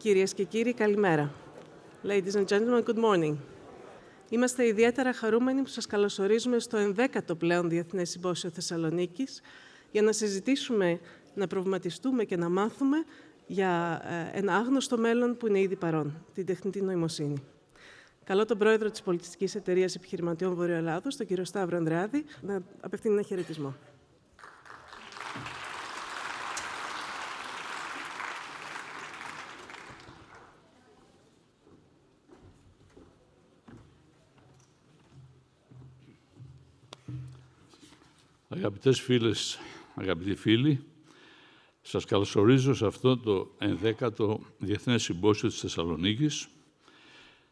Κυρίες και κύριοι, καλημέρα. Ladies and gentlemen, good morning. Είμαστε ιδιαίτερα χαρούμενοι που σας καλωσορίζουμε στο 11ο πλέον Διεθνές Συμπόσιο Θεσσαλονίκης για να συζητήσουμε, να προβληματιστούμε και να μάθουμε για ένα άγνωστο μέλλον που είναι ήδη παρόν, την τεχνητή νοημοσύνη. Καλώ τον πρόεδρο της Πολιτιστικής Εταιρείας Επιχειρηματιών Βορείου Ελλάδος, τον κύριο Σταύρο Ανδρεάδη, να απευθύνει ένα χαιρετισμό. Αγαπητές φίλες, αγαπητοί φίλοι, σας καλωσορίζω σε αυτό το 11ο Διεθνές Συμπόσιο της Θεσσαλονίκης.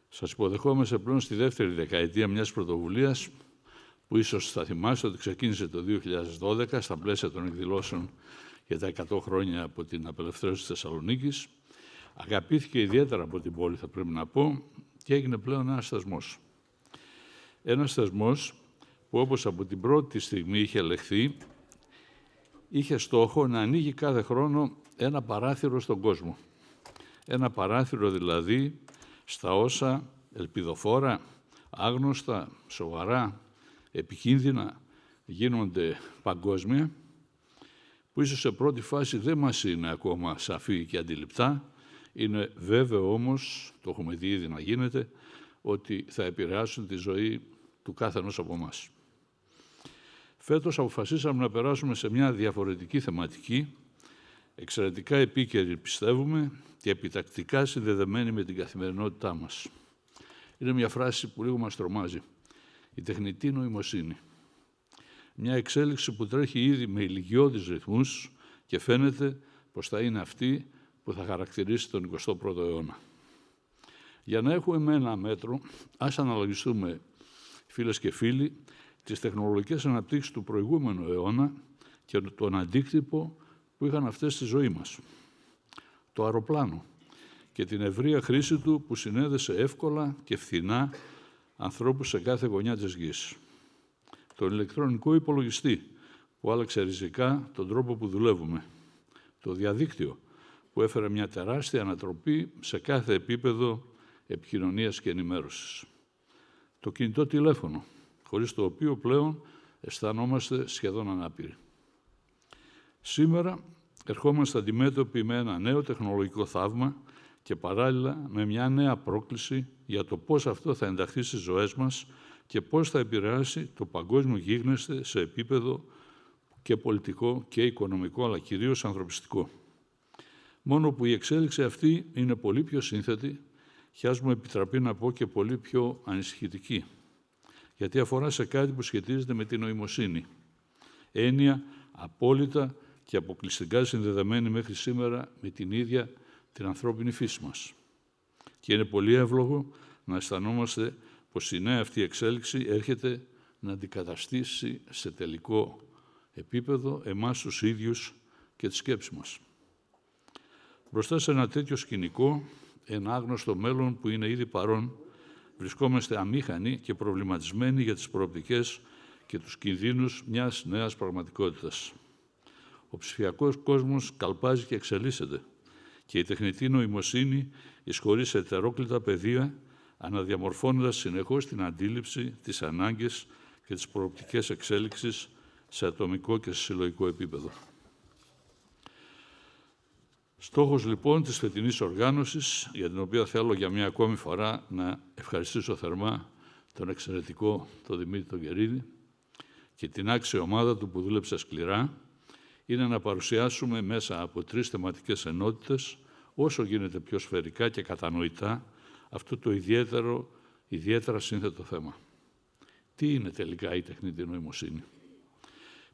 Σας υποδεχόμαστε πλέον στη δεύτερη δεκαετία μιας πρωτοβουλίας που ίσως θα θυμάστε ότι ξεκίνησε το 2012 στα πλαίσια των εκδηλώσεων για τα 100 χρόνια από την απελευθέρωση της Θεσσαλονίκης. Αγαπήθηκε ιδιαίτερα από την πόλη, θα πρέπει να πω, και έγινε πλέον ένας θεσμός. Ένας θεσμός που όπως από την πρώτη στιγμή είχε ελεχθεί, είχε στόχο να ανοίγει κάθε χρόνο ένα παράθυρο στον κόσμο. Ένα παράθυρο δηλαδή στα όσα ελπιδοφόρα, άγνωστα, σοβαρά, επικίνδυνα γίνονται παγκόσμια, που ίσως σε πρώτη φάση δεν μας είναι ακόμα σαφή και αντιληπτά. Είναι βέβαιο όμως, το έχουμε δει ήδη να γίνεται, ότι θα επηρεάσουν τη ζωή του κάθε ενός από εμάς. Φέτος αποφασίσαμε να περάσουμε σε μια διαφορετική θεματική, εξαιρετικά επίκαιρη πιστεύουμε και επιτακτικά συνδεδεμένη με την καθημερινότητά μας. Είναι μια φράση που λίγο μας τρομάζει. Η τεχνητή νοημοσύνη. Μια εξέλιξη που τρέχει ήδη με ηλικιώδεις ρυθμούς και φαίνεται πως θα είναι αυτή που θα χαρακτηρίσει τον 21ο αιώνα. Για να έχουμε ένα μέτρο, ας αναλογιστούμε, φίλες και φίλοι, τις τεχνολογικές αναπτύξεις του προηγούμενου αιώνα και τον αντίκτυπο που είχαν αυτές στη ζωή μας. Το αεροπλάνο και την ευρεία χρήση του που συνέδεσε εύκολα και φθηνά ανθρώπους σε κάθε γωνιά της γης. Τον ηλεκτρονικό υπολογιστή που άλλαξε ριζικά τον τρόπο που δουλεύουμε. Το διαδίκτυο που έφερε μια τεράστια ανατροπή σε κάθε επίπεδο επικοινωνίας και ενημέρωσης. Το κινητό τηλέφωνο, χωρίς το οποίο πλέον αισθανόμαστε σχεδόν ανάπηροι. Σήμερα ερχόμαστε αντιμέτωποι με ένα νέο τεχνολογικό θαύμα και παράλληλα με μια νέα πρόκληση για το πώς αυτό θα ενταχθεί στις ζωές μας και πώς θα επηρεάσει το παγκόσμιο γίγνεσθε σε επίπεδο και πολιτικό και οικονομικό, αλλά κυρίως ανθρωπιστικό. Μόνο που η εξέλιξη αυτή είναι πολύ πιο σύνθετη και ας μου επιτραπεί να πω και πολύ πιο ανησυχητική, γιατί αφορά σε κάτι που σχετίζεται με την νοημοσύνη. Έννοια απόλυτα και αποκλειστικά συνδεδεμένη μέχρι σήμερα με την ίδια την ανθρώπινη φύση μας. Και είναι πολύ εύλογο να αισθανόμαστε πως η νέα αυτή εξέλιξη έρχεται να αντικαταστήσει σε τελικό επίπεδο εμάς τους ίδιους και τη σκέψη μας. Μπροστά σε ένα τέτοιο σκηνικό, ένα άγνωστο μέλλον που είναι ήδη παρόν, βρισκόμαστε αμήχανοι και προβληματισμένοι για τις προοπτικές και τους κινδύνους μιας νέας πραγματικότητας. Ο ψηφιακός κόσμος καλπάζει και εξελίσσεται και η τεχνητή νοημοσύνη εισχωρεί σε ετερόκλητα πεδία, αναδιαμορφώνοντας συνεχώς την αντίληψη, τις ανάγκες και τις προοπτικές εξέλιξης σε ατομικό και σε συλλογικό επίπεδο. Στόχος λοιπόν της φετινής οργάνωσης, για την οποία θέλω για μια ακόμη φορά να ευχαριστήσω θερμά τον εξαιρετικό τον Δημήτρη τον Κερίδη και την άξια ομάδα του που δούλεψε σκληρά, είναι να παρουσιάσουμε μέσα από 3 θεματικές ενότητες, όσο γίνεται πιο σφαιρικά και κατανοητά, αυτό το ιδιαίτερα σύνθετο θέμα. Τι είναι τελικά η τεχνητή νοημοσύνη?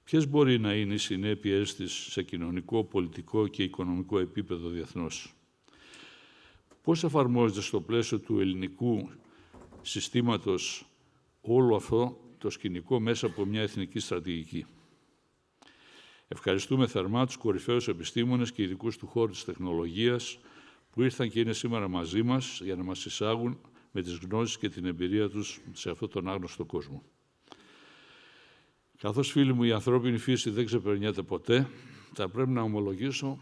Ποιες μπορεί να είναι οι συνέπειες της σε κοινωνικό, πολιτικό και οικονομικό επίπεδο διεθνώς? Πώς εφαρμόζεται στο πλαίσιο του ελληνικού συστήματος όλο αυτό το σκηνικό μέσα από μια εθνική στρατηγική? Ευχαριστούμε θερμά τους κορυφαίους επιστήμονες και ειδικούς του χώρου της τεχνολογίας που ήρθαν και είναι σήμερα μαζί μας για να μας εισάγουν με τις γνώσεις και την εμπειρία τους σε αυτόν τον άγνωστο κόσμο. Καθώς, φίλοι μου, η ανθρώπινη φύση δεν ξεπερνιέται ποτέ, θα πρέπει να ομολογήσω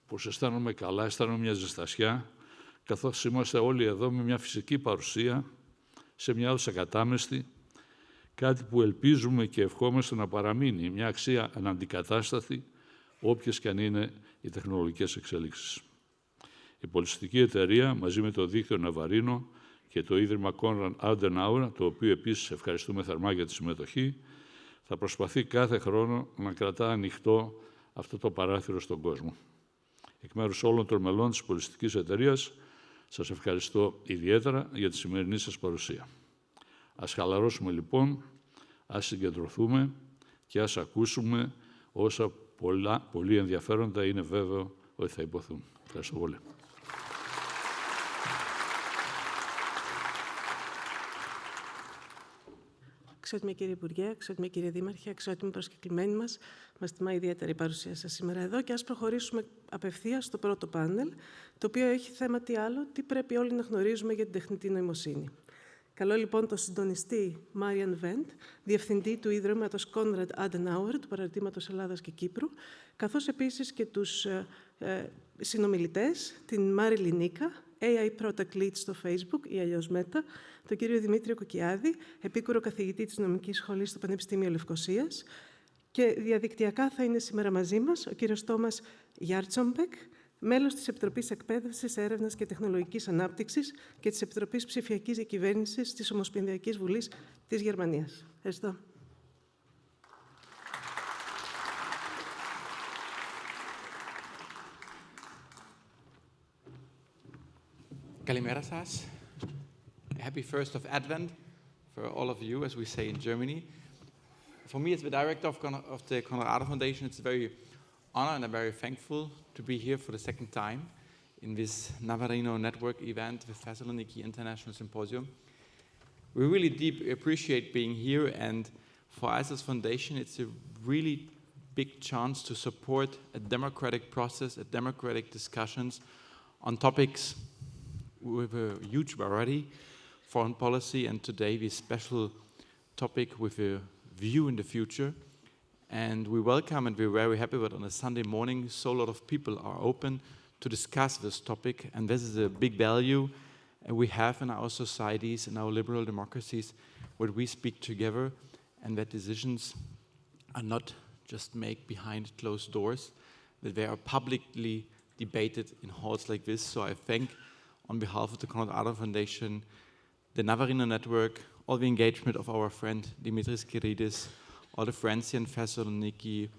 πως αισθάνομαι καλά, αισθάνομαι μια ζεστασιά καθώς είμαστε όλοι εδώ με μια φυσική παρουσία, σε μια αίθουσα κατάμεστη, κάτι που ελπίζουμε και ευχόμαστε να παραμείνει μια αξία αναντικατάστατη, όποιες και αν είναι οι τεχνολογικές εξελίξεις. Η Πολιτιστική Εταιρεία, μαζί με το Δίκτυο Ναυαρίνο και το Ίδρυμα Konrad Adenauer, το οποίο επίσης ευχαριστούμε θερμά για τη συμμετοχή, θα προσπαθεί κάθε χρόνο να κρατά ανοιχτό αυτό το παράθυρο στον κόσμο. Εκ μέρους όλων των μελών της Πολιτιστικής Εταιρείας, σας ευχαριστώ ιδιαίτερα για τη σημερινή σας παρουσία. Ας χαλαρώσουμε λοιπόν, ας συγκεντρωθούμε και ας ακούσουμε όσα πολύ ενδιαφέροντα είναι βέβαιο ότι θα υποθούν. Ευχαριστώ πολύ. Αξιότιμη κύριε Υπουργέ, αξιότιμη κύριε Δήμαρχε, αξιότιμοι προσκεκλημένοι μας, μας τιμά ιδιαίτερα η παρουσία σας σήμερα εδώ και ας προχωρήσουμε απευθείας στο πρώτο πάνελ, το οποίο έχει θέμα τι άλλο, τι πρέπει όλοι να γνωρίζουμε για την τεχνητή νοημοσύνη. Καλώ λοιπόν τον συντονιστή Μάριαν Βέντ, διευθυντή του Ίδρυματος Konrad Adenauer, του Παραρτήματος Ελλάδας και Κύπρου, καθώς επίσης και τους συνομιλητές, την Μάριλι Νίκα, AI Product Lead στο Facebook ή αλλιώς Meta, τον κύριο Δημήτριο Κουκιάδη, επίκουρο καθηγητή της Νομικής Σχολής στο Πανεπιστήμιο Λευκωσίας, και διαδικτυακά θα είναι σήμερα μαζί μας ο κύριος Τόμας Γιάρτσομπεκ, μέλος της Επιτροπής Εκπαίδευσης, Έρευνας και Τεχνολογικής Ανάπτυξης και της Επιτροπής Ψηφιακής Διακυβέρνησης της Ομοσπονδιακής Βουλής της Γερμανίας. Ευχαριστώ. Kalimera σας. Happy 1st of Advent for all of you, as we say in Germany. For me, as the director of the Konrad Adenauer Foundation, it's a very honor and I'm very thankful to be here for the second time in this Navarino network event, the Thessaloniki International Symposium. We really deeply appreciate being here, and for us as foundation, it's a really big chance to support a democratic process, a democratic discussions on topics with a huge variety, foreign policy, and today this special topic with a view in the future. And we welcome and we're very happy that on a Sunday morning so a lot of people are open to discuss this topic, and this is a big value we have in our societies, in our liberal democracies, where we speak together and that decisions are not just made behind closed doors, that they are publicly debated in halls like this. So I thank on behalf of the Konrad Adenauer Foundation, the Navarino Network, all the engagement of our friend Dimitris Kiridis, all the friends here in Thessaloniki,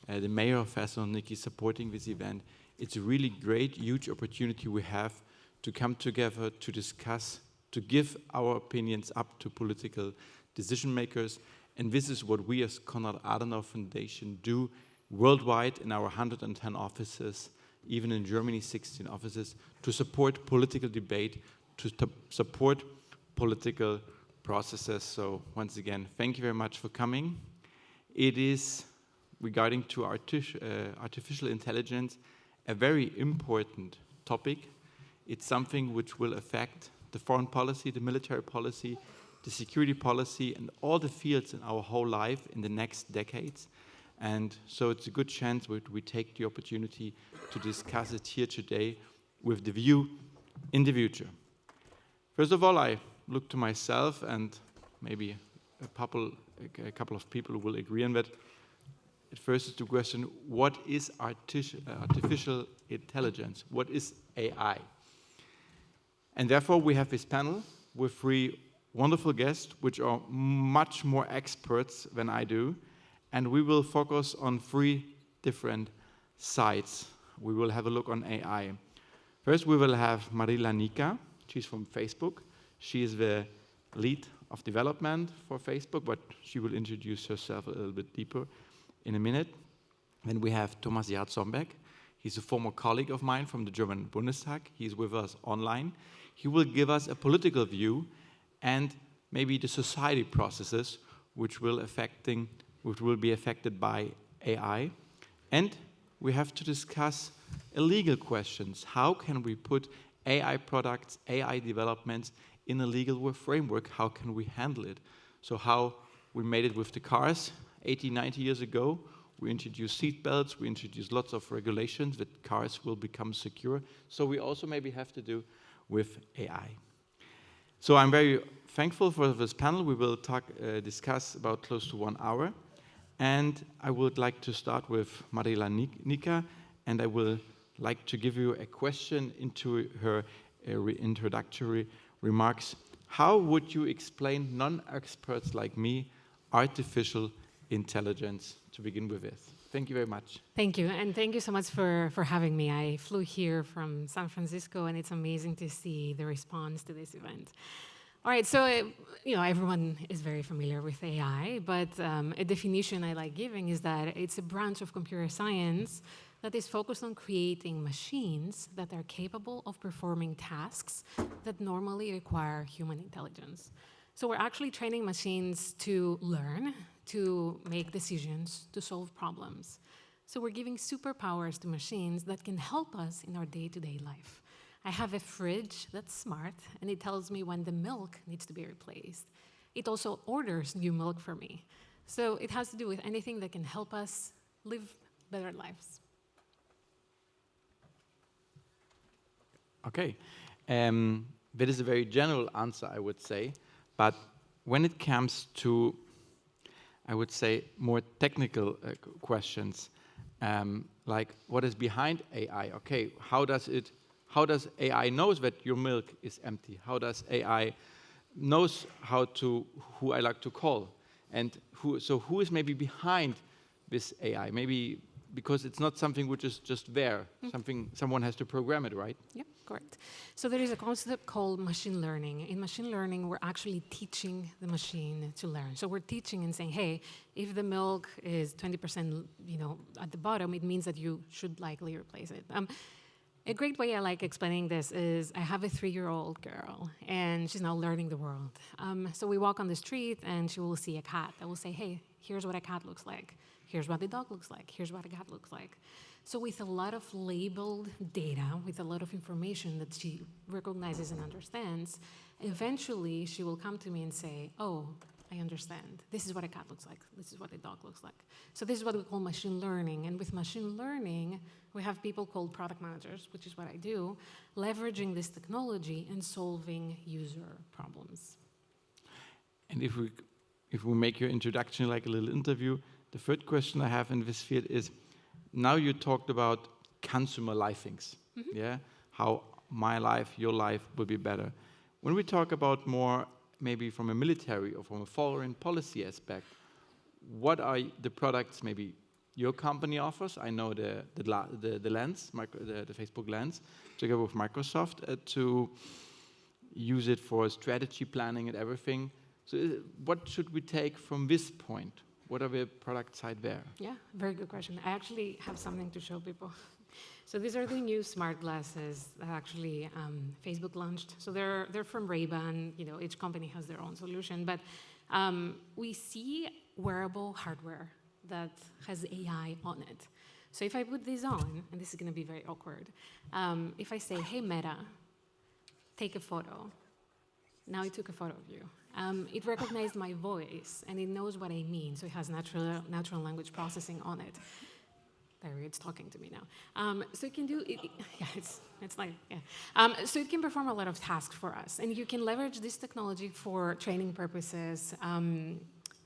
the mayor of Thessaloniki supporting this event. It's a really great, huge opportunity we have to come together, to discuss, to give our opinions up to political decision makers. And this is what we as Konrad Adenauer Foundation do worldwide in our 110 offices, even in Germany, 16 offices, to support political debate, to support political processes. So once again, thank you very much for coming. It is, regarding to artificial intelligence, a very important topic. It's something which will affect the foreign policy, the military policy, the security policy, and all the fields in our whole life in the next decades. And so it's a good chance that we take the opportunity to discuss it here today with the view in the future. First of all, I look to myself, and maybe a couple of people will agree on that. At first is the question, what is artificial intelligence? What is AI? And therefore we have this panel with three wonderful guests, which are much more experts than I do. And we will focus on three different sides. We will have a look on AI. First, we will have Marila Nika. She's from Facebook. She is the lead of development for Facebook, but she will introduce herself a little bit deeper in a minute. Then we have Thomas Jarzombeck. He's a former colleague of mine from the German Bundestag. He's with us online. He will give us a political view and maybe the society processes which will be affected by AI. And we have to discuss legal questions. How can we put AI products, AI developments in a legal framework? How can we handle it? So how we made it with the cars 80, 90 years ago. We introduced seat belts, we introduced lots of regulations that cars will become secure. So we also maybe have to do with AI. So I'm very thankful for this panel. We will discuss about close to 1 hour. And I would like to start with Mariela Nika, and I will like to give you a question into her introductory remarks. How would you explain non-experts like me artificial intelligence to begin with this? Thank you very much. Thank you, and thank you so much for having me. I flew here from San Francisco, and it's amazing to see the response to this event. All right, so everyone is very familiar with AI, but a definition I like giving is that it's a branch of computer science that is focused on creating machines that are capable of performing tasks that normally require human intelligence. So we're actually training machines to learn, to make decisions, to solve problems. So we're giving superpowers to machines that can help us in our day-to-day life. I have a fridge that's smart, and it tells me when the milk needs to be replaced. It also orders new milk for me. So it has to do with anything that can help us live better lives. Okay. That is a very general answer, I would say. But when it comes to, I would say, more technical questions, like what is behind AI? Okay, how does AI knows that your milk is empty? How does AI knows who I like to call? And who is maybe behind this AI? Maybe because it's not something which is just there. Someone has to program it, right? Yep, correct. So there is a concept called machine learning. In machine learning, we're actually teaching the machine to learn. So we're teaching and saying, hey, if the milk is 20%, at the bottom, it means that you should likely replace it. A great way I like explaining this is I have a 3-year-old girl, and she's now learning the world. So we walk on the street, and she will see a cat. I will say, hey, here's what a cat looks like. Here's what the dog looks like. Here's what a cat looks like. So with a lot of labeled data, with a lot of information that she recognizes and understands, eventually she will come to me and say, oh, I understand. This is what a cat looks like. This is what a dog looks like. So this is what we call machine learning. And with machine learning, we have people called product managers, which is what I do, leveraging this technology and solving user problems. And if we make your introduction like a little interview, the third question I have in this field is, now you talked about consumer life things, yeah? How my life, your life will be better. When we talk about more maybe from a military or from a foreign policy aspect, what are the products maybe your company offers? I know the lens, the Facebook lens, together with Microsoft, to use it for strategy planning and everything. So what should we take from this point? What are the product side there? Yeah, very good question. I actually have something to show people. So these are the new smart glasses that actually Facebook launched. So they're from Ray-Ban. Each company has their own solution. But we see wearable hardware that has AI on it. So if I put this on, and this is going to be very awkward, if I say, hey, Meta, take a photo. Now it took a photo of you. It recognized my voice, and it knows what I mean, so it has natural language processing on it. There, it's talking to me now. So it can do, it's like, yeah. So it can perform a lot of tasks for us, and you can leverage this technology for training purposes.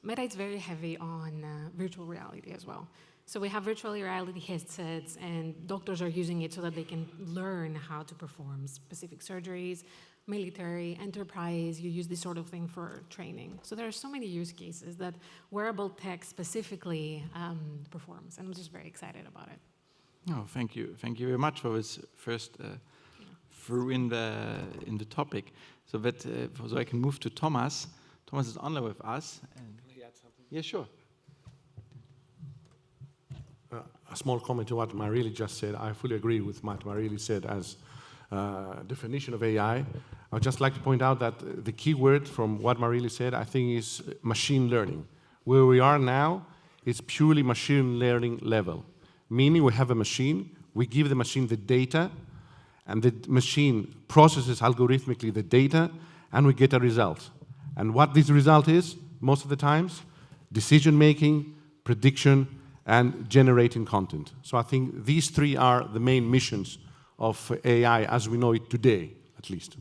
Meta is very heavy on virtual reality as well. So we have virtual reality headsets, and doctors are using it so that they can learn how to perform specific surgeries. Military, enterprise, you use this sort of thing for training. So there are so many use cases that wearable tech specifically performs, and I'm just very excited about it. Oh, thank you. Thank you very much for this first through in the topic. So that so I can move to Thomas. Thomas is online with us. And can I add something? Yeah, sure. A small comment to what Marieli just said. I fully agree with what Marieli said as definition of AI. I would just like to point out that the key word from what Marieli said, I think, is machine learning. Where we are now is purely machine learning level, meaning we have a machine, we give the machine the data, and the machine processes algorithmically the data, and we get a result. And what this result is, most of the times, decision-making, prediction, and generating content. So I think these three are the main missions of AI as we know it today. at least.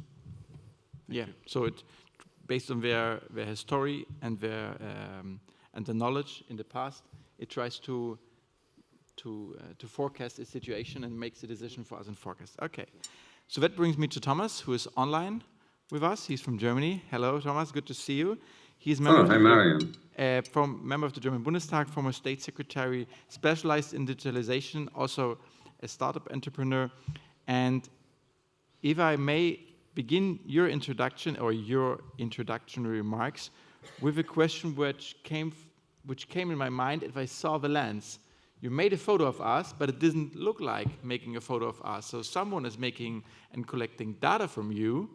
Yeah. So it, based on their history and and the knowledge in the past, it tries to forecast the situation and makes a decision for us in forecast. Okay. So that brings me to Thomas, who is online with us. He's from Germany. Hello, Thomas. Good to see you. He's member hi, Mariam. Member of the German Bundestag, former state secretary, specialized in digitalization, also a startup entrepreneur. And if I may begin your introduction or your introductory remarks with a question which came in my mind if I saw the lens. You made a photo of us, but it didn't look like making a photo of us. So someone is making and collecting data from you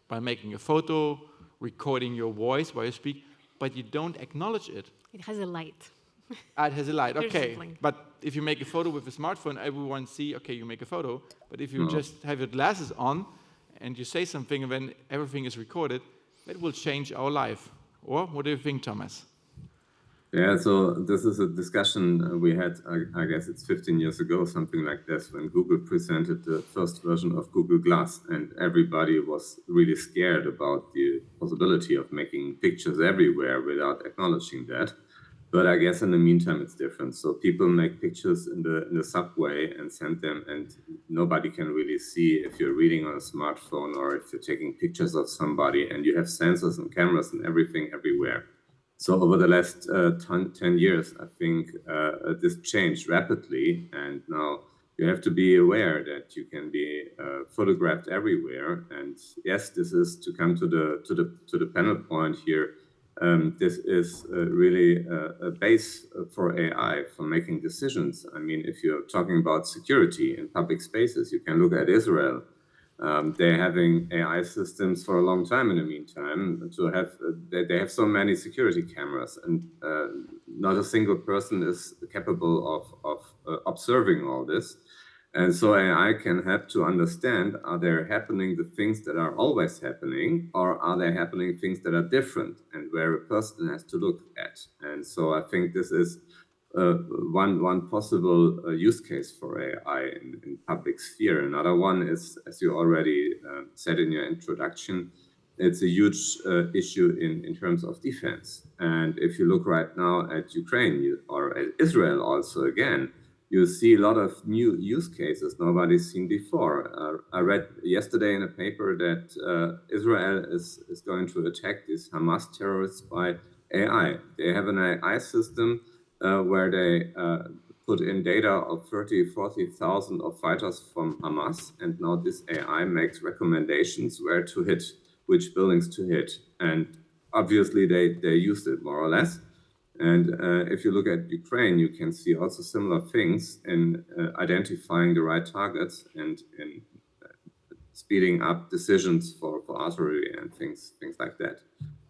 by making a photo, recording your voice while you speak, but you don't acknowledge it. It has a light. It has a light, There's okay. something. But if you make a photo with a smartphone, everyone see, okay, you make a photo. But if you just have your glasses on and you say something and then everything is recorded, that will change our life. Or what do you think, Thomas? Yeah, so this is a discussion we had, I guess it's 15 years ago, something like this, when Google presented the first version of Google Glass, and everybody was really scared about the possibility of making pictures everywhere without acknowledging that. But I guess in the meantime, it's different. So people make pictures in the subway and send them, and nobody can really see if you're reading on a smartphone or if you're taking pictures of somebody, and you have sensors and cameras and everything everywhere. So over the last 10 years, I think this changed rapidly, and now you have to be aware that you can be photographed everywhere. And yes, this is to come to the panel point here. This is really a base for AI for making decisions. I mean, if you're talking about security in public spaces, you can look at Israel. They're having AI systems for a long time in the meantime to have, they have so many security cameras, and not a single person is capable of observing all this. And so AI can help to understand, are there happening the things that are always happening, or are there happening things that are different and where a person has to look at? And so I think this is one possible use case for AI in public sphere. Another one is, as you already said in your introduction, it's a huge issue in terms of defense. And if you look right now at Ukraine or at Israel also again, you see a lot of new use cases nobody's seen before. I read yesterday in a paper that Israel is going to attack these Hamas terrorists by AI. They have an AI system where they put in data of 40,000 of fighters from Hamas, and now this AI makes recommendations where to hit, which buildings to hit. And obviously they used it more or less. And if you look at Ukraine, you can see also similar things in identifying the right targets and in speeding up decisions for artillery and things like that.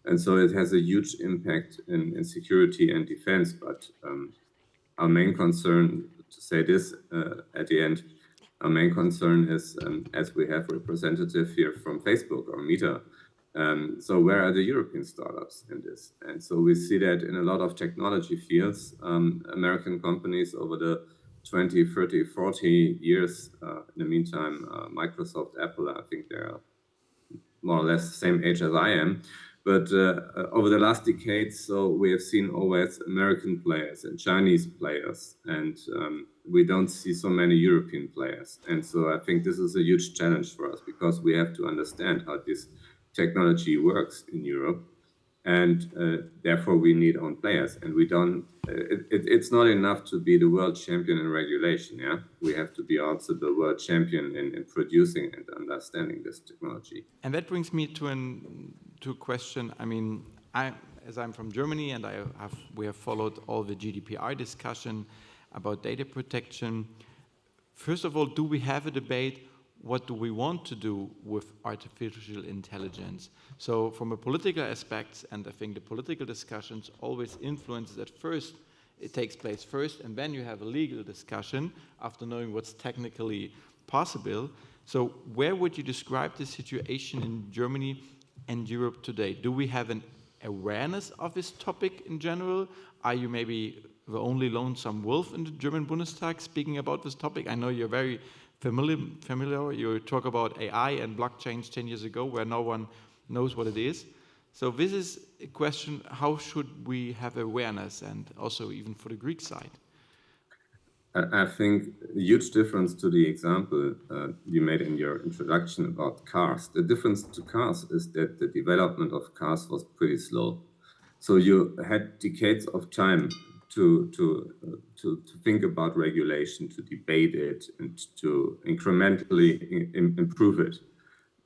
And so it has a huge impact in security and defense. But our main concern, to say this at the end, our main concern is, as we have representative here from Facebook or Meta, so where are the European startups in this? And so we see that in a lot of technology fields, American companies over the 20, 30, 40 years, in the meantime, Microsoft, Apple, I think they're more or less the same age as I am. But over the last decades, so we have seen always American players and Chinese players, and we don't see so many European players. And so I think this is a huge challenge for us, because we have to understand how this technology works in Europe, and therefore we need own players. And we don't, it's not enough to be the world champion in regulation, yeah? We have to be also the world champion in producing and understanding this technology. And that brings me to a question. I mean, as I'm from Germany, and we have followed all the GDPR discussion about data protection. First of all, do we have a debate? What do we want to do with artificial intelligence? So from a political aspect, and I think the political discussions always influence that first, it takes place first, and then you have a legal discussion after knowing what's technically possible. So where would you describe the situation in Germany and Europe today? Do we have an awareness of this topic in general? Are you maybe the only lonesome wolf in the German Bundestag speaking about this topic? I know you're very familiar. You talk about AI and blockchains 10 years ago where no one knows what it is. So this is a question, how should we have awareness, and also even for the Greek side? I think a huge difference to the example you made in your introduction about cars. The difference to cars is that the development of cars was pretty slow. So you had decades of time to think about regulation, to debate it, and to incrementally improve it.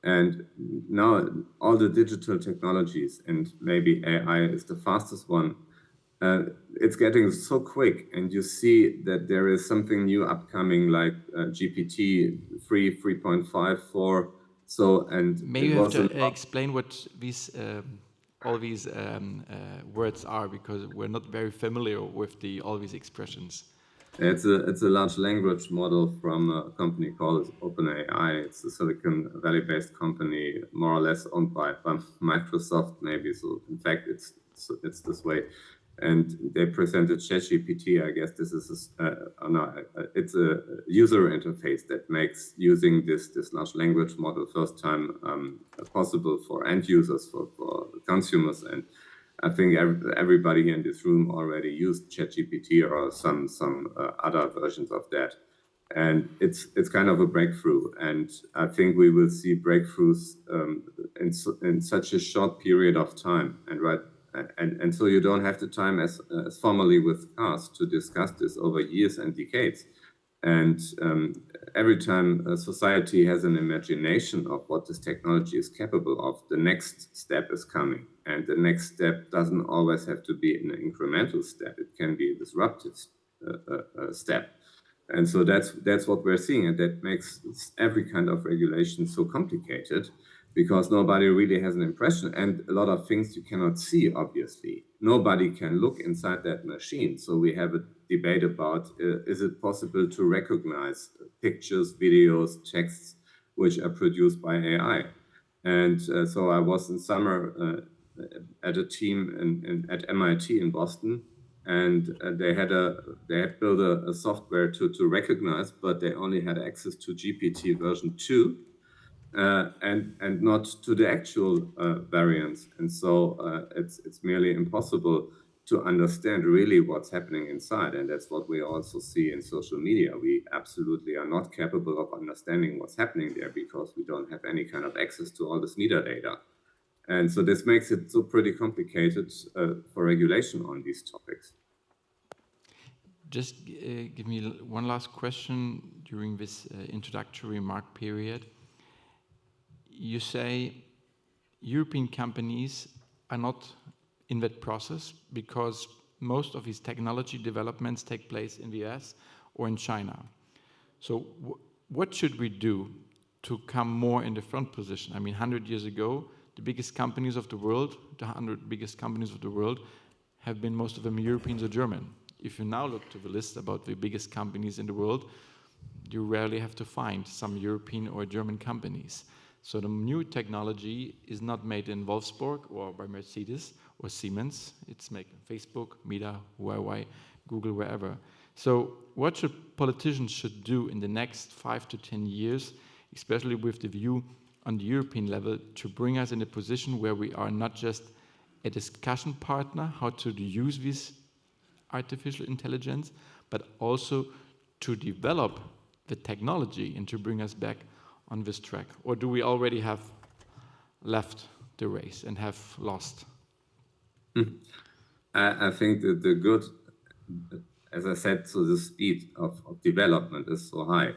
And now all the digital technologies, and maybe AI is the fastest one, it's getting so quick, and you see that there is something new upcoming, like GPT 3, 3.5, 4. So, and maybe you have to explain what these all these words are, because we're not very familiar with all these expressions. It's a large language model from a company called OpenAI. It's a Silicon Valley-based company, more or less owned by Microsoft, maybe. So in fact, it's this way. And they presented ChatGPT. I guess this is it's a user interface that makes using this large language model first time possible for end users, for consumers. And I think everybody in this room already used ChatGPT or some other versions of that. And it's kind of a breakthrough. And I think we will see breakthroughs in such a short period of time. And so you don't have the time as formally with cars to discuss this over years and decades. And every time society has an imagination of what this technology is capable of, the next step is coming. And the next step doesn't always have to be an incremental step. It can be a disruptive step. And so that's what we're seeing. And that makes every kind of regulation so complicated, because nobody really has an impression, and a lot of things you cannot see, obviously. Nobody can look inside that machine. So we have a debate about, is it possible to recognize pictures, videos, texts, which are produced by AI? And so I was in summer at a team at MIT in Boston, and they had built a software to recognize, but they only had access to GPT version 2. And not to the actual variants. And so it's merely impossible to understand really what's happening inside. And that's what we also see in social media. We absolutely are not capable of understanding what's happening there, because we don't have any kind of access to all this metadata. And so this makes it so pretty complicated for regulation on these topics. Just give me one last question during this introductory remark period. You say European companies are not in that process because most of these technology developments take place in the US or in China. So what should we do to come more in the front position? I mean, 100 years ago, the biggest companies of the world, the 100 biggest companies of the world, have been most of them Europeans or German. If you now look to the list about the biggest companies in the world, you rarely have to find some European or German companies. So the new technology is not made in Wolfsburg or by Mercedes or Siemens. It's made in Facebook, Meta, Huawei, Google, wherever. So what should politicians do in the next 5 to 10 years, especially with the view on the European level, to bring us in a position where we are not just a discussion partner, how to use this artificial intelligence, but also to develop the technology and to bring us back on this track? Or do we already have left the race and have lost? I think that the good, as I said, so the speed of development is so high.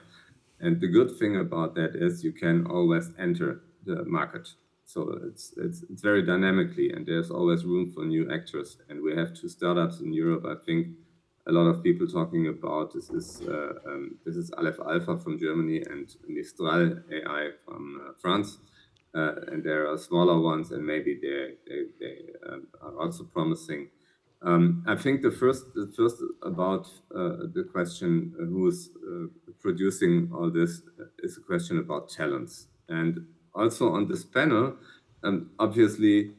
And the good thing about that is you can always enter the market. So it's very dynamically, and there's always room for new actors. And we have 2 startups in Europe. I think a lot of people talking about this is Aleph Alpha from Germany and Mistral AI from France. And there are smaller ones, and maybe they are also promising. I think the first about the question who's producing all this is a question about talents. And also on this panel, obviously,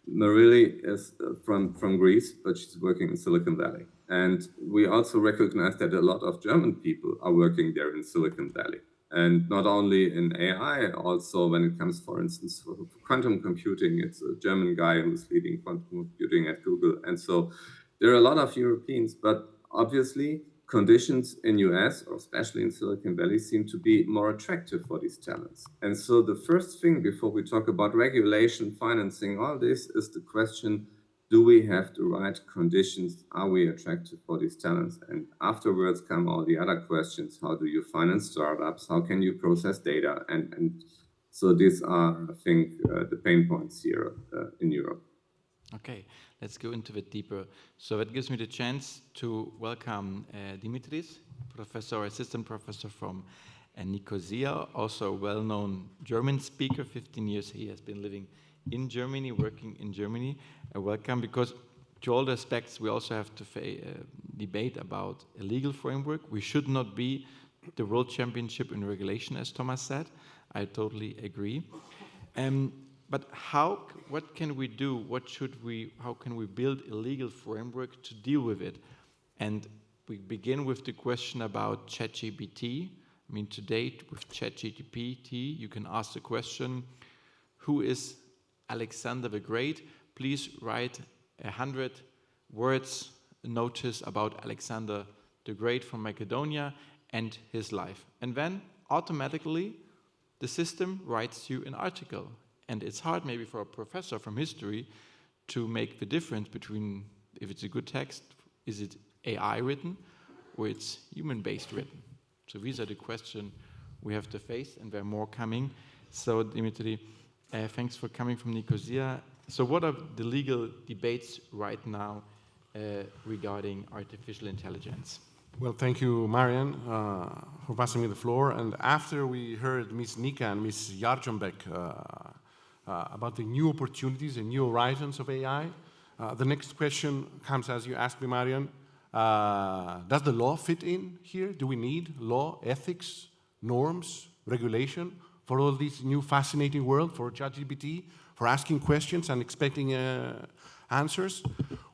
Marili is from Greece, but she's working in Silicon Valley. And we also recognize that a lot of German people are working there in Silicon Valley. And not only in AI, also when it comes, for instance, for quantum computing, it's a German guy who's leading quantum computing at Google. And so there are a lot of Europeans, but obviously conditions in US, or especially in Silicon Valley, seem to be more attractive for these talents. And so the first thing before we talk about regulation, financing, all this is the question, do we have the right conditions? Are we attractive for these talents? And afterwards come all the other questions. How do you finance startups? How can you process data? And so these are, I think, the pain points here in Europe. Okay, let's go into it deeper. So that gives me the chance to welcome Dimitris, professor, assistant professor from Nicosia, also a well-known German speaker. 15 years he has been living in Germany, working in Germany. Welcome, because to all the aspects we also have to debate about a legal framework. We should not be the world championship in regulation, as Thomas said. I totally agree. But what can we do? How can we build a legal framework to deal with it? And we begin with the question about ChatGPT. I mean, today with ChatGPT, you can ask the question, who is Alexander the Great? Please write 100 words notice about Alexander the Great from Macedonia and his life. And then automatically the system writes you an article. And it's hard maybe for a professor from history to make the difference between if it's a good text, is it AI written, or it's human-based written. So these are the questions we have to face, and there are more coming. So Dimitri, thanks for coming from Nicosia. So what are the legal debates right now regarding artificial intelligence? Well, thank you, Marian, for passing me the floor. And after we heard Ms. Nika and Ms. Jarčonbek about the new opportunities and new horizons of AI, the next question comes as you asked me, Marian. Does the law fit in here? Do we need law, ethics, norms, regulation for all this new fascinating world, for ChatGPT, for asking questions and expecting answers?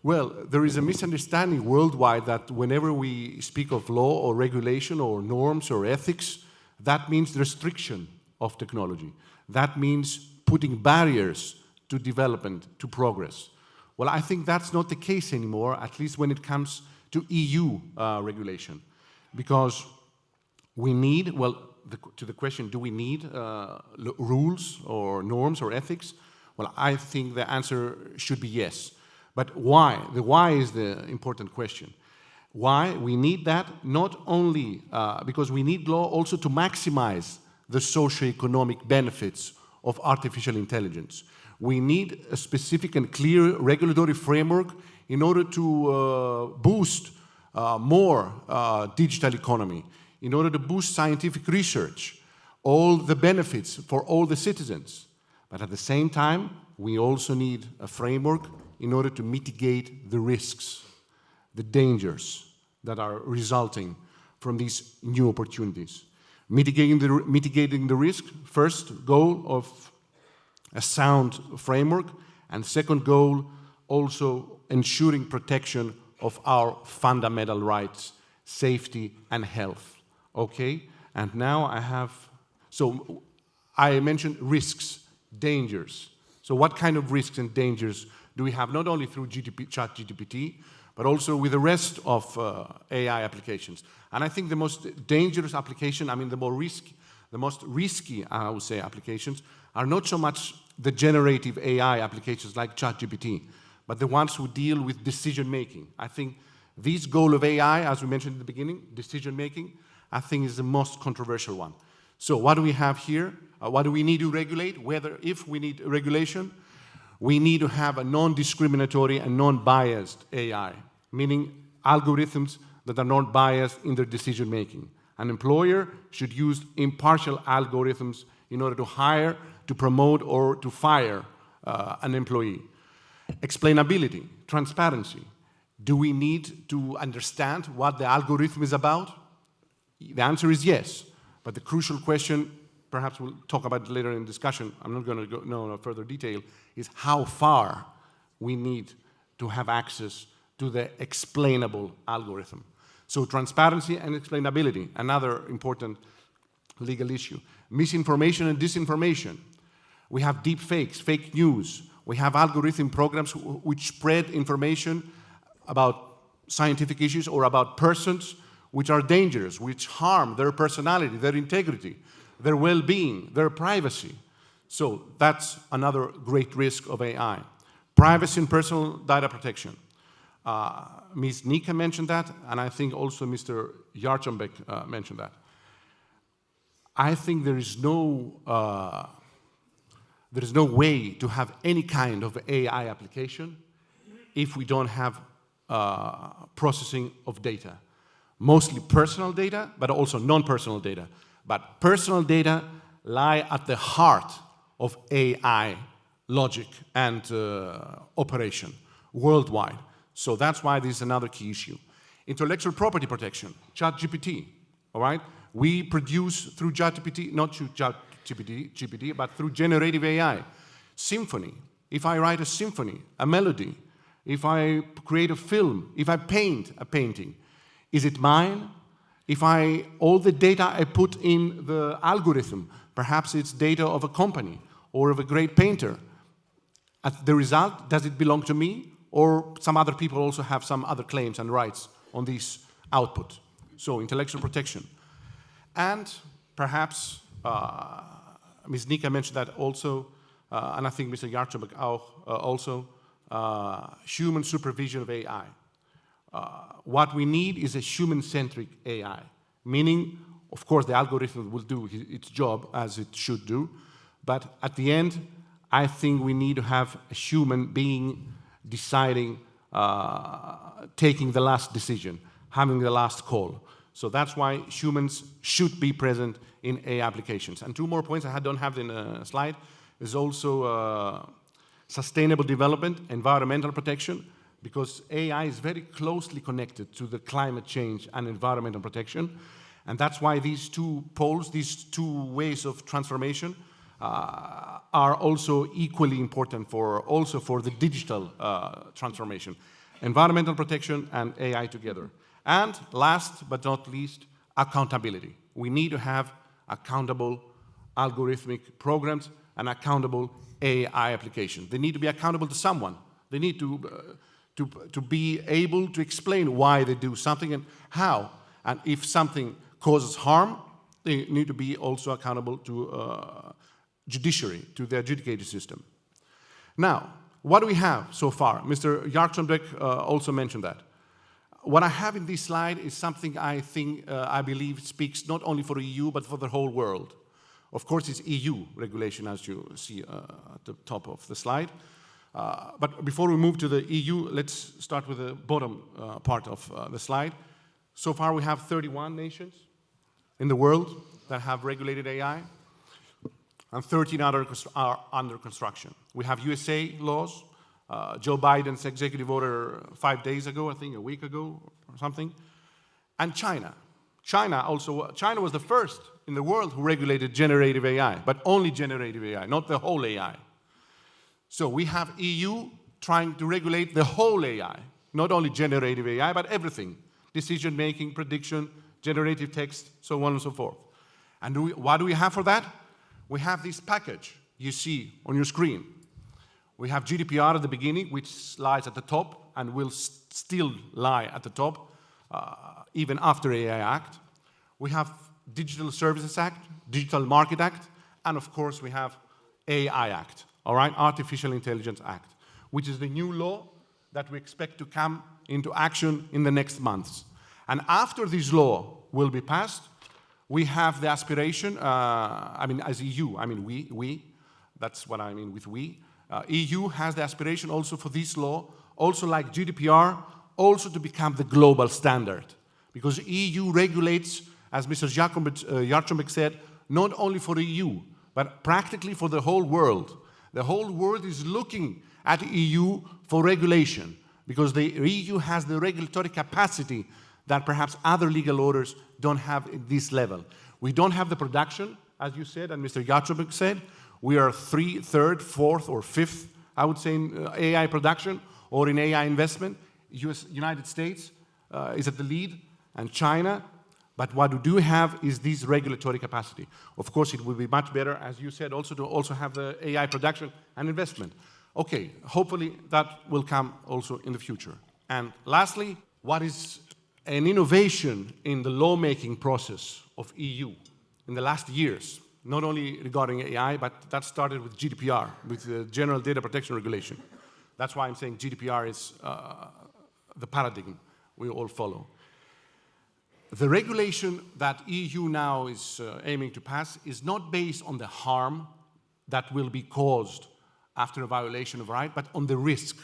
Well, there is a misunderstanding worldwide that whenever we speak of law or regulation or norms or ethics, that means restriction of technology. That means putting barriers to development, to progress. Well, I think that's not the case anymore, at least when it comes to EU regulation. Because we need, well, to the question, do we need rules or norms or ethics? Well, I think the answer should be yes. But why? The why is the important question. Why? We need that not only because we need law also to maximize the socio-economic benefits of artificial intelligence. We need a specific and clear regulatory framework in order to boost more digital economy, in order to boost scientific research, all the benefits for all the citizens. But at the same time, we also need a framework in order to mitigate the risks, the dangers that are resulting from these new opportunities. Mitigating the risk, first goal of a sound framework, and second goal, also ensuring protection of our fundamental rights, safety and health. Okay, and now so I mentioned risks, dangers. So what kind of risks and dangers do we have, not only through ChatGPT, but also with the rest of AI applications? And I think the most dangerous application, I mean the most risky, I would say, applications are not so much the generative AI applications like ChatGPT, but the ones who deal with decision-making. I think this goal of AI, as we mentioned in the beginning, decision-making, I think is the most controversial one. So what do we have here? What do we need to regulate? If we need regulation, we need to have a non-discriminatory and non-biased AI, meaning algorithms that are not biased in their decision-making. An employer should use impartial algorithms in order to hire, to promote, or to fire an employee. Explainability, transparency. Do we need to understand what the algorithm is about? The answer is yes. But the crucial question, perhaps we'll talk about it later in discussion, I'm not going to go into further detail, is how far we need to have access to the explainable algorithm. So transparency and explainability, another important legal issue. Misinformation and disinformation. We have deep fakes, fake news. We have algorithm programs which spread information about scientific issues or about persons which are dangerous, which harm their personality, their integrity, their well-being, their privacy. So that's another great risk of AI. Privacy and personal data protection. Ms. Nika mentioned that, and I think also Mr. Jarczenbeck mentioned that. I think there is no way to have any kind of AI application if we don't have processing of data. Mostly personal data, but also non-personal data. But personal data lie at the heart of AI logic and operation worldwide. So that's why this is another key issue. Intellectual property protection, ChatGPT, all right? We produce through ChatGPT, not through ChatGPT, but through generative AI. Symphony, if I write a symphony, a melody, if I create a film, if I paint a painting, is it mine? If all the data I put in the algorithm, perhaps it's data of a company or of a great painter, at the result, does it belong to me? Or some other people also have some other claims and rights on this output? So intellectual protection. And perhaps, Ms. Nika mentioned that also, and I think Mr. Jarczenbeck also, human supervision of AI. What we need is a human-centric AI, meaning, of course, the algorithm will do its job as it should do, but at the end, I think we need to have a human being deciding, taking the last decision, having the last call. So that's why humans should be present in AI applications. And two more points I don't have in a slide is also sustainable development, environmental protection, because AI is very closely connected to the climate change and environmental protection. And that's why these two poles, these two ways of transformation are also equally important for the digital transformation. Environmental protection and AI together. And last but not least, accountability. We need to have accountable algorithmic programs and accountable AI applications. They need to be accountable to someone. They need to be able to explain why they do something and how. And if something causes harm, they need to be also accountable to judiciary, to the adjudicated system. Now, what do we have so far? Mr. Jarczenbeck also mentioned that. What I have in this slide is something I believe speaks not only for the EU, but for the whole world. Of course, it's EU regulation, as you see at the top of the slide. But before we move to the EU, let's start with the bottom part of the slide. So far, we have 31 nations in the world that have regulated AI, and 13 others are under construction. We have USA laws, Joe Biden's executive order 5 days ago, I think a week ago or something, and China. China was the first in the world who regulated generative AI, but only generative AI, not the whole AI. So we have EU trying to regulate the whole AI, not only generative AI, but everything. Decision-making, prediction, generative text, so on and so forth. And what do we have for that? We have this package you see on your screen. We have GDPR at the beginning, which lies at the top and will still lie at the top, even after AI Act. We have Digital Services Act, Digital Market Act, and of course we have AI Act, all right, Artificial Intelligence Act, which is the new law that we expect to come into action in the next months. And after this law will be passed, we have the aspiration, as EU, we, that's what I mean with we. EU has the aspiration also for this law, also like GDPR, also to become the global standard. Because EU regulates, as Mr. Jarczenbeck said, not only for the EU, but practically for the whole world. The whole world is looking at the EU for regulation, because the EU has the regulatory capacity that perhaps other legal orders don't have at this level. We don't have the production, as you said, and Mr. Jarczenbeck said. We are third, fourth, or fifth, I would say, in AI production or in AI investment. United States is at the lead, and China. But what we do have is this regulatory capacity. Of course, it would be much better, as you said, also to also have the AI production and investment. Okay, hopefully that will come also in the future. And lastly, what is an innovation in the lawmaking process of EU in the last years, not only regarding AI, but that started with GDPR, with the General Data Protection Regulation. That's why I'm saying GDPR is the paradigm we all follow. The regulation that EU now is aiming to pass is not based on the harm that will be caused after a violation of right, but on the risk.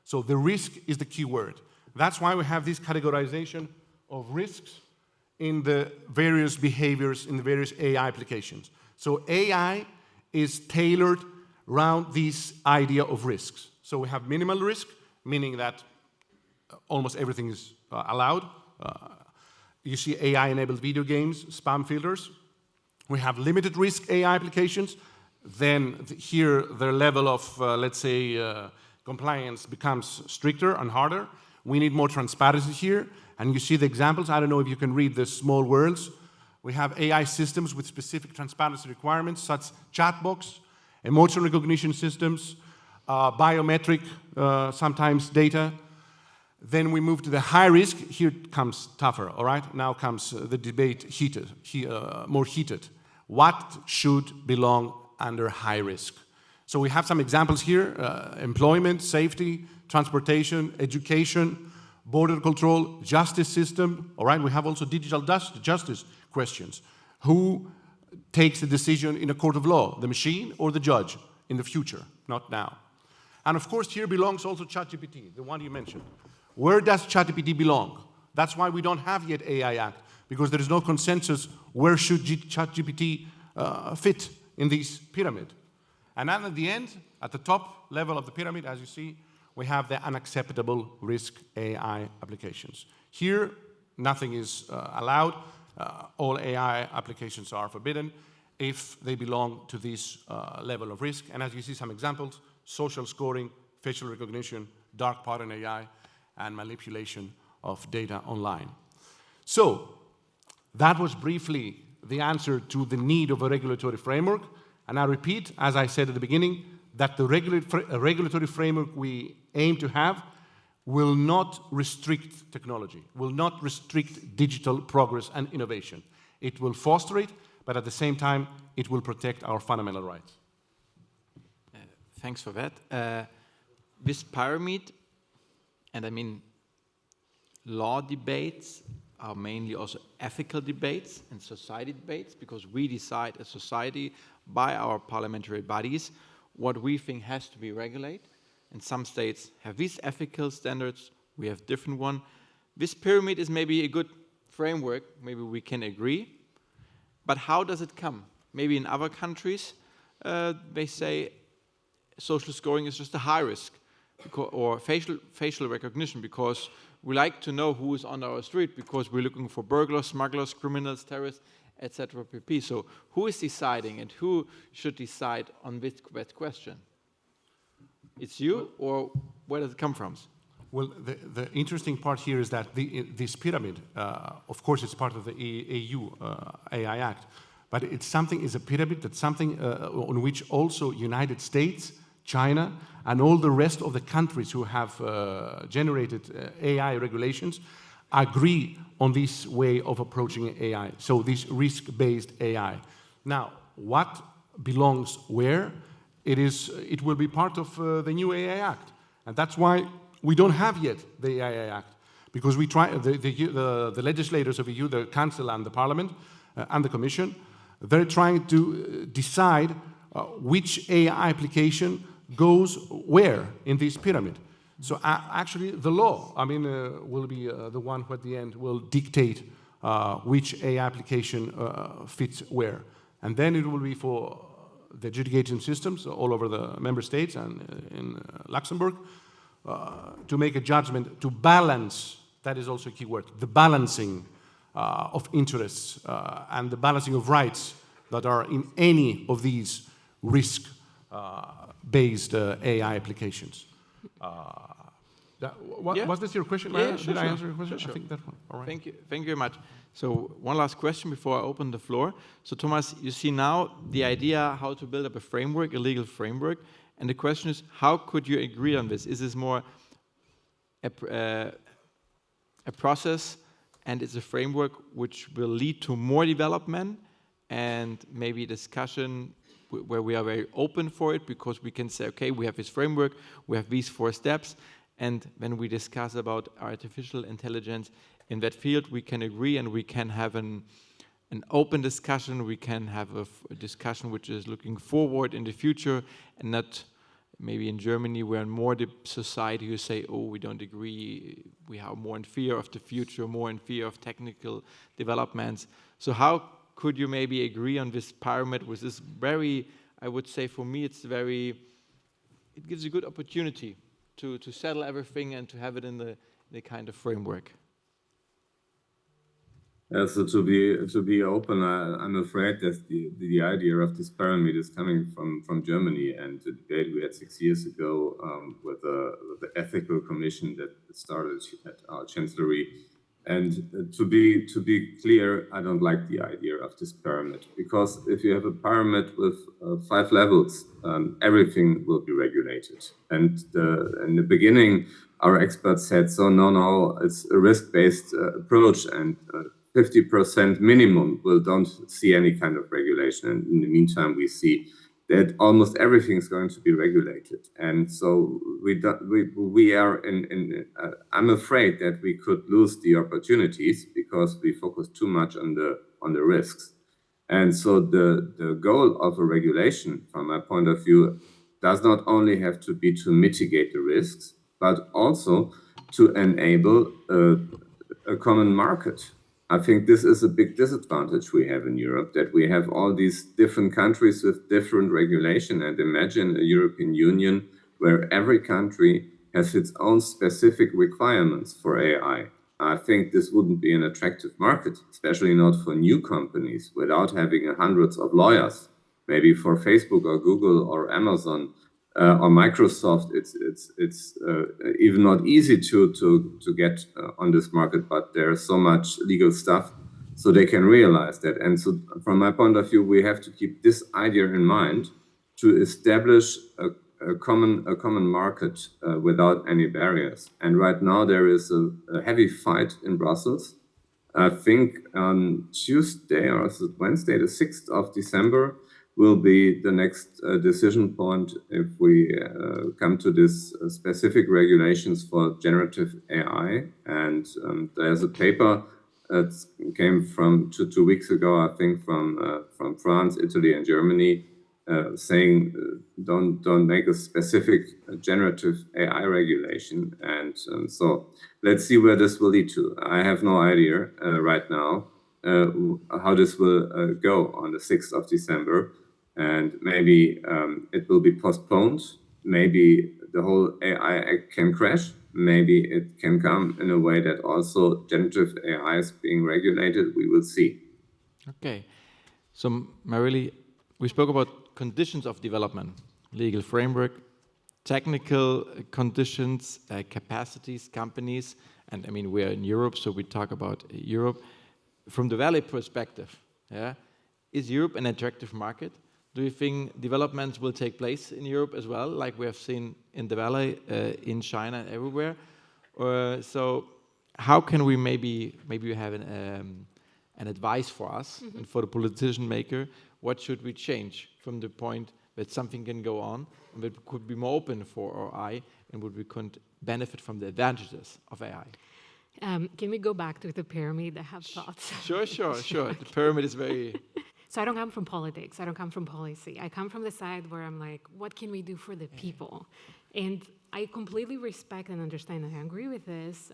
So the risk is the key word. That's why we have this categorization of risks in the various behaviors, in the various AI applications. So AI is tailored around this idea of risks. So we have minimal risk, meaning that almost everything is allowed. You see AI-enabled video games, spam filters. We have limited risk AI applications. Then here, the level of, let's say, compliance becomes stricter and harder. We need more transparency here. And you see the examples. I don't know if you can read the small words. We have AI systems with specific transparency requirements, such as chatbots, emotion recognition systems, biometric, sometimes data. Then we move to the high risk. Here it comes tougher, all right? Now comes the debate more heated. What should belong under high risk? So we have some examples here, employment, safety, transportation, education, border control, justice system, all right? We have also digital justice questions. Who takes the decision in a court of law, the machine or the judge in the future, not now? And of course, here belongs also ChatGPT, the one you mentioned. Where does ChatGPT belong? That's why we don't have yet AI Act, because there is no consensus where should ChatGPT fit in this pyramid. And then at the end, at the top level of the pyramid, as you see, we have the unacceptable risk AI applications. Here, nothing is allowed. All AI applications are forbidden if they belong to this level of risk. And as you see some examples, social scoring, facial recognition, dark pattern AI, and manipulation of data online. So that was briefly the answer to the need of a regulatory framework. And I repeat, as I said at the beginning, that the regulatory framework we aim to have will not restrict technology, will not restrict digital progress and innovation. It will foster it, but at the same time, it will protect our fundamental rights. Thanks for that. This pyramid, and I mean, law debates are mainly also ethical debates and society debates, because we decide as society by our parliamentary bodies what we think has to be regulated. And some states have these ethical standards, we have different one. This pyramid is maybe a good framework, maybe we can agree, but how does it come? Maybe in other countries, they say social scoring is just a high risk, or facial recognition, because we like to know who is on our street, because we're looking for burglars, smugglers, criminals, terrorists, etc. pp. So who is deciding, and who should decide on that question? It's you, or where does it come from? Well, the interesting part here is that this pyramid, of course, it's part of the EU AI Act, but it's a pyramid that's something on which also United States, China, and all the rest of the countries who have generated AI regulations agree on this way of approaching AI, so this risk-based AI. Now, what belongs where? It will be part of the new AI Act, and that's why we don't have yet the AI Act, because we try the legislators of the EU, the Council and the Parliament and the Commission, they're trying to decide which AI application goes where in this pyramid. So actually, the law, will be the one who at the end will dictate which AI application fits where, and then it will be for the adjudication systems all over the member states and in Luxembourg to make a judgment, to balance, that is also a key word, the balancing of interests and the balancing of rights that are in any of these risk-based AI applications. Was this your question? Yeah, sure, Did I answer your question? Sure. I think that one. All right. Thank you very much. So one last question before I open the floor. So Thomas, you see now the idea how to build up a framework, a legal framework, and the question is, how could you agree on this? Is this more a process, and it's a framework which will lead to more development and maybe discussion where we are very open for it, because we can say, okay, we have this framework, we have these 4 steps, and when we discuss about artificial intelligence in that field, we can agree and we can have an open discussion, we can have a discussion which is looking forward in the future, and not maybe in Germany we're more the society who say, oh, we don't agree, we are more in fear of the future, more in fear of technical developments. So how could you maybe agree on this pyramid with this very, I would say for me it gives a good opportunity to settle everything and to have it in the kind of framework. So to be open, I'm afraid that the idea of this pyramid is coming from Germany, and the debate we had 6 years ago with the ethical commission that started at our chancellery. And to be clear, I don't like the idea of this pyramid, because if you have a pyramid with 5 levels, everything will be regulated. And in the beginning, our experts said, so no, it's a risk-based approach, and 50% minimum will don't see any kind of regulation. And in the meantime, we see that almost everything is going to be regulated. And so we are I'm afraid that we could lose the opportunities because we focus too much on the risks. And so the goal of a regulation, from my point of view, does not only have to be to mitigate the risks, but also to enable a common market. I think this is a big disadvantage we have in Europe, that we have all these different countries with different regulation. And imagine a European Union where every country has its own specific requirements for AI. I think this wouldn't be an attractive market, especially not for new companies, without having hundreds of lawyers. Maybe for Facebook or Google or Amazon or Microsoft, it's even not easy to get on this market, but there's so much legal stuff, so they can realize that. And so from my point of view, we have to keep this idea in mind to establish a common market without any barriers. And right now there is a heavy fight in Brussels. I think on Tuesday or Wednesday, the 6th of December, will be the next decision point if we come to this specific regulations for generative AI. And there's a paper that came from two weeks ago, I think, from France, Italy, and Germany, saying don't make a specific generative AI regulation. And so let's see where this will lead to. I have no idea right now how this will go on the 6th of December. And maybe it will be postponed. Maybe the whole AI Act can crash. Maybe it can come in a way that also generative AI is being regulated. We will see. Okay. So, Marily, we spoke about conditions of development, legal framework, technical conditions, capacities, companies. And I mean, we're in Europe, so we talk about Europe. From the Valley perspective, is Europe an attractive market? Do you think developments will take place in Europe as well, like we have seen in the Valley, in China, everywhere? So how can we maybe you have an advice for us and for the politician maker? What should we change from the point that something can go on and that could be more open for AI and would we could benefit from the advantages of AI? Can we go back to the pyramid? I have thoughts. Sure. The pyramid is very... So I don't come from politics. I don't come from policy. I come from the side where I'm like, what can we do for the people? And I completely respect and understand, and I agree with this.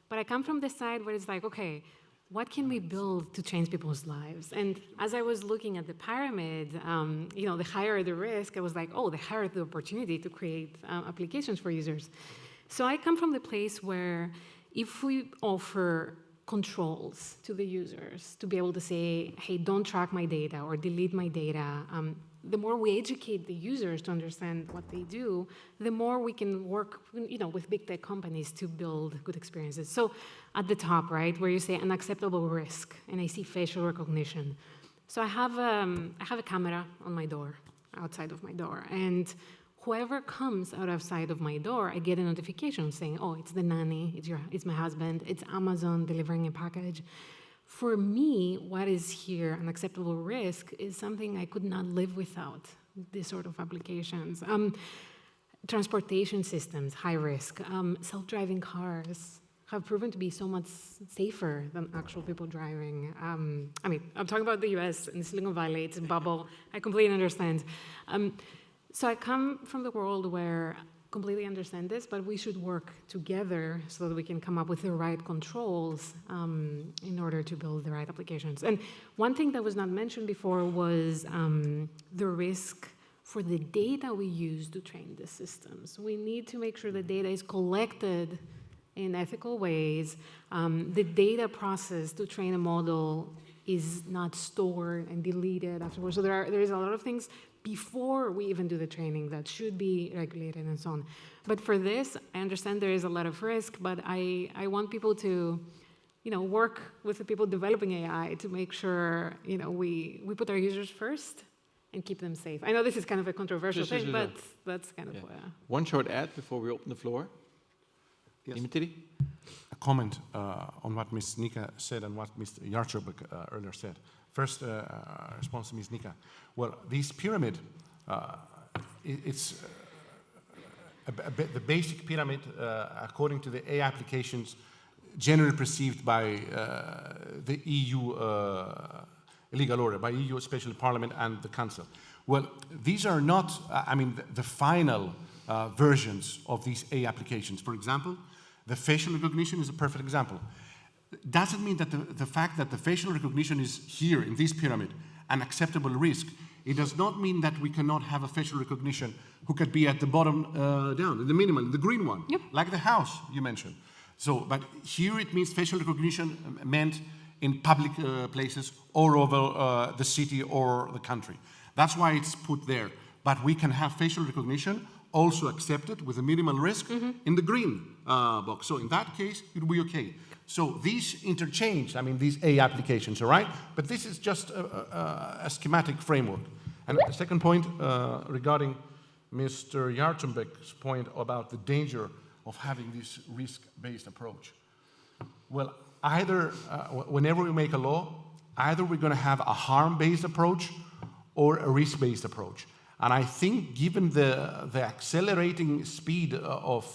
But I come from the side where it's like, okay, what can we build to change people's lives? And as I was looking at the pyramid, the higher the risk, I was like, oh, the higher the opportunity to create applications for users. So I come from the place where if we offer controls to the users to be able to say, hey, don't track my data or delete my data. The more we educate the users to understand what they do, the more we can work, with big tech companies to build good experiences. So at the top, right, where you say unacceptable risk, and I see facial recognition. So I have a camera on my door, outside of my door, and whoever comes outside of my door, I get a notification saying, oh, it's the nanny, it's my husband, it's Amazon delivering a package. For me, what is here an acceptable risk is something I could not live without, these sort of applications. Transportation systems, high risk. Self-driving cars have proven to be so much safer than actual people driving. I'm talking about the US and Silicon Valley, it's a bubble. I completely understand. So I come from the world where I completely understand this, but we should work together so that we can come up with the right controls in order to build the right applications. And one thing that was not mentioned before was the risk for the data we use to train the systems. We need to make sure the data is collected in ethical ways. The data process to train a model is not stored and deleted afterwards. So there is a lot of things before we even do the training that should be regulated and so on. But for this, I understand there is a lot of risk, but I want people to work with the people developing AI to make sure we put our users first and keep them safe. I know this is kind of a controversial thing, but that's kind of... One short ad before we open the floor. Yes. Dimitri? A comment on what Ms. Nika said and what Mr. Yarchubek earlier said. First, response to Ms. Nika. Well, this pyramid, it's the basic pyramid according to the AI applications generally perceived by the EU legal order, by EU, especially Parliament and the Council. Well, these are not, the final versions of these AI applications. For example, the facial recognition is a perfect example. Doesn't mean that the fact that the facial recognition is here in this pyramid an acceptable risk. It does not mean that we cannot have a facial recognition who could be at the bottom down, in the minimal, the green one, like the house you mentioned. So, but here it means facial recognition meant in public places all over the city or the country. That's why it's put there. But we can have facial recognition also accepted with a minimal risk in the green box. So in that case, it will be okay. So these interchange, these AI applications, all right? But this is just a schematic framework. And the second point regarding Mr. Yartenbeck's point about the danger of having this risk-based approach. Well, either, whenever we make a law, either we're going to have a harm-based approach or a risk-based approach. And I think given the accelerating speed of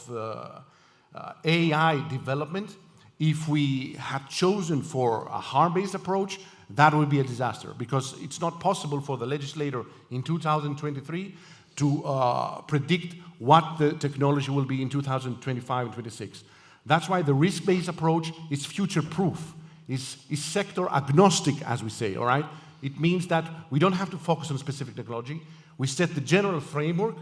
AI development, if we had chosen for a harm-based approach, that would be a disaster, because it's not possible for the legislator in 2023 to predict what the technology will be in 2025 and 26. That's why the risk-based approach is future-proof, is sector agnostic, as we say, all right? It means that we don't have to focus on specific technology. We set the general framework,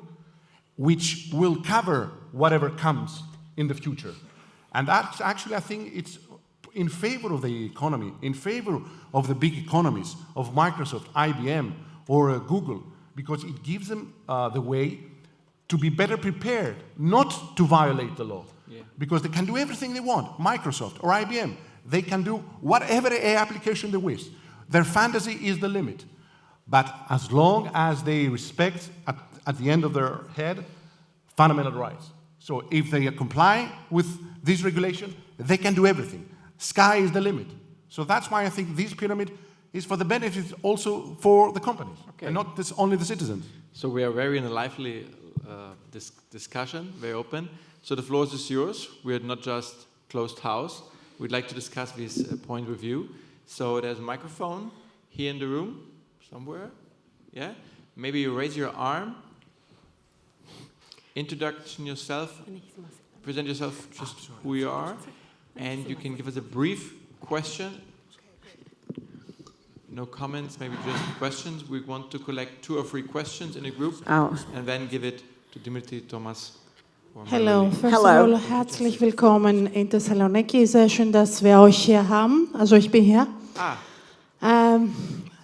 which will cover whatever comes in the future. And that's actually, I think, it's in favor of the economy, in favor of the big economies, of Microsoft, IBM, or Google, because it gives them the way to be better prepared, not to violate the law. Yeah. Because they can do everything they want. Microsoft or IBM, they can do whatever AI application they wish. Their fantasy is the limit. But as long as they respect, at the end of their head, fundamental rights. So if they comply with this regulation, they can do everything. Sky is the limit. So that's why I think this pyramid is for the benefit also for the companies, and not only the citizens. So we are very in a lively discussion, very open. So the floor is yours. We are not just closed house. We'd like to discuss this point with you. So there's a microphone here in the room, somewhere. Yeah? Maybe you raise your arm. Introduction yourself. Present yourself, just who you are. And you can give us a brief question. No comments, maybe just questions. We want to collect 2 or 3 questions in a group and then give it to Dimitri, Thomas, Hello, first of all, herzlich willkommen in Thessaloniki. Sehr schön, dass wir euch hier haben. Also ich bin hier.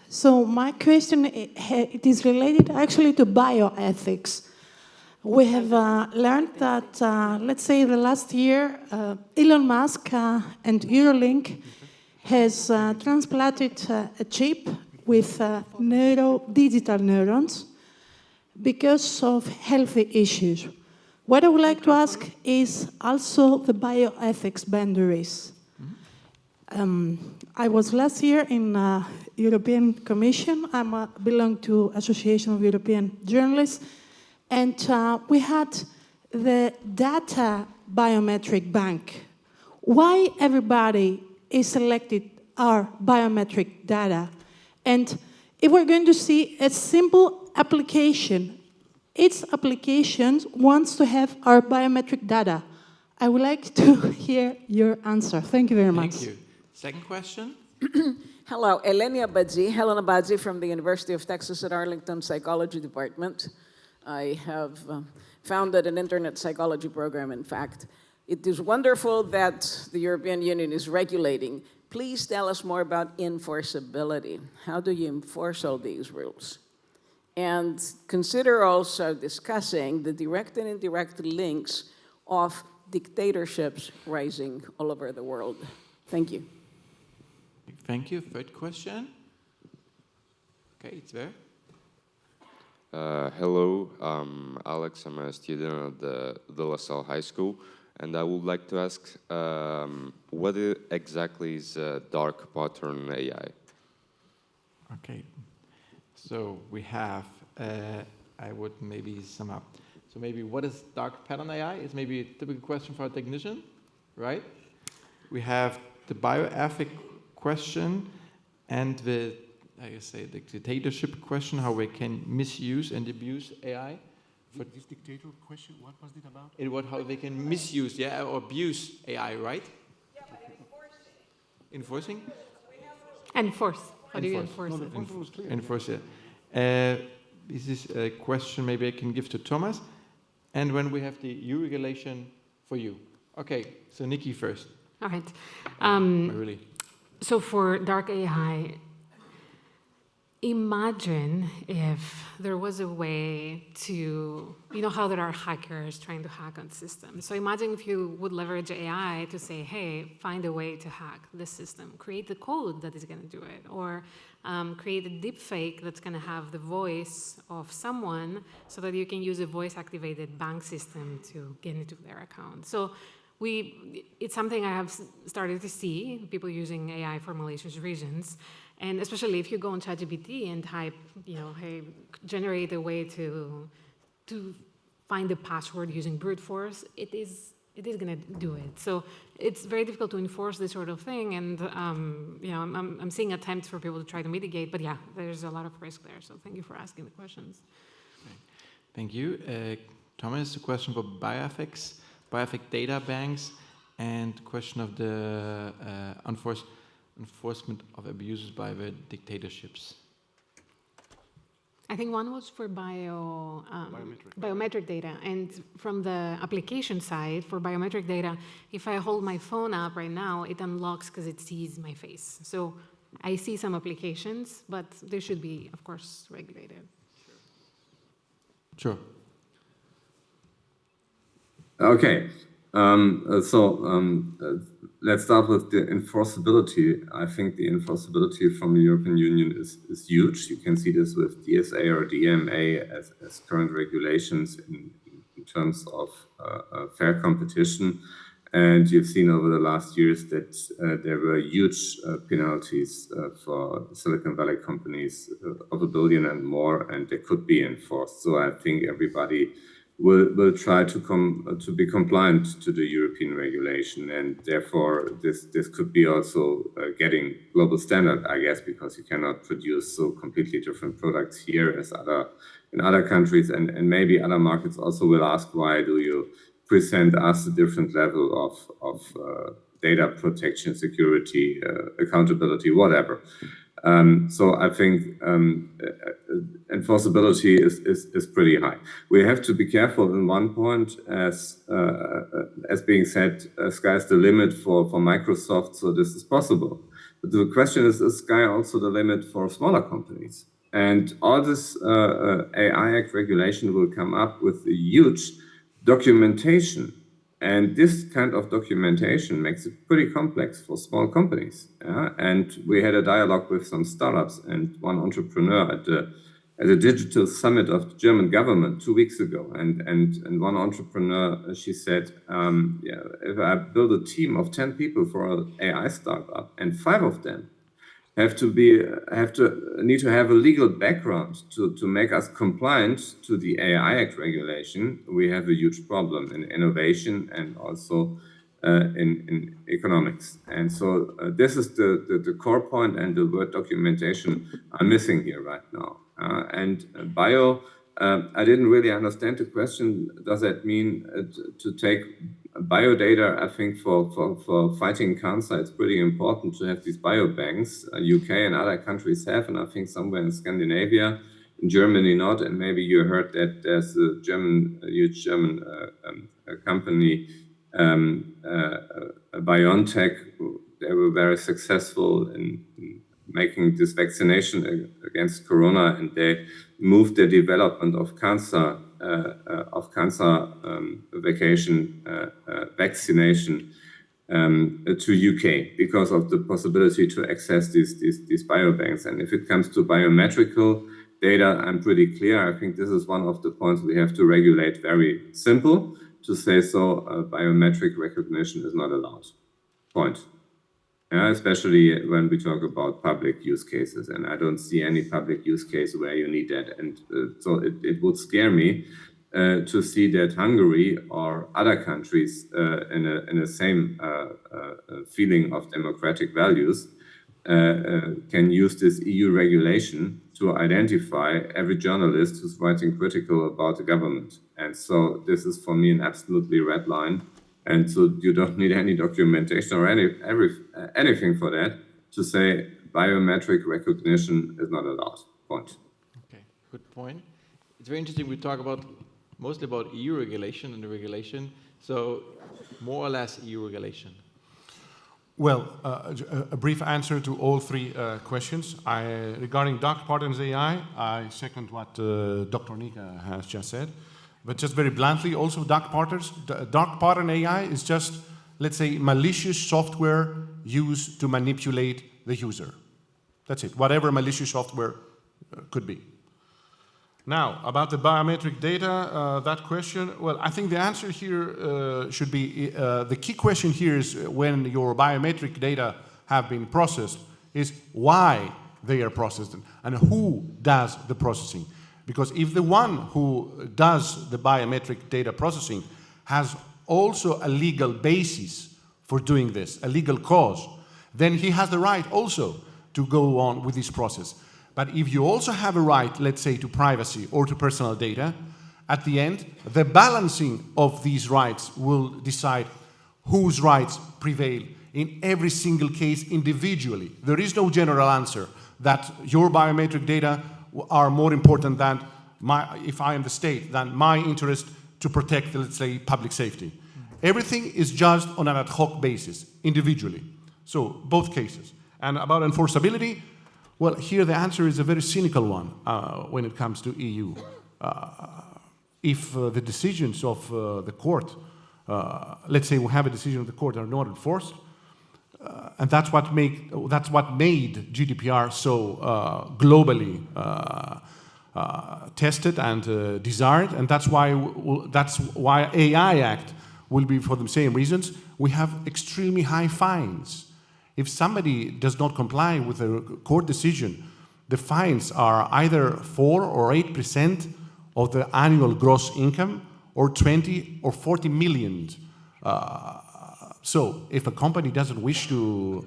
So my question, it is related actually to bioethics. We have learned that, let's say the last year, Elon Musk and Neuralink has transplanted a chip with digital neurons because of healthy issues. What I would like to ask is also the bioethics boundaries. I was last year in European Commission. I belong to Association of European Journalists, and we had the data biometric bank. Why everybody is selected our biometric data? And if we're going to see a simple application, its applications wants to have our biometric data. I would like to hear your answer. Thank you very much. Thank you. Second question. Hello, Helena Badzi from the University of Texas at Arlington Psychology Department. I have founded an internet psychology program, in fact. It is wonderful that the European Union is regulating. Please tell us more about enforceability. How do you enforce all these rules? And consider also discussing the direct and indirect links of dictatorships rising all over the world. Thank you. Thank you. Third question. Okay, it's there. Hello, I'm Alex. I'm a student at the De La Salle High School, and I would like to ask, what exactly is dark pattern AI? Okay. So we have, I would maybe sum up. So maybe what is dark pattern AI? Is maybe a typical question for a technician, right? We have the bioethic question and the, I guess, the dictatorship question, how we can misuse and abuse AI. For this dictator question, what was it about? It was how they can misuse, or abuse AI, right? Yeah, but enforcing. Enforce. How do you enforce it? Enforce it. This is a question maybe I can give to Thomas. And when we have the EU regulation for you. Okay, so Nikki first. All right. Really. So for dark AI, imagine if there was a way to, you know how there are hackers trying to hack on systems. So imagine if you would leverage AI to say, hey, find a way to hack this system, create the code that is going to do it, or create a deep fake that's going to have the voice of someone so that you can use a voice-activated bank system to get into their account. So it's something I have started to see, people using AI for malicious reasons. And especially if you go on ChatGPT and type, hey, generate a way to find the password using brute force, it is going to do it. So it's very difficult to enforce this sort of thing. And I'm seeing attempts for people to try to mitigate. But yeah, there's a lot of risk there. So thank you for asking the questions. Okay. Thank you. Thomas, a question for bioethics, bioethic data banks, and question of the enforcement of abuses by the dictatorships. I think one was for biometric data. And from the application side, for biometric data, if I hold my phone up right now, it unlocks because it sees my face. So I see some applications, but they should be, of course, regulated. Sure. Okay. Let's start with the enforceability. I think the enforceability from the European Union is huge. You can see this with DSA or DMA as current regulations in terms of fair competition. And you've seen over the last years that there were huge penalties for Silicon Valley companies of $1 billion and more, and they could be enforced. So I think everybody will try to be compliant to the European regulation, and therefore this could be also getting global standard, I guess, because you cannot produce so completely different products here as in other countries, and maybe other markets also will ask, why do you present us a different level of data protection, security, accountability, whatever. So I think enforceability is pretty high. We have to be careful in one point, as being said, sky's the limit for Microsoft, so this is possible. But the question is sky also the limit for smaller companies? And all this AI Act regulation will come up with a huge documentation. And this kind of documentation makes it pretty complex for small companies. Yeah? And we had a dialogue with some startups and one entrepreneur at the digital summit of the German government 2 weeks ago. And one entrepreneur, she said, if I build a team of 10 people for an AI startup and 5 of them need to have a legal background to make us compliant to the AI Act regulation, we have a huge problem in innovation and also in economics. And so this is the core point, and the word documentation are missing here right now. And bio, I didn't really understand the question. Does that mean to take biodata? I think for fighting cancer, it's pretty important to have these biobanks. UK and other countries have, and I think somewhere in Scandinavia, in Germany not. And maybe you heard that there's a huge German company, BioNTech. They were very successful in making this vaccination against corona, and they moved the development of cancer vaccination to UK because of the possibility to access these biobanks. And if it comes to biometrical data, I'm pretty clear. I think this is one of the points we have to regulate very simple to say so. Biometric recognition is not allowed. Point. Yeah, especially when we talk about public use cases, and I don't see any public use case where you need that. And so it would scare me to see that Hungary or other countries in the same feeling of democratic values can use this EU regulation to identify every journalist who's writing critical about the government. And so this is for me an absolutely red line. And so you don't need any documentation or anything for that to say biometric recognition is not allowed. Point. Okay, good point. It's very interesting. We talk mostly about EU regulation and the regulation. So more or less EU regulation. Well, a brief answer to all 3 questions. Regarding dark patterns AI, I second what Dr. Nika has just said. But just very bluntly, also dark pattern AI is just, let's say, malicious software used to manipulate the user. That's it, whatever malicious software could be. Now, about the biometric data, that question, well, I think the answer here should be, the key question here is when your biometric data have been processed, is why they are processed and who does the processing. Because if the one who does the biometric data processing has also a legal basis for doing this, a legal cause, then he has the right also to go on with this process. But if you also have a right, let's say, to privacy or to personal data, at the end, the balancing of these rights will decide whose rights prevail in every single case individually. There is no general answer that your biometric data are more important than if I am the state, than my interest to protect, let's say, public safety. Everything is judged on an ad hoc basis, individually. So, both cases. And about enforceability, well, here the answer is a very cynical one when it comes to EU. If the decisions of the court, let's say we have a decision of the court, are not enforced, and that's what made GDPR so globally tested and desired, and that's why AI Act will be for the same reasons. We have extremely high fines. If somebody does not comply with a court decision, the fines are either 4 or 8% of the annual gross income, or 20 or 40 million. So if a company doesn't wish to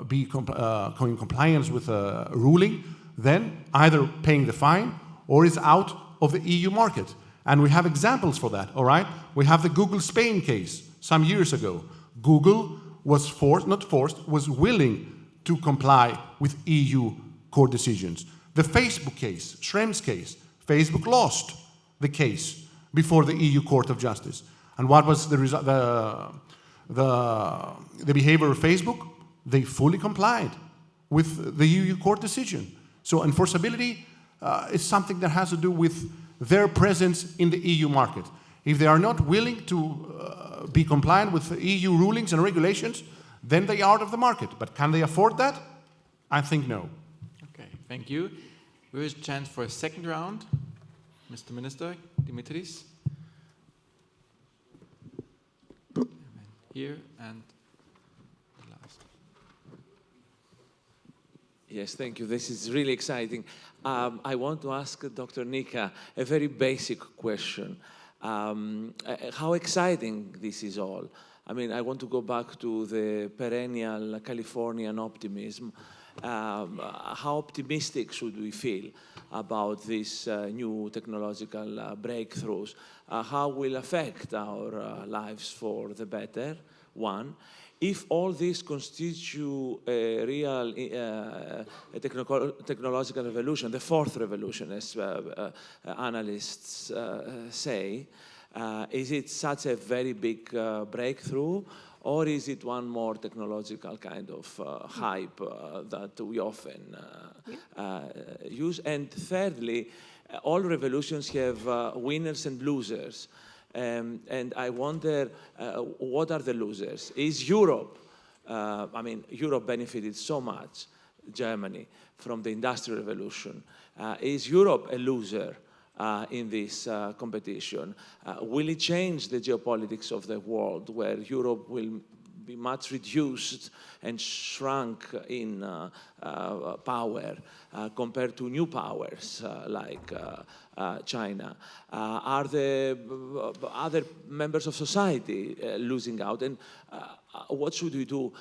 be in compliance with a ruling, then either paying the fine or is out of the EU market. And we have examples for that, all right? We have the Google Spain case some years ago. Google was willing to comply with EU court decisions. The Facebook case, Schrems case, Facebook lost the case before the EU Court of Justice. And what was the result? The behavior of Facebook? They fully complied with the EU Court decision. So enforceability is something that has to do with their presence in the EU market. If they are not willing to be compliant with the EU rulings and regulations, then they are out of the market. But can they afford that? I think no. Okay, thank you. There is a chance for a second round. Mr. Minister, Dimitris. Here and the last. Yes, thank you. This is really exciting. I want to ask Dr. Nika a very basic question. How exciting this is all. I mean, I want to go back to the perennial Californian optimism. How optimistic should we feel about these new technological breakthroughs? How will affect our lives for the better? One. If all this constitute a real technological revolution, the fourth revolution, as analysts say, is it such a very big breakthrough, or is it one more technological kind of hype that we often use? And thirdly, all revolutions have winners and losers. And I wonder, what are the losers? Is Europe, I mean, Europe benefited so much, Germany, from the Industrial Revolution. Is Europe a loser in this competition? Will it change the geopolitics of the world, where Europe will be much reduced and shrunk in power compared to new powers like China? Are the other members of society losing out? And what should we do?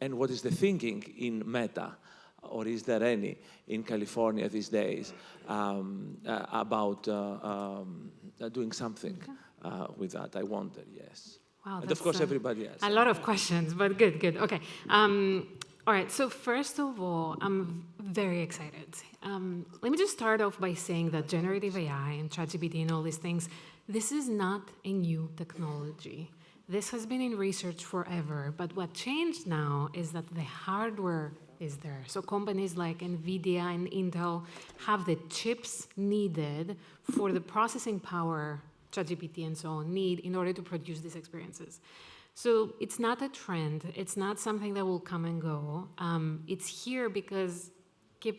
And what is the thinking in Meta, or is there any in California these days, about doing something with that? I wonder, yes. Wow, and of course, everybody else. A lot of questions, but good, good. Okay. All right, so first of all, I'm very excited. Let me just start off by saying that generative AI and ChatGPT and all these things, this is not a new technology. This has been in research forever, but what changed now is that the hardware is there. So companies like NVIDIA and Intel have the chips needed for the processing power ChatGPT and so on need in order to produce these experiences. So it's not a trend. It's not something that will come and go. It's here because the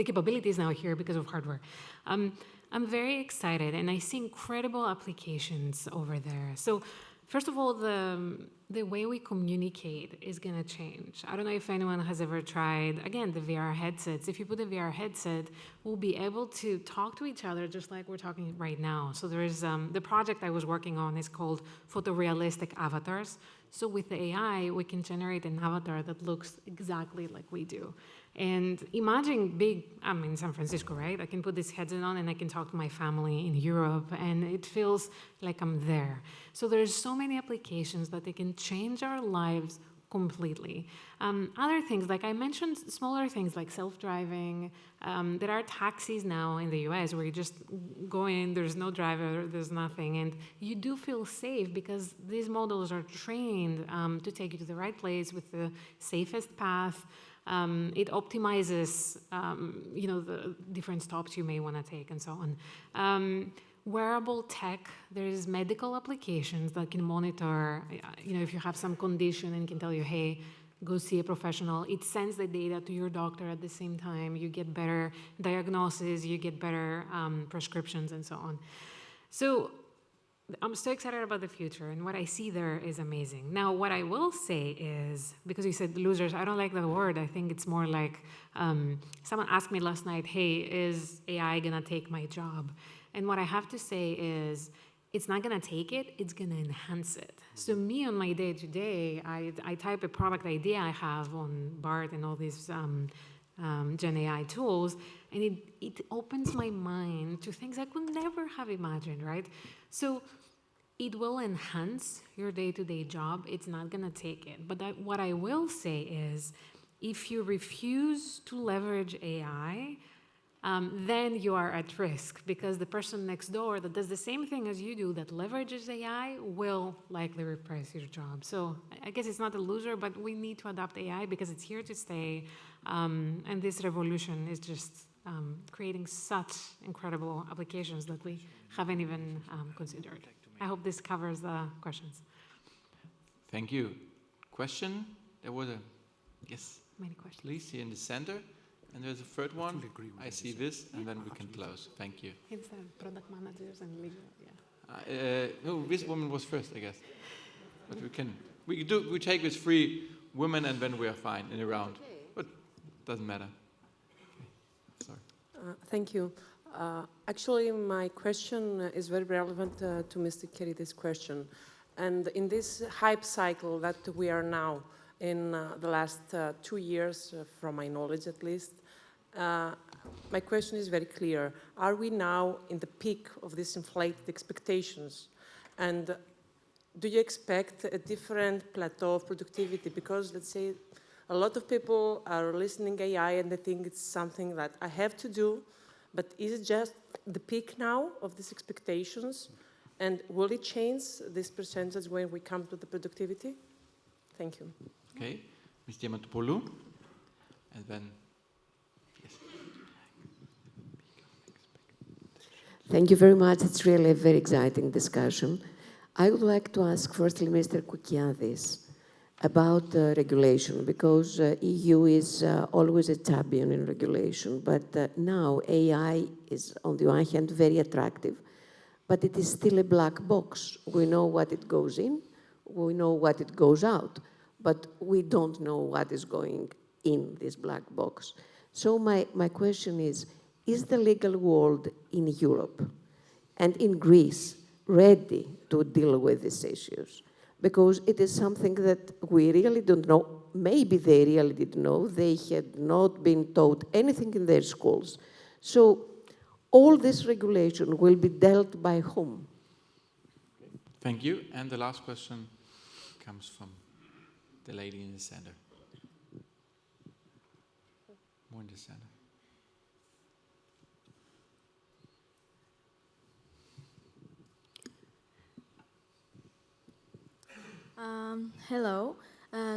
capability is now here because of hardware. I'm very excited, and I see incredible applications over there. So first of all, the way we communicate is going to change. I don't know if anyone has ever tried, again, the VR headsets. If you put a VR headset, we'll be able to talk to each other just like we're talking right now. So there is the project I was working on is called photorealistic avatars. So with the AI, we can generate an avatar that looks exactly like we do. And imagine I'm in San Francisco, right? I can put this headset on and I can talk to my family in Europe, and it feels like I'm there. So there's so many applications that they can change our lives completely. Other things, like I mentioned, smaller things like self-driving. There are taxis now in the US where you just go in, there's no driver, there's nothing, and you do feel safe because these models are trained to take you to the right place with the safest path. It optimizes, the different stops you may want to take and so on. Wearable tech, there's medical applications that can monitor, if you have some condition and can tell you, hey, go see a professional. It sends the data to your doctor at the same time. You get better diagnosis, you get better prescriptions and so on. So I'm so excited about the future, and what I see there is amazing. Now, what I will say is, because you said losers, I don't like that word. I think it's more like, someone asked me last night, hey, is AI gonna take my job? And what I have to say is, it's not gonna take it, it's gonna enhance it. So me on my day-to-day, I type a product idea I have on BART and all these Gen AI tools, and it opens my mind to things I could never have imagined, right? So it will enhance your day-to-day job. It's not going to take it. But what I will say is, if you refuse to leverage AI, then you are at risk, because the person next door that does the same thing as you do, that leverages AI, will likely replace your job. So I guess it's not a loser, but we need to adopt AI because it's here to stay. And this revolution is just creating such incredible applications that we haven't even considered. I hope this covers the questions. Thank you. Question? There was a, yes, many questions. Please, here in the center. And there's a third one. I see this, and then we can close. Thank you. It's the product managers and legal, yeah. No, this woman was first, I guess. But we take with 3 women, and then we are fine in a round. Okay. But doesn't matter. Okay. Sorry. Thank you. Actually, my question is very relevant to Mr. Kiritis' question. And in this hype cycle that we are now in the last 2 years, from my knowledge at least, my question is very clear. Are we now in the peak of these inflated expectations? And do you expect a different plateau of productivity? Because, let's say, a lot of people are listening AI and they think it's something that I have to do, but is it just the peak now of these expectations? And will it change this percentage when we come to the productivity? Thank you. Okay, Ms. Diamantopoulou, and then, yes. Thank you very much. It's really a very exciting discussion. I would like to ask firstly Mr. Koukiadis about regulation, because EU is always a champion in regulation, but now AI is, on the one hand, very attractive, but it is still a black box. We know what it goes in, we know what it goes out, but we don't know what is going in this black box. So my question is the legal world in Europe and in Greece ready to deal with these issues? Because it is something that we really don't know. Maybe they really didn't know. They had not been taught anything in their schools. So all this regulation will be dealt by whom? Thank you. And the last question comes from the lady in the center. More in the center. Hello.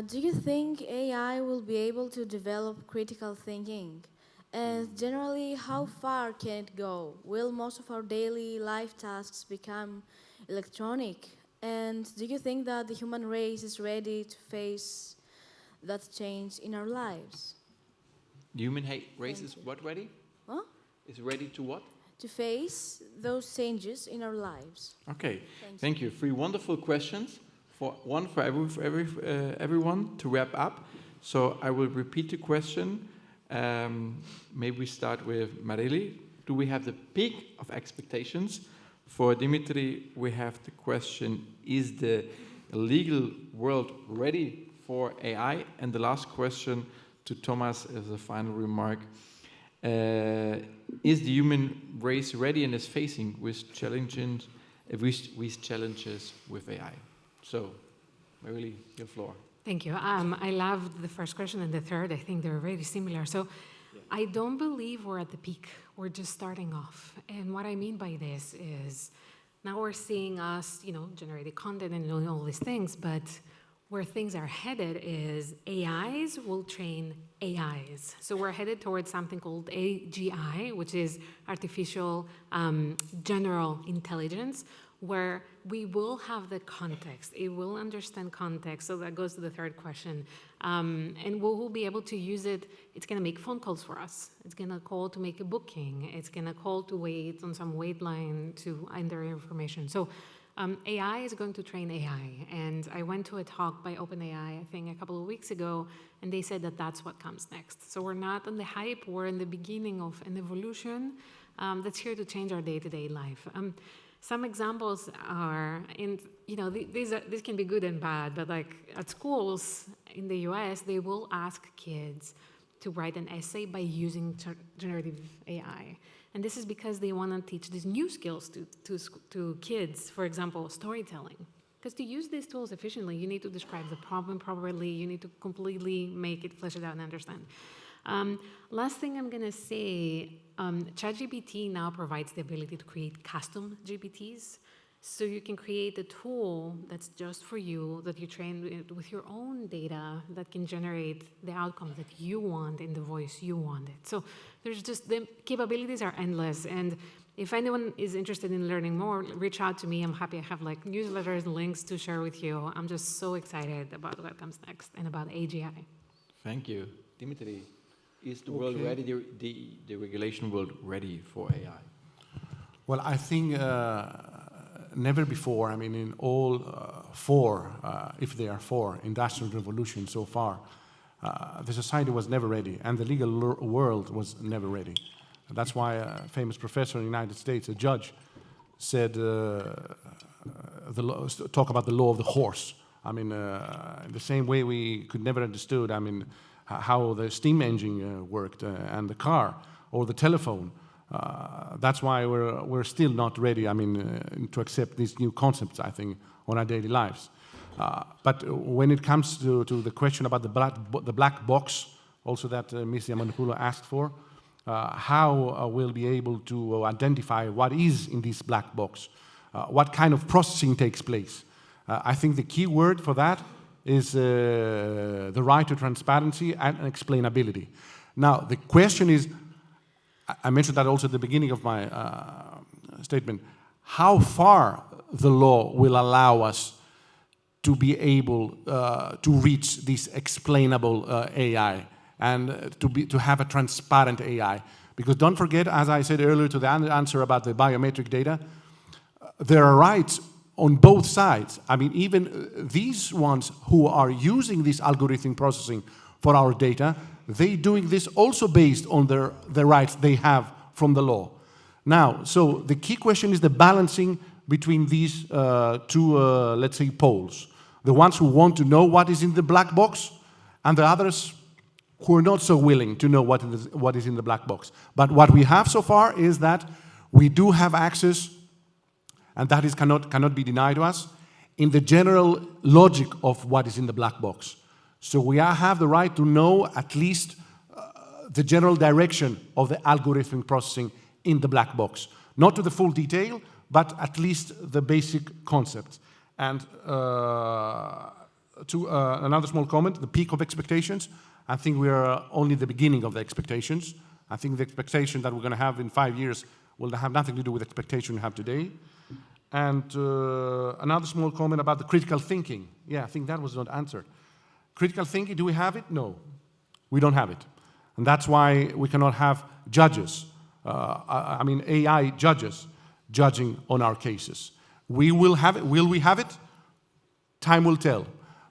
Do you think AI will be able to develop critical thinking? And generally, how far can it go? Will most of our daily life tasks become electronic? And do you think that the human race is ready to face that change in our lives? The human race is what ready? Huh? Is ready to what? To face those changes in our lives. Okay, thank you. 3 wonderful questions. One for everyone to wrap up. So I will repeat the question. Maybe we start with Marili. Do we have the peak of expectations? For Dimitri, we have the question, is the legal world ready for AI? And the last question to Thomas as a final remark, is the human race ready and is facing with challenges with AI? So, Marili, your floor. Thank you. I loved the first question and the third. I think they're very similar. So I don't believe we're at the peak. We're just starting off. And what I mean by this is now we're seeing us, generating content and doing all these things, but where things are headed is AIs will train AIs. So we're headed towards something called AGI, which is artificial general intelligence, where we will have the context. It will understand context. So that goes to the third question. And we'll be able to use it. It's going to make phone calls for us. It's going to call to make a booking. It's going to call to wait on some wait line to enter information. So AI is going to train AI. And I went to a talk by OpenAI, I think a couple of weeks ago, and they said that that's what comes next. So we're not on the hype. We're in the beginning of an evolution that's here to change our day-to-day life. Some examples are, these can be good and bad, but like at schools in the US, they will ask kids to write an essay by using generative AI. And this is because they want to teach these new skills to kids, for example, storytelling. Because to use these tools efficiently, you need to describe the problem properly, you need to completely make it, flesh it out and understand. Last thing I'm going to say, ChatGPT now provides the ability to create custom GPTs. So you can create a tool that's just for you, that you train with your own data, that can generate the outcomes that you want in the voice you want it. So there's just, the capabilities are endless. And if anyone is interested in learning more, reach out to me. I'm happy. I have like newsletters and links to share with you. I'm just so excited about what comes next and about AGI. Thank you. Dimitri, is the world ready, the regulation world ready for AI? Well, I think never before, I mean, in all four, if there are four, industrial revolutions so far, the society was never ready, and the legal world was never ready. That's why a famous professor in the United States, a judge, said, talk about the law of the horse. I mean, in the same way we could never understood, I mean, how the steam engine worked, and the car, or the telephone. That's why we're still not ready, I mean, to accept these new concepts, I think, on our daily lives. But when it comes to the question about the black box, also that Ms. Yamanopoulos asked for, how we'll be able to identify what is in this black box, what kind of processing takes place. I think the key word for that is the right to transparency and explainability. Now, the question is, I mentioned that also at the beginning of my statement, how far the law will allow us to be able to reach this explainable AI and to have a transparent AI. Because don't forget, as I said earlier to the answer about the biometric data, there are rights on both sides. I mean, even these ones who are using this algorithmic processing for our data, they're doing this also based on the rights they have from the law. Now, so the key question is the balancing between these two, let's say, poles. The ones who want to know what is in the black box, and the others who are not so willing to know what is in the black box. But what we have so far is that we do have access, and that is cannot be denied to us, in the general logic of what is in the black box. So we have the right to know at least the general direction of the algorithmic processing in the black box. Not to the full detail, but at least the basic concepts. And to another small comment, the peak of expectations, I think we are only the beginning of the expectations. I think the expectation that we're going to have in 5 years will have nothing to do with the expectation we have today. And another small comment about the critical thinking. Yeah, I think that was not answered. Critical thinking, do we have it? No, we don't have it. And that's why we cannot have judges, I mean AI judges, judging on our cases. We will have it. Will we have it? Time will tell.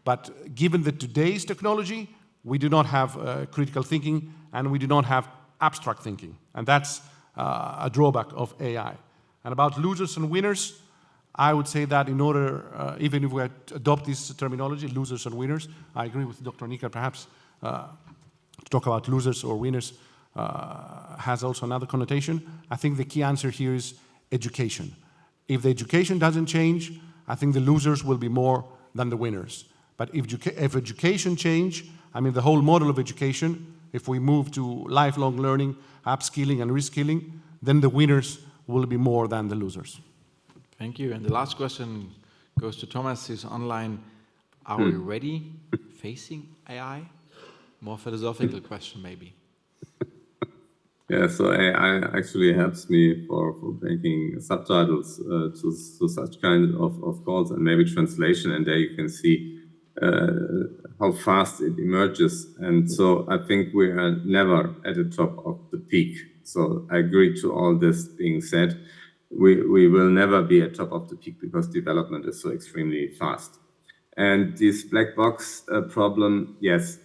But given that today's technology, we do not have critical thinking, and we do not have abstract thinking. And that's a drawback of AI. And about losers and winners, I would say that in order, even if we adopt this terminology, losers and winners, I agree with Dr. Nika, perhaps to talk about losers or winners has also another connotation. I think the key answer here is education. If the education doesn't change, I think the losers will be more than the winners. But if education change, I mean the whole model of education, if we move to lifelong learning, upskilling and reskilling, then the winners will be more than the losers. Thank you. And the last question goes to Thomas, who's online. Are we ready facing AI? More philosophical question, maybe. Yeah, so AI actually helps me for making subtitles to such kind of calls, and maybe translation, and there you can see how fast it emerges. And so I think we are never at the top of the peak. So I agree to all this being said. We will never be at top of the peak because development is so extremely fast. And this black box problem, yes,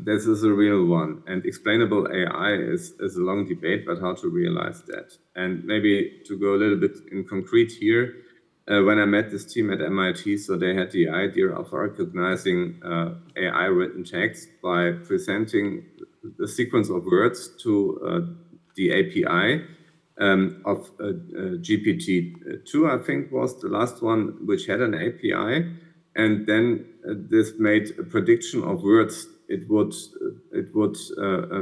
this is a real one. And explainable AI is a long debate, but how to realize that. And maybe to go a little bit in concrete here, when I met this team at MIT, so they had the idea of recognizing AI written text by presenting the sequence of words to the API of GPT-2, I think was the last one, which had an API. And then this made a prediction of words it would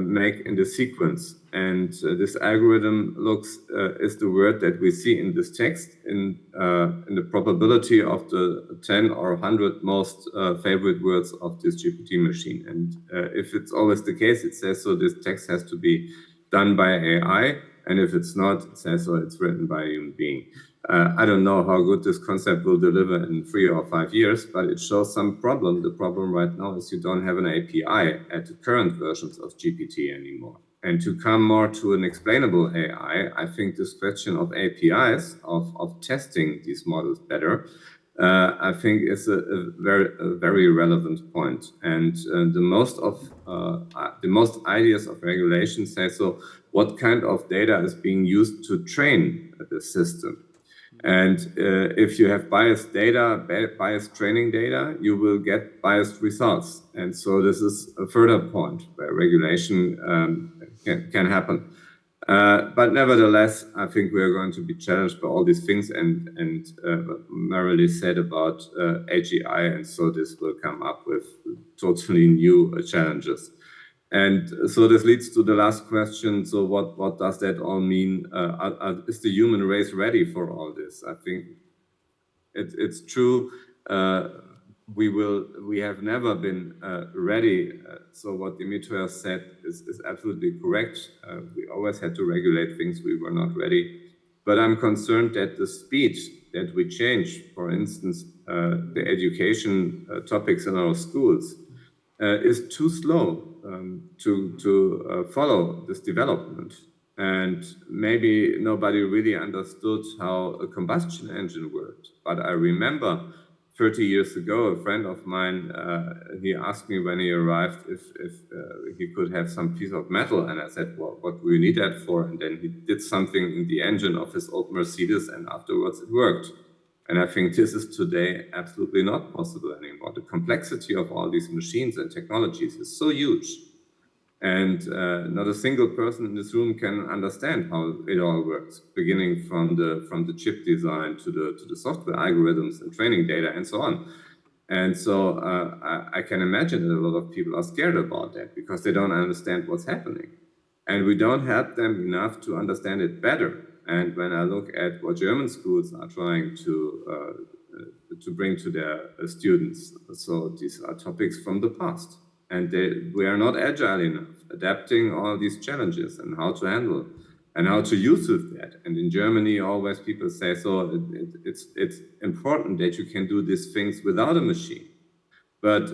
make in the sequence. And this algorithm looks is the word that we see in this text in the probability of the 10 or 100 most favorite words of this GPT machine. And if it's always the case, it says so this text has to be done by AI. And if it's not, it says so it's written by a human being. I don't know how good this concept will deliver in 3 or 5 years, but it shows some problem. The problem right now is you don't have an API at the current versions of GPT anymore. And to come more to an explainable AI, I think this question of APIs, of testing these models better, I think is a very relevant point. And the most ideas of regulation say so, what kind of data is being used to train the system? And if you have biased data, biased training data, you will get biased results. And so this is a further point where regulation can happen. But nevertheless, I think we are going to be challenged by all these things, and Marilee said about AGI, and so this will come up with totally new challenges. And so this leads to the last question. So what does that all mean? Is the human race ready for all this? I think it's true. We have never been ready. So what Dimitrios said is absolutely correct. We always had to regulate things we were not ready. But I'm concerned that the speed that we change, for instance, the education topics in our schools, is too slow to follow this development. And maybe nobody really understood how a combustion engine worked. But I remember 30 years ago, a friend of mine, he asked me when he arrived if he could have some piece of metal. And I said, well, what do you need that for? And then he did something in the engine of his old Mercedes, and afterwards it worked. And I think this is today absolutely not possible anymore. The complexity of all these machines and technologies is so huge. And not a single person in this room can understand how it all works, beginning from the chip design to the software algorithms and training data and so on. And so I can imagine that a lot of people are scared about that because they don't understand what's happening. And we don't help them enough to understand it better. And when I look at what German schools are trying to bring to their students, so these are topics from the past. And we are not agile enough, adapting all these challenges and how to handle and how to use with that. And in Germany, always people say, so it's important that you can do these things without a machine. But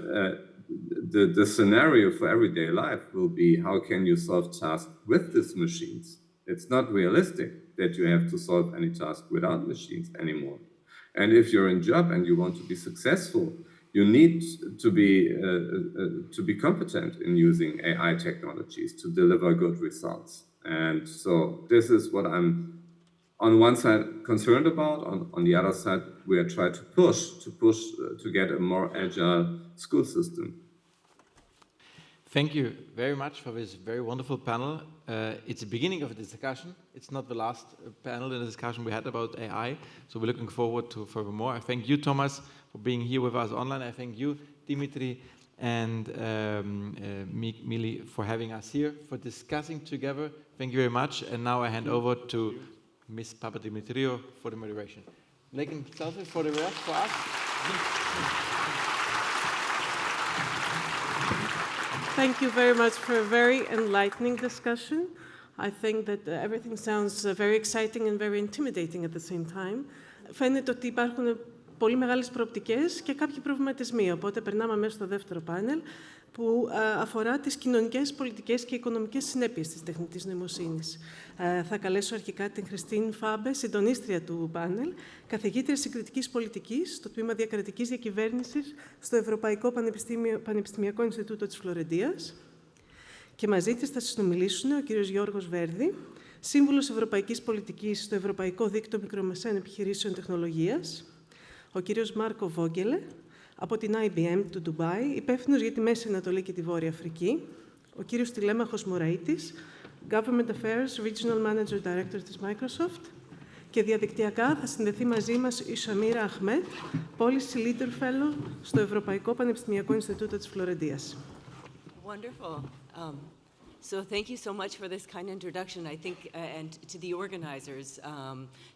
the scenario for everyday life will be, how can you solve tasks with these machines? It's not realistic that you have to solve any task without machines anymore. And if you're in a job and you want to be successful, you need to be competent in using AI technologies to deliver good results. And so this is what I'm on one side concerned about. On the other side, we are trying to push to get a more agile school system. Thank you very much for this very wonderful panel. It's the beginning of the discussion. It's not the last panel in the discussion we had about AI. So we're looking forward to furthermore. I thank you, Thomas, for being here with us online. I thank you, Dimitri and Mili, for having us here, for discussing together. Thank you very much. And now I hand over to Ms. Papadimitriou for the moderation. Legging selfie for the rest for us. Thank you very much for a very enlightening discussion. I think that everything sounds very exciting and very intimidating at the same time. Φαίνεται ότι υπάρχουν πολύ μεγάλες προοπτικές και κάποιοι προβληματισμοί. Οπότε περνάμε αμέσως στο δεύτερο πάνελ που αφορά τις κοινωνικές, πολιτικές και οικονομικές συνέπειες της τεχνητής νοημοσύνης. Θα καλέσω αρχικά την Χριστίν Φάμπε, συντονίστρια του πάνελ, καθηγήτρια συγκριτικής πολιτικής στο Τμήμα Διακρατικής Διακυβέρνησης στο Ευρωπαϊκό Πανεπιστημιακό Ινστιτούτο της Φλωρεντίας. Και μαζί της θα συνομιλήσουν ο κύριος Γιώργος Βέρδη, σύμβουλος Ευρωπαϊκής Πολιτικής στο Ευρωπαϊκό Δίκτυο Μικρομεσαίων Επιχειρήσεων Τεχνολογίας, ο κύριος Μάρκο Βόγγελε, από την IBM του Ντουμπάι, υπεύθυνος για τη Μέση Ανατολή και τη Βόρεια Αφρική, ο κύριος Τηλέμαχος Μωραΐτης, Government Affairs Regional Manager Director της Microsoft, και διαδικτυακά θα συνδεθεί μαζί μας η Σαμίρα Αχμέτ, Policy Leader Fellow στο Ευρωπαϊκό Πανεπιστημιακό Ινστιτούτο της Φλωρεντίας. Wonderful. So thank you so much for this kind introduction, I think, and to the organizers,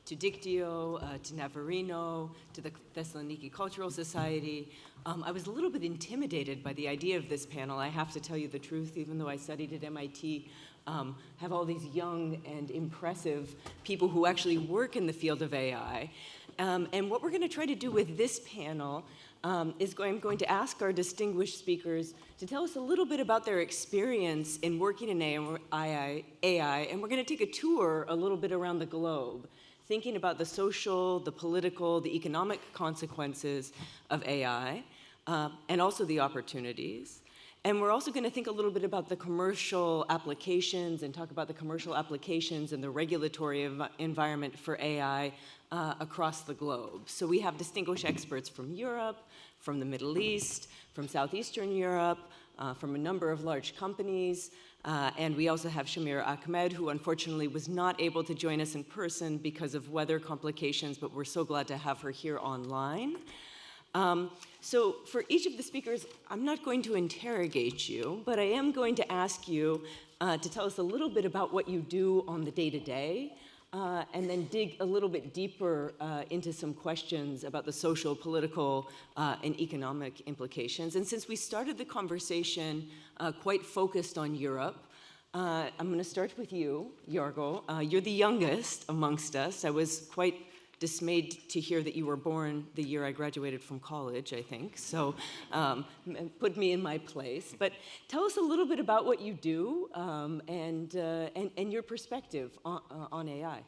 to Dictio, to Navarino, to the Thessaloniki Cultural Society. I was a little bit intimidated by the idea of this panel. I have to tell you the truth, even though I studied at MIT, have all these young and impressive people who actually work in the field of AI. And what we're going to try to do with this panel I'm going to ask our distinguished speakers to tell us a little bit about their experience in working in AI, and we're going to take a tour a little bit around the globe, thinking about the social, the political, the economic consequences of AI, and also the opportunities. And we're also going to think a little bit about the commercial applications and talk about the commercial applications and the regulatory environment for AI across the globe. So we have distinguished experts from Europe, from the Middle East, from Southeastern Europe, from a number of large companies. And we also have Shamir Ahmed, who unfortunately was not able to join us in person because of weather complications, but we're so glad to have her here online. So for each of the speakers, I'm not going to interrogate you, but I am going to ask you to tell us a little bit about what you do on the day-to-day, and then dig a little bit deeper into some questions about the social, political, and economic implications. And since we started the conversation quite focused on Europe, I'm going to start with you, Jorgo. You're the youngest amongst us. I was quite dismayed to hear that you were born the year I graduated from college, I think. So put me in my place. But tell us a little bit about what you do and your perspective on AI.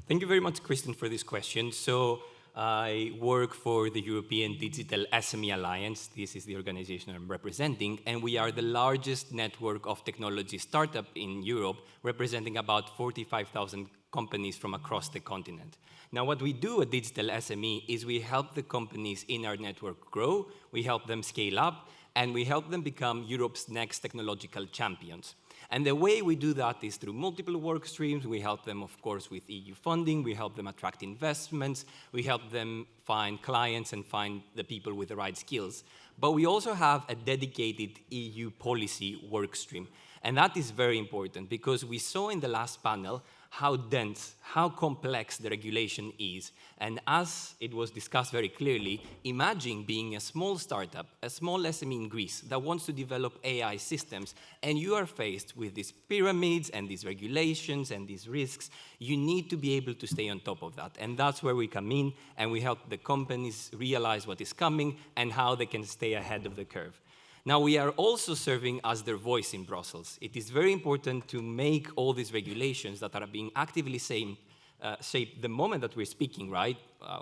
Thank you very much, Kristen, for this question. So I work for the European Digital SME Alliance. This is the organization I'm representing, and we are the largest network of technology startup in Europe, representing about 45,000 companies from across the continent. Now, what we do at Digital SME is we help the companies in our network grow, we help them scale up, and we help them become Europe's next technological champions. And the way we do that is through multiple work streams. We help them, of course, with EU funding. We help them attract investments. We help them find clients and find the people with the right skills. But we also have a dedicated EU policy work stream. And that is very important because we saw in the last panel how dense, how complex the regulation is. And as it was discussed very clearly, imagine being a small startup, a small SME in Greece that wants to develop AI systems, and you are faced with these pyramids and these regulations and these risks. You need to be able to stay on top of that. And that's where we come in, and we help the companies realize what is coming and how they can stay ahead of the curve. Now, we are also serving as their voice in Brussels. It is very important to make all these regulations that are being actively shaped the moment that we're speaking, right?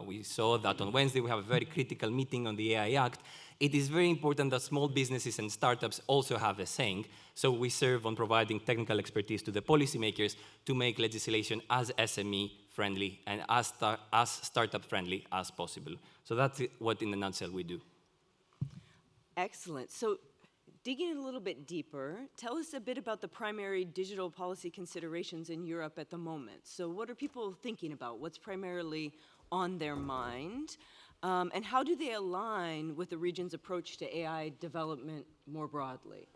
We saw that on Wednesday we have a very critical meeting on the AI Act. It is very important that small businesses and startups also have a saying. So we serve on providing technical expertise to the policymakers to make legislation as SME-friendly and as startup-friendly as possible. So that's what, in a nutshell, we do. Excellent. So digging a little bit deeper, tell us a bit about the primary digital policy considerations in Europe at the moment. So what are people thinking about? What's primarily on their mind? And how do they align with the region's approach to AI development more broadly?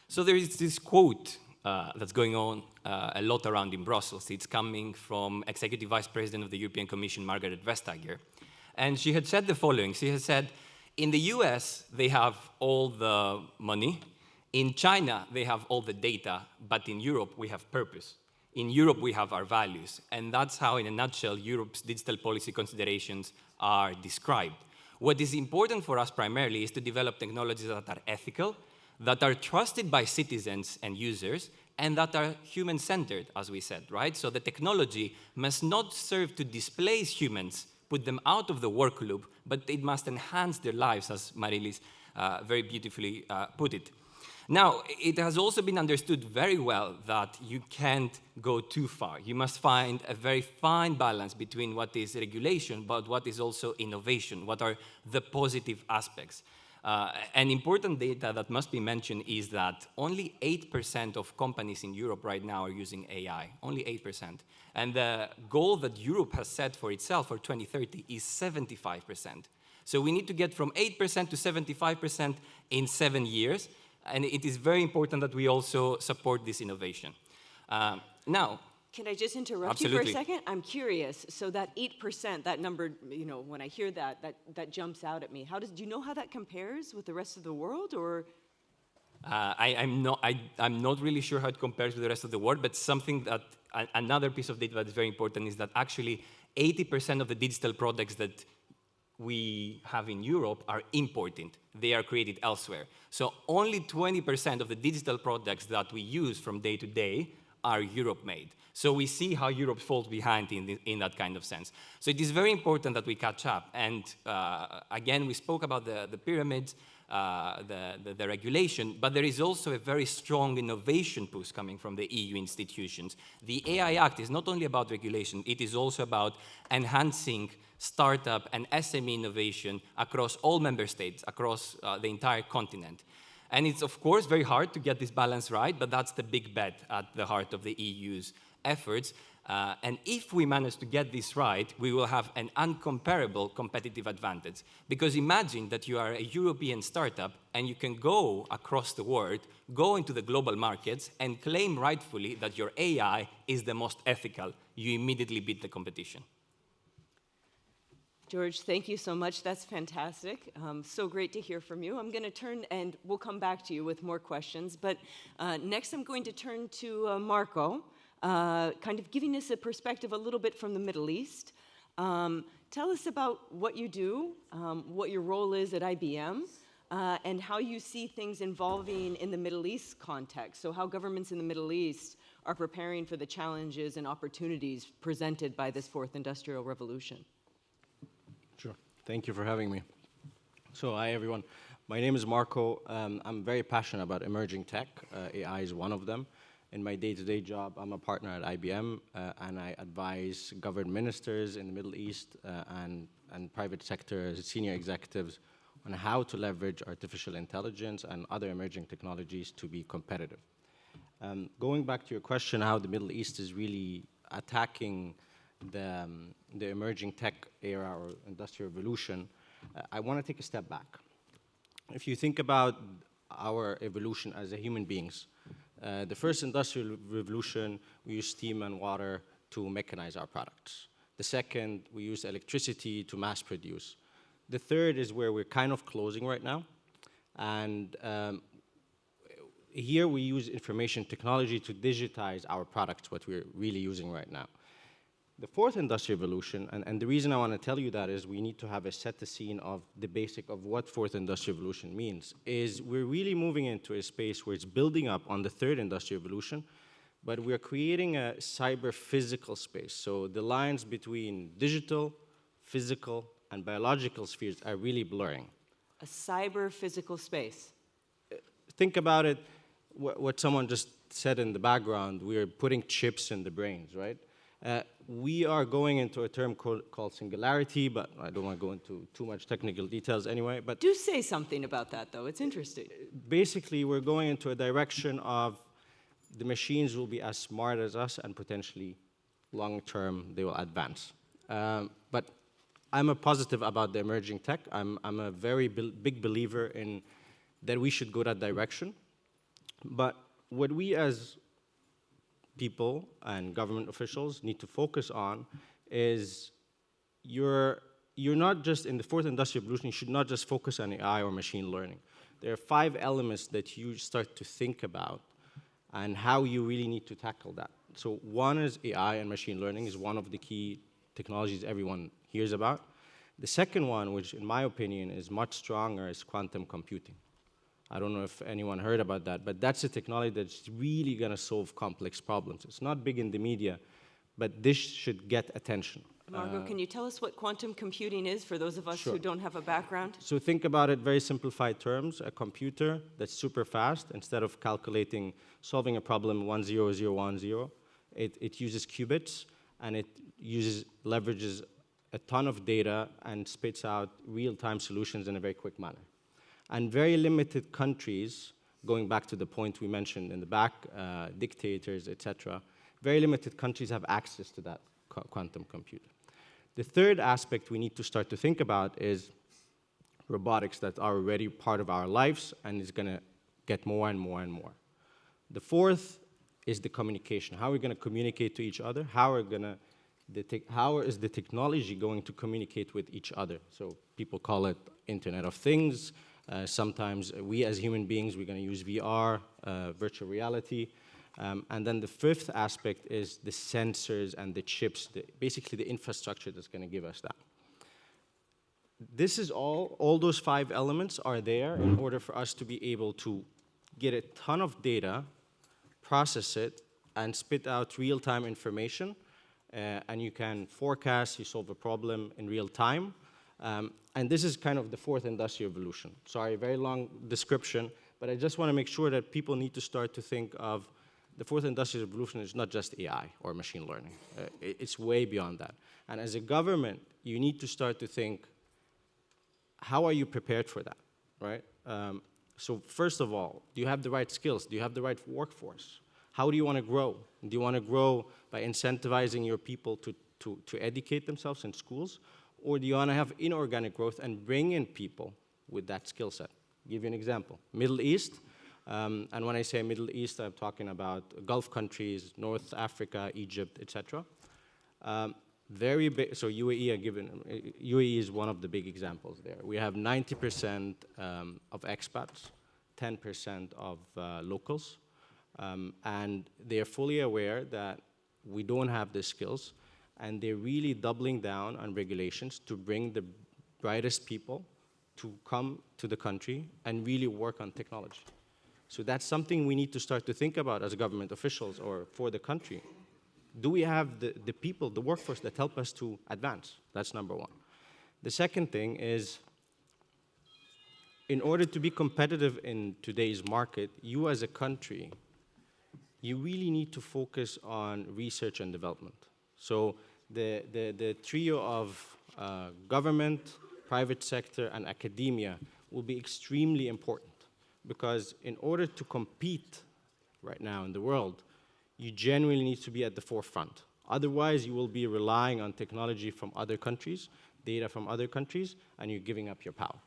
So there is this quote that's going on a lot around in Brussels. It's coming from Executive Vice President of the European Commission, Margaret Vestager. And she had said the following. She has said, in the US, they have all the money. In China, they have all the data. But in Europe, we have purpose. In Europe, we have our values. And that's how, in a nutshell, Europe's digital policy considerations are described. What is important for us primarily is to develop technologies that are ethical, that are trusted by citizens and users, and that are human-centered, as we said, right? So the technology must not serve to displace humans, put them out of the work loop, but it must enhance their lives, as Marilis very beautifully put it. Now, it has also been understood very well that you can't go too far. You must find a very fine balance between what is regulation, but what is also innovation, what are the positive aspects. An important data that must be mentioned is that only 8% of companies in Europe right now are using AI, only 8%. And the goal that Europe has set for itself for 2030 is 75%. So we need to get from 8% to 75% in 7 years, and it is very important that we also support this innovation. Now, can I just interrupt you for a second? I'm curious. So that 8%, that number, you know, when I hear that, that jumps out at me. Do you know how that compares with the rest of the world, or? I'm not really sure how it compares with the rest of the world, but something that, another piece of data that is very important is that actually 80% of the digital products that we have in Europe are imported. They are created elsewhere. So only 20% of the digital products that we use from day to day are Europe-made. So we see how Europe falls behind in that kind of sense. So it is very important that we catch up. And again, we spoke about the pyramids, the regulation, but there is also a very strong innovation push coming from the EU institutions. The AI Act is not only about regulation, it is also about enhancing startup and SME innovation across all member states, across the entire continent. And it's, of course, very hard to get this balance right, but that's the big bet at the heart of the EU's efforts. And if we manage to get this right, we will have an incomparable competitive advantage. Because imagine that you are a European startup and you can go across the world, go into the global markets, and claim rightfully that your AI is the most ethical. You immediately beat the competition. George, thank you so much. That's fantastic. So great to hear from you. I'm going to turn, and we'll come back to you with more questions. But next, I'm going to turn to Marco, kind of giving us a perspective a little bit from the Middle East. Tell us about what you do, what your role is at IBM, and how you see things evolving in the Middle East context. So how governments in the Middle East are preparing for the challenges and opportunities presented by this fourth industrial revolution. Sure. Thank you for having me. So, hi, everyone. My name is Marco. I'm very passionate about emerging tech. AI is one of them. In my day-to-day job, I'm a partner at IBM, and I advise government ministers in the Middle East and private sector senior executives on how to leverage artificial intelligence and other emerging technologies to be competitive. Going back to your question, how the Middle East is really attacking the emerging tech era or industrial revolution, I want to take a step back. If you think about our evolution as human beings, the first industrial revolution, we used steam and water to mechanize our products. The second, we used electricity to mass produce. The third is where we're kind of closing right now. And here we use information technology to digitize our products, what we're really using right now. The fourth industrial revolution, and the reason I want to tell you that is we need to have a set the scene of the basic of what fourth industrial revolution means, is we're really moving into a space where it's building up on the third industrial revolution, but we're creating a cyber-physical space. So the lines between digital, physical, and biological spheres are really blurring. A cyber-physical space. Think about it, what someone just said in the background, we're putting chips in the brains, right? We are going into a term called singularity, but I don't want to go into too much technical details anyway. But do say something about that, though. It's interesting. Basically, we're going into a direction of the machines will be as smart as us, and potentially, long-term, they will advance. But I'm a positive about the emerging tech. I'm a very big believer in that we should go that direction. But what we as people and government officials need to focus on is you're not just in the fourth industrial revolution, you should not just focus on AI or machine learning. There are 5 elements that you start to think about and how you really need to tackle that. So one is AI and machine learning is one of the key technologies everyone hears about. The second one, which in my opinion is much stronger, is quantum computing. I don't know if anyone heard about that, but that's a technology that's really going to solve complex problems. It's not big in the media, but this should get attention. Margot, can you tell us what quantum computing is for those of us Sure. who don't have a background? So think about it very simplified terms, a computer that's super fast. Instead of solving a problem 1, 0, 0, 1, 0, it uses qubits, and it leverages a ton of data and spits out real-time solutions in a very quick manner. And very limited countries, going back to the point we mentioned in the back, dictators, etc., very limited countries have access to that quantum computer. The third aspect we need to start to think about is robotics that are already part of our lives and is going to get more and more and more. The fourth is the communication. How are we going to communicate to each other? How is the technology going to communicate with each other? So people call it Internet of Things. Sometimes we as human beings, we're going to use VR, virtual reality. And then the fifth aspect is the sensors and the chips, basically the infrastructure that's going to give us that. This is all those 5 elements are there in order for us to be able to get a ton of data, process it, and spit out real-time information. And you can forecast, you solve a problem in real time. And this is kind of the 4th industrial revolution. Sorry, very long description, but I just want to make sure that people need to start to think of the 4th industrial revolution is not just AI or machine learning. It's way beyond that. And as a government, you need to start to think, how are you prepared for that, right? So first of all, do you have the right skills? Do you have the right workforce? How do you want to grow? Do you want to grow by incentivizing your people to educate themselves in schools? Or do you want to have inorganic growth and bring in people with that skill set? I'll give you an example. Middle East, and when I say Middle East, I'm talking about Gulf countries, North Africa, Egypt, etc. Very big, so UAE is one of the big examples there. We have 90% of expats, 10% of locals, and they're fully aware that we don't have the skills, and they're really doubling down on regulations to bring the brightest people to come to the country and really work on technology. So that's something we need to start to think about as government officials or for the country. Do we have the people, the workforce that help us to advance? That's number one. The second thing is, in order to be competitive in today's market, you as a country, you really need to focus on research and development. So the trio of government, private sector, and academia will be extremely important, because in order to compete right now in the world, you genuinely need to be at the forefront. Otherwise, you will be relying on technology from other countries, data from other countries, and you're giving up your power.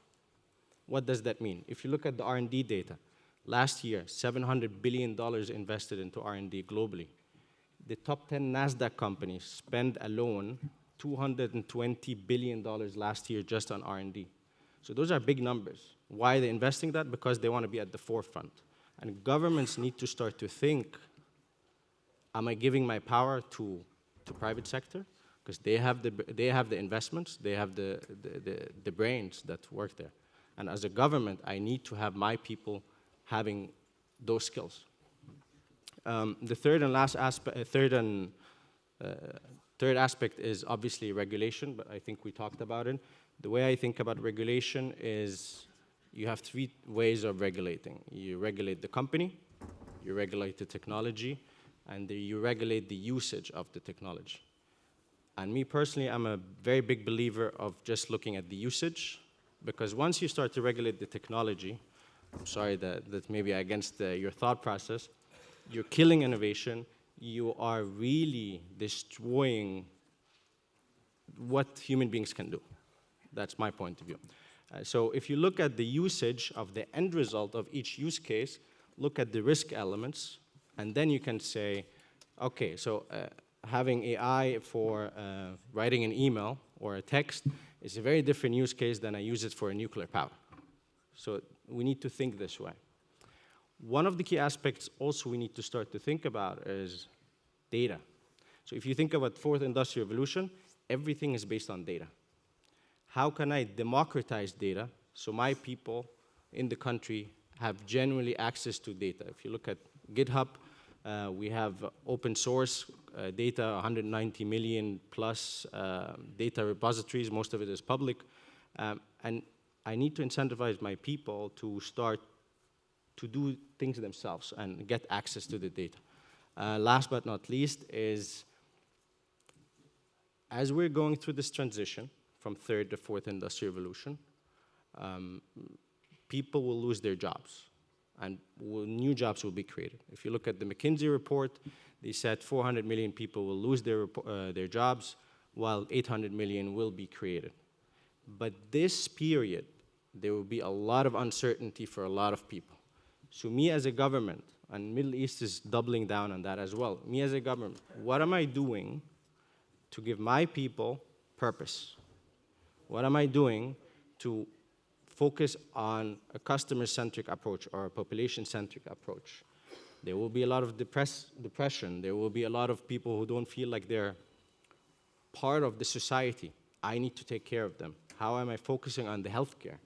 What does that mean? If you look at the R&D data, last year, $700 billion invested into R&D globally. The top 10 NASDAQ companies spent alone $220 billion last year just on R&D. So those are big numbers. Why are they investing that? Because they want to be at the forefront. And governments need to start to think, am I giving my power to private sector? Because they have the investments, they have the brains that work there. And as a government, I need to have my people having those skills. The third and last aspect, third aspect is obviously regulation, but I think we talked about it. The way I think about regulation is you have 3 ways of regulating. You regulate the company, you regulate the technology, and you regulate the usage of the technology. And me personally, I'm a very big believer of just looking at the usage, because once you start to regulate the technology, I'm sorry that maybe against your thought process, you're killing innovation, you are really destroying what human beings can do. That's my point of view. So if you look at the usage of the end result of each use case, look at the risk elements, and then you can say, okay, so having AI for writing an email or a text is a very different use case than I use it for a nuclear power. So we need to think this way. One of the key aspects also we need to start to think about is data. So if you think about 4th industrial revolution, everything is based on data. How can I democratize data so my people in the country have genuinely access to data? If you look at GitHub, we have open source data, 190 million plus data repositories, most of it is public. And I need to incentivize my people to start to do things themselves and get access to the data. Last but not least is, as we're going through this transition from 3rd to 4th industrial revolution, people will lose their jobs and new jobs will be created. If you look at the McKinsey report, they said 400 million people will lose their jobs, while 800 million will be created. But this period there will be a lot of uncertainty for a lot of people. So me as a government, and Middle East is doubling down on that as well, me as a government, what am I doing to give my people purpose? What am I doing to focus on a customer-centric approach or a population-centric approach? There will be a lot of depression. There will be a lot of people who don't feel like they're part of the society. I need to take care of them. How am I focusing on the healthcare?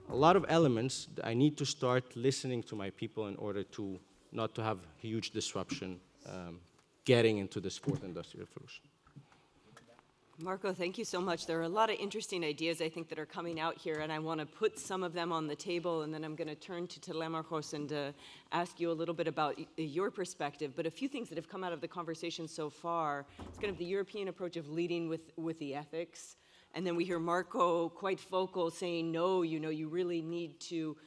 A lot of elements, I need to start listening to my people in order to not to have huge disruption getting into this fourth industrial revolution. Marco, thank you so much. There are a lot of interesting ideas, I think, that are coming out here, and I want to put some of them on the table, and then I'm going to turn to Telemarchos and ask you a little bit about your perspective. But a few things that have come out of the conversation so far, it's kind of the European approach of leading with the ethics, and then we hear Marco quite vocal saying, no, you really need to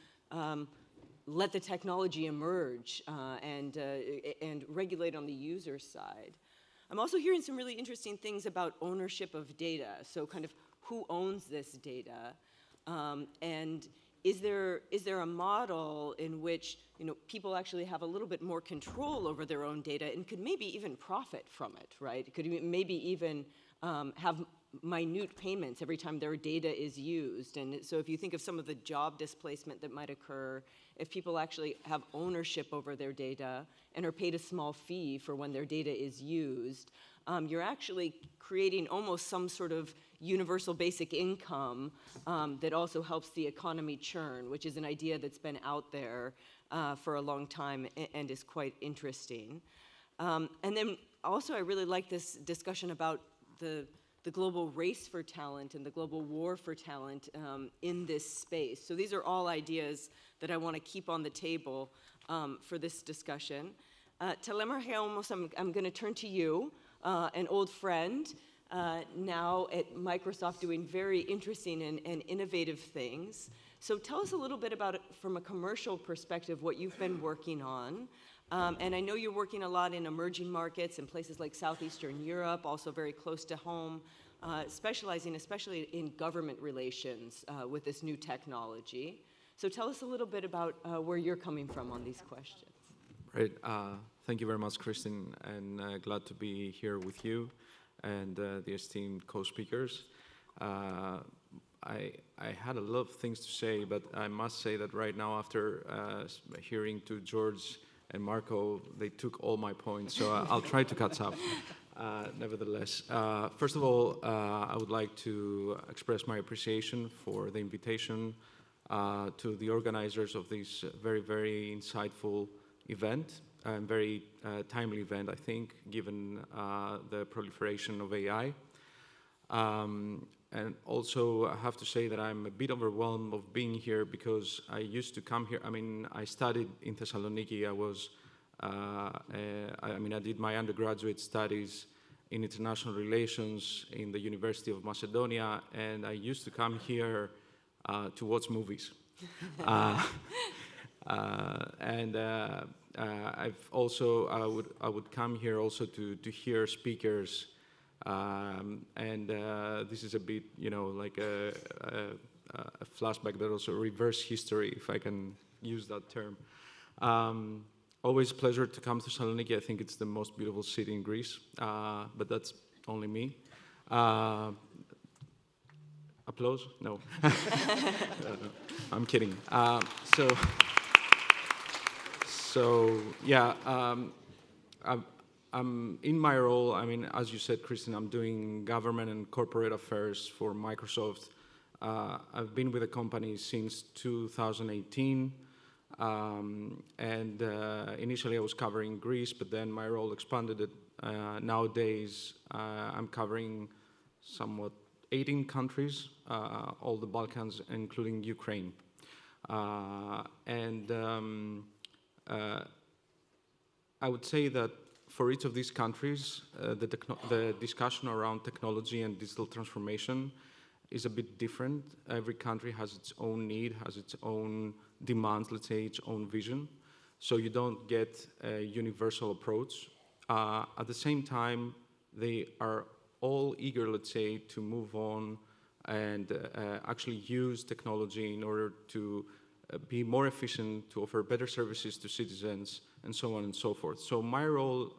let the technology emerge and regulate on the user side. I'm also hearing some really interesting things about ownership of data. So kind of who owns this data? And is there a model in which people actually have a little bit more control over their own data and could maybe even profit from it, right? Could maybe even have minute payments every time their data is used. And so if you think of some of the job displacement that might occur, if people actually have ownership over their data and are paid a small fee for when their data is used, you're actually creating almost some sort of universal basic income that also helps the economy churn, which is an idea that's been out there for a long time and is quite interesting. And then also I really like this discussion about the global race for talent and the global war for talent in this space. So these are all ideas that I want to keep on the table for this discussion. Telemarchos, I'm going to turn to you, an old friend, now at Microsoft doing very interesting and innovative things. So tell us a little bit about it from a commercial perspective, what you've been working on. And I know you're working a lot in emerging markets in places like Southeastern Europe, also very close to home, specializing especially in government relations with this new technology. So tell us a little bit about where you're coming from on these questions. Right. Thank you very much, Kristen, and glad to be here with you and the esteemed co-speakers. I had a lot of things to say, but I must say that right now, after hearing to George and Marco, they took all my points, so I'll try to catch up. Nevertheless, first of all, I would like to express my appreciation for the invitation to the organizers of this very, very insightful event, and very timely event, I think, given the proliferation of AI. And also, I have to say that I'm a bit overwhelmed of being here because I used to come here. I mean, I studied in Thessaloniki. I did my undergraduate studies in international relations in the University of Macedonia, and I used to come here to watch movies. I've also, I would come here also to hear speakers. This is a bit, like a flashback, but also reverse history, if I can use that term. Always a pleasure to come to Thessaloniki. I think it's the most beautiful city in Greece, but that's only me. Applause? No. I'm kidding. I'm in my role, as you said, Kristen, I'm doing government and corporate affairs for Microsoft. I've been with the company since 2018. Initially I was covering Greece, but then my role expanded. Nowadays, I'm covering somewhat 18 countries, all the Balkans, including Ukraine. I would say that for each of these countries, the discussion around technology and digital transformation is a bit different. Every country has its own need, has its own demands, let's say, its own vision. So you don't get a universal approach. At the same time, they are all eager, let's say, to move on and actually use technology in order to be more efficient, to offer better services to citizens, and so on and so forth. So my role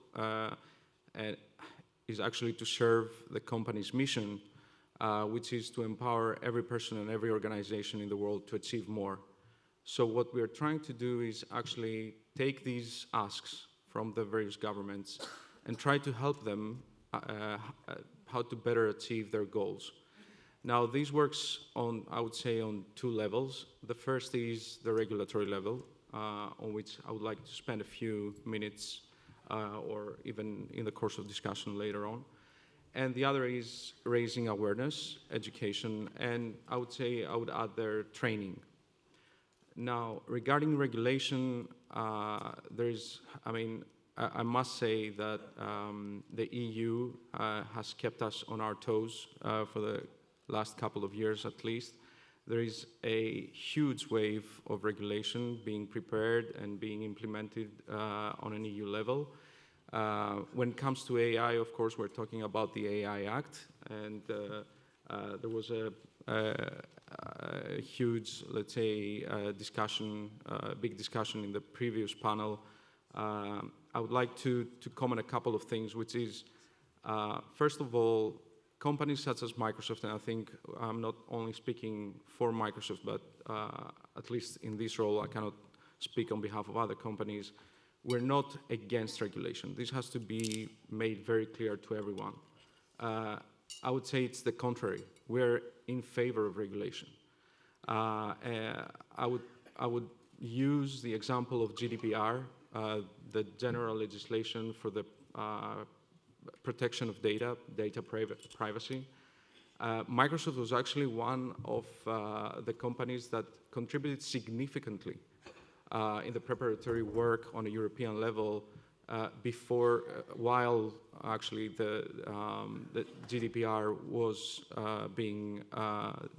is actually to serve the company's mission, which is to empower every person and every organization in the world to achieve more. So what we're trying to do is actually take these asks from the various governments and try to help them how to better achieve their goals. Now, this works on, I would say, on two levels. The first is the regulatory level, on which I would like to spend a few minutes or even in the course of discussion later on. And the other is raising awareness, education, and I would say I would add there training. Now, regarding regulation, I must say that the EU has kept us on our toes for the last couple of years at least. There is a huge wave of regulation being prepared and being implemented on an EU level. When it comes to AI, of course, we're talking about the AI Act, and there was a huge, let's say, big discussion in the previous panel. I would like to comment a couple of things, which is, first of all, companies such as Microsoft, and I think I'm not only speaking for Microsoft, but at least in this role, I cannot speak on behalf of other companies. We're not against regulation. This has to be made very clear to everyone. I would say it's the contrary. We're in favor of regulation. I would use the example of GDPR, the general legislation for the protection of data privacy. Microsoft was actually one of the companies that contributed significantly in the preparatory work on a European level while actually the GDPR was being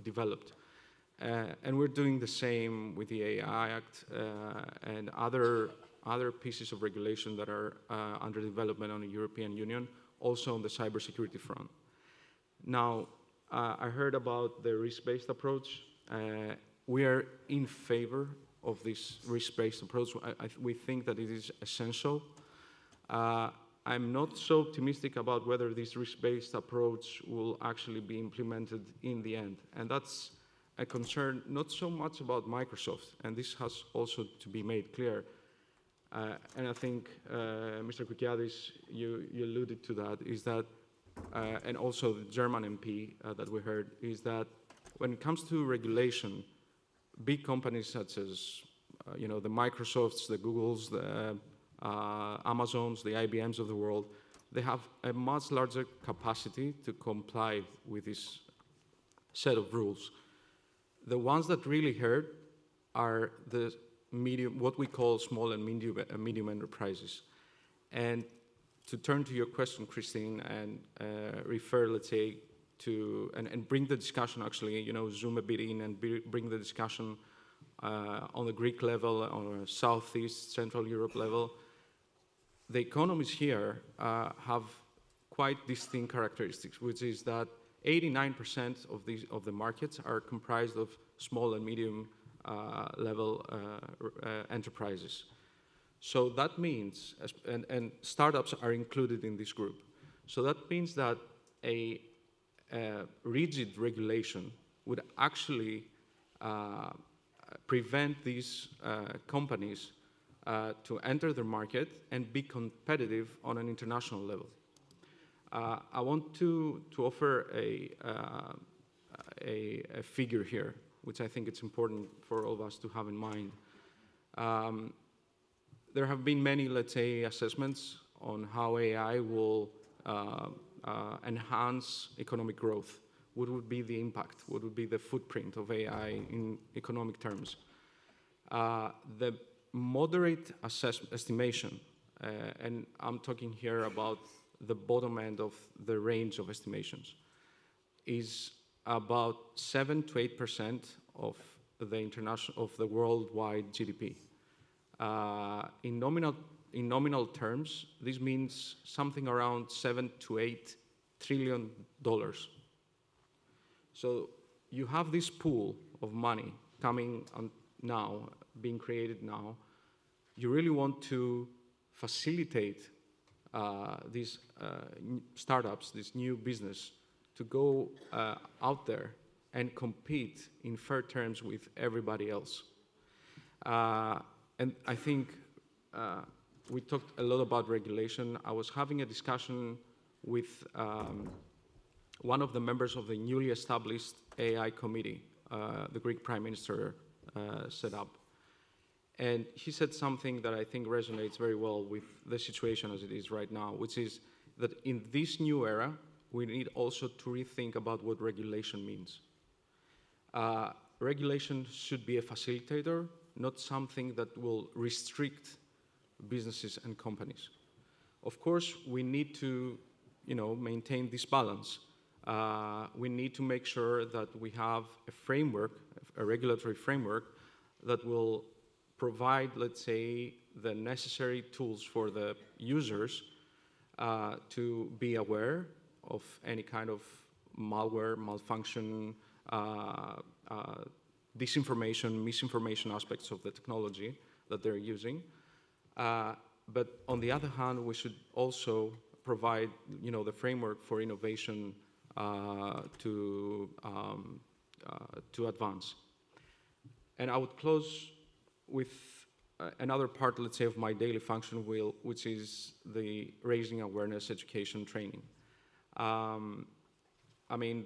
developed. And we're doing the same with the AI Act and other pieces of regulation that are under development on the European Union, also on the cybersecurity front. Now, I heard about the risk-based approach. We are in favor of this risk-based approach. We think that it is essential. I'm not so optimistic about whether this risk-based approach will actually be implemented in the end. And that's a concern not so much about Microsoft, and this has also to be made clear. And I think, Mr. Kukiadis, you alluded to that, is that, and also the German MP that we heard, is that when it comes to regulation, big companies such as, the Microsofts, the Googles, the Amazons, the IBMs of the world, they have a much larger capacity to comply with this set of rules. The ones that really hurt are the what we call small and medium enterprises. And to turn to your question, Christine, and refer, let's say, to, and bring the discussion actually, zoom a bit in and bring the discussion on the Greek level, on a Southeast, Central Europe level. The economies here have quite distinct characteristics, which is that 89% of the markets are comprised of small and medium level enterprises. So that means, and startups are included in this group. So that means that a rigid regulation would actually prevent these companies to enter the market and be competitive on an international level. I want to offer a figure here, which I think it's important for all of us to have in mind. There have been many, let's say, assessments on how AI will enhance economic growth. What would be the impact? What would be the footprint of AI in economic terms? The moderate estimation, and I'm talking here about the bottom end of the range of estimations, is about 7 to 8% of the worldwide GDP. In nominal terms, this means something around $7 to $8 trillion. So you have this pool of money coming on now, being created now. You really want to facilitate these startups, this new business, to go out there and compete in fair terms with everybody else. And I think we talked a lot about regulation. I was having a discussion with one of the members of the newly established AI committee, the Greek Prime Minister set up. And he said something that I think resonates very well with the situation as it is right now, which is that in this new era, we need also to rethink about what regulation means. Regulation should be a facilitator, not something that will restrict businesses and companies. Of course, we need to, maintain this balance. We need to make sure that we have a framework, a regulatory framework, that will provide, let's say, the necessary tools for the users to be aware of any kind of malware, malfunction, disinformation, misinformation aspects of the technology that they're using. But on the other hand, we should also provide, the framework for innovation to advance. And I would close with another part, let's say, of my daily function, which is the raising awareness, education, training.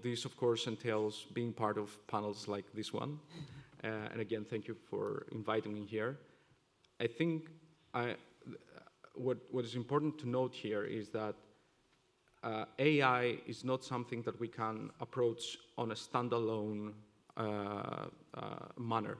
This, of course, entails being part of panels like this one. And again, thank you for inviting me here. I think what is important to note here is that AI is not something that we can approach on a standalone manner.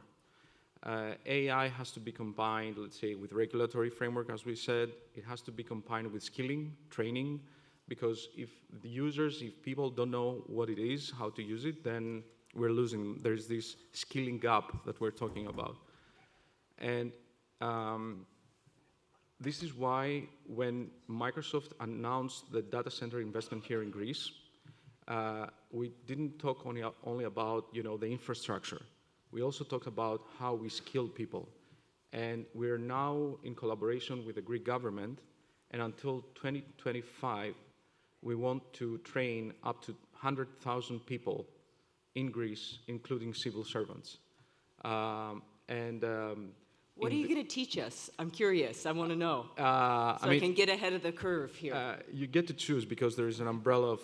AI has to be combined, let's say, with regulatory framework, as we said. It has to be combined with skilling, training, because if the users, if people don't know what it is, how to use it, then we're losing. There's this skilling gap that we're talking about. And this is why when Microsoft announced the data center investment here in Greece, we didn't talk only about the infrastructure. We also talked about how we skill people. And we're now in collaboration with the Greek government, and until 2025, we want to train up to 100,000 people in Greece, including civil servants. What are you going to teach us? I'm curious. I want to know. I can get ahead of the curve here. You get to choose because there is an umbrella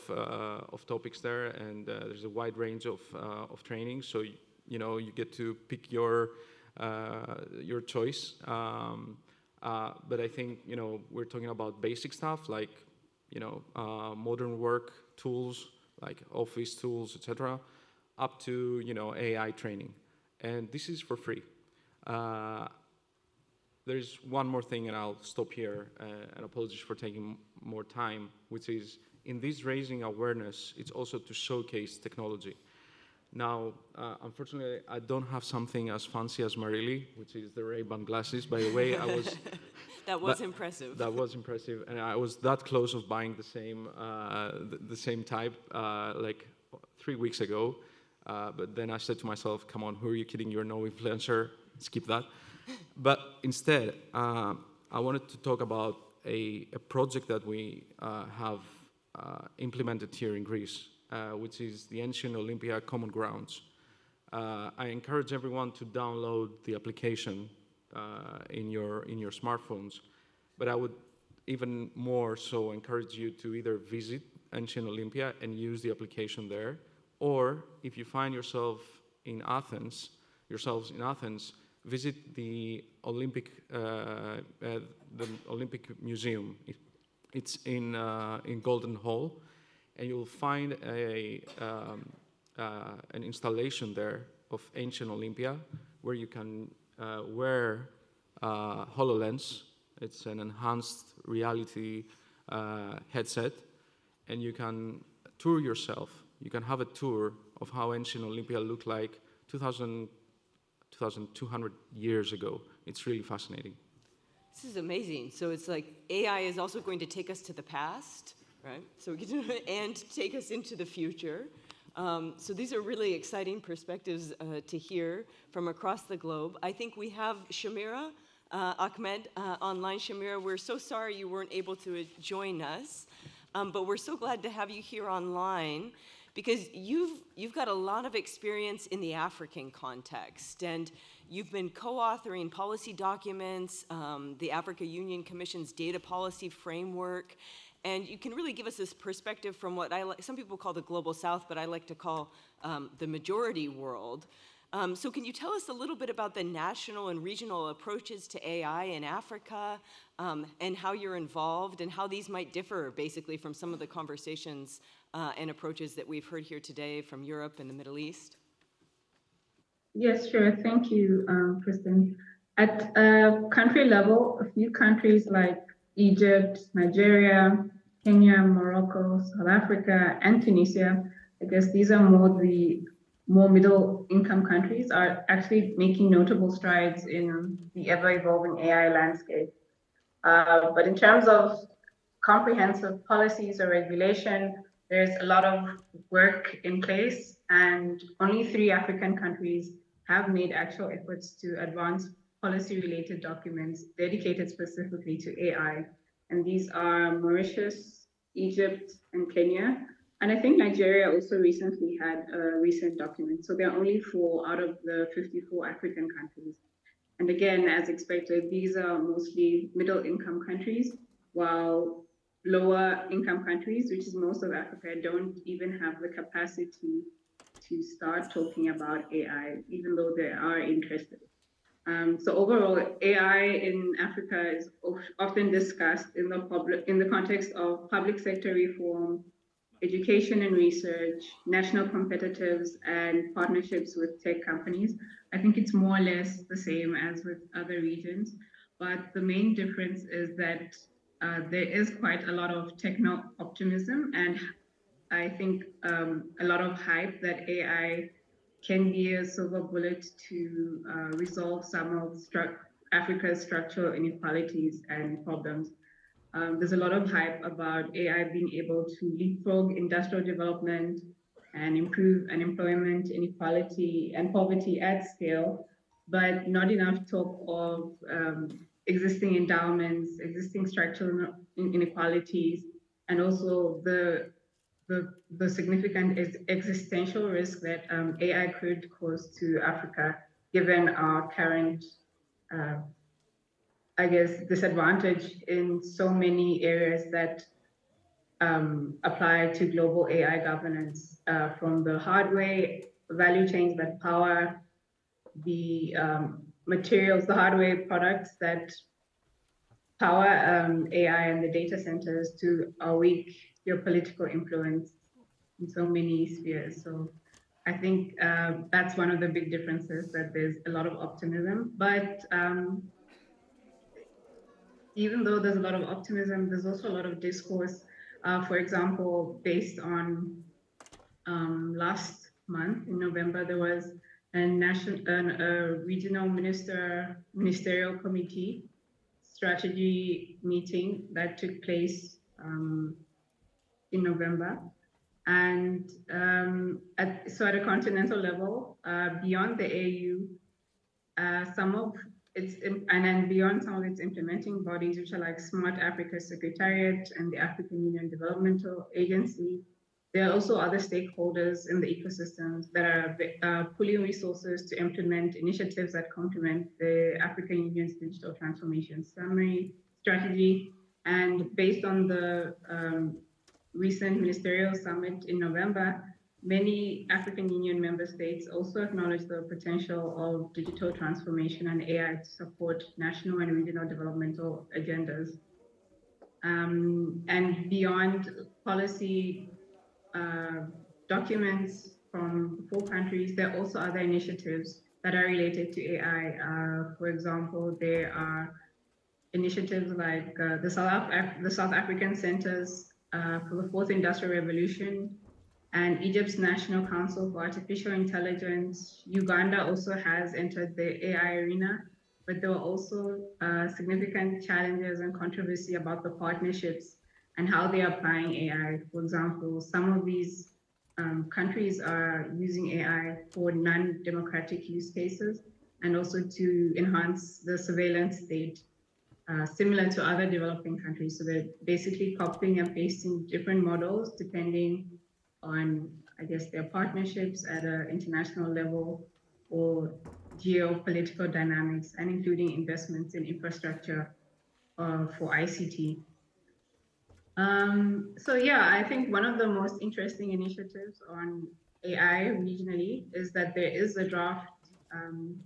of topics there, and there's a wide range of training. So you get to pick your choice. But I think we're talking about basic stuff like modern work tools like office tools, etc., up to AI training, and this is for free. There's one more thing, and I'll stop here, and apologies for taking more time, which is in this raising awareness, it's also to showcase technology. Now, unfortunately, I don't have something as fancy as Marili, which is the Ray-Ban glasses. By the way, I was... That was impressive. That was impressive, and I was that close of buying the same type like 3 weeks ago. But then I said to myself, come on, who are you kidding? You're no influencer. Skip that. But instead, I wanted to talk about a project that we have implemented here in Greece, which is the Ancient Olympia Common Grounds. I encourage everyone to download the application in your smartphones, but I would even more so encourage you to either visit Ancient Olympia and use the application there, or if you find yourselves in Athens, visit the Olympic Museum. It's in Golden Hall, and you'll find an installation there of Ancient Olympia where you can wear HoloLens. It's an enhanced reality headset, and you can tour yourself. You can have a tour of how Ancient Olympia looked like 2,200 years ago. It's really fascinating. This is amazing. So it's like AI is also going to take us to the past, right? So we get to, and take us into the future. So these are really exciting perspectives to hear from across the globe. I think we have Shamira Ahmed online. Shamira, we're so sorry you weren't able to join us, but we're so glad to have you here online because you've got a lot of experience in the African context, and you've been co-authoring policy documents, the Africa Union Commission's data policy framework, and you can really give us this perspective from what some people call the global south, but I like to call the majority world. So can you tell us a little bit about the national and regional approaches to AI in Africa and how you're involved and how these might differ basically from some of the conversations and approaches that we've heard here today from Europe and the Middle East? Yes, sure. Thank you, Kristen. At a country level, a few countries like Egypt, Nigeria, Kenya, Morocco, South Africa, and Tunisia, I guess these are more middle-income countries, are actually making notable strides in the ever-evolving AI landscape. But in terms of comprehensive policies or regulation, there's a lot of work in place, and only 3 African countries have made actual efforts to advance policy-related documents dedicated specifically to AI. And these are Mauritius, Egypt, and Kenya. And I think Nigeria also recently had a recent document. So there are only 4 out of the 54 African countries. And again, as expected, these are mostly middle-income countries, while lower income countries, which is most of Africa, don't even have the capacity to start talking about AI, even though they are interested. So overall, AI in Africa is often discussed in the context of public sector reform, education and research, national competitives, and partnerships with tech companies. I think it's more or less the same as with other regions, but the main difference is that there is quite a lot of techno-optimism, and I think a lot of hype that AI can be a silver bullet to resolve some of Africa's structural inequalities and problems. There's a lot of hype about AI being able to leapfrog industrial development and improve unemployment, inequality, and poverty at scale, but not enough talk of existing endowments, existing structural inequalities, and also the significant existential risk that AI could cause to Africa, given our current I guess, disadvantage in so many areas that apply to global AI governance, from the hardware value chains that power the materials, the hardware products that power AI and the data centers to our weak geopolitical influence in so many spheres. So I think that's one of the big differences, that there's a lot of optimism, but even though there's a lot of optimism, there's also a lot of discourse. For example, based on last month in November, there was a regional ministerial committee strategy meeting that took place in November. And so at a continental level, beyond the AU, and then beyond some of its implementing bodies, which are like Smart Africa Secretariat and the African Union Developmental Agency, there are also other stakeholders in the ecosystems that are pooling resources to implement initiatives that complement the African Union's digital transformation summary strategy. And based on the recent ministerial summit in November, many African Union member states also acknowledge the potential of digital transformation and AI to support national and regional developmental agendas. And beyond policy documents from 4 countries, there are also other initiatives that are related to AI. For example, there are initiatives like the South African Centers for the 4th Industrial Revolution, and Egypt's National Council for Artificial Intelligence. Uganda also has entered the AI arena, but there are also significant challenges and controversy about the partnerships and how they are applying AI. For example, some of these countries are using AI for non-democratic use cases and also to enhance the surveillance state, similar to other developing countries. So they're basically copying and pasting different models depending on, I guess, their partnerships at an international level or geopolitical dynamics, and including investments in infrastructure for ICT. So yeah, I think one of the most interesting initiatives on AI regionally is that there is a draft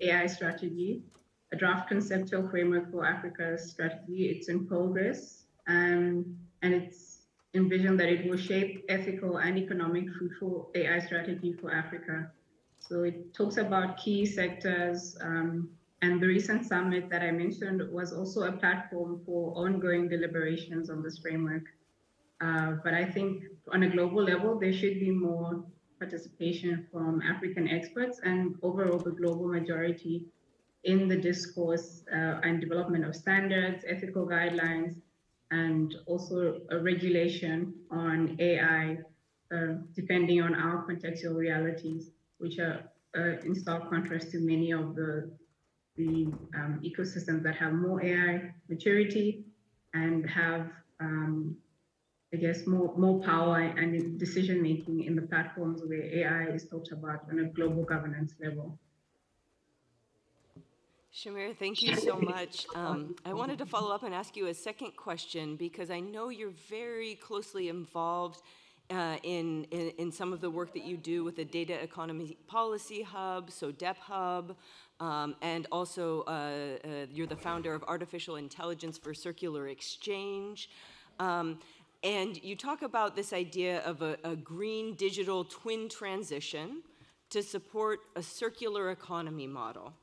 AI strategy, a draft conceptual framework for Africa's strategy. It's in progress, and it's envisioned that it will shape ethical and economic fruitful AI strategy for Africa. So it talks about key sectors, and the recent summit that I mentioned was also a platform for ongoing deliberations on this framework. But I think on a global level, there should be more participation from African experts and overall the global majority in the discourse and development of standards, ethical guidelines, and also a regulation on AI, depending on our contextual realities, which are in stark contrast to many of the ecosystems that have more AI maturity and have, I guess, more power and decision-making in the platforms where AI is talked about on a global governance level. Shamir, thank you so much. I wanted to follow up and ask you a second question because I know you're very closely involved in some of the work that you do with the Data Economy Policy Hub, so DEP Hub, and also you're the founder of Artificial Intelligence for Circular Exchange. And you talk about this idea of a green digital twin transition to support a circular economy model.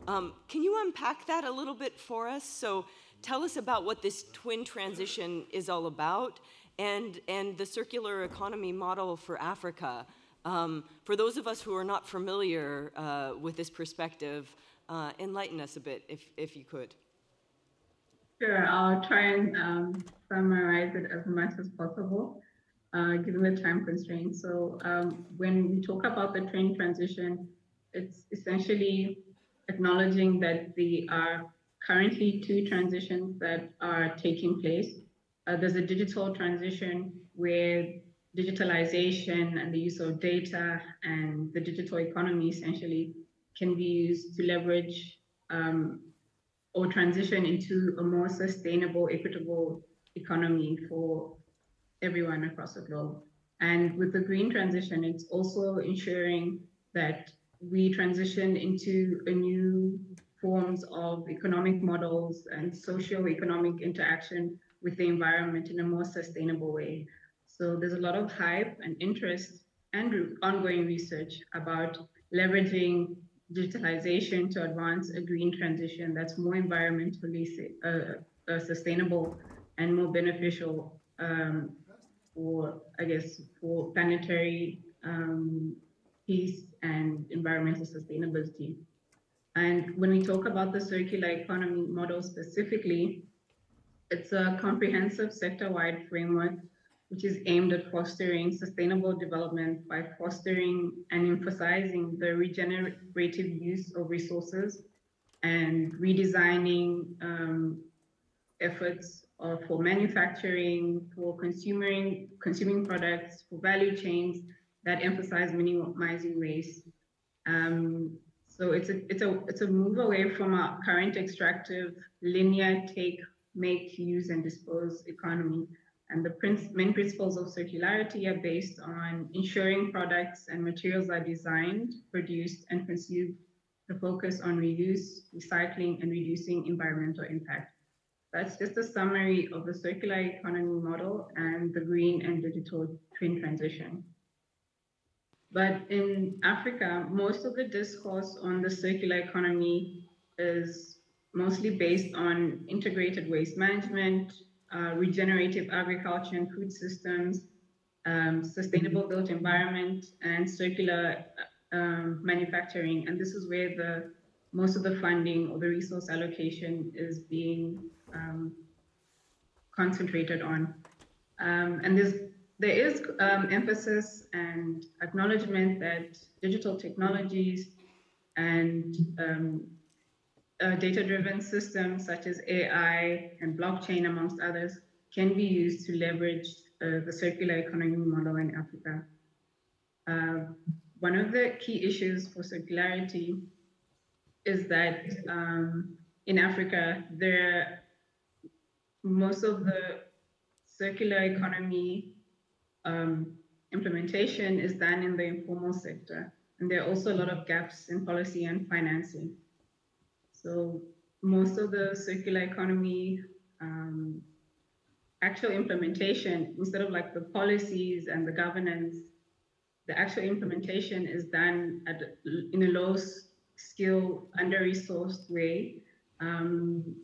Can you unpack that a little bit for us? So tell us about what this twin transition is all about and the circular economy model for Africa. For those of us who are not familiar with this perspective, enlighten us a bit, if you could. Sure, I'll try and summarize it as much as possible, given the time constraints. So when we talk about the twin transition, it's essentially acknowledging that there are currently two transitions that are taking place. There's a digital transition where digitalization and the use of data and the digital economy essentially can be used to leverage or transition into a more sustainable, equitable economy for everyone across the globe. And with the green transition, it's also ensuring that we transition into a new forms of economic models and socio-economic interaction with the environment in a more sustainable way. So there's a lot of hype and interest and ongoing research about leveraging digitalization to advance a green transition that's more environmentally sustainable and more beneficial for, I guess, for planetary peace and environmental sustainability. And when we talk about the circular economy model specifically, it's a comprehensive sector-wide framework which is aimed at fostering sustainable development by fostering and emphasizing the regenerative use of resources and redesigning efforts for manufacturing, for consuming products, for value chains that emphasize minimizing waste. So it's a move away from our current extractive, linear take, make, use, and dispose economy. And the main principles of circularity are based on ensuring products and materials are designed, produced, and consumed to focus on reuse, recycling, and reducing environmental impact. That's just a summary of the circular economy model and the green and digital twin transition. But in Africa, most of the discourse on the circular economy is mostly based on integrated waste management, regenerative agriculture and food systems, sustainable built environment, and circular manufacturing. And this is where most of the funding or the resource allocation is being concentrated on. And there's there is emphasis and acknowledgement that digital technologies and data-driven systems such as AI and blockchain, amongst others, can be used to leverage the circular economy model in Africa. One of the key issues for circularity is that in Africa, most of the circular economy implementation is done in the informal sector, and there are also a lot of gaps in policy and financing. So most of the circular economy actual implementation, instead of like the policies and the governance, the actual implementation is done in a low-skill, under-resourced way, and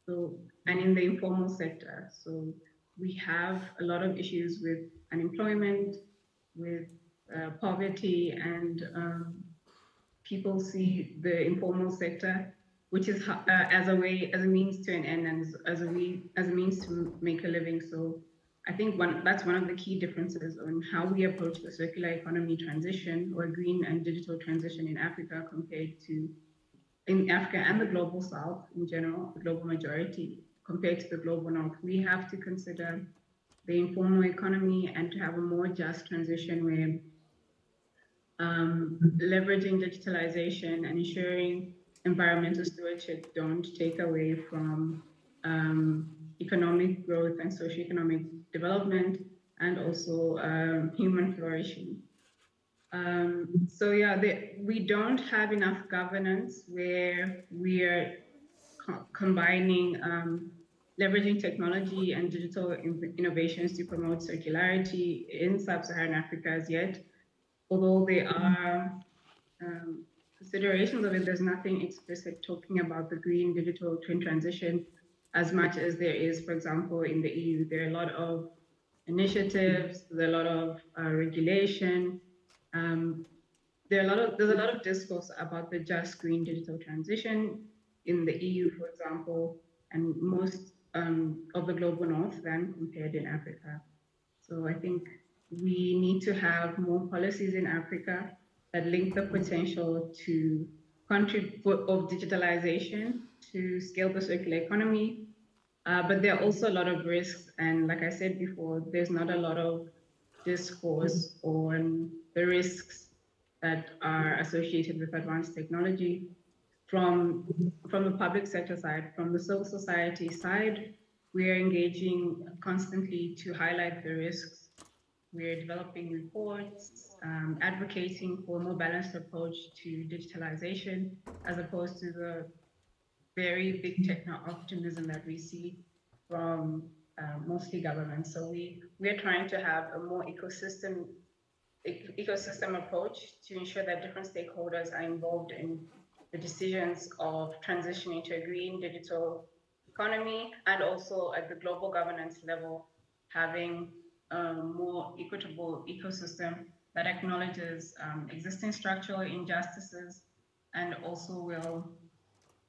in the informal sector. So we have a lot of issues with unemployment, with poverty, and people see the informal sector, which is as a means to an end, and as a means to make a living. So I think that's one of the key differences on how we approach the circular economy transition or green and digital transition in Africa compared to in Africa and the global South in general, the global majority, compared to the global North. We have to consider the informal economy and to have a more just transition where leveraging digitalization and ensuring environmental stewardship don't take away from economic growth and socioeconomic development, and also human flourishing. So yeah, we don't have enough governance where we are combining leveraging technology and digital innovations to promote circularity in sub-Saharan Africa as yet. Although there are considerations of it, there's nothing explicit talking about the green digital twin transition as much as there is, for example, in the EU. There are a lot of initiatives, there's a lot of regulation. There's a lot of discourse about the just green digital transition in the EU, for example, and most of the global north than compared in Africa. So I think we need to have more policies in Africa that link the potential to contribute of digitalization to scale the circular economy. But there are also a lot of risks. And like I said before, there's not a lot of discourse on the risks that are associated with advanced technology from the public sector side. From the civil society side, we are engaging constantly to highlight the risks. We're developing reports, advocating for a more balanced approach to digitalization, as opposed to the very big techno-optimism that we see from mostly governments. So we are trying to have a more ecosystem approach to ensure that different stakeholders are involved in the decisions of transitioning to a green digital economy, and also at the global governance level, having a more equitable ecosystem that acknowledges existing structural injustices and also will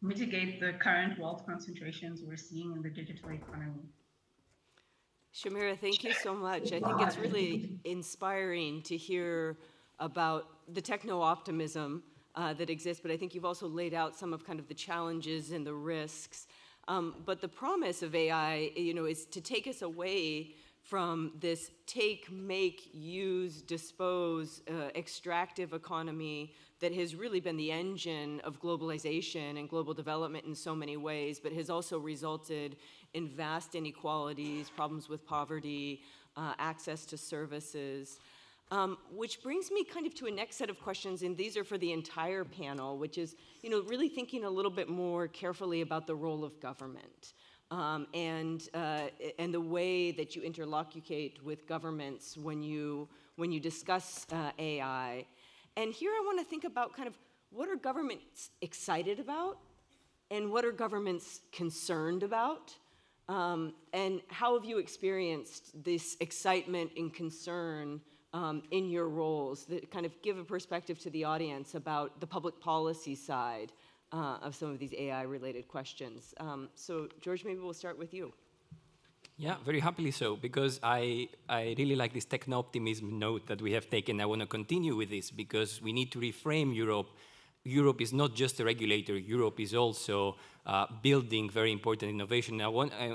mitigate the current wealth concentrations we're seeing in the digital economy. Shamira, thank you so much. I think it's really inspiring to hear about the techno-optimism that exists, but I think you've also laid out some of kind of the challenges and the risks. But the promise of AI, is to take us away from this take, make, use, dispose, extractive economy that has really been the engine of globalization and global development in so many ways, but has also resulted in vast inequalities, problems with poverty, access to services. Which brings me kind of to a next set of questions, and these are for the entire panel, which is, really thinking a little bit more carefully about the role of government. And the way that you interlocute with governments when you discuss AI. And here I want to think about kind of what are governments excited about and what are governments concerned about? And how have you experienced this excitement and concern in your roles that kind of give a perspective to the audience about the public policy side of some of these AI-related questions? So, George, maybe we'll start with you. Yeah, very happily so, because I really like this techno-optimism note that we have taken. I want to continue with this because we need to reframe Europe. Europe is not just a regulator. Europe is also building very important innovation. Now,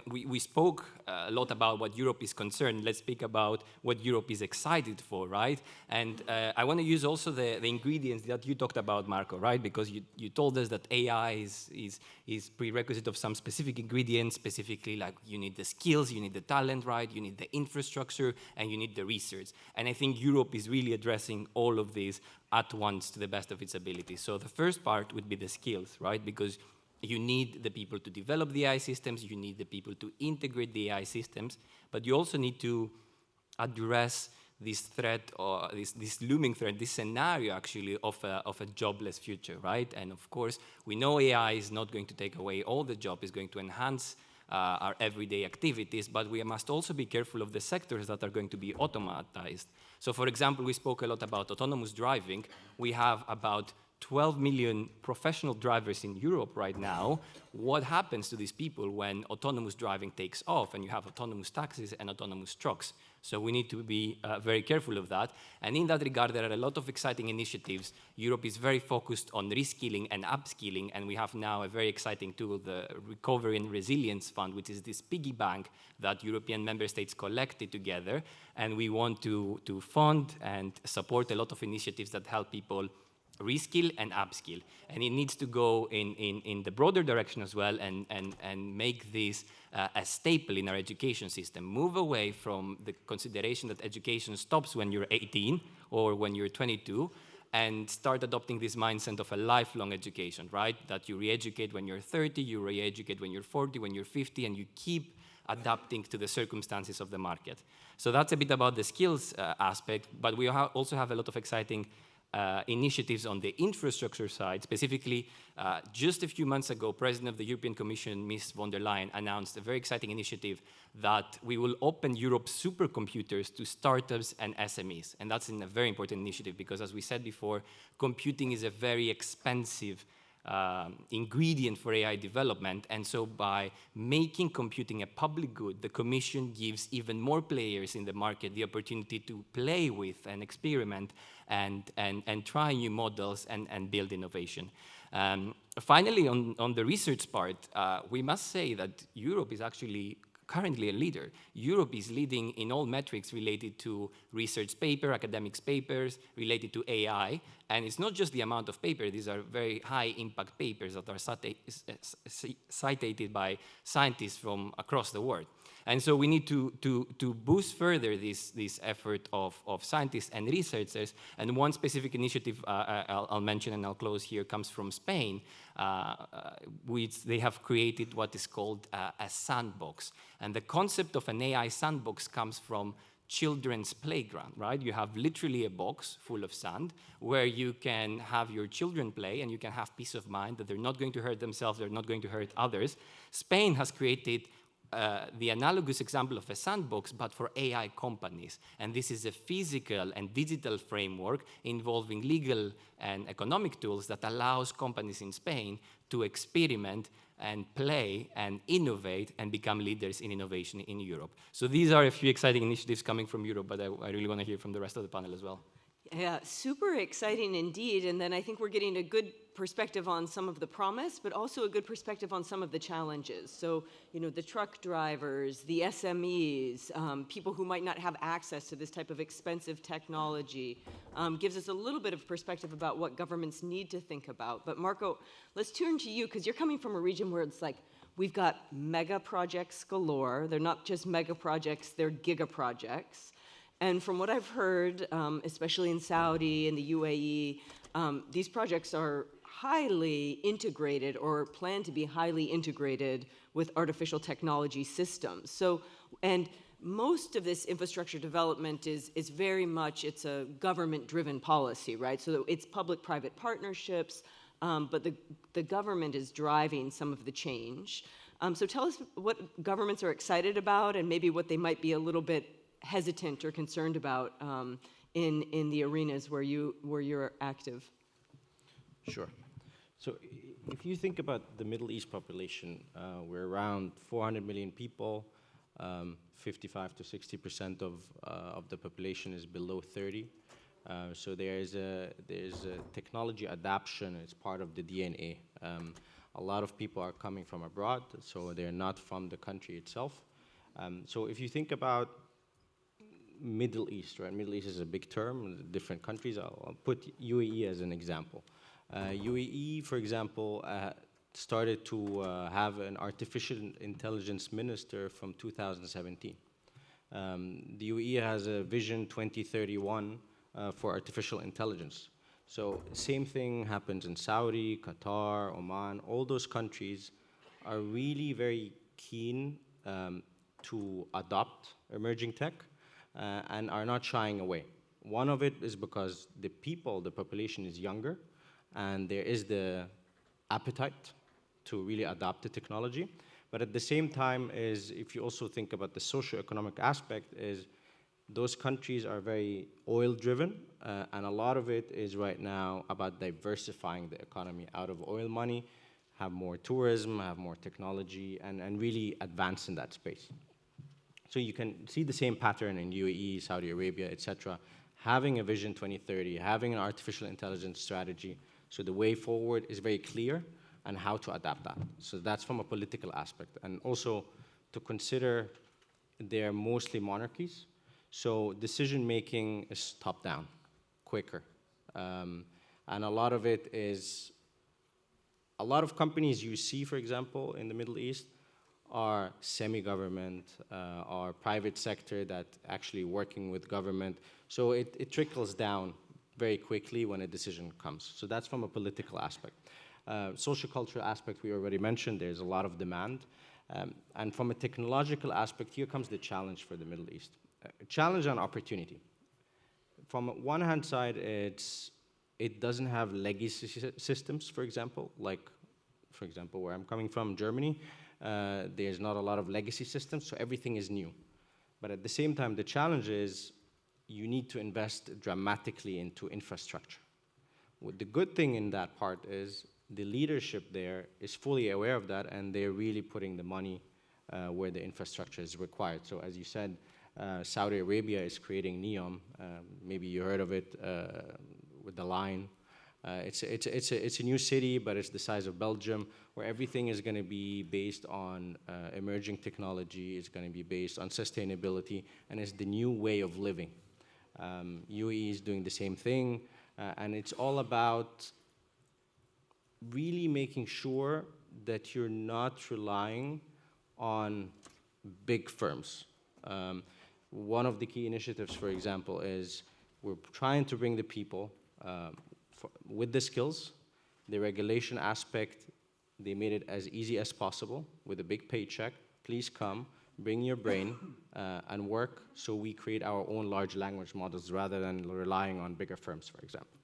we spoke a lot about what Europe is concerned. Let's speak about what Europe is excited for, right? And I want to use also the ingredients that you talked about, Marco, right? Because you told us that AI is prerequisite of some specific ingredients, specifically like you need the skills, you need the talent, right? You need the infrastructure, and you need the research. And I think Europe is really addressing all of these at once to the best of its ability. So the first part would be the skills, right? Because you need the people to develop the AI systems, you need the people to integrate the AI systems, but you also need to address this threat, or this looming threat, this scenario actually of a jobless future, right? And of course, we know AI is not going to take away all the jobs, it's going to enhance our everyday activities, but we must also be careful of the sectors that are going to be automatized. So for example, we spoke a lot about autonomous driving. We have about 12 million professional drivers in Europe right now. What happens to these people when autonomous driving takes off and you have autonomous taxis and autonomous trucks? So we need to be very careful of that. And in that regard, there are a lot of exciting initiatives. Europe is very focused on reskilling and upskilling, and we have now a very exciting tool, the Recovery and Resilience Fund, which is this piggy bank that European member states collected together. And we want to fund and support a lot of initiatives that help people reskill and upskill. And it needs to go in the broader direction as well and make this a staple in our education system. Move away from the consideration that education stops when you're 18 or when you're 22 and start adopting this mindset of a lifelong education, right? That you re-educate when you're 30, you re-educate when you're 40, when you're 50, and you keep adapting to the circumstances of the market. So that's a bit about the skills aspect, but we also have a lot of exciting initiatives on the infrastructure side. Specifically, just a few months ago, President of the European Commission, Ms. von der Leyen, announced a very exciting initiative that we will open Europe's supercomputers to startups and SMEs. And that's a very important initiative because, as we said before, computing is a very expensive ingredient for AI development. And so by making computing a public good, the Commission gives even more players in the market the opportunity to play with and experiment and try new models and build innovation. Finally, on the research part, we must say that Europe is actually currently a leader. Europe is leading in all metrics related to research paper, academics papers, related to AI. And it's not just the amount of paper. These are very high impact papers that are cited by scientists from across the world. And so we need to boost further this effort of scientists and researchers. And one specific initiative I'll mention and I'll close here comes from Spain, which they have created what is called a sandbox. And the concept of an AI sandbox comes from children's playground, right? You have literally a box full of sand where you can have your children play and you can have peace of mind that they're not going to hurt themselves, they're not going to hurt others. Spain has created the analogous example of a sandbox, but for AI companies. And this is a physical and digital framework involving legal and economic tools that allows companies in Spain to experiment and play and innovate and become leaders in innovation in Europe. So these are a few exciting initiatives coming from Europe, but I really want to hear from the rest of the panel as well. Yeah, super exciting indeed. And then I think we're getting a good perspective on some of the promise, but also a good perspective on some of the challenges. So, you know, the truck drivers, the SMEs, people who might not have access to this type of expensive technology, gives us a little bit of perspective about what governments need to think about. But Marco, let's turn to you, because you're coming from a region where it's like, we've got mega projects galore. They're not just mega projects, they're giga projects. And from what I've heard, especially in Saudi and the UAE, these projects are highly integrated or plan to be highly integrated with artificial technology systems. So, and most of this infrastructure development is very much, it's a government-driven policy, right? So it's public-private partnerships, but the government is driving some of the change. So tell us what governments are excited about and maybe what they might be a little bit hesitant or concerned about in the arenas where you're active. Sure. So if you think about the Middle East population, we're around 400 million people. 55 to 60% of the population is below 30. So there's a technology adaptation. It's part of the DNA. A lot of people are coming from abroad, so they're not from the country itself. So if you think about Middle East, right? Middle East is a big term, different countries. I'll put UAE as an example. UAE, for example, started to have an artificial intelligence minister from 2017. The UAE has a Vision 2031 for artificial intelligence. So same thing happens in Saudi, Qatar, Oman. All those countries are really very keen to adopt emerging tech and are not shying away. One of it is because the population is younger, and there is the appetite to really adopt the technology. But at the same time, if you also think about the socioeconomic aspect, is those countries are very oil-driven, and a lot of it is right now about diversifying the economy out of oil money, have more tourism, have more technology, and really advance in that space. So you can see the same pattern in UAE, Saudi Arabia, etc., having a Vision 2030, having an artificial intelligence strategy. So the way forward is very clear and how to adapt that. So that's from a political aspect. And also to consider they're mostly monarchies. So decision-making is top-down, quicker. And a lot of it is, a lot of companies you see, for example, in the Middle East are semi-government, or private sector that actually working with government. So it trickles down very quickly when a decision comes. So that's from a political aspect. Social cultural aspect we already mentioned, there's a lot of demand. And from a technological aspect, here comes the challenge for the Middle East. Challenge and opportunity. From one hand side, it doesn't have legacy systems, for example, like, for example, where I'm coming from, Germany, there's not a lot of legacy systems, so everything is new. But at the same time, the challenge is you need to invest dramatically into infrastructure. The good thing in that part is the leadership there is fully aware of that, and they're really putting the money where the infrastructure is required. So as you said, Saudi Arabia is creating NEOM. Maybe you heard of it with the line. It's a new city, but it's the size of Belgium, where everything is going to be based on emerging technology. It's going to be based on sustainability, and it's the new way of living. UAE is doing the same thing, and it's all about really making sure that you're not relying on big firms. One of the key initiatives, for example, is we're trying to bring the people with the skills, the regulation aspect. They made it as easy as possible with a big paycheck. Please come, bring your brain, and work, so we create our own large language models rather than relying on bigger firms, for example.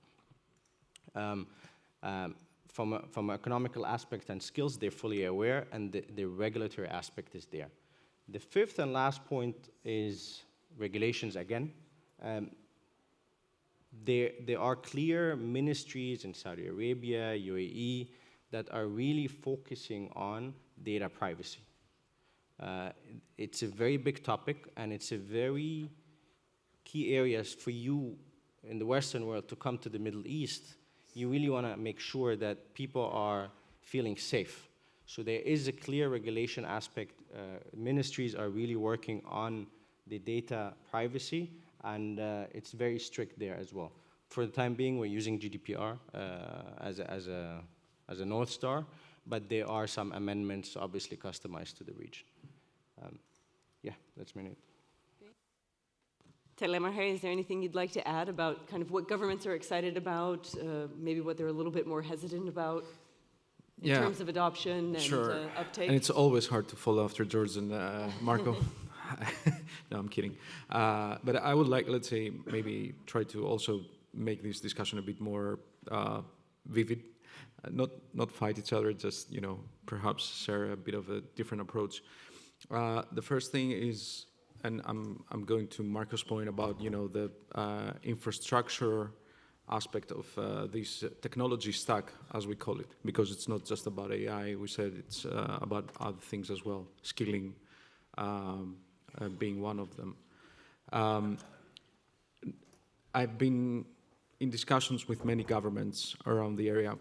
From an economical aspect and skills, they're fully aware, and the regulatory aspect is there. The fifth and last point is regulations again. There are clear ministries in Saudi Arabia, UAE, that are really focusing on data privacy. It's a very big topic, and it's a very key areas for you in the Western world to come to the Middle East. You really want to make sure that people are feeling safe. So there is a clear regulation aspect. Ministries are really working on the data privacy, and it's very strict there as well. For the time being, we're using GDPR as a North Star, but there are some amendments obviously customized to the region. Yeah, that's my note. Telemarhe, is there anything you'd like to add about kind of what governments are excited about, maybe what they're a little bit more hesitant about in terms of adoption and uptake? And it's always hard to follow after George and Marco. No, I'm kidding. But I would like, let's say, maybe try to also make this discussion a bit more vivid. Not fight each other, just, you know, perhaps share a bit of a different approach. The first thing is, and I'm going to Marco's point about, you know, the infrastructure aspect of this technology stack, as we call it, because it's not just about AI. We said it's about other things as well, skilling, being one of them. I've been in discussions with many governments around the area,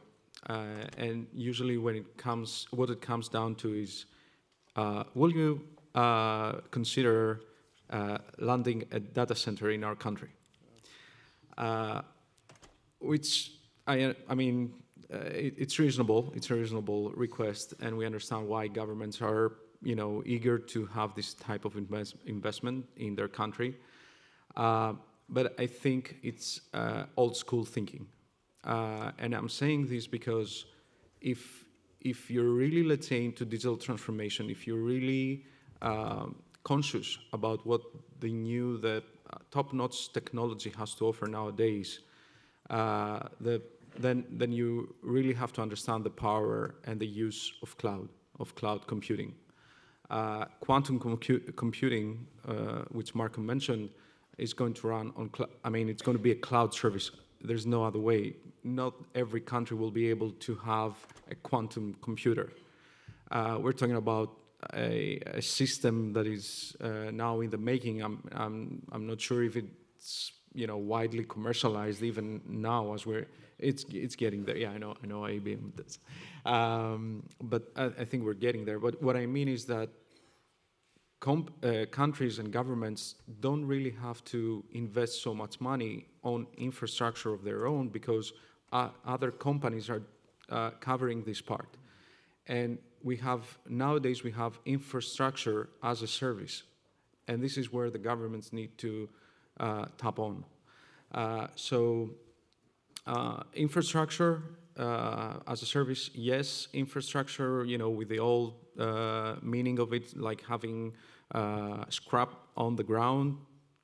and usually what it comes down to is, will you consider landing a data center in our country? Which, I mean, it's reasonable. It's a reasonable request, and we understand why governments are, eager to have this type of investment in their country. But I think it's old school thinking, and I'm saying this because if you're really, let's say, into digital transformation, if you're really conscious about what the top-notch technology has to offer nowadays, then you really have to understand the power and the use of cloud computing. Quantum computing, which Marco mentioned, is going to run on, it's going to be a cloud service. There's no other way. Not every country will be able to have a quantum computer. We're talking about a system that is now in the making. I'm not sure if it's widely commercialized even now, as it's getting there. Yeah, I know IBM does, but I think we're getting there. But what I mean is that countries and governments don't really have to invest so much money on infrastructure of their own, because other companies are covering this part. And nowadays we have infrastructure as a service, and this is where the governments need to tap on. Infrastructure as a service, yes. Infrastructure, with the old meaning of it, like having scrap on the ground,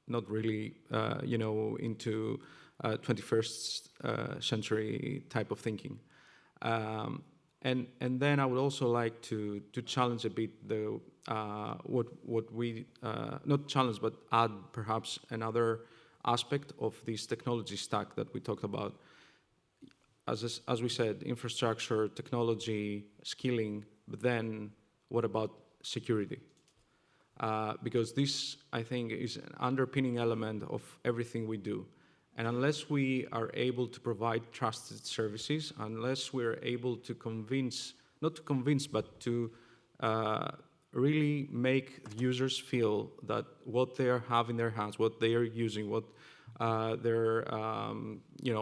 not really, into 21st century type of thinking. And then I would also like to challenge a bit what we not challenge, but add perhaps another aspect of this technology stack that we talked about. As we said, infrastructure, technology, skilling, but then what about security? Because this, I think, is an underpinning element of everything we do. And unless we are able to provide trusted services, unless we're able to but to really make users feel that what they have in their hands, what they are using, what they're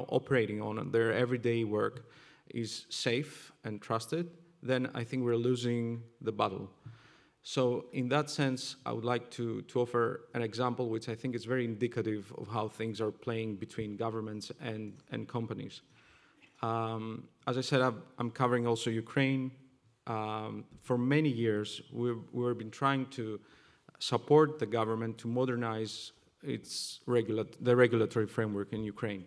operating on, their everyday work is safe and trusted, then I think we're losing the battle. So in that sense, I would like to offer an example which I think is very indicative of how things are playing between governments and companies. As I said, I'm covering also Ukraine. For many years, we've been trying to support the government to modernize the regulatory framework in Ukraine.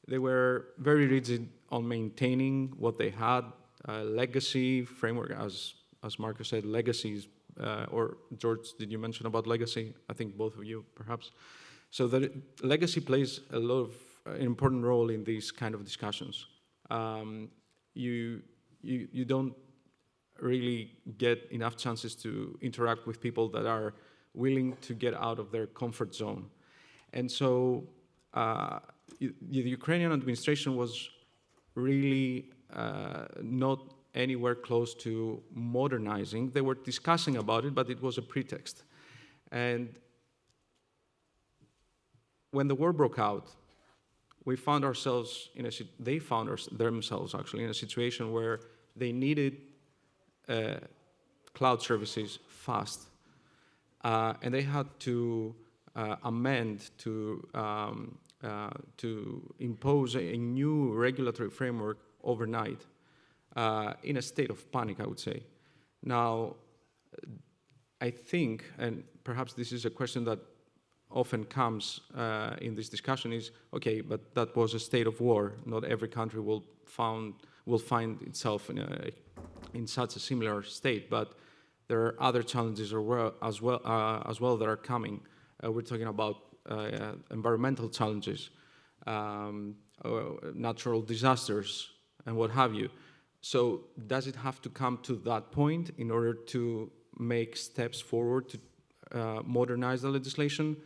They were very rigid on maintaining what they had, legacy framework, as Marco said, legacies. Or George, did you mention about legacy? I think both of you, perhaps. So the legacy plays an important role in these kind of discussions. You don't really get enough chances to interact with people that are willing to get out of their comfort zone. And so the Ukrainian administration was really not anywhere close to modernizing. They were discussing about it, but it was a pretext. And when the war broke out, they found themselves actually in a situation where they needed cloud services fast. And they had to amend to impose a new regulatory framework overnight. In a state of panic, I would say. Now, I think, and perhaps this is a question that often comes in this discussion, is, okay, but that was a state of war. Not every country will find itself in such a similar state, but there are other challenges as well that are coming. We're talking about environmental challenges, natural disasters, and what have you. So does it have to come to that point in order to make steps forward to modernize the legislation?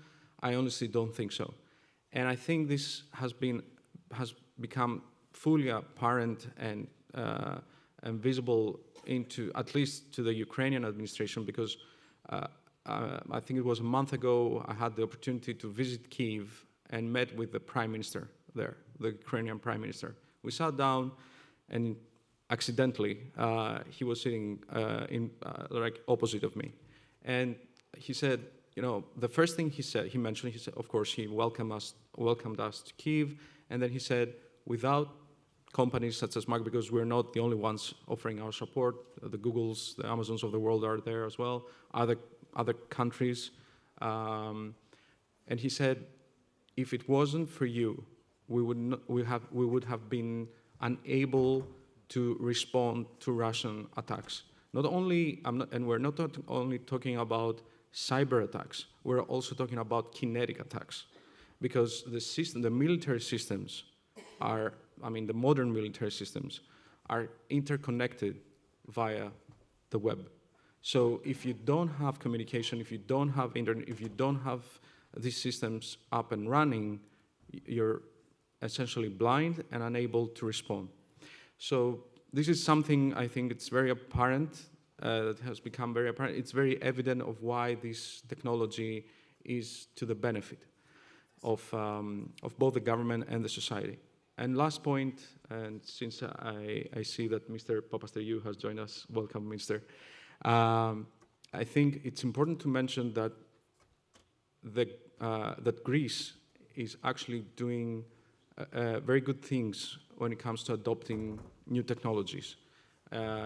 I honestly don't think so. And I think this has become fully apparent and visible into, at least to the Ukrainian administration, because I think it was a month ago, I had the opportunity to visit Kyiv and met with the prime minister there, the Ukrainian prime minister. We sat down, and accidentally, he was sitting like opposite of me. And he said, you know, the first thing he said, of course, he welcomed us to Kyiv, and then he said, without companies such as Mark, because we're not the only ones offering our support, the Googles, the Amazons of the world are there as well, other countries. And he said, if it wasn't for you, we would have been unable to respond to Russian attacks. Not only, and we're not only talking about cyber attacks, we're also talking about kinetic attacks, because the military systems are, the modern military systems are interconnected via the web. So if you don't have communication, if you don't have internet, if you don't have these systems up and running, you're essentially blind and unable to respond. So this is something I think it's very apparent, that has become very apparent. It's very evident of why this technology is to the benefit of both the government and the society. And last point, and since I see that Mr. Papasteriou has joined us, welcome, Mr. I think it's important to mention that that Greece is actually doing very good things when it comes to adopting new technologies.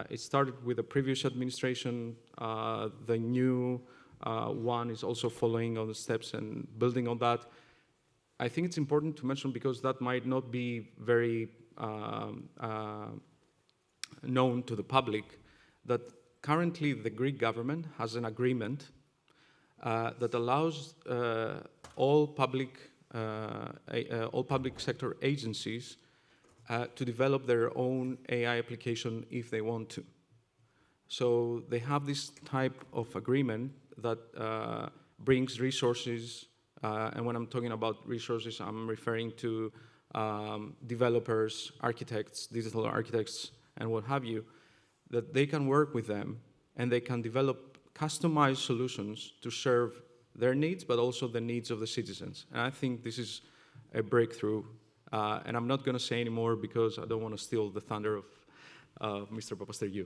It started with the previous administration. The new one is also following on the steps and building on that. I think it's important to mention, because that might not be very known to the public, that currently the Greek government has an agreement that allows all public sector agencies to develop their own AI application if they want to. So they have this type of agreement that brings resources, and when I'm talking about resources, I'm referring to developers, architects, digital architects, and what have you, that they can work with them and they can develop customized solutions to serve their needs, but also the needs of the citizens. And I think this is a breakthrough. And I'm not going to say any more because I don't want to steal the thunder of Mr. Papasteriou.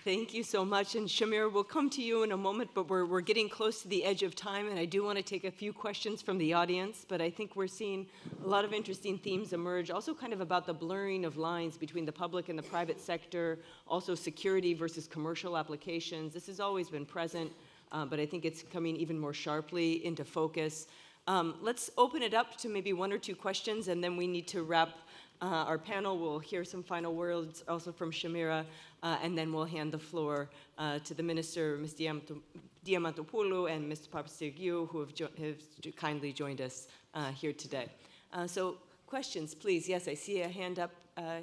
Thank you so much. And Shamir, we'll come to you in a moment, but we're getting close to the edge of time, and I do want to take a few questions from the audience, but I think we're seeing a lot of interesting themes emerge, also kind of about the blurring of lines between the public and the private sector, also security versus commercial applications. This has always been present, but I think it's coming even more sharply into focus. Let's open it up to maybe one or two questions, and then we need to wrap our panel. We'll hear some final words also from Shamira, and then we'll hand the floor to the Minister, Ms. Diamantopoulou, and Mr. Papasteriou, who have kindly joined us here today. So questions, please. Yes, I see a hand up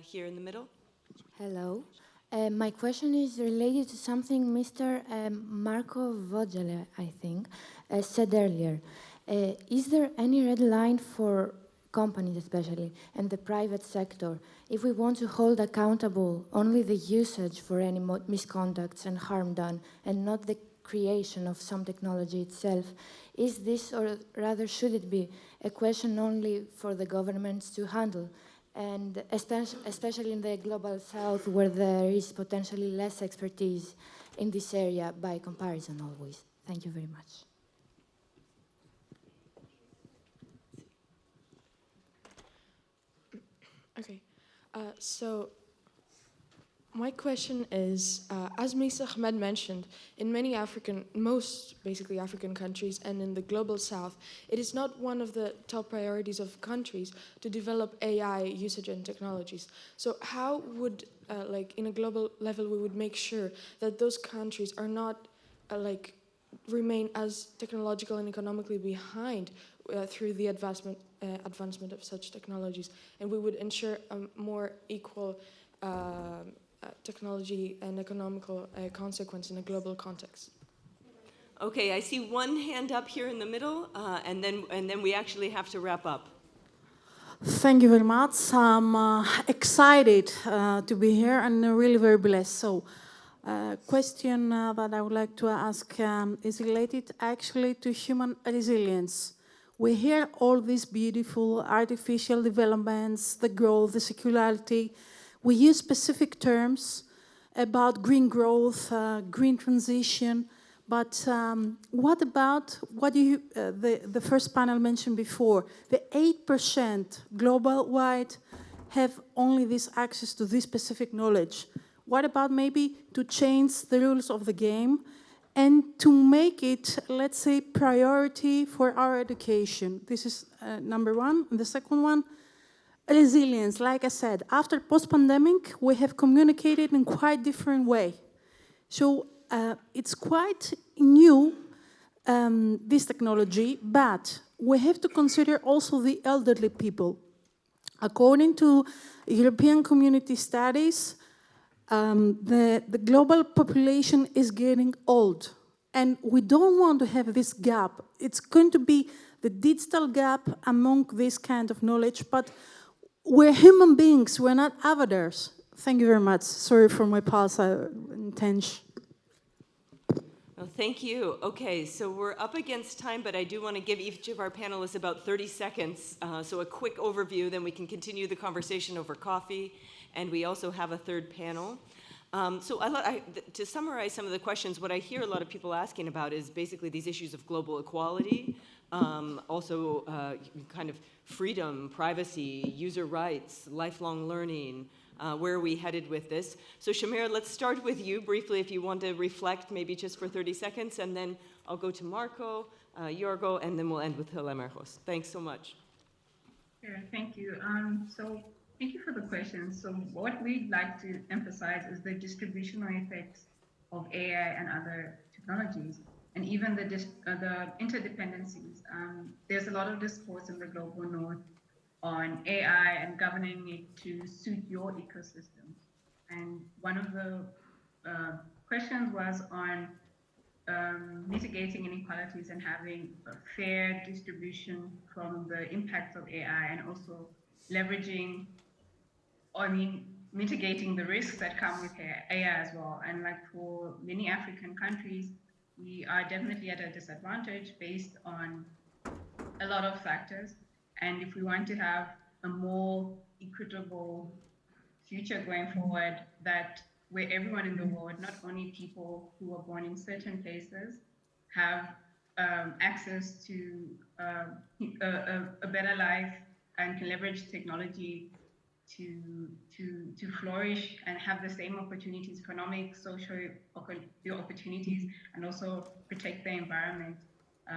here in the middle. Hello. My question is related to something Mr. Marco Vogele, I think, said earlier. Is there any red line for companies especially, and the private sector, if we want to hold accountable only the usage for any misconducts and harm done, and not the creation of some technology itself? Is this, or rather should it be, a question only for the governments to handle, and especially in the global south, where there is potentially less expertise in this area by comparison always? Thank you very much. Okay, so my question is, as Mr. Ahmed mentioned, in many most basically African countries and in the global south, it is not one of the top priorities of countries to develop AI usage and technologies. So how would, in a global level, we would make sure that those countries are not, remain as technological and economically behind through the advancement of such technologies, and we would ensure a more equal technology and economical consequence in a global context? Okay, I see one hand up here in the middle, and then we actually have to wrap up. Thank you very much. I'm excited to be here and really very blessed. So, question that I would like to ask is related actually to human resilience. We hear all these beautiful artificial developments, the growth, the circularity. We use specific terms about green growth, green transition. But what about what the first panel mentioned before? The 8% global-wide have only this access to this specific knowledge. What about maybe to change the rules of the game and to make it, let's say, priority for our education? This is number one. And the second one, resilience. Like I said, after post-pandemic, we have communicated in quite different way. So it's quite new, this technology, but we have to consider also the elderly people. According to European community studies, the global population is getting old, and we don't want to have this gap. It's going to be the digital gap among this kind of knowledge, but we're human beings, we're not avatars. Thank you very much. Sorry for my past intention. Well, thank you. Okay, so we're up against time, but I do want to give each of our panelists about 30 seconds. So a quick overview, then we can continue the conversation over coffee. And we also have a third panel. To summarize some of the questions, what I hear a lot of people asking about is basically these issues of global equality, also kind of freedom, privacy, user rights, lifelong learning. Where are we headed with this? So Shamira, let's start with you briefly if you want to reflect maybe just for 30 seconds, and then I'll go to Marco, Yorgo, and then we'll end with Helemerhos. Thanks so much. Yeah, thank you. Thank you for the question. So what we'd like to emphasize is the distributional effects of AI and other technologies, and even the interdependencies. There's a lot of discourse in the global north on AI and governing it to suit your ecosystems. And one of the questions was on mitigating inequalities and having a fair distribution from the impacts of AI, and also mitigating the risks that come with AI as well. And like for many African countries, we are definitely at a disadvantage based on a lot of factors. And if we want to have a more equitable future going forward, where everyone in the world, not only people who are born in certain places, have access to a better life and can leverage technology to flourish and have the same opportunities, economic, social opportunities, and also protect the environment.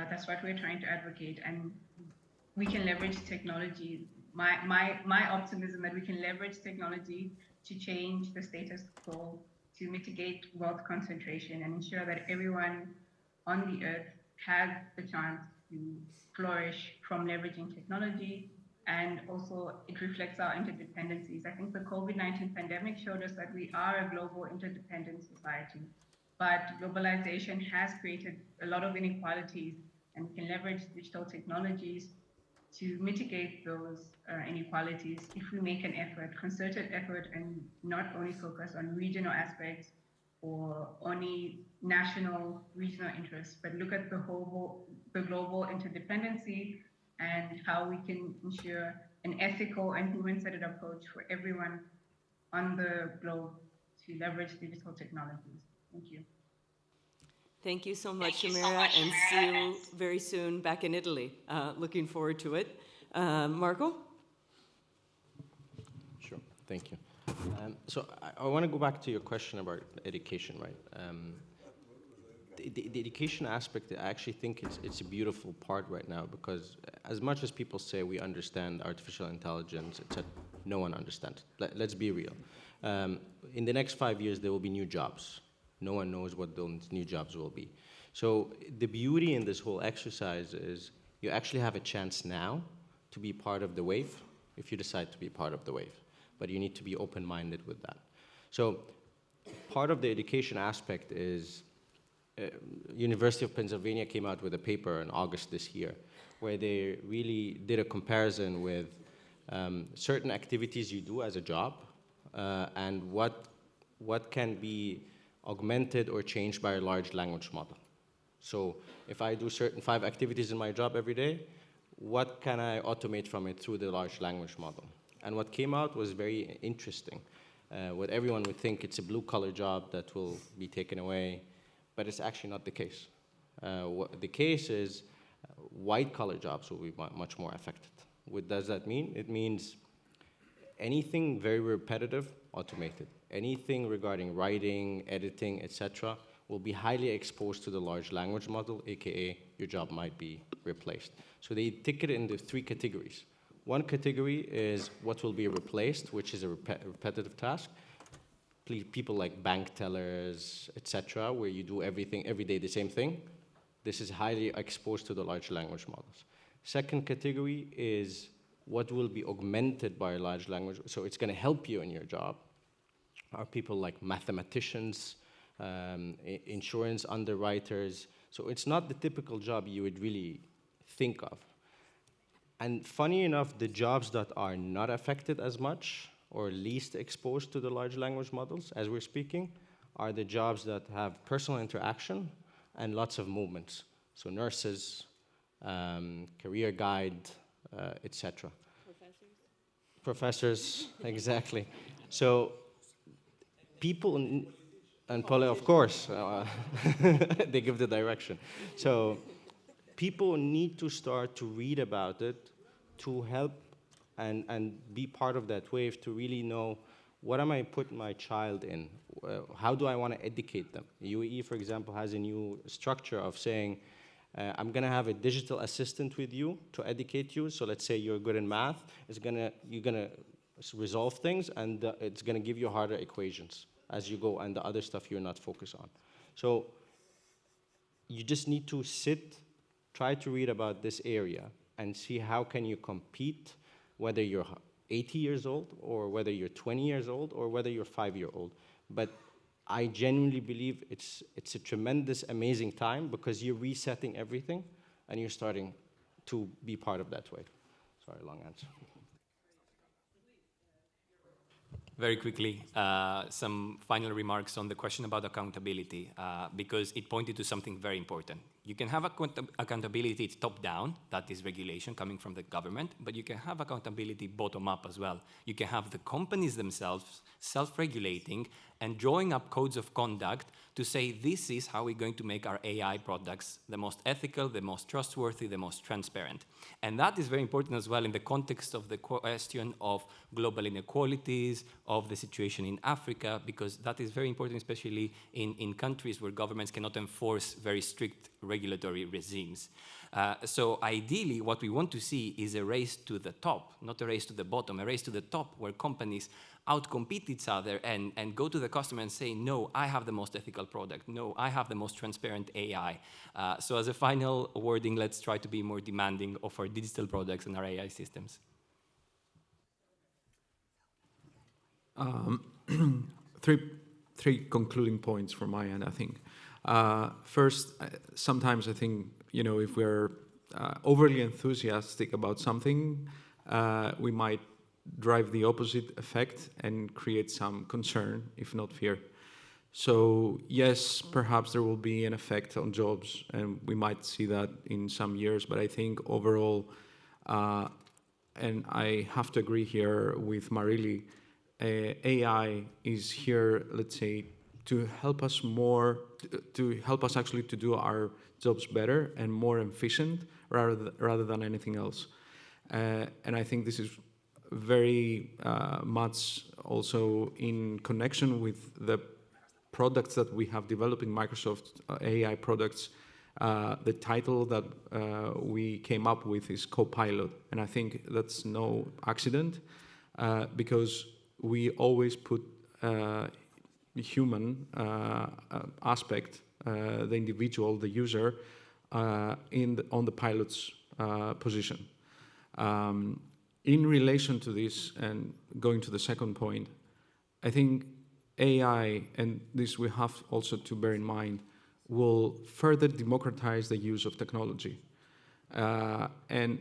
That's what we're trying to advocate. And we can leverage technology. My optimism that we can leverage technology to change the status quo, to mitigate wealth concentration, and ensure that everyone on the earth has the chance to flourish from leveraging technology. And also it reflects our interdependencies. I think the COVID-19 pandemic showed us that we are a global interdependent society, but globalization has created a lot of inequalities, and we can leverage digital technologies to mitigate those inequalities if we make an effort, concerted effort, and not only focus on regional aspects or only national, regional interests, but look at the global interdependency and how we can ensure an ethical and human-centered approach for everyone on the globe to leverage digital technologies. Thank you. Thank you so much, Shamira, and see you very soon back in Italy. Looking forward to it. Marco? Sure, thank you. So I want to go back to your question about education, right? The education aspect, I actually think it's a beautiful part right now, because as much as people say we understand artificial intelligence, etc., no one understands it. Let's be real. In the next 5 years, there will be new jobs. No one knows what those new jobs will be. So the beauty in this whole exercise is you actually have a chance now to be part of the wave, if you decide to be part of the wave. But you need to be open-minded with that. So part of the education aspect is University of Pennsylvania came out with a paper in August this year, where they really did a comparison with certain activities you do as a job and what can be augmented or changed by a large language model. So if I do certain 5 activities in my job every day, what can I automate from it through the large language model? And what came out was very interesting. What everyone would think it's a blue-collar job that will be taken away, but it's actually not the case. The case is white-collar jobs will be much more affected. What does that mean? It means anything very repetitive, automated. Anything regarding writing, editing, etc., will be highly exposed to the large language model, aka your job might be replaced. So they tick it into 3 categories. One category is what will be replaced, which is a repetitive task. People like bank tellers, etc., where you do everything every day the same thing. This is highly exposed to the large language models. Second category is what will be augmented by a large language, so it's going to help you in your job. Are people like mathematicians, insurance underwriters. So it's not the typical job you would really think of. And funny enough, the jobs that are not affected as much or least exposed to the large language models, as we're speaking, are the jobs that have personal interaction and lots of movements. So nurses, career guide, etc. Professors, exactly. So people, and Paula, of course, they give the direction. So people need to start to read about it to help and be part of that wave to really know what am I putting my child in? How do I want to educate them? UAE, for example, has a new structure of saying, I'm going to have a digital assistant with you to educate you. So let's say you're good in math. You're going to resolve things, and it's going to give you harder equations as you go, and the other stuff you're not focused on. So you just need to try to read about this area and see how can you compete, whether you're 80 years old or whether you're 20 years old or whether you're 5-year-old. But I genuinely believe it's a tremendous, amazing time because you're resetting everything and you're starting to be part of that wave. Sorry, long answer. Very quickly, some final remarks on the question about accountability, because it pointed to something very important. You can have accountability top-down, that is regulation coming from the government, but you can have accountability bottom-up as well. You can have the companies themselves self-regulating and drawing up codes of conduct to say this is how we're going to make our AI products the most ethical, the most trustworthy, the most transparent. And that is very important as well in the context of the question of global inequalities, of the situation in Africa, because that is very important, especially in countries where governments cannot enforce very strict regulatory regimes. So ideally, what we want to see is a race to the top, not a race to the bottom, a race to the top where companies outcompete each other and go to the customer and say, no, I have the most ethical product. No, I have the most transparent AI. So as a final wording, let's try to be more demanding of our digital products and our AI systems. Three concluding points from my end, I think. First, sometimes I think, if we're overly enthusiastic about something, we might drive the opposite effect and create some concern, if not fear. So yes, perhaps there will be an effect on jobs, and we might see that in some years, but I think overall, and I have to agree here with Marili, AI is here, let's say, to help us actually to do our jobs better and more efficient rather than anything else. And I think this is very much also in connection with the products that we have developed in Microsoft AI products. The title that we came up with is Copilot, and I think that's no accident because we always put the human aspect, the individual, the user, on the pilot's position. In relation to this, and going to the second point, I think AI, and this we have also to bear in mind, will further democratize the use of technology. And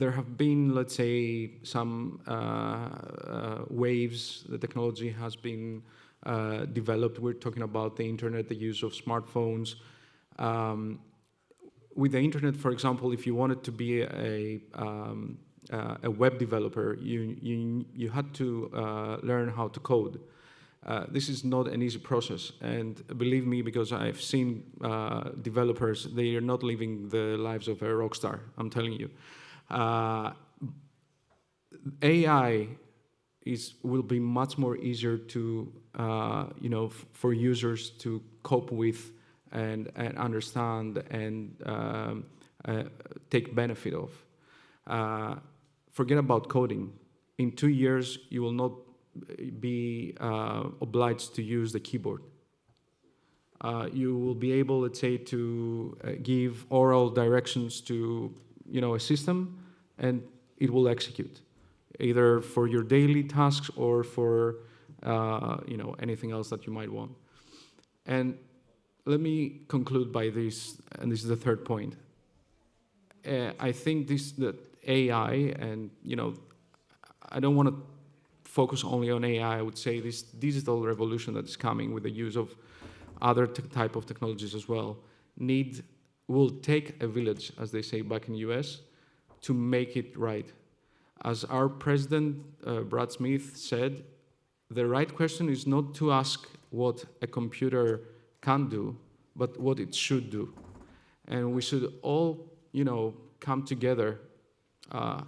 there have been, let's say, some waves. The technology has been developed. We're talking about the internet, the use of smartphones. With the internet, for example, if you wanted to be a web developer, you had to learn how to code. This is not an easy process, and believe me, because I've seen developers, they are not living the lives of a rock star, I'm telling you. AI will be much more easier to, for users to cope with and understand and take benefit of. Forget about coding. In 2 years, you will not be obliged to use the keyboard. You will be able, let's say, to give oral directions to, a system, and it will execute, either for your daily tasks or for, anything else that you might want. And let me conclude by this, and this is the third point. I think that AI, and, I don't want to focus only on AI, I would say this digital revolution that is coming with the use of other type of technologies as well, will take a village, as they say back in the US, to make it right. As our president, Brad Smith, said, the right question is not to ask what a computer can do, but what it should do. And we should all, come together,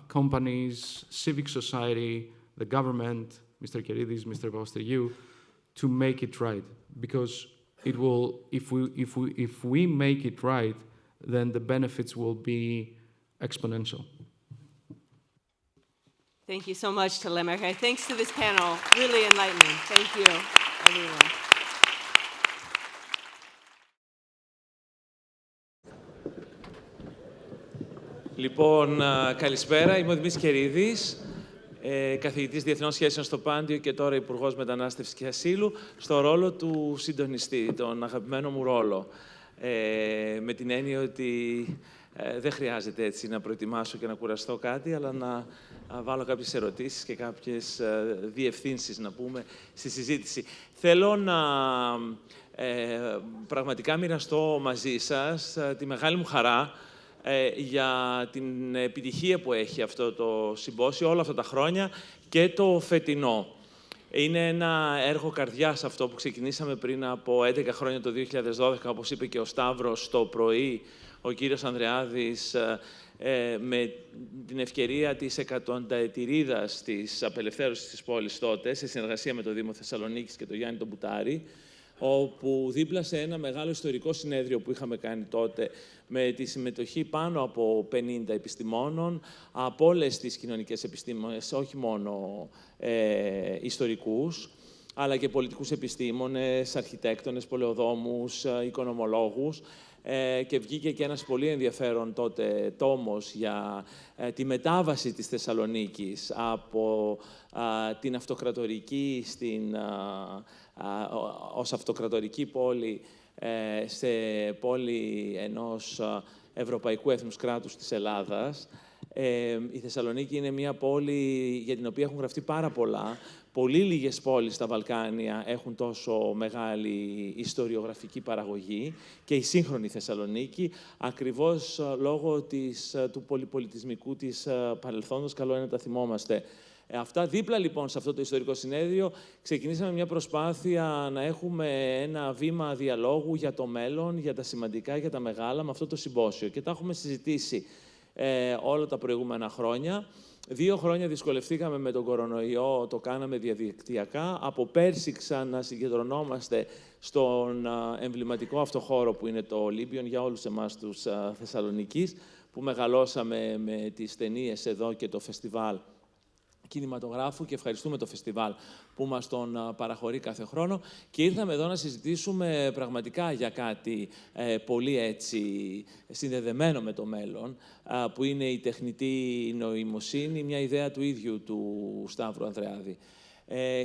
companies, civic society, the government, Mr. Keridis, Mr. Papastegiou, to make it right. Because it will, if we make it right, then the benefits will be exponential. Thank you so much to Lemmerke. Thanks to this panel. Really enlightening. Thank you, everyone. Λοιπόν, καλησπέρα. Είμαι ο Δημήτρης Κερίδης, καθηγητής Διεθνών Σχέσεων στο Πάντιο και τώρα Υπουργός Μετανάστευσης και Ασύλου, στο ρόλο του συντονιστή, τον αγαπημένο μου ρόλο. Με την έννοια ότι δεν χρειάζεται έτσι να προετοιμάσω και να κουραστώ κάτι, αλλά να βάλω κάποιες ερωτήσεις και κάποιες διευθύνσεις, να πούμε, στη συζήτηση. Θέλω να πραγματικά μοιραστώ μαζί σας τη μεγάλη μου χαρά για την επιτυχία που έχει αυτό το συμπόσιο όλα αυτά τα χρόνια και το φετινό. Είναι ένα έργο καρδιάς αυτό που ξεκινήσαμε πριν από 11 χρόνια, το 2012, όπως είπε και ο Σταύρος το πρωί, ο κύριος Ανδρεάδης, με την ευκαιρία της 100ετηρίδας της απελευθέρωσης της πόλης τότε, σε συνεργασία με το Δήμο Θεσσαλονίκης και τον Γιάννη τον Μπουτάρη, όπου δίπλα σε ένα μεγάλο ιστορικό συνέδριο που είχαμε κάνει τότε, με τη συμμετοχή πάνω από 50 επιστημόνων από όλες τις κοινωνικές επιστήμονες, όχι μόνο ιστορικούς, αλλά και πολιτικούς επιστήμονες, αρχιτέκτονες, πολεοδόμους, οικονομολόγους, και βγήκε και ένας πολύ ενδιαφέρον τότε τόμος για τη μετάβαση της Θεσσαλονίκης από την αυτοκρατορική ως αυτοκρατορική πόλη σε πόλη ενός ευρωπαϊκού έθνους κράτους της Ελλάδας. Η Θεσσαλονίκη είναι μια πόλη για την οποία έχουν γραφτεί πάρα πολλά. Πολύ λίγες πόλεις στα Βαλκάνια έχουν τόσο μεγάλη ιστοριογραφική παραγωγή και η σύγχρονη Θεσσαλονίκη, ακριβώς λόγω του πολυπολιτισμικού της παρελθόντος, καλό είναι να τα θυμόμαστε. Αυτά δίπλα λοιπόν σε αυτό το ιστορικό συνέδριο ξεκινήσαμε μια προσπάθεια να έχουμε ένα βήμα διαλόγου για το μέλλον, για τα σημαντικά, για τα μεγάλα με αυτό το συμπόσιο. Και τα έχουμε συζητήσει όλα τα προηγούμενα χρόνια. 2 χρόνια δυσκολευτήκαμε με τον κορονοϊό, το κάναμε διαδικτυακά. Από πέρσι ξανασυγκεντρωνόμαστε στον εμβληματικό αυτό χώρο που είναι το Ολύμπιον για όλους εμάς τους Θεσσαλονικείς, που μεγαλώσαμε με τις ταινίες εδώ και το φεστιβάλ κινηματογράφου και ευχαριστούμε το φεστιβάλ που μας τον παραχωρεί κάθε χρόνο. Και ήρθαμε εδώ να συζητήσουμε πραγματικά για κάτι πολύ έτσι συνδεδεμένο με το μέλλον, που είναι η τεχνητή νοημοσύνη, μια ιδέα του ίδιου του Σταύρου Ανδρεάδη.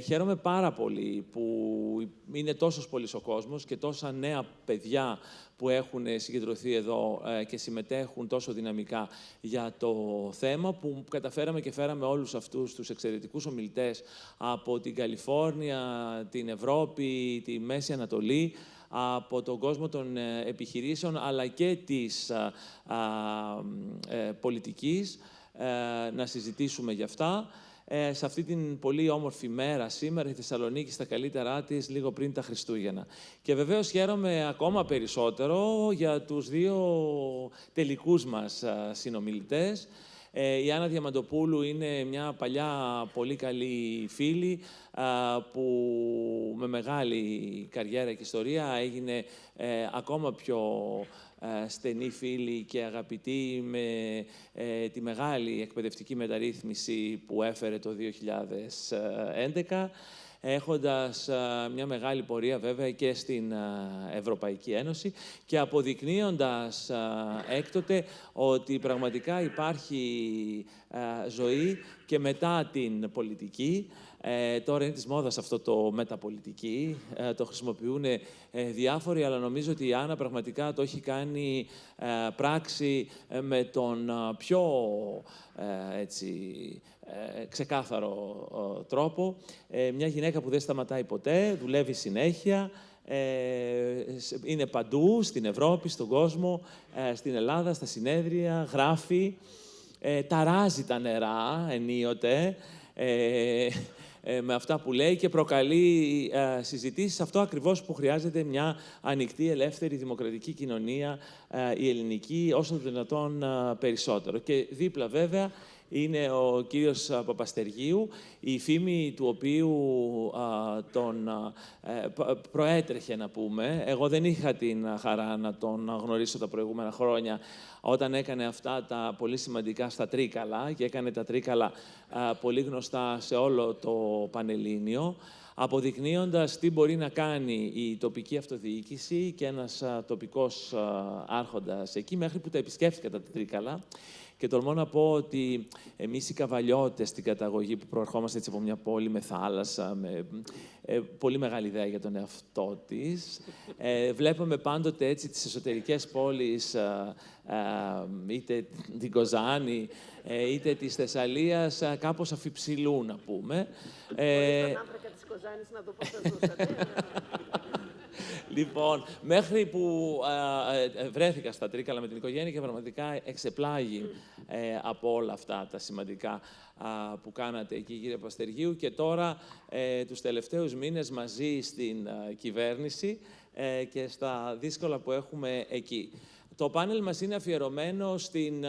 Χαίρομαι πάρα πολύ που είναι τόσος πολύς ο κόσμος και τόσα νέα παιδιά που έχουν συγκεντρωθεί εδώ και συμμετέχουν τόσο δυναμικά για το θέμα, που καταφέραμε και φέραμε όλους αυτούς τους εξαιρετικούς ομιλητές από την Καλιφόρνια, την Ευρώπη, τη Μέση Ανατολή, από τον κόσμο των επιχειρήσεων, αλλά και της πολιτικής, να συζητήσουμε γι' αυτά. Σε αυτή την πολύ όμορφη μέρα σήμερα, η Θεσσαλονίκη στα καλύτερά της, λίγο πριν τα Χριστούγεννα. Και βεβαίως χαίρομαι ακόμα περισσότερο για τους δύο τελικούς μας συνομιλητές. Η Άννα Διαμαντοπούλου είναι μια παλιά πολύ καλή φίλη που με μεγάλη καριέρα και ιστορία έγινε ακόμα πιο στενή φίλη και αγαπητή με τη μεγάλη εκπαιδευτική μεταρρύθμιση που έφερε το 2011, έχοντας μια μεγάλη πορεία βέβαια και στην Ευρωπαϊκή Ένωση και αποδεικνύοντας έκτοτε ότι πραγματικά υπάρχει ζωή και μετά την πολιτική. Τώρα είναι της μόδας αυτό το μεταπολιτική, το χρησιμοποιούν διάφοροι, αλλά νομίζω ότι η Άννα πραγματικά το έχει κάνει πράξη με τον πιο ξεκάθαρο τρόπο. Μια γυναίκα που δεν σταματάει ποτέ, δουλεύει συνέχεια, είναι παντού, στην Ευρώπη, στον κόσμο, στην Ελλάδα, στα συνέδρια, γράφει, ταράζει τα νερά ενίοτε, με αυτά που λέει και προκαλεί συζητήσεις. Αυτό ακριβώς που χρειάζεται μια ανοιχτή, ελεύθερη, δημοκρατική κοινωνία, η ελληνική, όσο το δυνατόν περισσότερο. Και δίπλα βέβαια είναι ο κύριος Παπαστεργίου, η φήμη του οποίου τον προέτρεχε, να πούμε. Εγώ δεν είχα την χαρά να τον γνωρίσω τα προηγούμενα χρόνια, όταν έκανε αυτά τα πολύ σημαντικά στα Τρίκαλα και έκανε τα Τρίκαλα πολύ γνωστά σε όλο το Πανελλήνιο, αποδεικνύοντας τι μπορεί να κάνει η τοπική αυτοδιοίκηση και ένας τοπικός άρχοντας εκεί, μέχρι που τα επισκέφθηκα τα Τρίκαλα. Και τολμώ να πω ότι εμείς οι Καβαλιώτες στην καταγωγή, που προερχόμαστε έτσι από μια πόλη με θάλασσα, με πολύ μεγάλη ιδέα για τον εαυτό της, βλέπουμε πάντοτε έτσι τις εσωτερικές πόλεις, είτε την Κοζάνη, είτε της Θεσσαλίας, κάπως αφιψηλού, να πούμε. Τον άνθρακα της Κοζάνης να το πω θα ζούσατε. Λοιπόν, μέχρι που βρέθηκα στα Τρίκαλα με την οικογένεια και πραγματικά εξεπλάγει από όλα αυτά τα σημαντικά που κάνατε εκεί, κύριε Παστεργίου, και τώρα τους τελευταίους μήνες μαζί στην κυβέρνηση και στα δύσκολα που έχουμε εκεί. Το πάνελ μας είναι αφιερωμένο στην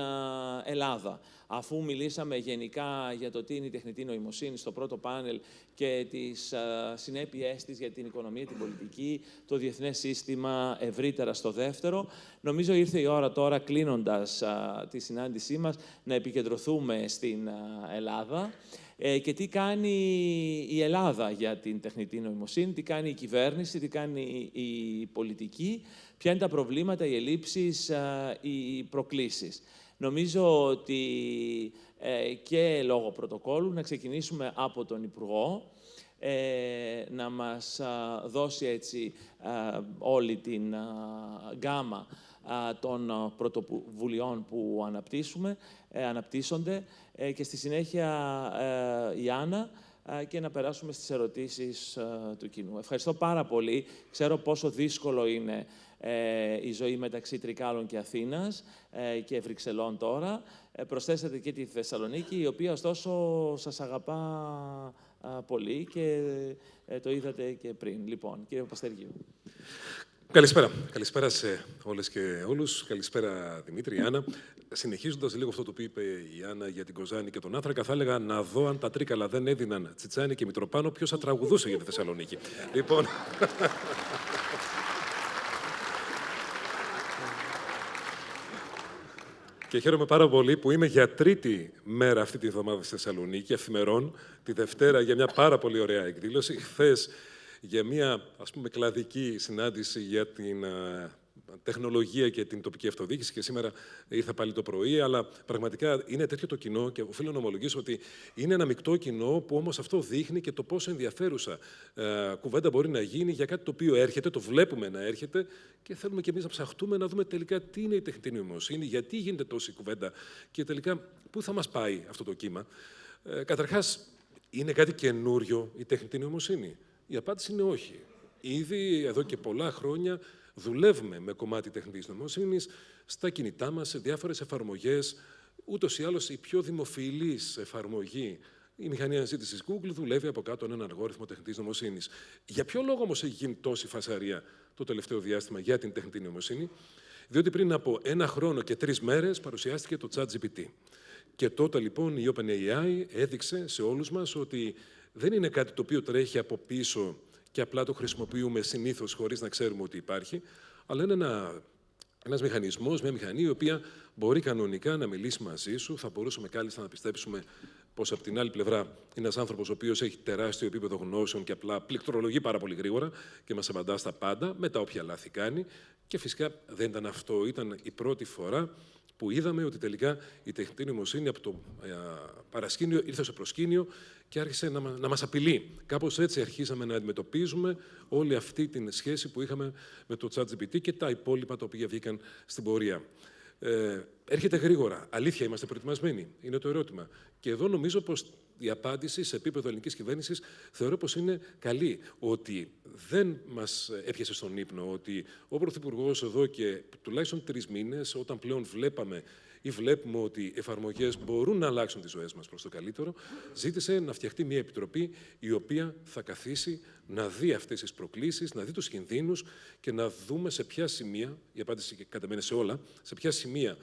Ελλάδα. Αφού μιλήσαμε γενικά για το τι είναι η τεχνητή νοημοσύνη στο πρώτο πάνελ και τις συνέπειες της για την οικονομία, την πολιτική, το διεθνές σύστημα ευρύτερα στο δεύτερο, νομίζω ήρθε η ώρα τώρα, κλείνοντας τη συνάντησή μας, να επικεντρωθούμε στην Ελλάδα και τι κάνει η Ελλάδα για την τεχνητή νοημοσύνη, τι κάνει η κυβέρνηση, τι κάνει η πολιτική, ποια είναι τα προβλήματα, οι ελλείψεις, οι προκλήσεις. Νομίζω ότι και λόγω πρωτοκόλλου να ξεκινήσουμε από τον Υπουργό, να μας δώσει έτσι όλη την γκάμα των πρωτοβουλειών που αναπτύσσονται και στη συνέχεια η Άννα και να περάσουμε στις ερωτήσεις του κοινού. Ευχαριστώ πάρα πολύ. Ξέρω πόσο δύσκολο είναι η ζωή μεταξύ Τρικάλων και Αθήνας και Βρυξελών τώρα. Προσθέσατε και τη Θεσσαλονίκη, η οποία ωστόσο σας αγαπά πολύ και το είδατε και πριν. Λοιπόν, κύριε Παπαστεργίου. Καλησπέρα. Καλησπέρα σε όλες και όλους. Καλησπέρα, Δημήτρη, Άννα. Συνεχίζοντας λίγο αυτό που είπε η Άννα για την Κοζάνη και τον άνθρακα, θα έλεγα να δω αν τα Τρίκαλα δεν έδιναν Τσιτσάνι και Μητροπάνο, ποιος θα τραγουδούσε για τη Θεσσαλονίκη. Λοιπόν... Και χαίρομαι πάρα πολύ που είμαι για τρίτη μέρα αυτή τη εβδομάδα στη Θεσσαλονίκη, εφημερών, τη Δευτέρα για μια πάρα πολύ ωραία εκδήλωση. Χθες για μια, ας πούμε, κλαδική συνάντηση για την τεχνολογία και την τοπική αυτοδιοίκηση και σήμερα ήρθα πάλι το πρωί, αλλά πραγματικά είναι τέτοιο το κοινό και οφείλω να ομολογήσω ότι είναι ένα μεικτό κοινό που όμως αυτό δείχνει και το πόσο ενδιαφέρουσα κουβέντα μπορεί να γίνει για κάτι το οποίο έρχεται, το βλέπουμε να έρχεται και θέλουμε και εμείς να ψαχτούμε να δούμε τελικά τι είναι η τεχνητή νοημοσύνη, γιατί γίνεται τόση κουβέντα και τελικά πού θα μας πάει αυτό το κύμα. Καταρχάς, είναι κάτι καινούριο η τεχνητή νοημοσύνη? Η απάντηση είναι όχι. Ήδη εδώ και πολλά χρόνια δουλεύουμε με κομμάτι τεχνητής νοημοσύνης στα κινητά μας, σε διάφορες εφαρμογές. Ούτως ή άλλως η πιο δημοφιλής εφαρμογή, η μηχανή αναζήτησης Google, δουλεύει από κάτω έναν αλγόριθμο τεχνητής νοημοσύνης. Για ποιο λόγο όμως έχει γίνει τόση φασαρία το τελευταίο διάστημα για την τεχνητή νοημοσύνη? Διότι πριν από 1 χρόνο και 3 μέρες παρουσιάστηκε το ChatGPT. Και τότε λοιπόν η OpenAI έδειξε σε όλους μας ότι δεν είναι κάτι το οποίο τρέχει από πίσω και απλά το χρησιμοποιούμε συνήθως χωρίς να ξέρουμε ότι υπάρχει, αλλά είναι ένας μηχανισμός, μια μηχανή η οποία μπορεί κανονικά να μιλήσει μαζί σου. Θα μπορούσαμε κάλλιστα να πιστέψουμε πως από την άλλη πλευρά είναι ένας άνθρωπος ο οποίος έχει τεράστιο επίπεδο γνώσεων και απλά πληκτρολογεί πάρα πολύ γρήγορα και μας απαντά στα πάντα, με τα όποια λάθη κάνει. Και φυσικά δεν ήταν αυτό. Ήταν η πρώτη φορά που είδαμε ότι τελικά η τεχνητή νοημοσύνη από το παρασκήνιο ήρθε στο προσκήνιο και άρχισε να μας απειλεί. Κάπως έτσι αρχίσαμε να αντιμετωπίζουμε όλη αυτή την σχέση που είχαμε με το ChatGPT και τα υπόλοιπα τα οποία βγήκαν στην πορεία. Έρχεται γρήγορα. Αλήθεια, είμαστε προετοιμασμένοι? Είναι το ερώτημα. Και εδώ νομίζω πως η απάντηση σε επίπεδο ελληνικής κυβέρνησης θεωρώ πως είναι καλή. Ότι δεν μας έπιασε στον ύπνο, ότι ο Πρωθυπουργός εδώ και τουλάχιστον 3 μήνες, όταν πλέον βλέπουμε ότι εφαρμογές μπορούν να αλλάξουν τις ζωές μας προς το καλύτερο, ζήτησε να φτιαχτεί μια επιτροπή η οποία θα καθίσει να δει αυτές τις προκλήσεις, να δει τους κινδύνους και να δούμε σε ποια σημεία, η απάντηση κατά μένα σε όλα, σε ποια σημεία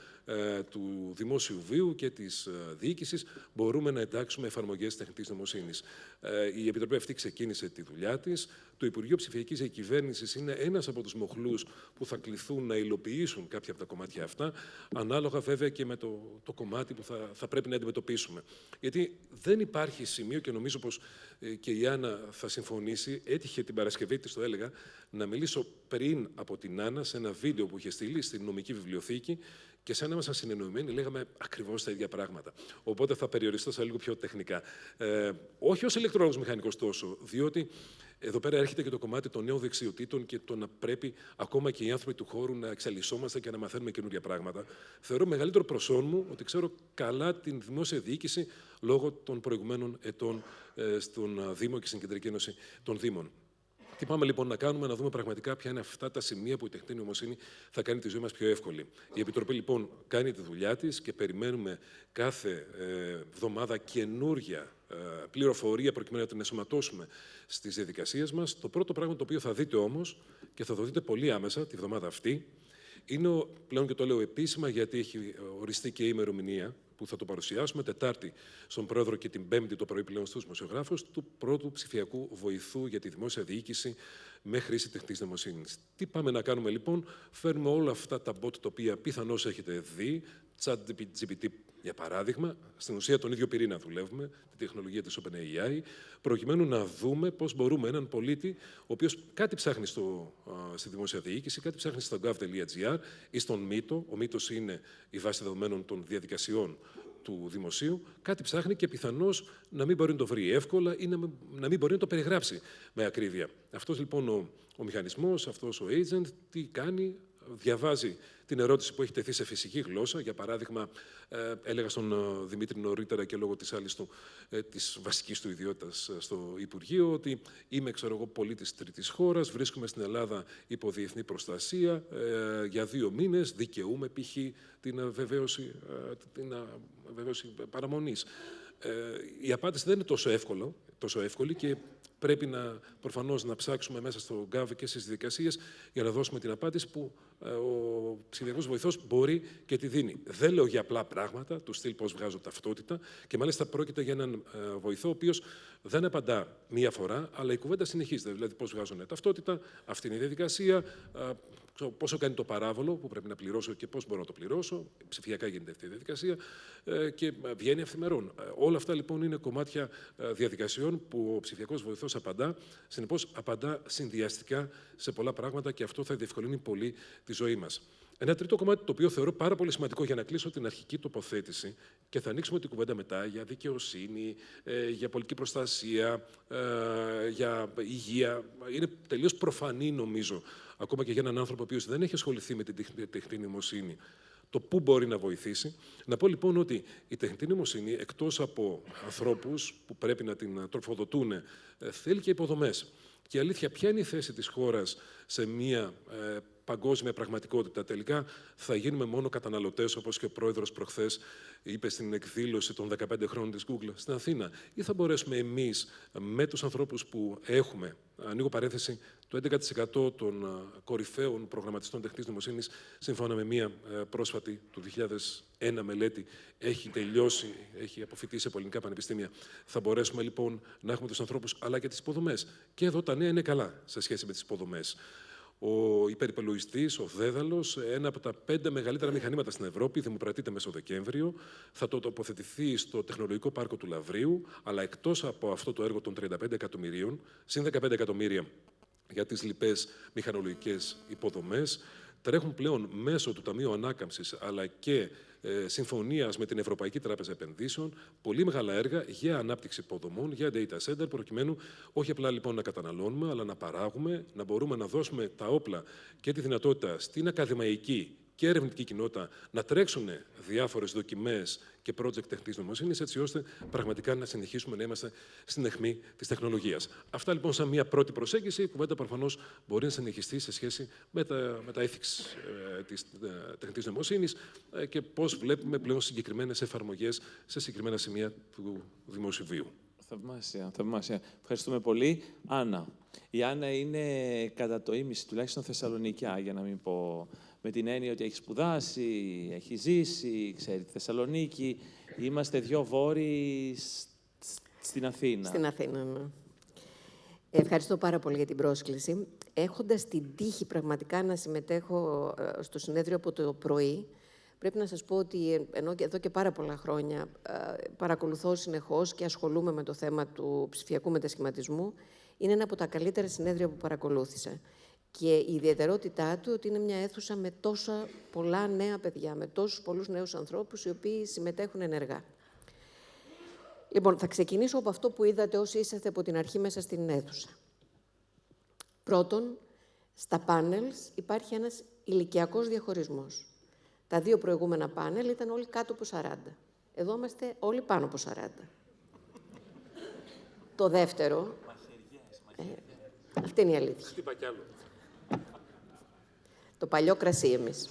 του δημόσιου βίου και της διοίκησης μπορούμε να εντάξουμε εφαρμογές τεχνητής νοημοσύνης. Η επιτροπή αυτή ξεκίνησε τη δουλειά της. Το Υπουργείο Ψηφιακής Διακυβέρνησης είναι ένας από τους μοχλούς που θα κληθούν να υλοποιήσουν κάποια από τα κομμάτια αυτά, ανάλογα βέβαια και με το κομμάτι που θα πρέπει να αντιμετωπίσουμε. Γιατί δεν υπάρχει σημείο, και νομίζω πως και η Άννα θα συμφωνήσει, έτυχε την Παρασκευή της, το έλεγα, να μιλήσω πριν από την Άννα σε ένα βίντεο που είχε στείλει στην νομική βιβλιοθήκη και σαν να ήμασταν συνεννοημένοι, λέγαμε ακριβώς τα ίδια πράγματα. Οπότε θα περιοριστώ σε λίγο πιο τεχνικά. Όχι ως ηλεκτρολόγος μηχανικός τόσο, διότι εδώ πέρα έρχεται και το κομμάτι των νέων δεξιοτήτων και το να πρέπει ακόμα και οι άνθρωποι του χώρου να εξελισσόμαστε και να μαθαίνουμε καινούργια πράγματα. Θεωρώ μεγαλύτερο προσόν μου ότι ξέρω καλά την δημόσια διοίκηση λόγω των προηγουμένων ετών στον Δήμο και στην Κεντρική Ένωση των Δήμων. Τι πάμε λοιπόν να κάνουμε, να δούμε πραγματικά ποια είναι αυτά τα σημεία που η τεχνητή νοημοσύνη θα κάνει τη ζωή μας πιο εύκολη. Η Επιτροπή λοιπόν κάνει τη δουλειά της και περιμένουμε κάθε εβδομάδα καινούργια πληροφορία προκειμένου να την ενσωματώσουμε στις διαδικασίες μας. Το πρώτο πράγμα το οποίο θα δείτε όμως, και θα το δείτε πολύ άμεσα τη βδομάδα αυτή, είναι πλέον, και το λέω επίσημα γιατί έχει οριστεί και η ημερομηνία που θα το παρουσιάσουμε, Τετάρτη στον Πρόεδρο και την Πέμπτη το πρωί πλέον στους δημοσιογράφους, του πρώτου ψηφιακού βοηθού για τη δημόσια διοίκηση με χρήση τεχνητής νοημοσύνης. Τι πάμε να κάνουμε λοιπόν? Φέρνουμε όλα αυτά τα bot τα οποία πιθανώς έχετε δει, ChatGPT για παράδειγμα, στην ουσία τον ίδιο πυρήνα δουλεύουμε, τη τεχνολογία της OpenAI, προκειμένου να δούμε πώς μπορούμε έναν πολίτη, ο οποίος κάτι ψάχνει στη δημόσια διοίκηση, κάτι ψάχνει στο gov.gr ή στον μήτο, ο μήτος είναι η βάση δεδομένων των διαδικασιών του δημοσίου, κάτι ψάχνει και πιθανώς να μην μπορεί να το βρει εύκολα ή να μην μπορεί να το περιγράψει με ακρίβεια. Αυτός λοιπόν ο μηχανισμός, αυτός ο agent, τι κάνει? Διαβάζει την ερώτηση που έχει τεθεί σε φυσική γλώσσα. Για παράδειγμα, έλεγα στον Δημήτρη νωρίτερα και λόγω της άλλης της βασικής του ιδιότητας στο Υπουργείο ότι είμαι, πολίτης τρίτης χώρας, βρίσκομαι στην Ελλάδα υπό διεθνή προστασία για 2 μήνες, δικαιούμαι π.χ. την βεβαίωση παραμονής. Η απάντηση δεν είναι τόσο εύκολη και πρέπει προφανώς να ψάξουμε μέσα στο γκάβ και στις διαδικασίες για να δώσουμε την απάντηση που ο ψηφιακός βοηθός μπορεί και τη δίνει. Δεν λέω για απλά πράγματα, του στυλ πώς βγάζω ταυτότητα και μάλιστα πρόκειται για έναν βοηθό ο οποίος δεν απαντά μία φορά, αλλά η κουβέντα συνεχίζεται. Δηλαδή πώς βγάζω ταυτότητα, αυτή είναι η διαδικασία, πόσο κάνει το παράβολο που πρέπει να πληρώσω και πώς μπορώ να το πληρώσω. Ψηφιακά γίνεται αυτή η διαδικασία και βγαίνει ευθυμερών. Όλα αυτά λοιπόν είναι κομμάτια διαδικασιών που ο ψηφιακός βοηθός απαντά. Συνεπώς, απαντά συνδυαστικά σε πολλά πράγματα και αυτό θα διευκολύνει πολύ τη ζωή μας. Ένα τρίτο κομμάτι το οποίο θεωρώ πάρα πολύ σημαντικό για να κλείσω την αρχική τοποθέτηση και θα ανοίξουμε την κουβέντα μετά για δικαιοσύνη, για πολιτική προστασία, για υγεία. Είναι τελείως προφανή, νομίζω, ακόμα και για έναν άνθρωπο ο οποίος δεν έχει ασχοληθεί με την τεχνητή νοημοσύνη, το πού μπορεί να βοηθήσει. Να πω λοιπόν ότι η τεχνητή νοημοσύνη, εκτός από ανθρώπους που πρέπει να την τροφοδοτούν, θέλει και υποδομές. Και η αλήθεια, ποια είναι η θέση της χώρας σε μια παγκόσμια πραγματικότητα? Τελικά θα γίνουμε μόνο καταναλωτές, όπως και ο πρόεδρος προχθές είπε στην εκδήλωση των 15 χρόνων της Google στην Αθήνα, ή θα μπορέσουμε εμείς με τους ανθρώπους που έχουμε, ανοίγω παρένθεση, το 11% των κορυφαίων προγραμματιστών τεχνητής νοημοσύνης, σύμφωνα με μία πρόσφατη του 2001 μελέτη, έχει τελειώσει, έχει αποφοιτήσει σε ελληνικά πανεπιστήμια. Θα μπορέσουμε λοιπόν να έχουμε τους ανθρώπους αλλά και τις υποδομές. Και εδώ τα νέα είναι καλά σε σχέση με τις υποδομές. Ο υπερυπολογιστής, ο Δέδαλος, ένα από τα 5 μεγαλύτερα μηχανήματα στην Ευρώπη, δημοπρατείται μέσα στο Δεκέμβριο, θα το τοποθετηθεί στο τεχνολογικό πάρκο του Λαβρίου, αλλά εκτός από αυτό το έργο των 35 εκατομμυρίων, συν 15 εκατομμύρια για τις λοιπές μηχανολογικές υποδομές, τρέχουν πλέον μέσω του Ταμείου Ανάκαμψης, αλλά και συμφωνίας με την Ευρωπαϊκή Τράπεζα Επενδύσεων, πολύ μεγάλα έργα για ανάπτυξη υποδομών, για data center, προκειμένου όχι απλά λοιπόν να καταναλώνουμε, αλλά να παράγουμε, να μπορούμε να δώσουμε τα όπλα και τη δυνατότητα στην ακαδημαϊκή και ερευνητική κοινότητα να τρέξουν διάφορες δοκιμές και project τεχνητής νοημοσύνης, έτσι ώστε πραγματικά να συνεχίσουμε να είμαστε στην αιχμή της τεχνολογίας. Αυτά λοιπόν σαν μια πρώτη προσέγγιση. Η κουβέντα προφανώς μπορεί να συνεχιστεί σε σχέση με τα ethics της τεχνητής νοημοσύνης και πώς βλέπουμε πλέον συγκεκριμένες εφαρμογές σε συγκεκριμένα σημεία του δημόσιου βίου. Θαυμάσια, θαυμάσια. Ευχαριστούμε πολύ. Άννα. Η Άννα είναι κατά το ίμιση, τουλάχιστον Θεσσαλονικιά, για να μην πω, με την έννοια ότι έχει σπουδάσει, έχει ζήσει, ξέρει τη Θεσσαλονίκη. Είμαστε 2 Βόρειοι στην Αθήνα. Στην Αθήνα, ναι. Ευχαριστώ πάρα πολύ για την πρόσκληση. Έχοντας την τύχη πραγματικά να συμμετέχω στο συνέδριο από το πρωί, πρέπει να σας πω ότι εδώ και πάρα πολλά χρόνια παρακολουθώ συνεχώς και ασχολούμαι με το θέμα του ψηφιακού μετασχηματισμού. Είναι ένα από τα καλύτερα συνέδρια που παρακολούθησα. Και η ιδιαιτερότητά του ότι είναι μια αίθουσα με τόσα πολλά νέα παιδιά, με τόσους πολλούς νέους ανθρώπους οι οποίοι συμμετέχουν ενεργά. Λοιπόν, θα ξεκινήσω από αυτό που είδατε όσοι είσαστε από την αρχή μέσα στην αίθουσα. Πρώτον, στα πάνελς υπάρχει ένας ηλικιακός διαχωρισμός. Τα 2 προηγούμενα πάνελ ήταν όλοι κάτω από 40. Εδώ είμαστε όλοι πάνω από 40. Το δεύτερο... αυτή είναι η αλήθεια. Το παλιό κρασί εμείς.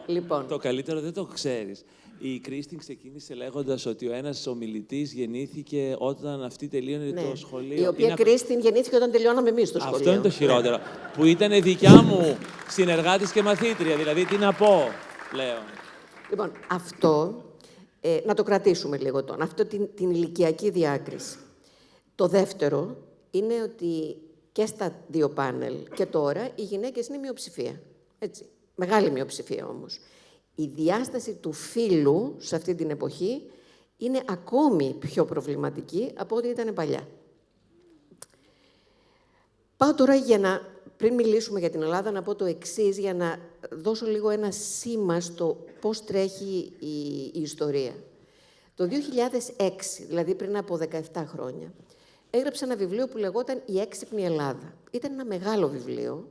Λοιπόν. Το καλύτερο δεν το ξέρεις. Η Κρίστιν ξεκίνησε λέγοντας ότι ο ένας ομιλητής γεννήθηκε όταν αυτή τελείωνε το σχολείο. Η οποία Κρίστιν γεννήθηκε όταν τελειώναμε εμείς το σχολείο. Αυτό είναι το χειρότερο. Που ήταν δικιά μου συνεργάτης και μαθήτρια. Δηλαδή, τι να πω πλέον. Λοιπόν, αυτό, να το κρατήσουμε λίγο τώρα. Αυτό την ηλικιακή διάκριση. Το δεύτερο είναι ότι και στα 2 πάνελ και τώρα οι γυναίκες είναι μειοψηφία. Έτσι. Μεγάλη μειοψηφία όμως. Η διάσταση του φύλου σε αυτή την εποχή είναι ακόμη πιο προβληματική από ό,τι ήταν παλιά. Πάω τώρα πριν μιλήσουμε για την Ελλάδα, να πω το εξής, για να δώσω λίγο ένα σήμα στο πώς τρέχει η ιστορία. Το 2006, δηλαδή πριν από 17 χρόνια, έγραψα ένα βιβλίο που λεγόταν «Η έξυπνη Ελλάδα». Ήταν ένα μεγάλο βιβλίο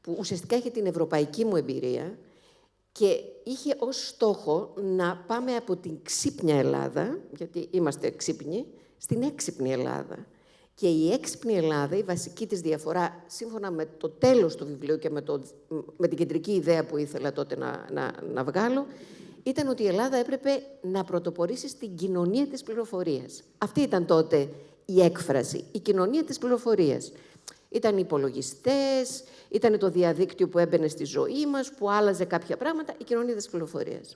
που ουσιαστικά είχε την ευρωπαϊκή μου εμπειρία και είχε ως στόχο να πάμε από την ξύπνια Ελλάδα, γιατί είμαστε ξύπνοι, στην έξυπνη Ελλάδα. Και η έξυπνη Ελλάδα, η βασική της διαφορά, σύμφωνα με το τέλος του βιβλίου και με την κεντρική ιδέα που ήθελα τότε να βγάλω, ήταν ότι η Ελλάδα έπρεπε να πρωτοπορήσει στην κοινωνία της πληροφορίας. Αυτή ήταν τότε η έκφραση, η κοινωνία της πληροφορίας. Ήταν οι υπολογιστές, ήταν το διαδίκτυο που έμπαινε στη ζωή μας, που άλλαζε κάποια πράγματα, η κοινωνία της πληροφορίας.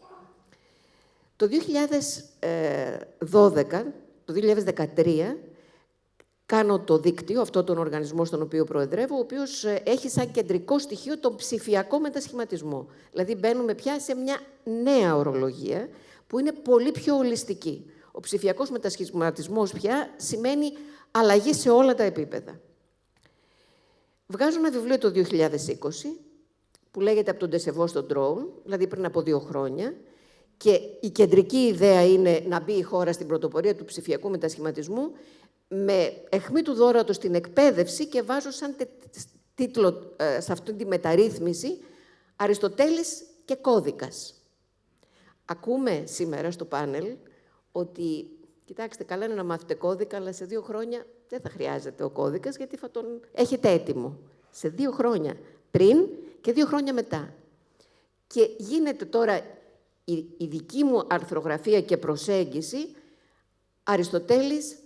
Το 2012, το 2013, κάνω το δίκτυο, αυτό τον οργανισμό στον οποίο προεδρεύω, ο οποίος έχει σαν κεντρικό στοιχείο τον ψηφιακό μετασχηματισμό. Δηλαδή μπαίνουμε πια σε μια νέα ορολογία που είναι πολύ πιο ολιστική. Ο ψηφιακός μετασχηματισμός πια σημαίνει αλλαγή σε όλα τα επίπεδα. Βγάζω ένα βιβλίο το 2020 που λέγεται «Από τον Τεσεβό στον Drone», δηλαδή πριν από 2 χρόνια, και η κεντρική ιδέα είναι να μπει η χώρα στην πρωτοπορία του ψηφιακού μετασχηματισμού με αιχμή του δώρατο στην εκπαίδευση και βάζω σαν τίτλο σε αυτή τη μεταρρύθμιση «Αριστοτέλης και κώδικας». Ακούμε σήμερα στο πάνελ ότι, κοιτάξτε, καλά είναι να μάθετε κώδικα, αλλά σε 2 χρόνια δεν θα χρειάζεται ο κώδικας, γιατί θα τον έχετε έτοιμο. Σε 2 χρόνια πριν και 2 χρόνια μετά. Και γίνεται τώρα η δική μου αρθρογραφία και προσέγγιση Αριστοτέλης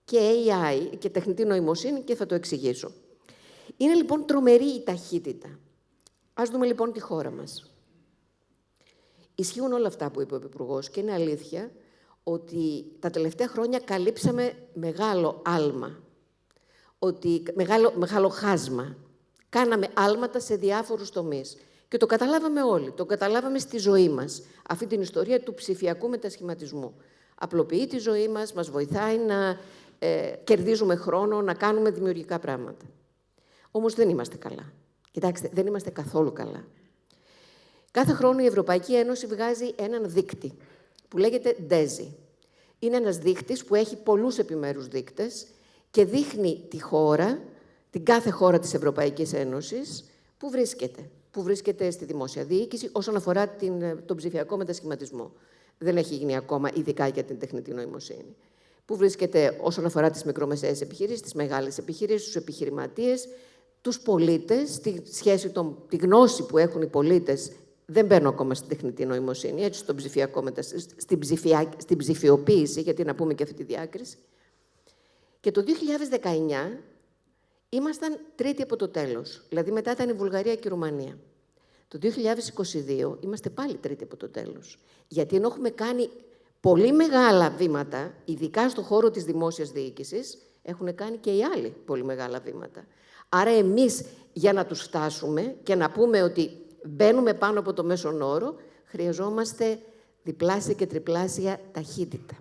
και AI και τεχνητή νοημοσύνη, και θα το εξηγήσω. Είναι λοιπόν τρομερή η ταχύτητα. Ας δούμε λοιπόν τη χώρα μας. Ισχύουν όλα αυτά που είπε ο Υπουργός και είναι αλήθεια ότι τα τελευταία χρόνια καλύψαμε μεγάλο άλμα, μεγάλο χάσμα. Κάναμε άλματα σε διάφορους τομείς. Και το καταλάβαμε όλοι, το καταλάβαμε στη ζωή μας, αυτή την ιστορία του ψηφιακού μετασχηματισμού. Απλοποιεί τη ζωή μας, μας βοηθάει να κερδίζουμε χρόνο, να κάνουμε δημιουργικά πράγματα. Όμως δεν είμαστε καλά. Κοιτάξτε, δεν είμαστε καθόλου καλά. Κάθε χρόνο η Ευρωπαϊκή Ένωση βγάζει έναν δείκτη που λέγεται DESI. Είναι ένας δείκτης που έχει πολλούς επιμέρους δείκτες και δείχνει τη χώρα, την κάθε χώρα της Ευρωπαϊκής Ένωσης, που βρίσκεται. Που βρίσκεται στη δημόσια διοίκηση όσον αφορά τον ψηφιακό μετασχηματισμό. Δεν έχει γίνει ακόμα, ειδικά για την τεχνητή νοημοσύνη. Που βρίσκεται όσον αφορά τις μικρομεσαίες επιχειρήσεις, τις μεγάλες επιχειρήσεις, τους επιχειρηματίες, τους πολίτες, τη γνώση που έχουν οι πολίτες. Δεν μπαίνω ακόμα στην τεχνητή νοημοσύνη, έτσι στον ψηφιακό στην ψηφιοποίηση, γιατί να πούμε και αυτή τη διάκριση. Και το 2019 ήμασταν τρίτη από το τέλος, δηλαδή μετά ήταν η Βουλγαρία και η Ρουμανία. Το 2022 είμαστε πάλι τρίτη από το τέλος, γιατί ενώ έχουμε κάνει πολύ μεγάλα βήματα, ειδικά στον χώρο της δημόσιας διοίκησης, έχουν κάνει και οι άλλοι πολύ μεγάλα βήματα. Άρα εμείς, για να τους φτάσουμε και να πούμε ότι μπαίνουμε πάνω από το μέσον όρο, χρειαζόμαστε διπλάσια και τριπλάσια ταχύτητα.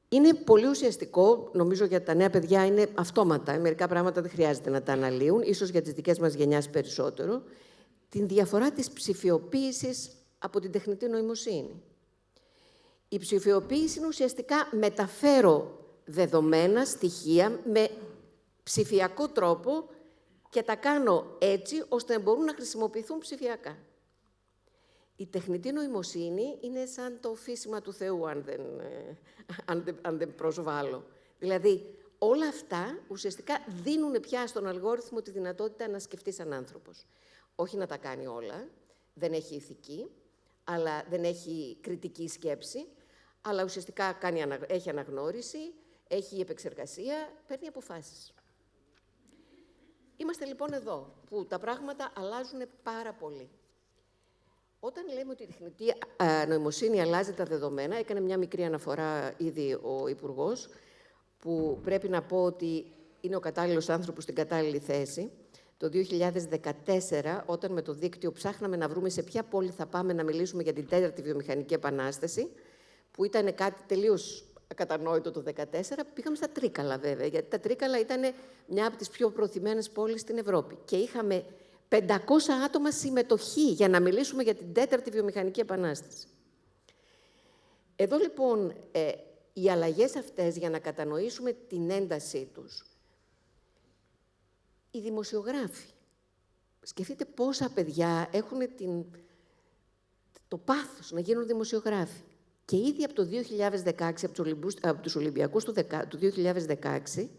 Είναι πολύ ουσιαστικό, νομίζω για τα νέα παιδιά είναι αυτόματα, μερικά πράγματα δεν χρειάζεται να τα αναλύουν, ίσως για τις δικές μας γενιάς περισσότερο, την διαφορά της ψηφιοποίησης από την τεχνητή νοημοσύνη. Η ψηφιοποίηση είναι ουσιαστικά μεταφέρω δεδομένα, στοιχεία, με ψηφιακό τρόπο και τα κάνω έτσι, ώστε να μπορούν να χρησιμοποιηθούν ψηφιακά. Η τεχνητή νοημοσύνη είναι σαν το φύσιμα του Θεού, αν δεν προσβάλλω. Δηλαδή, όλα αυτά ουσιαστικά δίνουν πια στον αλγόριθμο τη δυνατότητα να σκεφτεί σαν άνθρωπος. Όχι να τα κάνει όλα, δεν έχει ηθική, αλλά δεν έχει κριτική σκέψη, αλλά ουσιαστικά έχει αναγνώριση, έχει επεξεργασία, παίρνει αποφάσεις. Είμαστε λοιπόν εδώ, που τα πράγματα αλλάζουν πάρα πολύ. Όταν λέμε ότι η τεχνητή νοημοσύνη αλλάζει τα δεδομένα, έκανε μια μικρή αναφορά ήδη ο Υπουργός, που πρέπει να πω ότι είναι ο κατάλληλος άνθρωπος στην κατάλληλη θέση. Το 2014, όταν με το δίκτυο ψάχναμε να βρούμε σε ποια πόλη θα πάμε να μιλήσουμε για την 4η βιομηχανική επανάσταση, που ήταν κάτι τελείως ακατανόητο το 2014, πήγαμε στα Τρίκαλα βέβαια, γιατί τα Τρίκαλα ήταν μια από τις πιο προωθημένες πόλεις στην Ευρώπη. Και είχαμε 500 άτομα συμμετοχή για να μιλήσουμε για την 4η βιομηχανική επανάσταση. Εδώ λοιπόν οι αλλαγές αυτές, για να κατανοήσουμε την έντασή τους, οι δημοσιογράφοι, σκεφτείτε πόσα παιδιά έχουν το πάθος να γίνουν δημοσιογράφοι. Και ήδη από το 2016, από τους Ολυμπιακούς του 2016,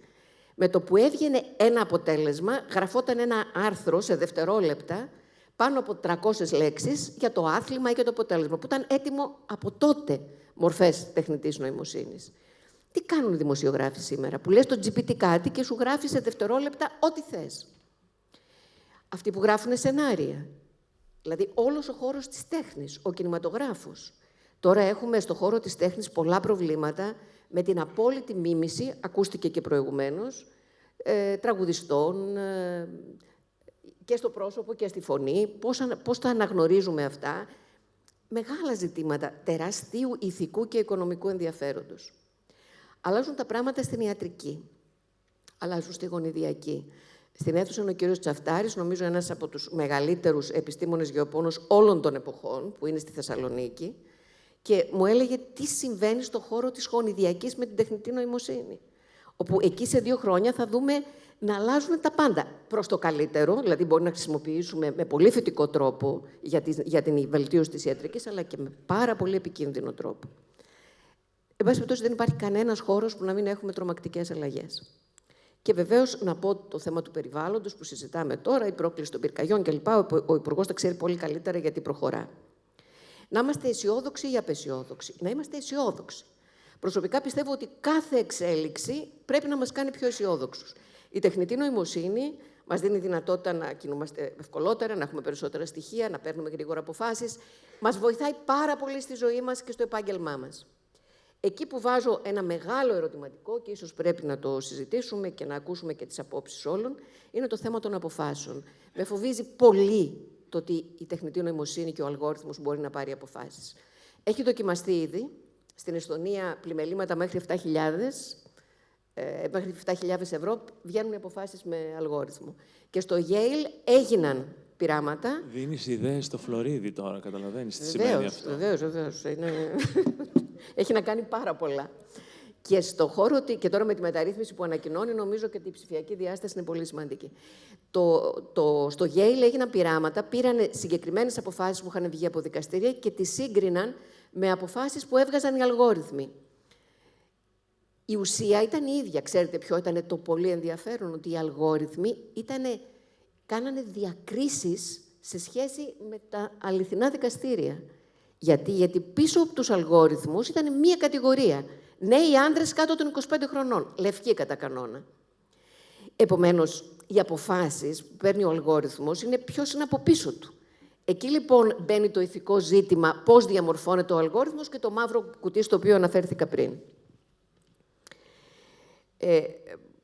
με το που έβγαινε ένα αποτέλεσμα, γραφόταν ένα άρθρο σε δευτερόλεπτα, πάνω από 300 λέξεις, για το άθλημα ή για το αποτέλεσμα, που ήταν έτοιμο από τότε μορφές τεχνητής νοημοσύνης. Τι κάνουν οι δημοσιογράφοι σήμερα, που λες το GPT κάτι και σου γράφει σε δευτερόλεπτα ό,τι θες. Αυτοί που γράφουν σενάρια, δηλαδή όλος ο χώρος της τέχνης, ο κινηματογράφος, Τώρα έχουμε στο χώρο της τέχνης πολλά προβλήματα με την απόλυτη μίμηση, ακούστηκε και προηγουμένως, τραγουδιστών, και στο πρόσωπο και στη φωνή, πώς τα αναγνωρίζουμε αυτά. Μεγάλα ζητήματα τεράστιου ηθικού και οικονομικού ενδιαφέροντος. Αλλάζουν τα πράγματα στην ιατρική, αλλάζουν στη γονιδιακή. Στην αίθουσα είναι ο κύριος Τσαφτάρης, νομίζω ένας από τους μεγαλύτερους επιστήμονες γεωπόνους όλων των εποχών, που είναι στη Θεσσαλονίκη, και μου έλεγε τι συμβαίνει στο χώρο της γονιδιακής με την τεχνητή νοημοσύνη. Όπου εκεί σε 2 χρόνια θα δούμε να αλλάζουν τα πάντα. Προς το καλύτερο, δηλαδή μπορεί να χρησιμοποιήσουμε με πολύ θετικό τρόπο για την βελτίωση της ιατρικής, αλλά και με πάρα πολύ επικίνδυνο τρόπο. Εν πάση περιπτώσει, δεν υπάρχει κανένας χώρος που να μην έχουμε τρομακτικές αλλαγές. Και βεβαίως να πω το θέμα του περιβάλλοντος που συζητάμε τώρα, η πρόκληση των πυρκαγιών κλπ. Ο Υπουργός τα ξέρει πολύ καλύτερα γιατί προχωρά. Να είμαστε αισιόδοξοι ή απαισιόδοξοι. Να είμαστε αισιόδοξοι. Προσωπικά πιστεύω ότι κάθε εξέλιξη πρέπει να μας κάνει πιο αισιόδοξους. Η τεχνητή νοημοσύνη μας δίνει δυνατότητα να κινούμαστε ευκολότερα, να έχουμε περισσότερα στοιχεία, να παίρνουμε γρήγορα αποφάσεις. Μας βοηθάει πάρα πολύ στη ζωή μας και στο επάγγελμά μας. Εκεί που βάζω ένα μεγάλο ερωτηματικό, και ίσως πρέπει να το συζητήσουμε και να ακούσουμε και τις απόψεις όλων, είναι το θέμα των αποφάσεων. Με φοβίζει πολύ το ότι η τεχνητή νοημοσύνη και ο αλγόριθμος μπορεί να πάρει αποφάσεις. Έχει δοκιμαστεί ήδη. Στην Εστονία πλημελήματα μέχρι 7.000 ευρώ βγαίνουν οι αποφάσεις με αλγόριθμο. Και στο Yale έγιναν πειράματα. Δίνεις ιδέες στο Φλωρίδι τώρα, καταλαβαίνεις τι σημαίνει αυτό. Βεβαίως. Έχει να κάνει πάρα πολλά. Και στο χώρο, και τώρα με τη μεταρρύθμιση που ανακοινώνει, νομίζω και η ψηφιακή διάσταση είναι πολύ σημαντική. Στο Yale έγιναν πειράματα, πήραν συγκεκριμένες αποφάσεις που είχαν βγει από δικαστήρια και τις σύγκριναν με αποφάσεις που έβγαζαν οι αλγόριθμοι. Η ουσία ήταν η ίδια. Ξέρετε ποιο ήταν το πολύ ενδιαφέρον? Ότι οι αλγόριθμοι κάνανε διακρίσεις σε σχέση με τα αληθινά δικαστήρια. Γιατί πίσω από τους αλγόριθμους ήταν μία κατηγορία. Νέοι άντρες κάτω των 25 χρονών. Λευκοί κατά κανόνα. Επομένως, οι αποφάσεις που παίρνει ο αλγόριθμος είναι ποιος είναι από πίσω του. Εκεί λοιπόν μπαίνει το ηθικό ζήτημα, πώς διαμορφώνεται ο αλγόριθμος και το μαύρο κουτί στο οποίο αναφέρθηκα πριν.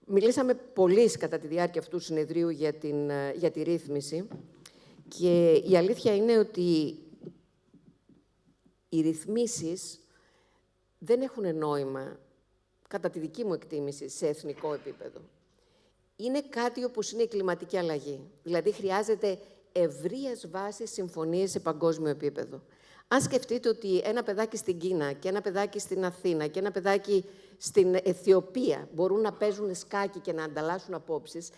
Μιλήσαμε πολύ κατά τη διάρκεια αυτού του συνεδρίου για τη ρύθμιση και η αλήθεια είναι ότι οι ρυθμίσεις δεν έχουν νόημα, κατά τη δική μου εκτίμηση, σε εθνικό επίπεδο. Είναι κάτι όπως είναι η κλιματική αλλαγή. Δηλαδή, χρειάζεται ευρείας βάσης συμφωνίες σε παγκόσμιο επίπεδο. Αν σκεφτείτε ότι ένα παιδάκι στην Κίνα και ένα παιδάκι στην Αθήνα και ένα παιδάκι στην Αιθιοπία μπορούν να παίζουν σκάκι και να ανταλλάσσουν απόψεις,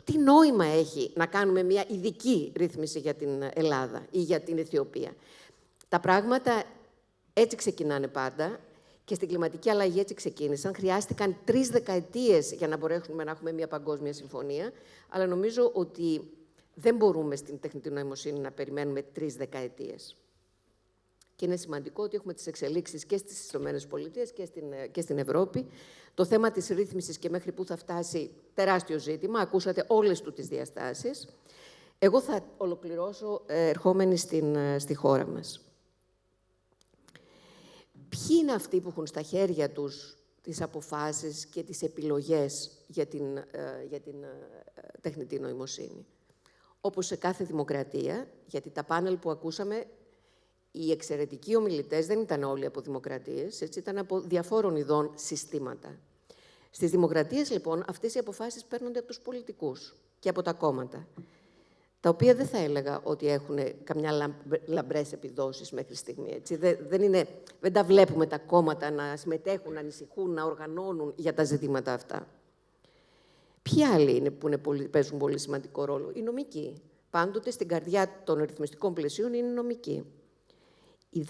τι νόημα έχει να κάνουμε μια ειδική ρύθμιση για την Ελλάδα ή για την Αιθιοπία? Τα πράγματα έτσι ξεκινάνε πάντα και στην κλιματική αλλαγή έτσι ξεκίνησαν. Χρειάστηκαν 3 δεκαετίες για να μπορέσουμε να έχουμε μια παγκόσμια συμφωνία, αλλά νομίζω ότι δεν μπορούμε στην τεχνητή νοημοσύνη να περιμένουμε 3 δεκαετίες. Και είναι σημαντικό ότι έχουμε τις εξελίξεις και στις ΗΠΑ και στην Ευρώπη. Το θέμα της ρύθμισης και μέχρι πού θα φτάσει, τεράστιο ζήτημα. Ακούσατε όλες του τις διαστάσεις. Εγώ θα ολοκληρώσω ερχόμενη στη χώρα μας. Ποιοι είναι αυτοί που έχουν στα χέρια τους τις αποφάσεις και τις επιλογές για την τεχνητή νοημοσύνη? Όπως σε κάθε δημοκρατία, γιατί τα πάνελ που ακούσαμε, οι εξαιρετικοί ομιλητές δεν ήταν όλοι από δημοκρατίες, έτσι, ήταν από διαφόρων ειδών συστήματα. Στις δημοκρατίες, λοιπόν, αυτές οι αποφάσεις παίρνονται από τους πολιτικούς και από τα κόμματα, τα οποία δεν θα έλεγα ότι έχουν καμιά λαμπρές επιδόσεις μέχρι στιγμή. Έτσι. Δεν τα βλέπουμε τα κόμματα να συμμετέχουν, να ανησυχούν, να οργανώνουν για τα ζητήματα αυτά. Ποιοι άλλοι είναι που παίζουν πολύ σημαντικό ρόλο? Οι νομικοί. Πάντοτε στην καρδιά των ρυθμιστικών πλαισίων είναι οι νομικοί. Οι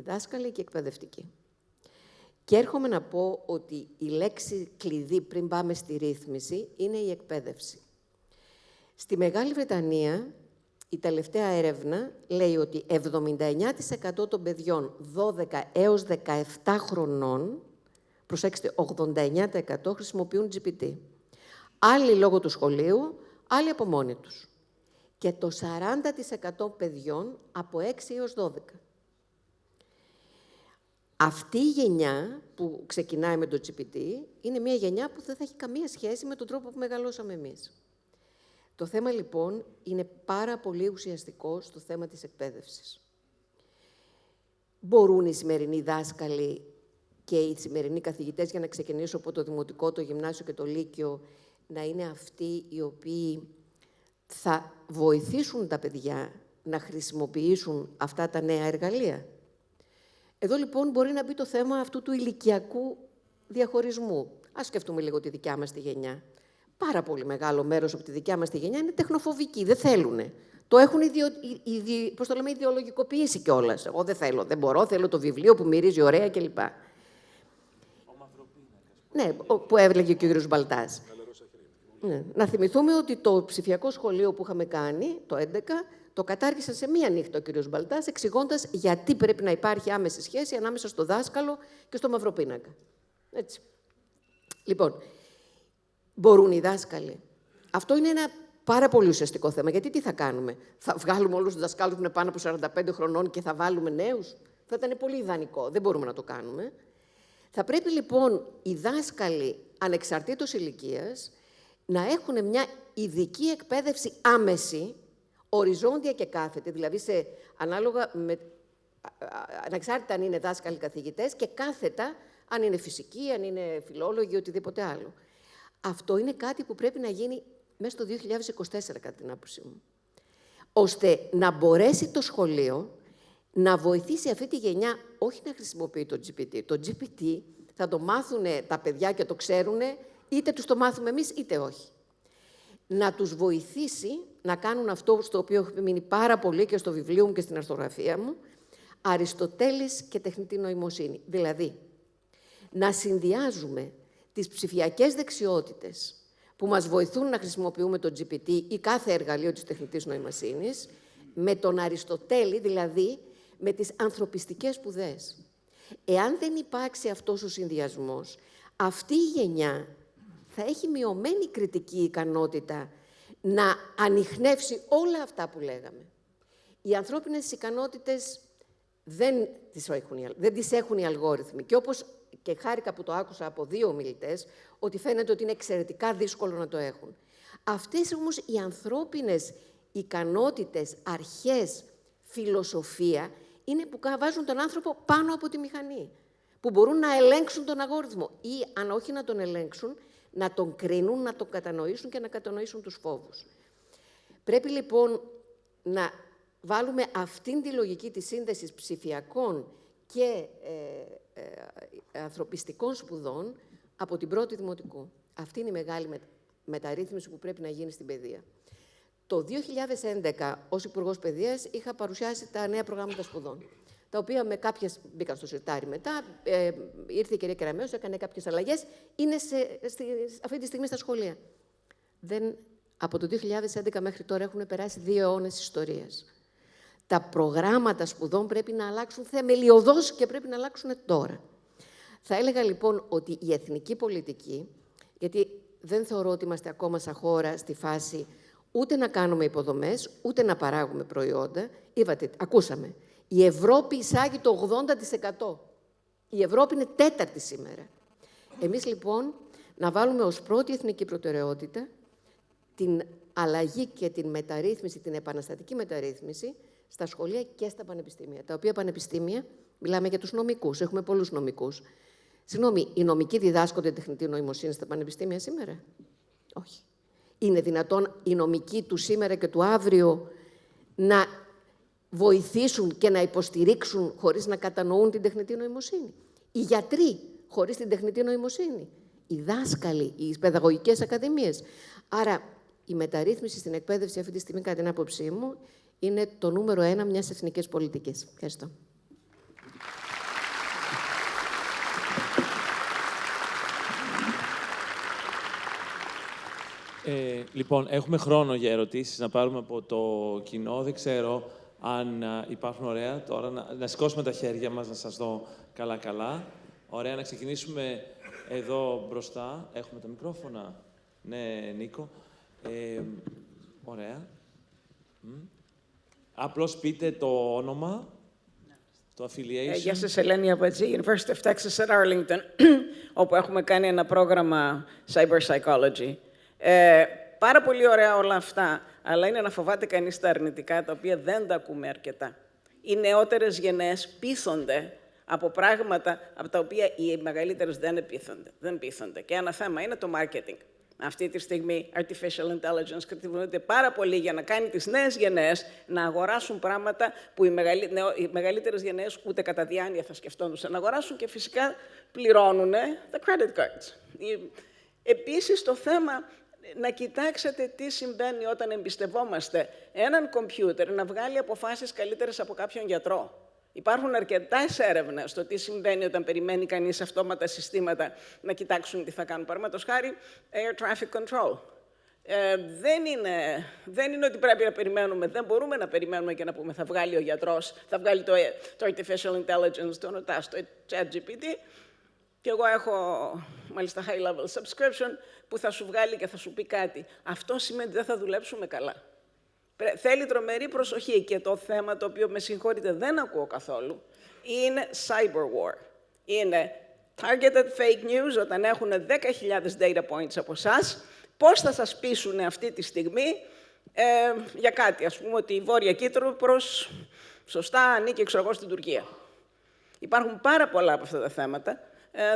δάσκαλοι και οι εκπαιδευτικοί. Και έρχομαι να πω ότι η λέξη κλειδί πριν πάμε στη ρύθμιση είναι η εκπαίδευση. Στη Μεγάλη Βρετανία, η τελευταία έρευνα λέει ότι 79% των παιδιών 12 έως 17 χρονών, προσέξτε, 89% χρησιμοποιούν GPT. Άλλοι λόγω του σχολείου, άλλοι από μόνοι τους. Και το 40% παιδιών από 6 έως 12. Αυτή η γενιά που ξεκινάει με το GPT είναι μια γενιά που δεν θα έχει καμία σχέση με τον τρόπο που μεγαλώσαμε εμείς. Το θέμα, λοιπόν, είναι πάρα πολύ ουσιαστικό στο θέμα της εκπαίδευσης. Μπορούν οι σημερινοί δάσκαλοι και οι σημερινοί καθηγητές, για να ξεκινήσω από το δημοτικό, το γυμνάσιο και το λύκειο, να είναι αυτοί οι οποίοι θα βοηθήσουν τα παιδιά να χρησιμοποιήσουν αυτά τα νέα εργαλεία. Εδώ, λοιπόν, μπορεί να μπει το θέμα αυτού του ηλικιακού διαχωρισμού. Ας σκεφτούμε λίγο τη δικιά μας τη γενιά. Πάρα πολύ μεγάλο μέρος από τη δικιά μας τη γενιά είναι τεχνοφοβικοί, δεν θέλουνε. Το έχουν ιδεολογικοποιήσει κιόλας. Εγώ δεν θέλω, δεν μπορώ, θέλω το βιβλίο που μυρίζει ωραία κλπ. Ναι, που έβλεγε και ο κ. Μπαλτάς. Ναι. Να θυμηθούμε ότι το ψηφιακό σχολείο που είχαμε κάνει, το 11, το κατάργησε σε μία νύχτα ο κ. Μπαλτάς, εξηγώντας γιατί πρέπει να υπάρχει άμεση σχέση ανάμεσα στο δάσκαλο και στο μαυροπίνακα. Έτσι. Λοιπόν, μπορούν οι δάσκαλοι. Αυτό είναι ένα πάρα πολύ ουσιαστικό θέμα. Γιατί τι θα κάνουμε, θα βγάλουμε όλους τους δασκάλους που είναι πάνω από 45 χρονών και θα βάλουμε νέους? Θα ήταν πολύ ιδανικό. Δεν μπορούμε να το κάνουμε. Θα πρέπει, λοιπόν, οι δάσκαλοι, ανεξαρτήτως ηλικίας, να έχουν μια ειδική εκπαίδευση άμεση, οριζόντια και κάθετη, δηλαδή ανάλογα με, ανεξάρτητα αν είναι δάσκαλοι καθηγητές, και κάθετα αν είναι φυσικοί, αν είναι φιλόλογοι, οτιδήποτε άλλο. Αυτό είναι κάτι που πρέπει να γίνει μέσα στο 2024, κατά την άποψή μου, ώστε να μπορέσει το σχολείο να βοηθήσει αυτή τη γενιά, όχι να χρησιμοποιεί το GPT. Το GPT θα το μάθουν τα παιδιά και το ξέρουν, είτε τους το μάθουμε εμείς, είτε όχι. Να τους βοηθήσει να κάνουν αυτό στο οποίο έχω μείνει πάρα πολύ και στο βιβλίο μου και στην αρθογραφία μου, Αριστοτέλης και τεχνητή νοημοσύνη. Δηλαδή, να συνδυάζουμε τις ψηφιακές δεξιότητες που μας βοηθούν να χρησιμοποιούμε το GPT ή κάθε εργαλείο της τεχνητής νοημοσύνης, με τον Αριστοτέλη, δηλαδή με τις ανθρωπιστικές σπουδές. Εάν δεν υπάρξει αυτός ο συνδυασμός, αυτή η γενιά θα έχει μειωμένη κριτική ικανότητα να ανιχνεύσει όλα αυτά που λέγαμε. Οι ανθρώπινες ικανότητες δεν τις έχουν οι αλγόριθμοι. Και όπως και χάρηκα που το άκουσα από δύο ομιλητές, ότι φαίνεται ότι είναι εξαιρετικά δύσκολο να το έχουν. Αυτές όμως οι ανθρώπινες ικανότητες, αρχές, φιλοσοφία, είναι που βάζουν τον άνθρωπο πάνω από τη μηχανή. Που μπορούν να ελέγξουν τον αλγόριθμο ή, αν όχι να τον ελέγξουν, να τον κρίνουν, να τον κατανοήσουν και να κατανοήσουν τους φόβους. Πρέπει, λοιπόν, να βάλουμε αυτήν τη λογική της σύνδεσης ψηφιακών και ανθρωπιστικών σπουδών από την πρώτη δημοτικού. Αυτή είναι η μεγάλη μεταρρύθμιση που πρέπει να γίνει στην παιδεία. Το 2011, ως Υπουργός Παιδείας, είχα παρουσιάσει τα νέα προγράμματα σπουδών, τα οποία με κάποιες μπήκαν στο σιρτάρι μετά, ήρθε η κυρία Κεραμέως, έκανε κάποιες αλλαγές, είναι αυτή τη στιγμή στα σχολεία. Από το 2011 μέχρι τώρα έχουν περάσει 2 αιώνες ιστορίας. Τα προγράμματα σπουδών πρέπει να αλλάξουν θεμελιωδώς και πρέπει να αλλάξουν τώρα. Θα έλεγα, λοιπόν, ότι η εθνική πολιτική, γιατί δεν θεωρώ ότι είμαστε ακόμα σαν χώρα στη φάση ούτε να κάνουμε υποδομές, ούτε να παράγουμε προϊόντα. Ακούσαμε, η Ευρώπη εισάγει το 80%. Η Ευρώπη είναι 4η σήμερα. Εμείς, λοιπόν, να βάλουμε ως πρώτη εθνική προτεραιότητα την αλλαγή και την μεταρρύθμιση, την επαναστατική μεταρρύθμιση στα σχολεία και στα πανεπιστήμια. Τα οποία πανεπιστήμια, μιλάμε για τους νομικούς, έχουμε πολλούς νομικούς. Συγγνώμη, οι νομικοί διδάσκονται τεχνητή νοημοσύνη στα πανεπιστήμια σήμερα? Όχι. Είναι δυνατόν οι νομικοί του σήμερα και του αύριο να βοηθήσουν και να υποστηρίξουν χωρίς να κατανοούν την τεχνητή νοημοσύνη? Οι γιατροί χωρίς την τεχνητή νοημοσύνη? Οι δάσκαλοι, οι παιδαγωγικές ακαδημίες? Άρα, η μεταρρύθμιση στην εκπαίδευση αυτή τη στιγμή, κατά την άποψή μου, είναι το νούμερο 1 μιας εθνικής πολιτικής. Ευχαριστώ. Λοιπόν, έχουμε χρόνο για ερωτήσεις να πάρουμε από το κοινό. Δεν ξέρω αν υπάρχουν. Ωραία. Τώρα να σηκώσουμε τα χέρια μας, να σας δω καλά-καλά. Ωραία, να ξεκινήσουμε εδώ μπροστά. Έχουμε τα μικρόφωνα. Ναι, Νίκο. Ωραία. Απλώς πείτε το όνομα. το affiliation. Γεια σας, Ελένη Αμπατζή, University of Texas at Arlington, όπου έχουμε κάνει ένα πρόγραμμα Cyber Psychology. Πάρα πολύ ωραία όλα αυτά, αλλά είναι να φοβάται κανείς τα αρνητικά, τα οποία δεν τα ακούμε αρκετά. Οι νεότερες γενναίες πείθονται από πράγματα από τα οποία οι μεγαλύτερες δεν πείθονται. Και ένα θέμα είναι το marketing. Αυτή τη στιγμή, artificial intelligence χρησιμοποιείται πάρα πολύ για να κάνει τις νέες γενναίες να αγοράσουν πράγματα που οι μεγαλύτερες γενναίες ούτε κατά διάνοια θα σκεφτόντουσαν να αγοράσουν και φυσικά πληρώνουν the credit cards. Επίσης, το θέμα να κοιτάξετε τι συμβαίνει όταν εμπιστευόμαστε έναν κομπιούτερ να βγάλει αποφάσεις καλύτερες από κάποιον γιατρό. Υπάρχουν αρκετές έρευνες στο τι συμβαίνει όταν περιμένει κανείς αυτόματα συστήματα να κοιτάξουν τι θα κάνουν. Παραδείγματος χάρη, air traffic control. Δεν είναι ότι πρέπει να περιμένουμε, δεν μπορούμε να περιμένουμε και να πούμε θα βγάλει ο γιατρός, θα βγάλει το artificial intelligence, το ρωτάς, το ChatGPT. Και εγώ έχω, μάλιστα, high-level subscription που θα σου βγάλει και θα σου πει κάτι. Αυτό σημαίνει ότι δεν θα δουλέψουμε καλά. Θέλει τρομερή προσοχή και το θέμα το οποίο με συγχωρείτε δεν ακούω καθόλου είναι cyber war. Είναι targeted fake news όταν έχουν 10.000 data points από εσάς. Πώς θα σας πείσουν αυτή τη στιγμή για κάτι, ας πούμε ότι η Βόρεια Κύπρος σωστά ανήκει στην Τουρκία. Υπάρχουν πάρα πολλά από αυτά τα θέματα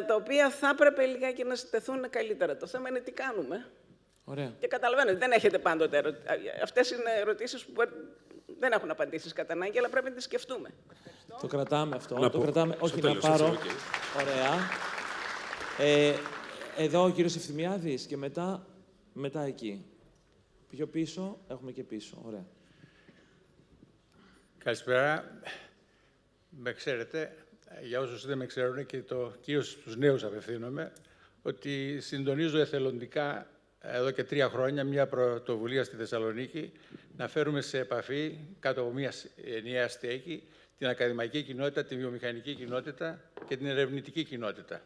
τα οποία θα έπρεπε λιγάκι να συντεθούν καλύτερα. Το θέμα είναι τι κάνουμε. Ωραία. Και καταλαβαίνετε, δεν έχετε πάντοτε αυτές είναι ερωτήσεις που δεν έχουν απαντήσεις κατά ανάγκη, αλλά πρέπει να τις σκεφτούμε. Το κρατάμε αυτό. Να το πω. κρατάμε. Όχι, τέλος, να πάρω. έτσι, Ωραία. Εδώ ο κύριος Ευθυμιάδης και μετά εκεί. Πιο πίσω, έχουμε και πίσω. Ωραία. Καλησπέρα. Με ξέρετε, για όσους δεν με ξέρουν και κυρίως στους νέους απευθύνομαι, ότι συντονίζω εθελοντικά εδώ και 3 χρόνια μια πρωτοβουλία στη Θεσσαλονίκη να φέρουμε σε επαφή κάτω από μια ενιαία στέγη την ακαδημαϊκή κοινότητα, τη βιομηχανική κοινότητα και την ερευνητική κοινότητα.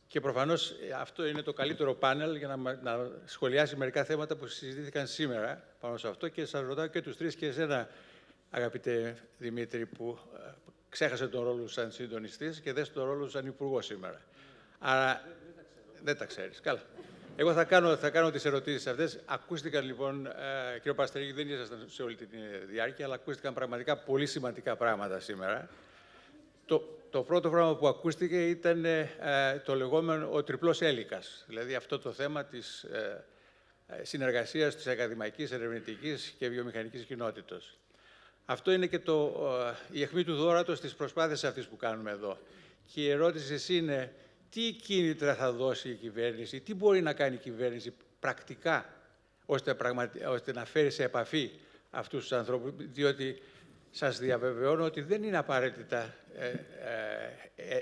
Και προφανώς αυτό είναι το καλύτερο πάνελ για να σχολιάσει μερικά θέματα που συζητήθηκαν σήμερα πάνω σε αυτό και σας ρωτάω και τους τρεις και εσένα, αγαπητέ Δημήτρη, που ξέχασε τον ρόλο σαν συντονιστής και δες τον ρόλο σαν υπουργό σήμερα. Άρα δεν τα ξέρεις. Καλά. Εγώ θα κάνω τις ερωτήσεις αυτές. Ακούστηκαν λοιπόν, κύριο Παστερίκη, δεν ήσασταν σε όλη τη διάρκεια, αλλά ακούστηκαν πραγματικά πολύ σημαντικά πράγματα σήμερα. Το πρώτο πράγμα που ακούστηκε ήταν το λεγόμενο ο τριπλός έλικας. Δηλαδή αυτό το θέμα της συνεργασίας της ακαδημαϊκής, ερευνητικής και βιομηχανικής κοινότητας. Αυτό είναι και η αιχμή του δώρατος της προσπάθειας αυτής που κάνουμε εδώ. Και η ερώτηση είναι τι κίνητρα θα δώσει η κυβέρνηση, τι μπορεί να κάνει η κυβέρνηση πρακτικά, ώστε να φέρει σε επαφή αυτούς τους ανθρώπους, διότι σας διαβεβαιώνω ότι δεν είναι απαραίτητα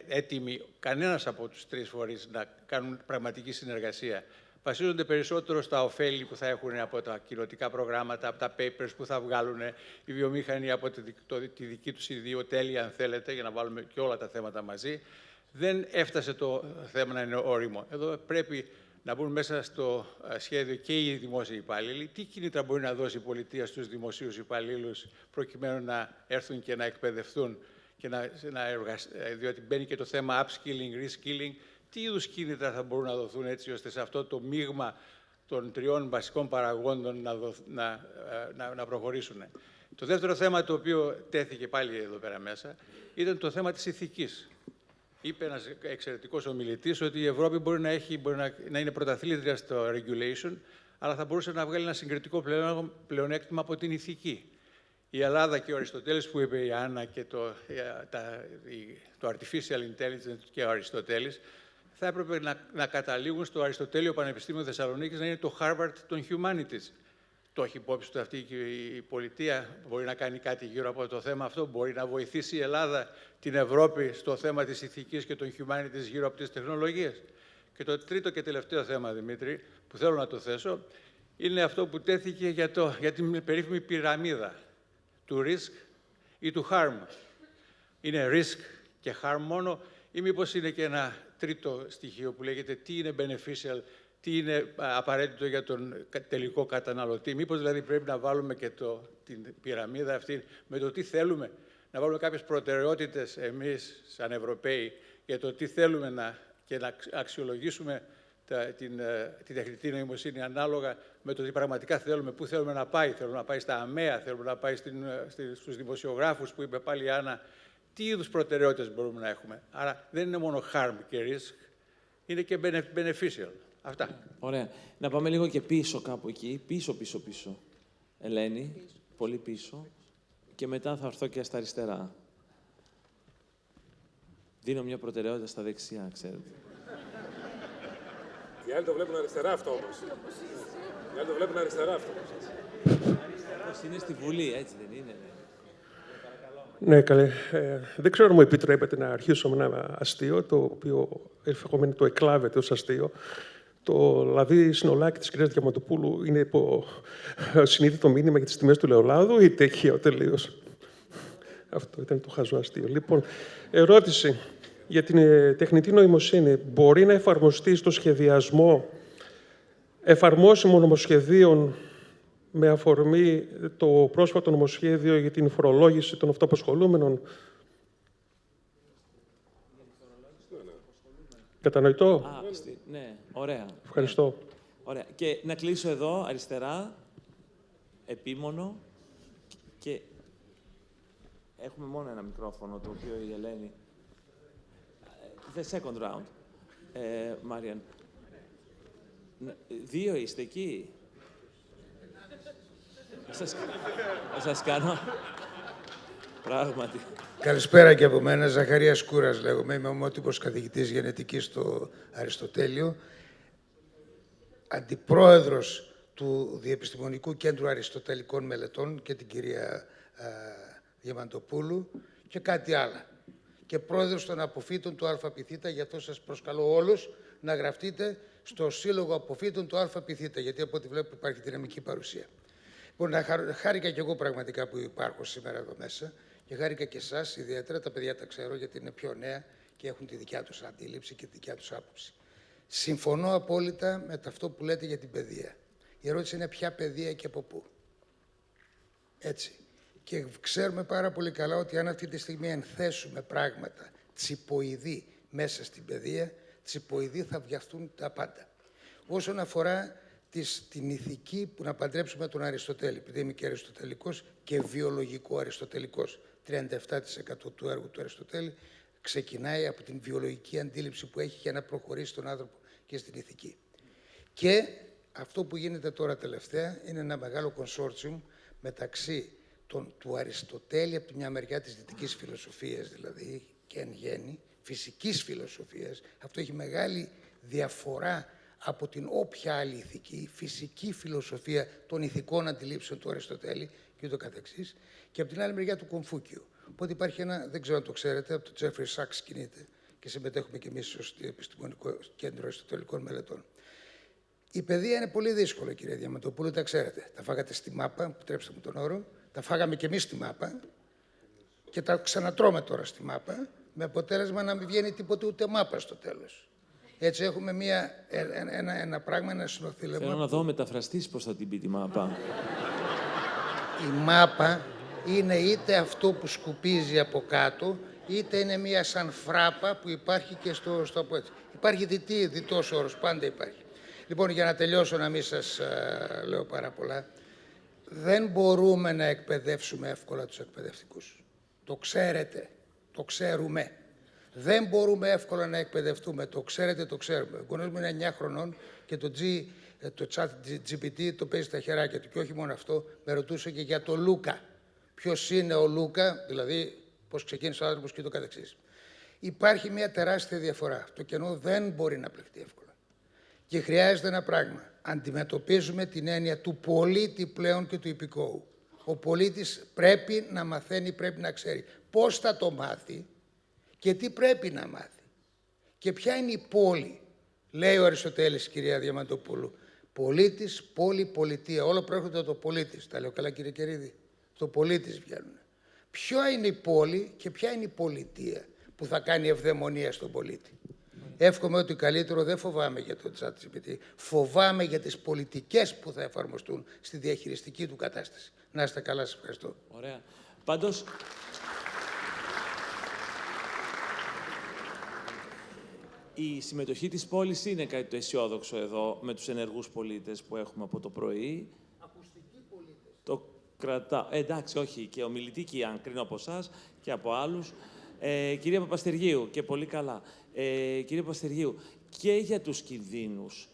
έτοιμοι κανένας από τους τρεις φορείς να κάνουν πραγματική συνεργασία. Βασίζονται περισσότερο στα ωφέλη που θα έχουν από τα κοινοτικά προγράμματα, από τα papers που θα βγάλουν οι βιομήχανοι από τη δική τους ιδιοτέλεια, αν θέλετε, για να βάλουμε και όλα τα θέματα μαζί. Δεν έφτασε το θέμα να είναι όριμο. Εδώ πρέπει να μπουν μέσα στο σχέδιο και οι δημόσιοι υπάλληλοι. Τι κίνητρα μπορεί να δώσει η πολιτεία στους δημοσίους υπαλλήλους προκειμένου να έρθουν και να εκπαιδευτούν, και διότι μπαίνει και το θέμα upskilling, reskilling. Τι είδους κίνητρα θα μπορούν να δοθούν έτσι ώστε σε αυτό το μείγμα των 3 βασικών παραγόντων να προχωρήσουν. Το δεύτερο θέμα το οποίο τέθηκε πάλι εδώ πέρα μέσα ήταν το θέμα της ηθικής. Είπε ένας εξαιρετικός ομιλητής ότι η Ευρώπη μπορεί να είναι πρωταθλήτρια στο regulation, αλλά θα μπορούσε να βγάλει ένα συγκριτικό πλεονέκτημα από την ηθική. Η Ελλάδα και ο Αριστοτέλης που είπε η Άννα και το artificial intelligence και ο Αριστοτέλης θα έπρεπε να καταλήγουν στο Αριστοτέλειο Πανεπιστήμιο Θεσσαλονίκης να είναι το Harvard των Humanities. Το έχει υπόψη του αυτή η πολιτεία, μπορεί να κάνει κάτι γύρω από το θέμα αυτό, μπορεί να βοηθήσει η Ελλάδα την Ευρώπη στο θέμα της ηθικής και των humanities γύρω από τις τεχνολογίες. Και το τρίτο και τελευταίο θέμα, Δημήτρη, που θέλω να το θέσω, είναι αυτό που τέθηκε για την περίφημη πυραμίδα του risk ή του harm. Είναι risk και harm μόνο ή μήπως είναι και ένα τρίτο στοιχείο που λέγεται τι είναι beneficial, τι είναι απαραίτητο για τον τελικό καταναλωτή. Μήπως δηλαδή πρέπει να βάλουμε και την πυραμίδα αυτή με το τι θέλουμε να βάλουμε κάποιες προτεραιότητες εμείς, σαν Ευρωπαίοι, για το τι θέλουμε και να αξιολογήσουμε τη τεχνητή νοημοσύνη ανάλογα με το τι πραγματικά θέλουμε, πού θέλουμε να πάει. Θέλουμε να πάει στα ΑΜΕΑ, θέλουμε να πάει στους δημοσιογράφους που είπε πάλι η Άννα. Τι είδους προτεραιότητες μπορούμε να έχουμε. Άρα δεν είναι μόνο harm και risk, είναι και beneficial. Αυτά. Ωραία. Να πάμε λίγο και πίσω κάπου εκεί. Πίσω. Ελένη, πολύ πίσω. Και μετά θα έρθω και στα αριστερά. Δίνω μια προτεραιότητα στα δεξιά, ξέρετε. Οι άλλοι το βλέπουν αριστερά αυτό όμως. Είναι στη Βουλή, έτσι δεν είναι? Ναι, καλέ. Δεν ξέρω αν μου επιτρέπετε να αρχίσω με ένα αστείο, το οποίο ενδεχομένως το εκλάβεται ως αστείο. Το λαδί συνολάκι της κυρίας Διαμαντοπούλου είναι υπό συνείδητο μήνυμα για τις τιμές του ελαιολάδου ή τέχεια τελείως? Αυτό ήταν το χαζό αστείο. Λοιπόν, ερώτηση για την τεχνητή νοημοσύνη. Μπορεί να εφαρμοστεί στο σχεδιασμό εφαρμόσιμων νομοσχεδίων με αφορμή το πρόσφατο νομοσχέδιο για την φορολόγηση των αυτοαπασχολούμενων? Κατανοητό? Ναι, ωραία. Ευχαριστώ. Ναι. Ωραία. Και να κλείσω εδώ, αριστερά, επίμονο. Και έχουμε μόνο ένα μικρόφωνο, το οποίο η Ελένη... The second round. Μάριαν. 2 είστε εκεί. Σας κάνω. Πράγματι. Καλησπέρα και από μένα. Ζαχαρίας Κούρας λέγομαι. Είμαι ομότυπος καθηγητής γενετικής στο Αριστοτέλειο. Αντιπρόεδρος του Διεπιστημονικού Κέντρου Αριστοτελικών Μελετών και την κυρία Διαμαντοπούλου και κάτι άλλο. Και πρόεδρος των αποφύτων του ΑΠθ. Γι' αυτό σας προσκαλώ όλους να γραφτείτε στο Σύλλογο Αποφύτων του ΑΠθ. Γιατί από ό,τι βλέπω υπάρχει δυναμική παρουσία. Λοιπόν, χάρηκα και εγώ πραγματικά που υπάρχω σήμερα εδώ μέσα και χάρηκα και εσάς ιδιαίτερα. Τα παιδιά τα ξέρω γιατί είναι πιο νέα και έχουν τη δικιά τους αντίληψη και τη δικιά τους άποψη. Συμφωνώ απόλυτα με αυτό που λέτε για την παιδεία. Η ερώτηση είναι ποια παιδεία και από πού. Έτσι. Και ξέρουμε πάρα πολύ καλά ότι αν αυτή τη στιγμή ενθέσουμε πράγματα τσιποειδή μέσα στην παιδεία, τσιποειδή θα βιαστούν τα πάντα. Όσον αφορά την ηθική που να παντρέψουμε τον Αριστοτέλη, επειδή είμαι και αριστοτελικός και βιολογικό αριστοτελικός. 37% του έργου του Αριστοτέλη ξεκινάει από την βιολογική αντίληψη που έχει για να προχωρήσει τον άνθρωπο και στην ηθική. Και αυτό που γίνεται τώρα τελευταία είναι ένα μεγάλο consortium μεταξύ του Αριστοτέλη από τη μια μεριά της δυτικής φιλοσοφίας, δηλαδή και εν γέννη, φυσικής φιλοσοφίας. Αυτό έχει μεγάλη διαφορά από την όποια άλλη ηθική, φυσική φιλοσοφία των ηθικών αντιλήψεων του Αριστοτέλη και ούτω καθεξής, και από την άλλη μεριά του Κομφούκιου. Οπότε υπάρχει ένα, δεν ξέρω αν το ξέρετε, από το Τζέφρι Σάξ κινείται και συμμετέχουμε και εμείς στο Επιστημονικό Κέντρο Αριστοτελικών Μελετών. Η παιδεία είναι πολύ δύσκολη, κυρία Διαμαντοπούλου, τα ξέρετε. Τα φάγατε στη μάπα, επιτρέψτε μου τον όρο, τα φάγαμε και εμείς στη μάπα και τα ξανατρώμε τώρα στη μάπα, με αποτέλεσμα να μην βγαίνει τίποτε ούτε μάπα στο τέλος. Έτσι έχουμε ένα πράγμα, ένα συνοθήλευμα. Θέλω να δω μεταφραστής πώς θα την πει τη μάπα. Η μάπα είναι είτε αυτό που σκουπίζει από κάτω, είτε είναι μια σαν φράπα που υπάρχει και στο από έτσι. Υπάρχει διτός όρος, πάντα υπάρχει. Λοιπόν, για να τελειώσω, να μην σας λέω πάρα πολλά, δεν μπορούμε να εκπαιδεύσουμε εύκολα τους εκπαιδευτικούς. Το ξέρετε, το ξέρουμε. Δεν μπορούμε εύκολα να εκπαιδευτούμε. Το ξέρετε, το ξέρουμε. Ο γονός μου είναι 9 χρονών και το chat GPT το παίζει στα χεράκια του. Και όχι μόνο αυτό, με ρωτούσε και για το Λούκα. Ποιος είναι ο Λούκα, δηλαδή πώς ξεκίνησε ο άνθρωπος και το καθεξής. Υπάρχει μια τεράστια διαφορά. Το κενό δεν μπορεί να πλεχτεί εύκολα. Και χρειάζεται ένα πράγμα. Αντιμετωπίζουμε την έννοια του πολίτη πλέον και του υπηκόου. Ο πολίτης πρέπει να μαθαίνει, πρέπει να ξέρει πώς θα το μάθει και τι πρέπει να μάθει. Και ποια είναι η πόλη, λέει ο Αριστοτέλης, κυρία Διαμαντοπούλου. Πολίτης, πόλη, πολιτεία. Όλα προέρχονται από το πολίτης. Τα λέω καλά, κύριε Κερίδη. Το πολίτης βγαίνουν. Ποια είναι η πόλη και ποια είναι η πολιτεία που θα κάνει ευδαιμονία στον πολίτη. Εύχομαι ότι καλύτερο δεν φοβάμαι για το ChatGPT. Φοβάμαι για τις πολιτικές που θα εφαρμοστούν στη διαχειριστική του κατάσταση. Να είστε καλά, σας ευχαριστώ. Ωραία. Πάντως, Η συμμετοχή της πόλης είναι κάτι το αισιόδοξο εδώ, με τους ενεργούς πολίτες που έχουμε από το πρωί. Ακουστικοί πολίτες. Το κρατάω. Εντάξει, όχι, και ομιλητικοί, αν κρίνω από εσάς και από άλλους. Κυρία Παπαστεργίου, και πολύ καλά. Κύριε Παπαστεργίου, και για τους κινδύνους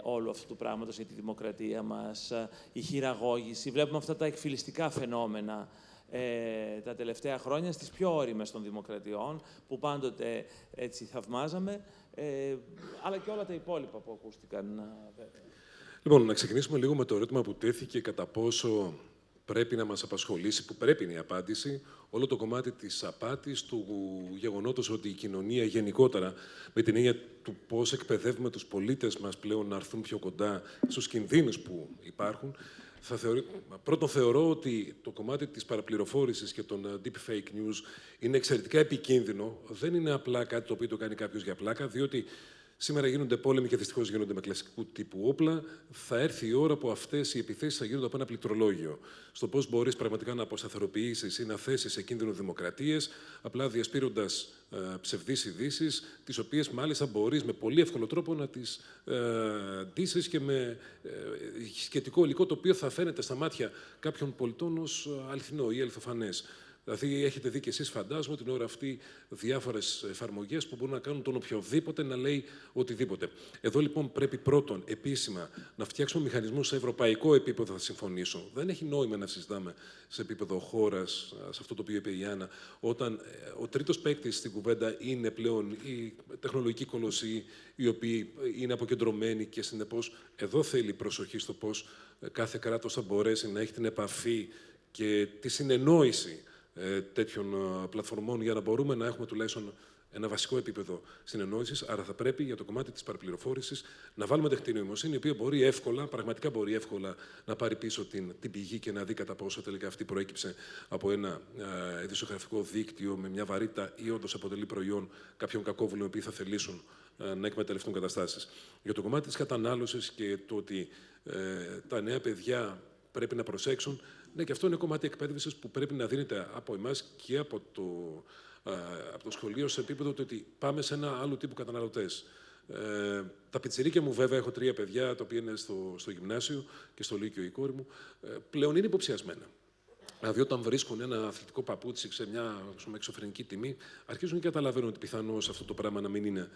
όλου αυτού του πράγματος, για τη δημοκρατία μας, η χειραγώγηση, βλέπουμε αυτά τα εκφυλιστικά φαινόμενα τα τελευταία χρόνια στις πιο ώριμες των δημοκρατιών, που πάντοτε έτσι θαυμάζαμε, αλλά και όλα τα υπόλοιπα που ακούστηκαν. Λοιπόν, να ξεκινήσουμε λίγο με το ερώτημα που τέθηκε κατά πόσο πρέπει να μας απασχολήσει, που πρέπει είναι η απάντηση, όλο το κομμάτι της απάτης, του γεγονότος ότι η κοινωνία γενικότερα, με την έννοια του πώς εκπαιδεύουμε τους πολίτες μας πλέον να έρθουν πιο κοντά στους κινδύνους που υπάρχουν, πρώτον, θεωρώ ότι το κομμάτι της παραπληροφόρησης και των deep fake news είναι εξαιρετικά επικίνδυνο. Δεν είναι απλά κάτι το οποίο το κάνει κάποιος για πλάκα, διότι σήμερα γίνονται πόλεμοι και δυστυχώς γίνονται με κλασικού τύπου όπλα. Θα έρθει η ώρα που αυτές οι επιθέσεις θα γίνονται από ένα πληκτρολόγιο. Στο πώς μπορείς πραγματικά να αποσταθεροποιήσεις ή να θέσεις σε κίνδυνο δημοκρατίες, απλά διασπείροντας ψευδείς ειδήσεις, τις οποίες μάλιστα μπορείς με πολύ εύκολο τρόπο να τις ντύσεις και με σχετικό υλικό το οποίο θα φαίνεται στα μάτια κάποιων πολιτών ως αληθινό ή αληθοφανές. Δηλαδή, έχετε δει και εσείς, φαντάζομαι, την ώρα αυτή διάφορες εφαρμογές που μπορούν να κάνουν τον οποιοδήποτε να λέει οτιδήποτε. Εδώ λοιπόν πρέπει πρώτον επίσημα να φτιάξουμε μηχανισμούς σε ευρωπαϊκό επίπεδο, θα συμφωνήσω. Δεν έχει νόημα να συζητάμε σε επίπεδο χώρας, σε αυτό το οποίο είπε η Άννα, όταν ο τρίτος παίκτης στην κουβέντα είναι πλέον οι τεχνολογικοί κολοσσοί, οι οποίοι είναι αποκεντρωμένοι και συνεπώς εδώ θέλει προσοχή στο πώς κάθε κράτος θα μπορέσει να έχει την επαφή και τη συνεννόηση τέτοιων πλατφορμών για να μπορούμε να έχουμε τουλάχιστον ένα βασικό επίπεδο συνεννόησης. Άρα θα πρέπει για το κομμάτι της παραπληροφόρησης να βάλουμε τεχνητή νοημοσύνη, η οποία μπορεί εύκολα, πραγματικά μπορεί εύκολα να πάρει πίσω την πηγή και να δει κατά πόσο τελικά αυτή προέκυψε από ένα ειδησιογραφικό δίκτυο με μια βαρύτητα ή όντως αποτελεί προϊόν κάποιων κακόβουλων οι οποίοι θα θελήσουν να εκμεταλλευτούν καταστάσεις. Για το κομμάτι της κατανάλωσης και το ότι τα νέα παιδιά πρέπει να προσέξουν. Ναι, και αυτό είναι κομμάτι εκπαίδευσης που πρέπει να δίνεται από εμάς και από το σχολείο σε επίπεδο του ότι πάμε σε ένα άλλο τύπου καταναλωτές. Τα πιτσιρίκια μου, βέβαια, έχω 3 παιδιά, τα οποία είναι στο γυμνάσιο και στο λύκειο η κόρη μου, πλέον είναι υποψιασμένα. Δηλαδή, όταν βρίσκουν ένα αθλητικό παπούτσι σε μια εξωφρενική τιμή, αρχίζουν και καταλαβαίνουν ότι πιθανώς αυτό το πράγμα να μην είναι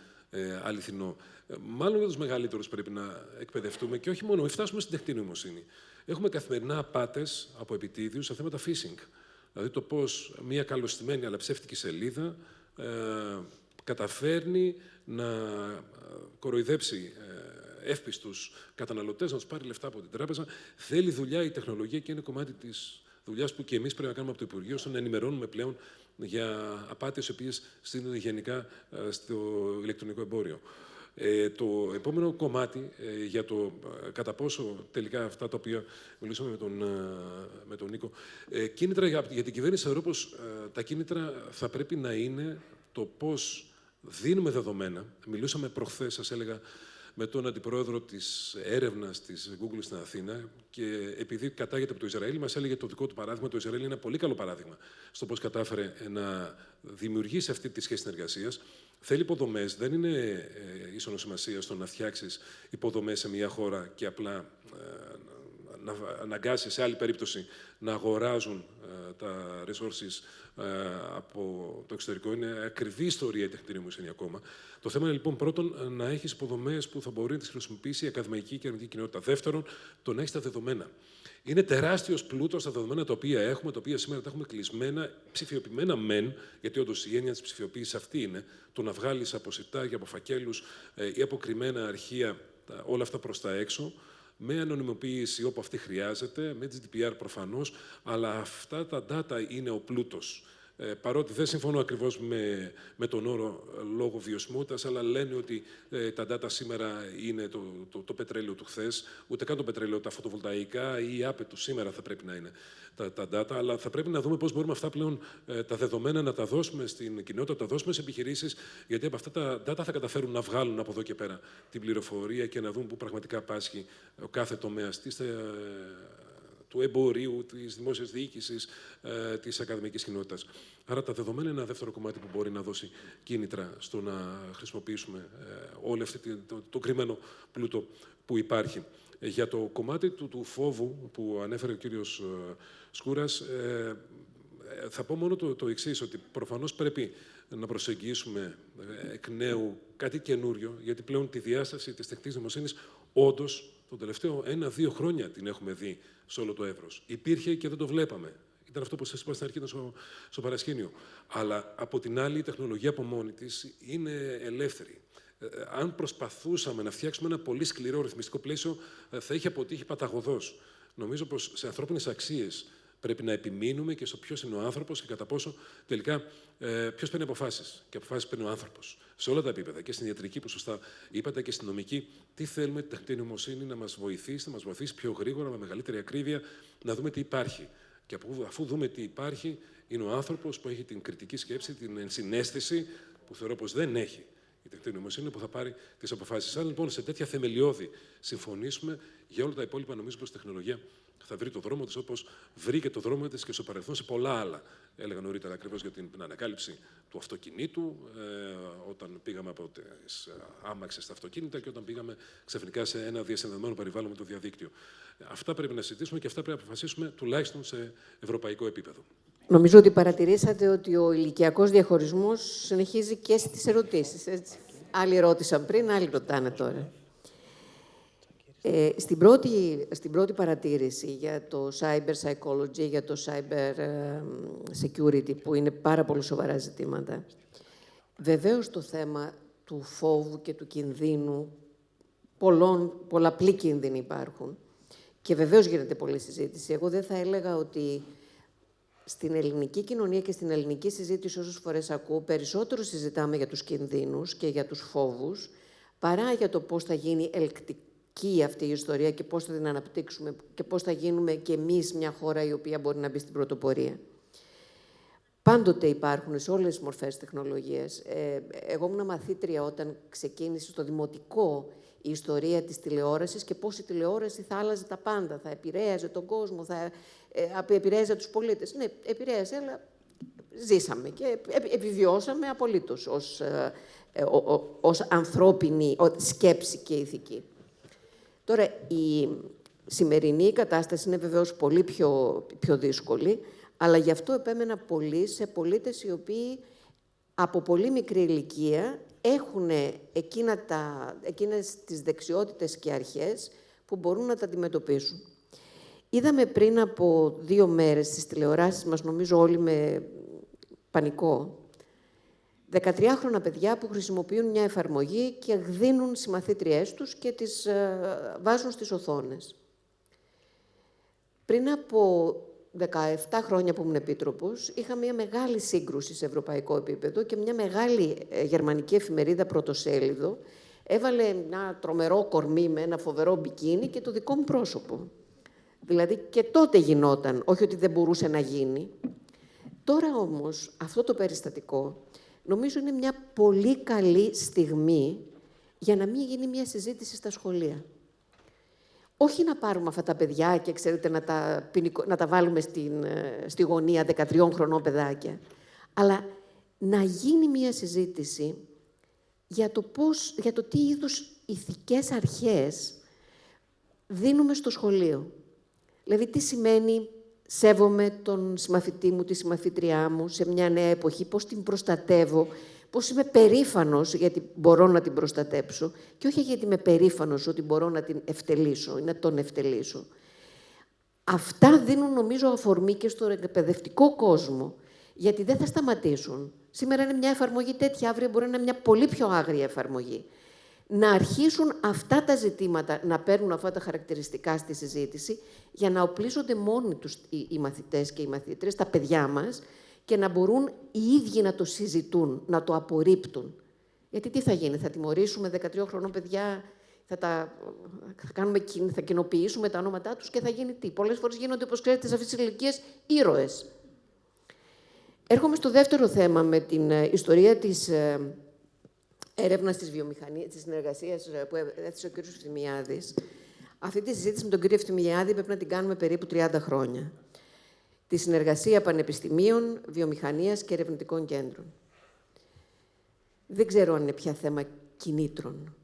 αληθινό. Μάλλον για τους μεγαλύτερους πρέπει να εκπαιδευτούμε και όχι μόνο, μην φτάσουμε στην τεχνητή νοημοσύνη. Έχουμε καθημερινά απάτες από επιτίδιους σε θέματα phishing. Δηλαδή, το πώς μια καλωστημένη αλλά ψεύτικη σελίδα καταφέρνει να κοροϊδέψει εύπιστους καταναλωτές, να τους πάρει λεφτά από την τράπεζα. Θέλει δουλειά η τεχνολογία και είναι κομμάτι της δουλειάς που και εμείς πρέπει να κάνουμε από το Υπουργείο, ώστε να ενημερώνουμε πλέον για απάτες οι οποίες στείνονται γενικά στο ηλεκτρονικό εμπόριο. Το επόμενο κομμάτι για το κατά πόσο τελικά αυτά τα οποία μιλήσαμε με τον Νίκο, κίνητρα για την κυβέρνηση, θεωρώ πως τα κίνητρα θα πρέπει να είναι το πώς δίνουμε δεδομένα. Μιλούσαμε προχθές, σας έλεγα, με τον αντιπρόεδρο της έρευνας της Google στην Αθήνα και επειδή κατάγεται από το Ισραήλ, μας έλεγε το δικό του παράδειγμα. Το Ισραήλ είναι ένα πολύ καλό παράδειγμα στο πώς κατάφερε να δημιουργήσει αυτή τη σχέση συνεργασίας. Θέλει υποδομές, δεν είναι ίσονο σημασία στο να φτιάξεις υποδομές σε μια χώρα και απλά να αναγκάσει σε άλλη περίπτωση να αγοράζουν τα resources από το εξωτερικό. Είναι ακριβή ιστορία η τεχνητή νοημοσύνη ακόμα. Το θέμα είναι λοιπόν πρώτον να έχεις υποδομές που θα μπορεί να τις χρησιμοποιήσει η ακαδημαϊκή και ερευνητική κοινότητα. Δεύτερον, το να έχεις τα δεδομένα. Είναι τεράστιος πλούτος τα δεδομένα τα οποία έχουμε, τα οποία σήμερα τα έχουμε κλεισμένα, ψηφιοποιημένα μεν, γιατί όντως η έννοια της ψηφιοποίησης αυτή είναι το να βγάλεις από συρτάρια, από φακέλους ή από κρυμμένα αρχεία όλα αυτά προς τα έξω, με ανωνυμοποίηση όπου αυτή χρειάζεται, με GDPR προφανώς, αλλά αυτά τα data είναι ο πλούτος. Παρότι δεν συμφωνώ ακριβώς με τον όρο λόγω βιωσιμότητας, αλλά λένε ότι τα data σήμερα είναι το πετρέλαιο του χθες, ούτε καν το πετρέλαιο, τα φωτοβολταϊκά ή η άπε του σήμερα θα πρέπει να είναι τα data, αλλά θα πρέπει να δούμε πώς μπορούμε αυτά πλέον τα δεδομένα να τα δώσουμε στην κοινότητα, να τα δώσουμε σε επιχειρήσεις, γιατί από αυτά τα data θα καταφέρουν να βγάλουν από εδώ και πέρα την πληροφορία και να δουν πού πραγματικά πάσχει ο κάθε τομέας του του εμπορίου, της δημόσιας διοίκησης, της ακαδημαϊκής κοινότητας. Άρα τα δεδομένα είναι ένα δεύτερο κομμάτι που μπορεί να δώσει κίνητρα στο να χρησιμοποιήσουμε όλο αυτό το κρυμμένο πλούτο που υπάρχει. Για το κομμάτι του φόβου που ανέφερε ο κύριος Σκούρας, θα πω μόνο το εξής, ότι προφανώς πρέπει να προσεγγίσουμε εκ νέου κάτι καινούριο, γιατί πλέον τη διάσταση της τεχνητής νοημοσύνης όντως το τελευταίο 1-2 χρόνια την έχουμε δει σε όλο το εύρος. Υπήρχε και δεν το βλέπαμε. Ήταν αυτό που σας είπα στην αρχή, ήταν στο παρασκήνιο. Αλλά από την άλλη, η τεχνολογία από μόνη της είναι ελεύθερη. Αν προσπαθούσαμε να φτιάξουμε ένα πολύ σκληρό ρυθμιστικό πλαίσιο, θα είχε αποτύχει παταγωδώς. Νομίζω πως σε ανθρώπινες αξίες πρέπει να επιμείνουμε και στο ποιος είναι ο άνθρωπος και κατά πόσο τελικά ποιος παίρνει αποφάσεις. Και αποφάσεις παίρνει ο άνθρωπος. Σε όλα τα επίπεδα. Και στην ιατρική, που σωστά είπατε, και στην νομική. Τι θέλουμε τη τεχνητή νοημοσύνη να μας βοηθήσει πιο γρήγορα, με μεγαλύτερη ακρίβεια, να δούμε τι υπάρχει. Και αφού δούμε τι υπάρχει, είναι ο άνθρωπος που έχει την κριτική σκέψη, την ενσυναίσθηση, που θεωρώ πως δεν έχει η τεχνητή νοημοσύνη, που θα πάρει τις αποφάσεις. Αν λοιπόν σε τέτοια θεμελιώδη συμφωνήσουμε, για όλα τα υπόλοιπα νομίζω πως η τεχνολογία θα βρει το δρόμο της, όπως βρήκε το δρόμο της και στο παρελθόν σε πολλά άλλα. Έλεγα νωρίτερα ακριβώς για την ανακάλυψη του αυτοκινήτου, όταν πήγαμε από τις άμαξες στα αυτοκίνητα και όταν πήγαμε ξαφνικά σε ένα διασυνδεδεμένο περιβάλλον με το διαδίκτυο. Αυτά πρέπει να συζητήσουμε και αυτά πρέπει να αποφασίσουμε τουλάχιστον σε ευρωπαϊκό επίπεδο. Νομίζω ότι παρατηρήσατε ότι ο ηλικιακός διαχωρισμός συνεχίζει και στις ερωτήσεις. Έτσι. Άλλοι ρώτησαν πριν, άλλοι ρωτάνε τώρα. Στην πρώτη παρατήρηση για το cyber psychology, για το cyber security, που είναι πάρα πολύ σοβαρά ζητήματα, βεβαίως το θέμα του φόβου και του κινδύνου, πολλαπλοί κίνδυνοι υπάρχουν και βεβαίως γίνεται πολλή συζήτηση. Εγώ δεν θα έλεγα ότι στην ελληνική κοινωνία και στην ελληνική συζήτηση, όσες φορές ακούω, περισσότερο συζητάμε για τους κινδύνους και για τους φόβους, παρά για το πώς θα γίνει ελκτική αυτή η ιστορία και πώς θα την αναπτύξουμε και πώς θα γίνουμε κι εμείς μια χώρα η οποία μπορεί να μπει στην πρωτοπορία. Πάντοτε υπάρχουν σε όλες τις μορφές τεχνολογίας. Εγώ ήμουν μαθήτρια όταν ξεκίνησε στο δημοτικό η ιστορία της τηλεόρασης και πώς η τηλεόραση θα άλλαζε τα πάντα, θα επηρέαζε τον κόσμο, θα επηρέαζε τους πολίτες. Ναι, επηρέαζε, αλλά ζήσαμε και επιβιώσαμε απολύτως ως ανθρώπινη σκέψη και ηθική. Τώρα, η σημερινή κατάσταση είναι βεβαίως πολύ πιο δύσκολη, αλλά γι' αυτό επέμενα πολύ σε πολίτες οι οποίοι από πολύ μικρή ηλικία έχουν εκείνες τις δεξιότητες και αρχές που μπορούν να τα αντιμετωπίσουν. Είδαμε πριν από 2 μέρες στις τηλεοράσεις μας, νομίζω όλοι με πανικό, 13χρονα παιδιά που χρησιμοποιούν μια εφαρμογή και εκδίνουν συμμαθήτριές τους και τις βάζουν στις οθόνες. Πριν από 17 χρόνια που ήμουν επίτροπος, είχα μια μεγάλη σύγκρουση σε ευρωπαϊκό επίπεδο και μια μεγάλη γερμανική εφημερίδα πρωτοσέλιδο έβαλε ένα τρομερό κορμί με ένα φοβερό μπικίνι και το δικό μου πρόσωπο. Δηλαδή και τότε γινόταν, όχι ότι δεν μπορούσε να γίνει. Τώρα όμως αυτό το περιστατικό νομίζω είναι μια πολύ καλή στιγμή για να μην γίνει μια συζήτηση στα σχολεία. Όχι να πάρουμε αυτά τα παιδιά και, ξέρετε, να τα βάλουμε στη γωνία 13 χρονών παιδάκια, αλλά να γίνει μια συζήτηση για το τι είδους ηθικές αρχές δίνουμε στο σχολείο. Δηλαδή, τι σημαίνει σέβομαι τον συμμαθητή μου, τη συμμαθήτριά μου σε μια νέα εποχή, πώς την προστατεύω, πώς είμαι περήφανος γιατί μπορώ να την προστατέψω και όχι γιατί είμαι περήφανος ότι μπορώ να την ευτελίσω ή να τον ευτελίσω. Αυτά δίνουν, νομίζω, αφορμή και στον εκπαιδευτικό κόσμο, γιατί δεν θα σταματήσουν. Σήμερα είναι μια εφαρμογή τέτοια, αύριο μπορεί να είναι μια πολύ πιο άγρια εφαρμογή. Να αρχίσουν αυτά τα ζητήματα να παίρνουν αυτά τα χαρακτηριστικά στη συζήτηση για να οπλίζονται μόνοι τους οι μαθητές και οι μαθήτρες, τα παιδιά μας, και να μπορούν οι ίδιοι να το συζητούν, να το απορρίπτουν. Γιατί τι θα γίνει, θα τιμωρήσουμε 13 χρονών παιδιά, θα κοινοποιήσουμε τα ονόματά τους και θα γίνει τι. Πολλές φορές γίνονται, όπως ξέρετε, σε αυτές τις ηλικίες ήρωες. Έρχομαι στο δεύτερο θέμα με την ιστορία της έρευνας της βιομηχανίας, της συνεργασίας που έθεσε ο κ. Φθιμιάδης. Αυτή τη συζήτηση με τον κύριο Ευθυμιάδη πρέπει να την κάνουμε περίπου 30 χρόνια. Τη συνεργασία πανεπιστημίων, βιομηχανίας και ερευνητικών κέντρων. Δεν ξέρω αν είναι πια θέμα κινήτρων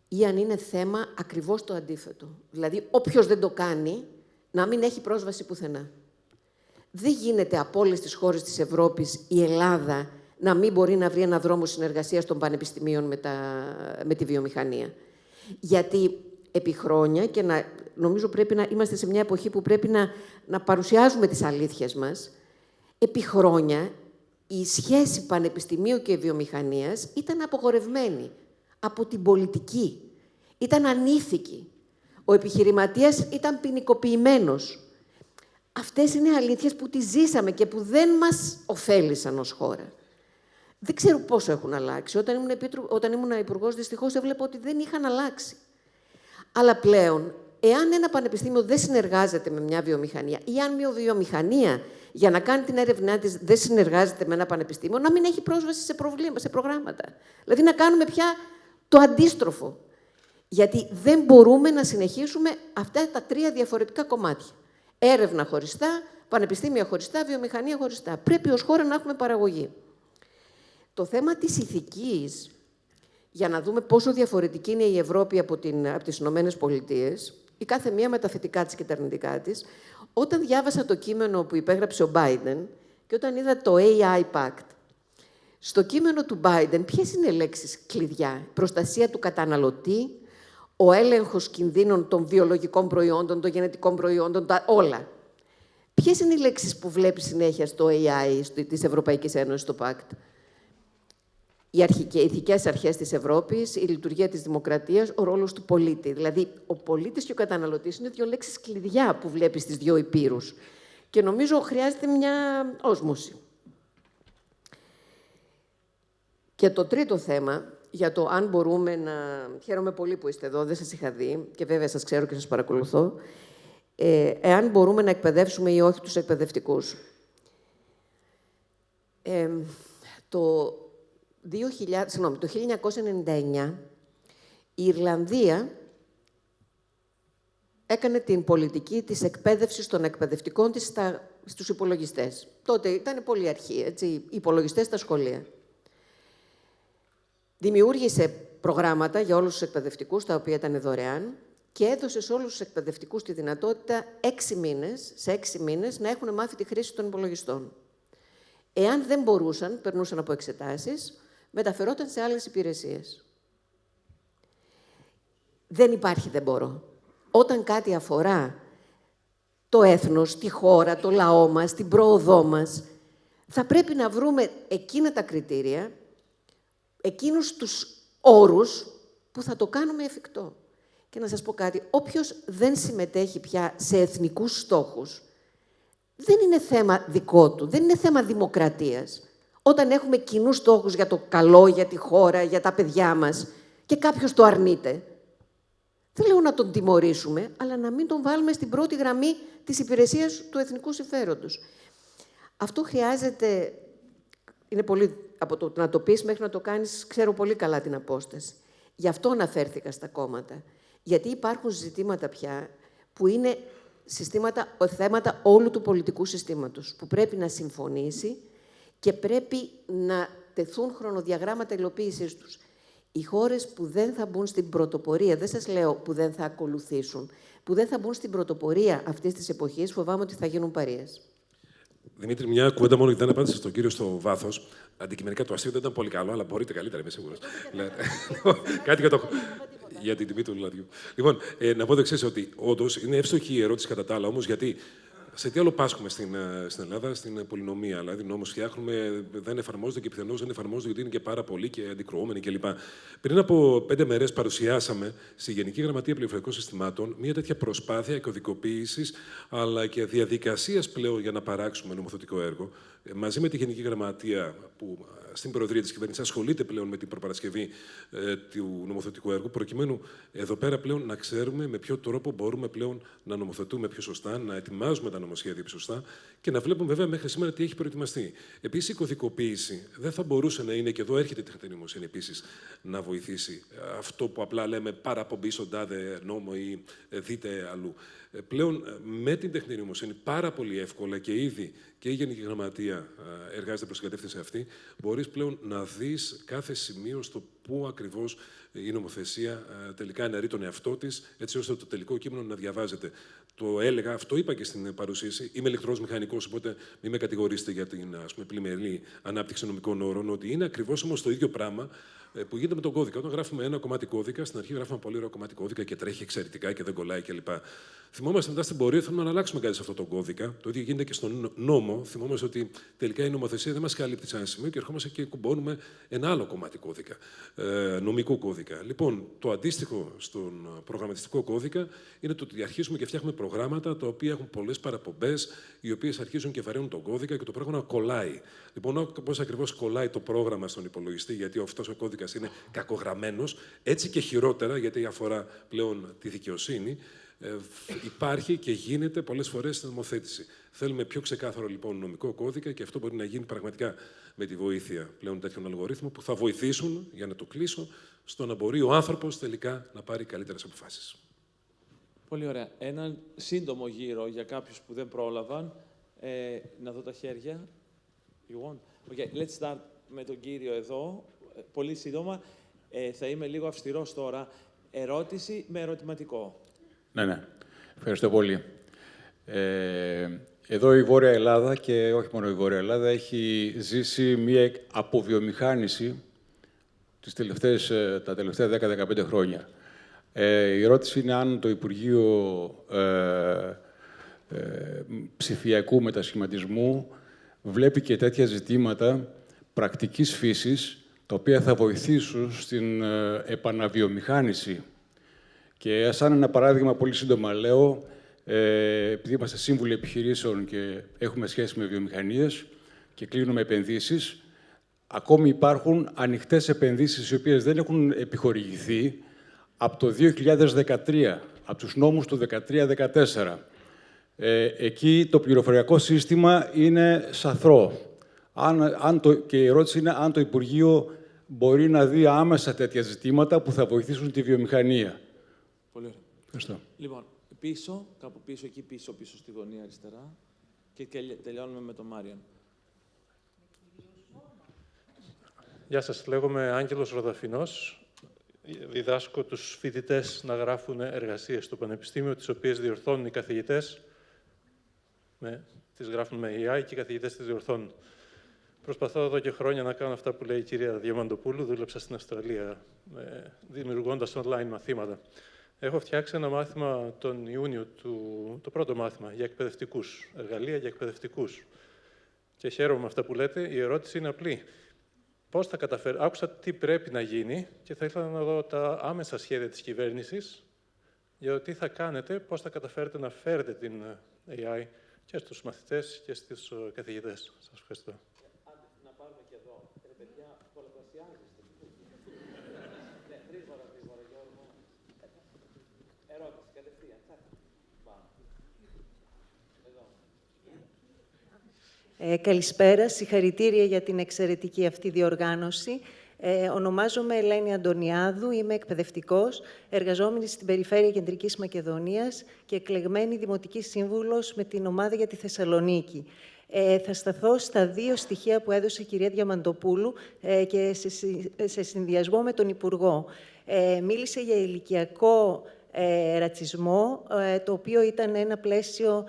ή αν είναι θέμα ακριβώς το αντίθετο. Δηλαδή, όποιος δεν το κάνει, να μην έχει πρόσβαση πουθενά. Δεν γίνεται από όλες τις χώρες της Ευρώπης η Ελλάδα να μην μπορεί να βρει έναν δρόμο συνεργασίας των πανεπιστημίων με τη βιομηχανία. Γιατί επί χρόνια, και νομίζω πρέπει να είμαστε σε μια εποχή που πρέπει να παρουσιάζουμε τις αλήθειες μας, επί χρόνια η σχέση πανεπιστημίου και βιομηχανίας ήταν απογορευμένη από την πολιτική. Ήταν ανήθικη. Ο επιχειρηματίας ήταν ποινικοποιημένος. Αυτές είναι αλήθειες που τις ζήσαμε και που δεν μας ωφέλησαν ως χώρα. Δεν ξέρω πόσο έχουν αλλάξει. Όταν ήμουν υπουργός, δυστυχώς έβλεπα ότι δεν είχαν αλλάξει. Αλλά πλέον, εάν ένα πανεπιστήμιο δεν συνεργάζεται με μια βιομηχανία ή αν μια βιομηχανία για να κάνει την έρευνά της δεν συνεργάζεται με ένα πανεπιστήμιο, να μην έχει πρόσβαση σε προγράμματα. Δηλαδή να κάνουμε πια το αντίστροφο. Γιατί δεν μπορούμε να συνεχίσουμε αυτά τα τρία διαφορετικά κομμάτια. Έρευνα χωριστά, πανεπιστήμια χωριστά, βιομηχανία χωριστά. Πρέπει ως χώρα να έχουμε παραγωγή. Το θέμα της ηθικής, για να δούμε πόσο διαφορετική είναι η Ευρώπη από τις Ηνωμένες Πολιτείες, η κάθε μία με τα θετικά της και τα αρνητικά της, όταν διάβασα το κείμενο που υπέγραψε ο Biden και όταν είδα το AI Pact, στο κείμενο του Biden, ποιες είναι οι λέξεις κλειδιά? Προστασία του καταναλωτή, ο έλεγχος κινδύνων των βιολογικών προϊόντων, των γενετικών προϊόντων, όλα. Ποιες είναι οι λέξεις που βλέπει συνέχεια στο AI της Ευρωπαϊκής Ένωσης, στο Pact? Οι ηθικές αρχές της Ευρώπης, η λειτουργία της δημοκρατίας, ο ρόλος του πολίτη. Δηλαδή, ο πολίτης και ο καταναλωτής είναι δύο λέξεις κλειδιά που βλέπεις στις δύο υπήρους. Και νομίζω χρειάζεται μια όσμωση. Και το τρίτο θέμα, για το αν μπορούμε να... Χαίρομαι πολύ που είστε εδώ, δεν σας είχα δει και βέβαια σας ξέρω και σας παρακολουθώ. Εάν μπορούμε να εκπαιδεύσουμε ή όχι τους εκπαιδευτικούς. Το 1999 η Ιρλανδία έκανε την πολιτική της εκπαίδευσης των εκπαιδευτικών της στους υπολογιστές. Τότε ήταν πολύ αρχή, έτσι, οι υπολογιστές στα σχολεία. Δημιούργησε προγράμματα για όλους τους εκπαιδευτικούς, τα οποία ήταν δωρεάν, και έδωσε σε όλους τους εκπαιδευτικούς τη δυνατότητα σε 6 μήνες να έχουν μάθει τη χρήση των υπολογιστών. Εάν δεν μπορούσαν, περνούσαν από εξετάσεις, μεταφερόταν σε άλλες υπηρεσίες. Δεν υπάρχει δεν μπορώ. Όταν κάτι αφορά το έθνος, τη χώρα, το λαό μας, την πρόοδό μας, θα πρέπει να βρούμε εκείνα τα κριτήρια, εκείνους τους όρους που θα το κάνουμε εφικτό. Και να σας πω κάτι, όποιος δεν συμμετέχει πια σε εθνικούς στόχους, δεν είναι θέμα δικό του, δεν είναι θέμα δημοκρατίας. Όταν έχουμε κοινούς στόχους για το καλό, για τη χώρα, για τα παιδιά μας και κάποιος το αρνείται, δεν λέω να τον τιμωρήσουμε, αλλά να μην τον βάλουμε στην πρώτη γραμμή της υπηρεσίας του εθνικού συμφέροντος. Αυτό χρειάζεται, είναι πολύ από το να το πεις μέχρι να το κάνεις, ξέρω πολύ καλά την απόσταση. Γι' αυτό αναφέρθηκα στα κόμματα. Γιατί υπάρχουν ζητήματα πια που είναι θέματα όλου του πολιτικού συστήματος, που πρέπει να συμφωνήσει και πρέπει να τεθούν χρονοδιαγράμματα υλοποίησής τους. Οι χώρες που δεν θα μπουν στην πρωτοπορία, δεν σας λέω που δεν θα ακολουθήσουν, που δεν θα μπουν στην πρωτοπορία αυτής της εποχής, φοβάμαι ότι θα γίνουν παρείες. Δημήτρη, μια κουβέντα μόνο γιατί δεν απάντησε στον κύριο στο βάθος. Αντικειμενικά το αστείο δεν ήταν πολύ καλό, αλλά μπορείτε καλύτερα, είμαι σίγουρος. Κάτι για την τιμή του λαδιού. Λοιπόν, να πω το εξής, ότι όντως είναι εύστοχη η ερώτηση κατά τα άλλα, όμως γιατί σε τι άλλο πάσχουμε στην Ελλάδα, στην πολυνομία. Δηλαδή, νόμους φτιάχνουμε, δεν εφαρμόζονται και πιθανώς δεν εφαρμόζονται γιατί είναι και πάρα πολλοί και αντικρουόμενοι κλπ. Πριν από 5 μέρες παρουσιάσαμε στη Γενική Γραμματεία Πληροφορικών Συστημάτων μια τέτοια προσπάθεια κωδικοποίησης αλλά και διαδικασίας πλέον για να παράξουμε νομοθετικό έργο. μαζί με τη Γενική Γραμματεία που στην Προεδρία της Κυβέρνησης ασχολείται πλέον με την προπαρασκευή του νομοθετικού έργου, προκειμένου εδώ πέρα πλέον να ξέρουμε με ποιο τρόπο μπορούμε πλέον να νομοθετούμε πιο σωστά, να ετοιμάζουμε τα νομοσχέδια πιο σωστά και να βλέπουμε βέβαια μέχρι σήμερα τι έχει προετοιμαστεί. Επίσης, η κωδικοποίηση δεν θα μπορούσε να είναι, και εδώ έρχεται η τεχνητή νοημοσύνη επίσης, να βοηθήσει αυτό που απλά λέμε παραπομπή στον τάδε νόμο ή δείτε αλλού. Πλέον με την τεχνητή νοημοσύνη πάρα πολύ εύκολα και ήδη και η Γενική Γραμματεία εργάζεται προς την κατεύθυνση αυτή, μπορείς πλέον να δεις κάθε σημείο στο πού ακριβώς η νομοθεσία τελικά εναιρεί τον εαυτό της, έτσι ώστε το τελικό κείμενο να διαβάζεται. Το έλεγα, αυτό είπα και στην παρουσίαση. Είμαι ηλεκτρονικός μηχανικός, οπότε μην με κατηγορήσετε για την πλημελή ανάπτυξη νομικών όρων, ότι είναι ακριβώς όμως το ίδιο πράγμα που γίνεται με τον κώδικα. Όταν γράφουμε ένα κομμάτι κώδικα, στην αρχή γράφουμε πολύ ωραίο κομμάτι κώδικα και τρέχει εξαιρετικά και δεν κολλάει κλπ. Θυμόμαστε μετά στην πορεία θέλουμε να αλλάξουμε κάτι σε αυτόν τον κώδικα. Το ίδιο γίνεται και στον νόμο. Θυμόμαστε ότι τελικά η νομοθεσία δεν μας καλύπτει σε ένα σημείο και ερχόμαστε και κουμπώνουμε ένα άλλο κομμάτι κώδικα, νομικού κώδικα. Λοιπόν, το αντίστοιχο στον προγραμματιστικό κώδικα είναι το ότι αρχίζουμε και φτιάχνουμε προγράμματα τα οποία έχουν πολλές παραπομπές, οι οποίες αρχίζουν και βαραίνουν τον κώδικα και το πρόγραμμα κολλάει. Λοιπόν, πώς ακριβώς κολλάει το πρόγραμμα στον υπολογιστή, γιατί αυτός ο κώδικας είναι κακογραμμένος, έτσι και χειρότερα, γιατί αφορά πλέον τη δικαιοσύνη. Υπάρχει και γίνεται πολλές φορές στην νομοθέτηση. Θέλουμε πιο ξεκάθαρο λοιπόν νομικό κώδικα και αυτό μπορεί να γίνει πραγματικά με τη βοήθεια πλέον τέτοιων αλγορίθμων που θα βοηθήσουν, για να το κλείσω, στο να μπορεί ο άνθρωπος τελικά να πάρει καλύτερες αποφάσεις. Πολύ ωραία. Έναν σύντομο γύρο για κάποιους που δεν πρόλαβαν. Να δω τα χέρια. You want? Okay, let's start με τον κύριο εδώ. Πολύ σύντομα. Θα είμαι λίγο αυστηρός τώρα. Ερώτηση με ερωτηματικό. Ναι. Ευχαριστώ πολύ. Εδώ η Βόρεια Ελλάδα και όχι μόνο η Βόρεια Ελλάδα έχει ζήσει μία αποβιομηχάνηση τα τελευταία 10-15 χρόνια. Η ερώτηση είναι αν το Υπουργείο Ψηφιακού Μετασχηματισμού βλέπει και τέτοια ζητήματα πρακτικής φύσης, τα οποία θα βοηθήσουν στην επαναβιομηχάνηση. Και σαν ένα παράδειγμα, πολύ σύντομα λέω, επειδή είμαστε σύμβουλοι επιχειρήσεων και έχουμε σχέση με βιομηχανίες και κλείνουμε επενδύσεις, ακόμη υπάρχουν ανοιχτές επενδύσεις οι οποίες δεν έχουν επιχορηγηθεί από το 2013, από τους νόμους του 2013-2014. Εκεί το πληροφοριακό σύστημα είναι σαθρό. Και η ερώτηση είναι αν το Υπουργείο μπορεί να δει άμεσα τέτοια ζητήματα που θα βοηθήσουν τη βιομηχανία. Πολύ ωραία. Ευχαριστώ. Λοιπόν, κάπου πίσω, εκεί πίσω στη γωνία αριστερά και τελειώνουμε με τον Μάριον. Γεια σας, λέγομαι Άγγελος Ροδαφινός. Διδάσκω τους φοιτητές να γράφουν εργασίες στο Πανεπιστήμιο, τις οποίες διορθώνουν οι καθηγητές. Τις γράφουν με AI και οι καθηγητές τις διορθώνουν. Προσπαθώ εδώ και χρόνια να κάνω αυτά που λέει η κυρία Διαμαντοπούλου. Δούλεψα στην Αυστραλία δημιουργώντας online μαθήματα. Έχω φτιάξει ένα μάθημα τον Ιούνιο, το πρώτο μάθημα, για εκπαιδευτικούς. Εργαλεία για εκπαιδευτικούς. Και χαίρομαι με αυτά που λέτε. Η ερώτηση είναι απλή. Πώς θα καταφέρετε? Άκουσα τι πρέπει να γίνει και θα ήθελα να δω τα άμεσα σχέδια της κυβέρνησης για το τι θα κάνετε, πώς θα καταφέρετε να φέρετε την AI και στους μαθητές και στους καθηγητές. Σας ευχαριστώ. Να πάρουμε και εδώ. Παιδιά, πολλαπλασιάζεστε. Ναι, γρήγορα, Γιώργο. Ερώτηση, κατευθείαν. Εδώ. Καλησπέρα, συγχαρητήρια για την εξαιρετική αυτή διοργάνωση. Ονομάζομαι Ελένη Αντωνιάδου, είμαι εκπαιδευτικός, εργαζόμενη στην Περιφέρεια Κεντρικής Μακεδονίας και εκλεγμένη Δημοτική Σύμβουλος με την ομάδα για τη Θεσσαλονίκη. Θα σταθώ στα δύο στοιχεία που έδωσε η κυρία Διαμαντοπούλου και σε συνδυασμό με τον Υπουργό. Μίλησε για ηλικιακό ρατσισμό, το οποίο ήταν ένα πλαίσιο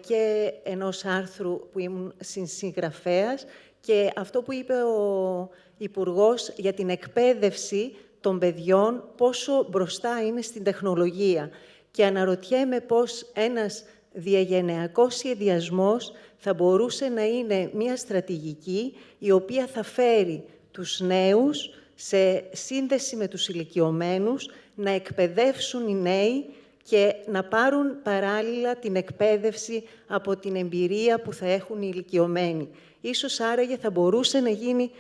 και ενός άρθρου που ήμουν συγγραφέας και αυτό που είπε ο Υπουργός για την εκπαίδευση των παιδιών, πόσο μπροστά είναι στην τεχνολογία. Και αναρωτιέμαι πώς ένας διαγενειακός σχεδιασμός θα μπορούσε να είναι μια στρατηγική η οποία θα φέρει τους νέους σε σύνδεση με τους ηλικιωμένους, να εκπαιδεύσουν οι νέοι και να πάρουν παράλληλα την εκπαίδευση από την εμπειρία που θα έχουν οι ηλικιωμένοι. Ίσως άραγε θα μπορούσε να γίνει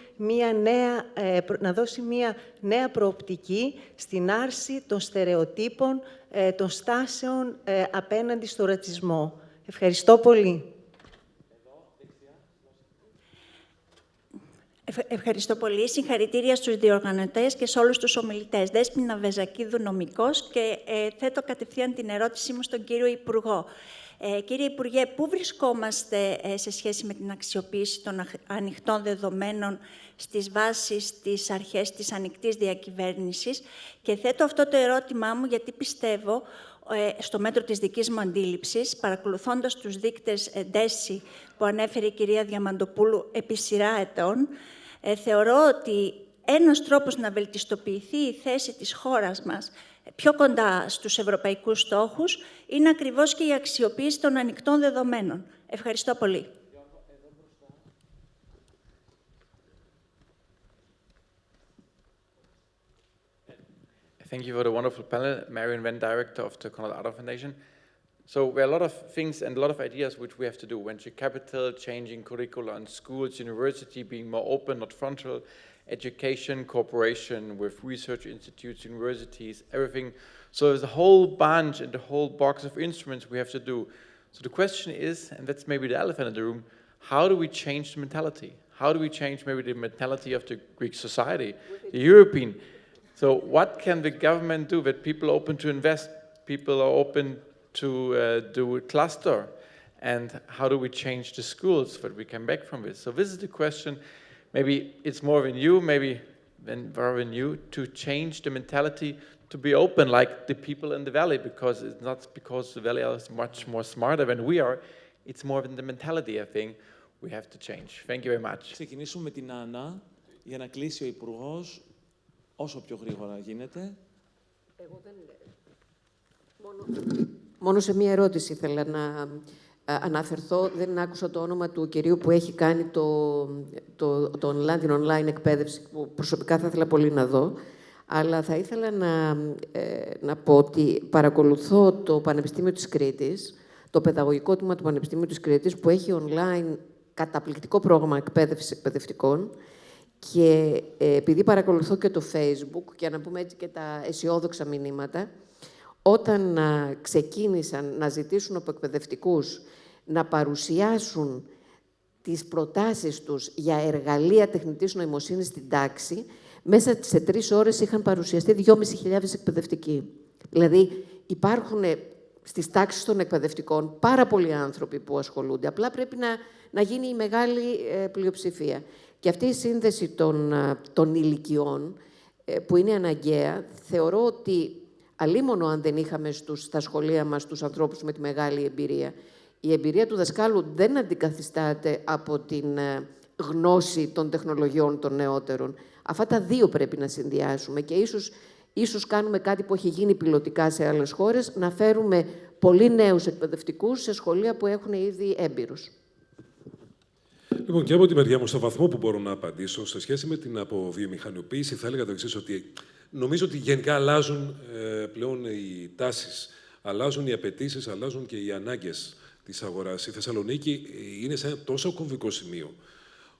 να δώσει μια νέα προοπτική στην άρση των στερεοτύπων, των στάσεων απέναντι στο ρατσισμό. Ευχαριστώ πολύ. Ευχαριστώ πολύ. Συγχαρητήρια στους διοργανωτές και σε όλους τους ομιλητές. Δέσποινα Βεζακίδου, νομικός, και θέτω κατευθείαν την ερώτησή μου στον κύριο Υπουργό. Κύριε Υπουργέ, πού βρισκόμαστε σε σχέση με την αξιοποίηση των ανοιχτών δεδομένων στις βάσεις, στις αρχές της ανοιχτής διακυβέρνησης? Και θέτω αυτό το ερώτημά μου γιατί πιστεύω, στο μέτρο της δικής μου αντίληψης, παρακολουθώντας τους δείκτες DESI που ανέφερε η κυρία Διαμαντοπούλου επί σειρά ετών, θεωρώ ότι ένας τρόπος να βελτιστοποιηθεί η θέση της χώρας μας πιο κοντά στους ευρωπαϊκούς στόχους είναι ακριβώς και η αξιοποίηση των ανοιχτών δεδομένων. Ευχαριστώ πολύ. Thank you for the wonderful panel, Marion Venn, Director of the Konrad Adenauer Foundation. So there are a lot of things and a lot of ideas which we have to do. Venture capital, changing curricula in schools, university being more open, not frontal, education, cooperation with research institutes, universities, everything. So there's a whole bunch and a whole box of instruments we have to do. So the question is, and that's maybe the elephant in the room, how do we change the mentality? How do we change maybe the mentality of the Greek society, the European? So what can the government do that people are open to invest, people are open to do a cluster, and how do we change the schools that we come back from this? So this is the question. Maybe it's more than you, maybe than you, to change the mentality to be open like the people in the valley, because it's not because the valley is much more smarter than we are, it's more than the mentality, I think, we have to change. Thank you very much. Ξεκινήσουμε με την Άννα για να κλείσει ο Υπουργός όσο πιο γρήγορα γίνεται. Εγώ μόνο σε μία ερώτηση ήθελα να αναφερθώ. Δεν άκουσα το όνομα του κυρίου που έχει κάνει την online εκπαίδευση, που προσωπικά θα ήθελα πολύ να δω. Αλλά θα ήθελα να πω ότι παρακολουθώ το Πανεπιστήμιο της Κρήτης, το παιδαγωγικό τμήμα του Πανεπιστήμιου της Κρήτης, που έχει online καταπληκτικό πρόγραμμα εκπαίδευσης εκπαιδευτικών. Και επειδή παρακολουθώ και το Facebook, και να πούμε έτσι και τα αισιόδοξα μηνύματα, όταν ξεκίνησαν να ζητήσουν από εκπαιδευτικούς να παρουσιάσουν τις προτάσεις τους για εργαλεία τεχνητής νοημοσύνης στην τάξη, μέσα σε 3 ώρες είχαν παρουσιαστεί 2.500 εκπαιδευτικοί. Δηλαδή, υπάρχουν στις τάξεις των εκπαιδευτικών πάρα πολλοί άνθρωποι που ασχολούνται. Απλά πρέπει να γίνει η μεγάλη πλειοψηφία. Και αυτή η σύνδεση των ηλικιών, που είναι αναγκαία, θεωρώ ότι αλίμονο αν δεν είχαμε στα σχολεία μας τους ανθρώπους με τη μεγάλη εμπειρία. Η εμπειρία του δασκάλου δεν αντικαθιστάται από την γνώση των τεχνολογιών των νεότερων. Αυτά τα δύο πρέπει να συνδυάσουμε και ίσως κάνουμε κάτι που έχει γίνει πιλωτικά σε άλλες χώρες, να φέρουμε πολύ νέους εκπαιδευτικούς σε σχολεία που έχουν ήδη έμπειρους. Λοιπόν, και από τη μεριά μου, στο βαθμό που μπορώ να απαντήσω, σε σχέση με την αποβιομηχανιοποίηση, θα έλεγα το εξής, ότι νομίζω ότι γενικά αλλάζουν πλέον οι τάσεις, αλλάζουν οι απαιτήσεις, αλλάζουν και οι ανάγκες της αγοράς. Η Θεσσαλονίκη είναι σε ένα τόσο κομβικό σημείο,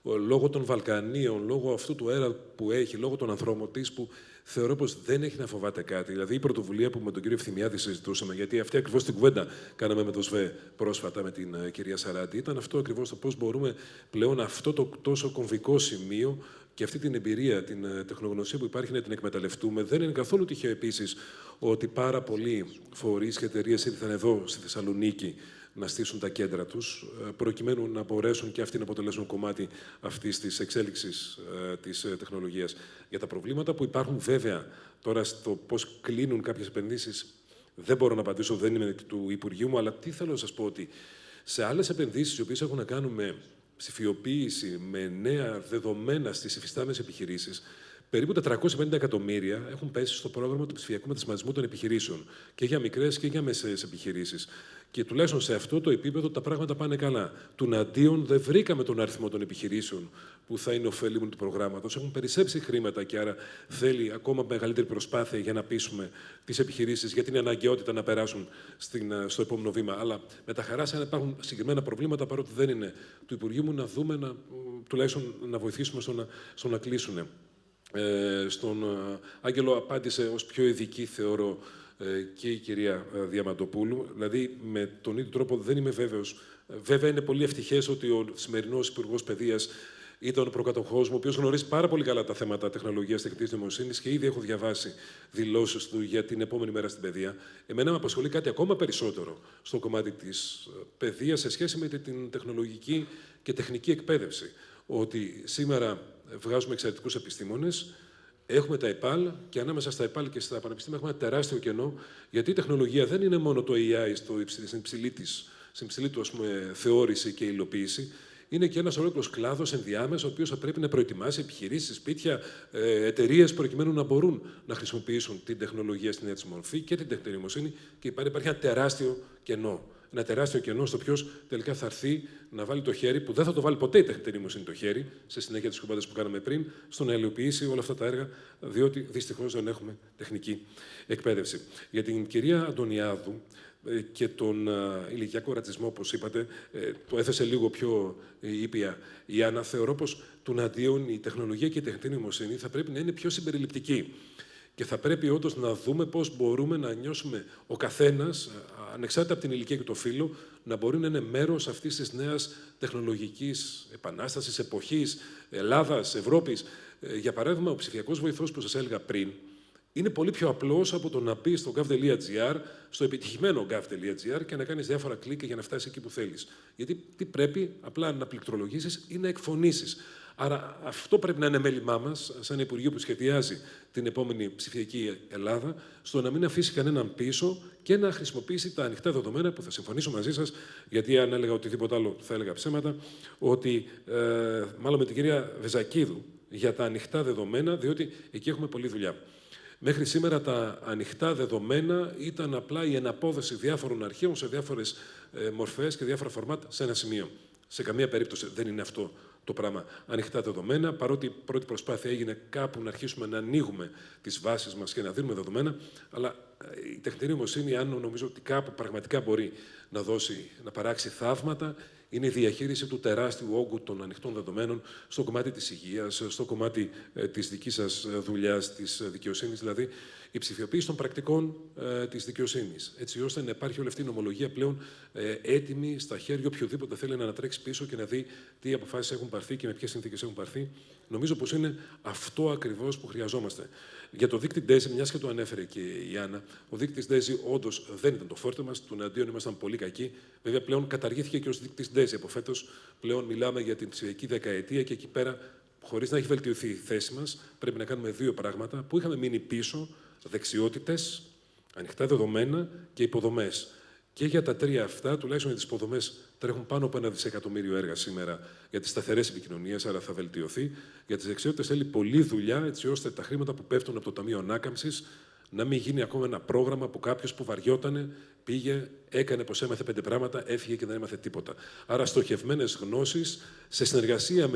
λόγω των Βαλκανίων, λόγω αυτού του αέρα που έχει, λόγω των ανθρώπων της, που θεωρώ πως δεν έχει να φοβάται κάτι. Δηλαδή, η πρωτοβουλία που με τον κύριο Ευθυμιάδη συζητούσαμε, γιατί αυτή ακριβώς την κουβέντα κάναμε με το ΣΒΕ πρόσφατα με την κυρία Σαράτη, ήταν αυτό ακριβώς το πώς μπορούμε πλέον αυτό το τόσο κομβικό σημείο και αυτή την εμπειρία, την τεχνογνωσία που υπάρχει να την εκμεταλλευτούμε. Δεν είναι καθόλου τυχαίο επίσης ότι πάρα πολλοί φορείς και εταιρείες ήρθαν εδώ στη Θεσσαλονίκη να στήσουν τα κέντρα τους, προκειμένου να μπορέσουν και αυτοί να αποτελέσουν κομμάτι αυτής της εξέλιξης της τεχνολογίας. Για τα προβλήματα που υπάρχουν βέβαια τώρα στο πώς κλείνουν κάποιες επενδύσεις, δεν μπορώ να απαντήσω, δεν είμαι του Υπουργείου μου, αλλά τι θέλω να σας πω, ότι σε άλλες επενδύσεις οι οποίες έχουν να κάνουν με ψηφιοποίηση, με νέα δεδομένα στις υφιστάμενες επιχειρήσεις, Περίπου 450 εκατομμύρια έχουν πέσει στο πρόγραμμα του ψηφιακού μετασχηματισμού των επιχειρήσεων, και για μικρές και για μεσαίες επιχειρήσεις. Και τουλάχιστον σε αυτό το επίπεδο τα πράγματα πάνε καλά. Τουναντίον δεν βρήκαμε τον αριθμό των επιχειρήσεων που θα είναι ωφέλιμων του προγράμματος. Έχουν περισσέψει χρήματα και άρα θέλει ακόμα μεγαλύτερη προσπάθεια για να πείσουμε τις επιχειρήσεις για την αναγκαιότητα να περάσουν στο επόμενο βήμα. Αλλά με τα χαρά, αν υπάρχουν συγκεκριμένα προβλήματα, παρότι δεν είναι του Υπουργείου μου, να δούμε, τουλάχιστον να βοηθήσουμε στο να κλείσουν. Στον Άγγελο απάντησε ως πιο ειδική, θεωρώ, και η κυρία Διαμαντοπούλου. Δηλαδή, με τον ίδιο τρόπο δεν είμαι βέβαιος. Βέβαια, είναι πολύ ευτυχές ότι ο σημερινός Υπουργός Παιδείας ήταν ο προκατοχός μου, ο οποίος γνωρίζει πάρα πολύ καλά τα θέματα τεχνολογίας, τεχνητής νοημοσύνης και ήδη έχω διαβάσει δηλώσεις του για την επόμενη μέρα στην παιδεία. Εμένα με απασχολεί κάτι ακόμα περισσότερο στο κομμάτι της παιδείας σε σχέση με την τεχνολογική και τεχνική εκπαίδευση. Ότι σήμερα βγάζουμε εξαιρετικούς επιστήμονες, έχουμε τα ΕΠΑΛ και ανάμεσα στα ΕΠΑΛ και στα πανεπιστήμια έχουμε ένα τεράστιο κενό, γιατί η τεχνολογία δεν είναι μόνο το AI στην υψηλή του θεώρηση και υλοποίηση. Είναι και ένας ολόκληρος κλάδος ενδιάμεσο, ο οποίος θα πρέπει να προετοιμάσει επιχειρήσεις, σπίτια, εταιρείες, προκειμένου να μπορούν να χρησιμοποιήσουν την τεχνολογία στην έτσι μορφή και την τεχνητή νοημοσύνη. Και υπάρχει ένα τεράστιο κενό. Ένα τεράστιο κενό στο ποιος τελικά θα έρθει να βάλει το χέρι, που δεν θα το βάλει ποτέ η τεχνητή νοημοσύνη το χέρι, σε συνέχεια τις κουβέντες που κάναμε πριν, στο να υλοποιήσει όλα αυτά τα έργα, διότι δυστυχώς δεν έχουμε τεχνική εκπαίδευση. Για την κυρία Αντωνιάδου και τον ηλικιακό ρατσισμό, όπως είπατε, το έθεσε λίγο πιο ήπια η Άννα. Θεωρώ πως τουναντίον η τεχνολογία και η τεχνητή νοημοσύνη θα πρέπει να είναι πιο συμπεριληπτική. Και θα πρέπει όντως να δούμε πώς μπορούμε να νιώσουμε ο καθένας, ανεξάρτητα από την ηλικία και το φύλο, να μπορεί να είναι μέρος αυτής της νέας τεχνολογικής επανάστασης, εποχής, Ελλάδας, Ευρώπης. Για παράδειγμα, ο ψηφιακός βοηθός που σας έλεγα πριν, είναι πολύ πιο απλός από το να μπει στο gov.gr, στο επιτυχημένο gov.gr και να κάνεις διάφορα κλικ για να φτάσεις εκεί που θέλεις. Γιατί τι πρέπει, απλά να πληκτρολογήσεις ή να εκφωνήσεις. Άρα αυτό πρέπει να είναι μέλημά μας, σαν Υπουργείο που σχεδιάζει την επόμενη ψηφιακή Ελλάδα, στο να μην αφήσει κανέναν πίσω και να χρησιμοποιήσει τα ανοιχτά δεδομένα, που θα συμφωνήσω μαζί σας, γιατί αν έλεγα οτιδήποτε άλλο θα έλεγα ψέματα, ότι μάλλον με την κυρία Βεζακίδου για τα ανοιχτά δεδομένα, διότι εκεί έχουμε πολλή δουλειά. Μέχρι σήμερα τα ανοιχτά δεδομένα ήταν απλά η εναπόδεση διάφορων αρχείων σε διάφορες μορφές και διάφορα φορμάτ σε ένα σημείο. Σε καμία περίπτωση δεν είναι αυτό το πράγμα ανοιχτά δεδομένα, παρότι η πρώτη προσπάθεια έγινε κάπου να αρχίσουμε να ανοίγουμε τις βάσεις μας και να δίνουμε δεδομένα, αλλά η τεχνητή νοημοσύνη, αν νομίζω ότι κάπου πραγματικά μπορεί να παράξει θαύματα, είναι η διαχείριση του τεράστιου όγκου των ανοιχτών δεδομένων στο κομμάτι της υγείας, στο κομμάτι της δικής σας δουλειάς, της δικαιοσύνης, δηλαδή η ψηφιοποίηση των πρακτικών της δικαιοσύνης, έτσι ώστε να υπάρχει όλη αυτή η νομολογία πλέον έτοιμη στα χέρια οποιοδήποτε θέλει να ανατρέξει πίσω και να δει τι αποφάσεις έχουν πάρθει και με ποιες συνθήκες έχουν πάρθει. Νομίζω πως είναι αυτό ακριβώς που χρειαζόμαστε. Για το δείκτη DESI, μιας και το ανέφερε και η Άννα, ο δείκτης DESI όντως δεν ήταν το φόρτε μας, τουναντίον ήμασταν πολύ κακοί. Βέβαια, πλέον καταργήθηκε και ως δείκτης DESI. Από φέτος πλέον μιλάμε για την ψηφιακή δεκαετία και εκεί πέρα, χωρίς να έχει βελτιωθεί η θέση μας, πρέπει να κάνουμε δύο πράγματα που είχαμε μείνει πίσω: δεξιότητες, ανοιχτά δεδομένα και υποδομές. Και για τα τρία αυτά, τουλάχιστον για τις υποδομές, τρέχουν πάνω από 1 δισεκατομμύριο έργα σήμερα για τις σταθερές επικοινωνίες, άρα θα βελτιωθεί. Για τις δεξιότητες θέλει πολλή δουλειά, έτσι ώστε τα χρήματα που πέφτουν από το Ταμείο Ανάκαμψης να μην γίνει ακόμα ένα πρόγραμμα που κάποιος που βαριότανε πήγε, έκανε πως έμαθε 5 πράγματα, έφυγε και δεν έμαθε τίποτα. Άρα στοχευμένες γνώσεις σε συνεργασία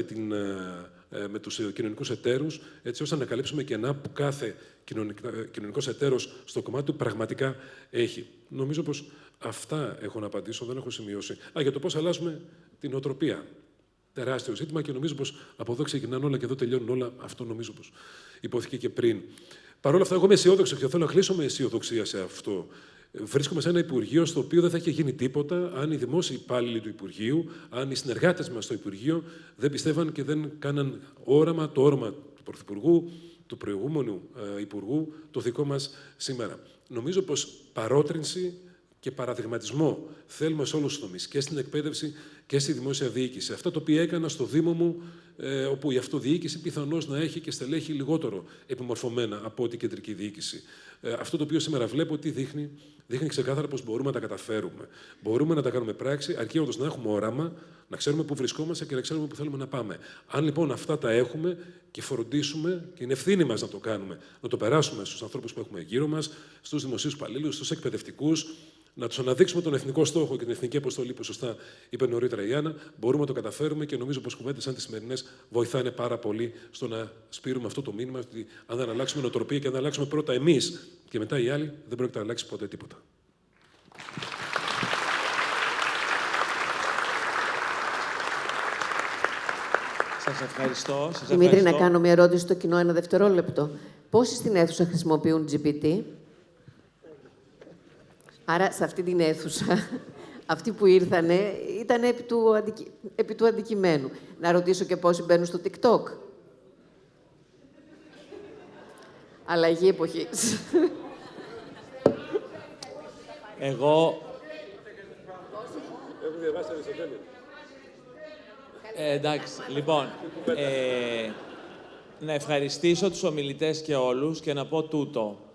με τους κοινωνικούς εταίρους, έτσι ώστε να καλύψουμε κενά που κάθε κοινωνικός εταίρος στο κομμάτι του πραγματικά έχει. Νομίζω πως αυτά έχω να απαντήσω, δεν έχω σημειώσει. Για το πώς αλλάζουμε την νοοτροπία. Τεράστιο ζήτημα και νομίζω πως από εδώ ξεκινάνε όλα και εδώ τελειώνουν όλα. Αυτό νομίζω πως υπόθηκε και πριν. Παρ' όλα αυτά, εγώ είμαι αισιόδοξο και θέλω να κλείσω με αισιοδοξία σε αυτό. Βρίσκομαι σε ένα Υπουργείο στο οποίο δεν θα είχε γίνει τίποτα αν οι δημόσιοι υπάλληλοι του Υπουργείου, αν οι συνεργάτες μας στο Υπουργείο δεν πιστεύαν και δεν κάναν όραμα, το όραμα του Πρωθυπουργού, του προηγούμενου Υπουργού, το δικό μας σήμερα. Νομίζω πως παρότρινση και παραδειγματισμό θέλουμε σε όλους τους τομείς, και στην εκπαίδευση και στη δημόσια διοίκηση. Αυτά τα οποία έκανα στο Δήμο μου, όπου η αυτοδιοίκηση πιθανώς να έχει και στελέχη λιγότερο επιμορφωμένα από την κεντρική διοίκηση. Αυτό το οποίο σήμερα βλέπω τι δείχνει. Δείχνει ξεκάθαρα πως μπορούμε να τα καταφέρουμε. Μπορούμε να τα κάνουμε πράξη, αρκεί όντως να έχουμε όραμα, να ξέρουμε πού βρισκόμαστε και να ξέρουμε πού θέλουμε να πάμε. Αν λοιπόν αυτά τα έχουμε και φροντίσουμε, και είναι ευθύνη μας να το κάνουμε, να το περάσουμε στους ανθρώπους που έχουμε γύρω μας, στους δημοσίους υπαλλήλους, στους εκπαιδευτικούς, να τους αναδείξουμε τον εθνικό στόχο και την εθνική αποστολή που σωστά είπε νωρίτερα η Άννα, μπορούμε να το καταφέρουμε και νομίζω πως κουβέντες σαν τις σημερινές βοηθάνε πάρα πολύ στο να σπείρουμε αυτό το μήνυμα ότι αν δεν αλλάξουμε νοοτροπία και αν δεν αλλάξουμε πρώτα εμείς και μετά οι άλλοι, δεν πρόκειται να αλλάξει ποτέ τίποτα. Σας ευχαριστώ. Δημήτρη, να κάνω μια ερώτηση στο κοινό, ένα δευτερόλεπτο. Πόσοι στην αίθουσα χρησιμοποιούν GPT? Άρα, σε αυτή την αίθουσα, αυτοί που ήρθανε ήταν επί του αντικειμένου. Να ρωτήσω και πόσοι μπαίνουν στο TikTok. Αλλαγή εποχής. Εγώ... εντάξει, λοιπόν, να ευχαριστήσω τους ομιλητές και όλους και να πω τούτο.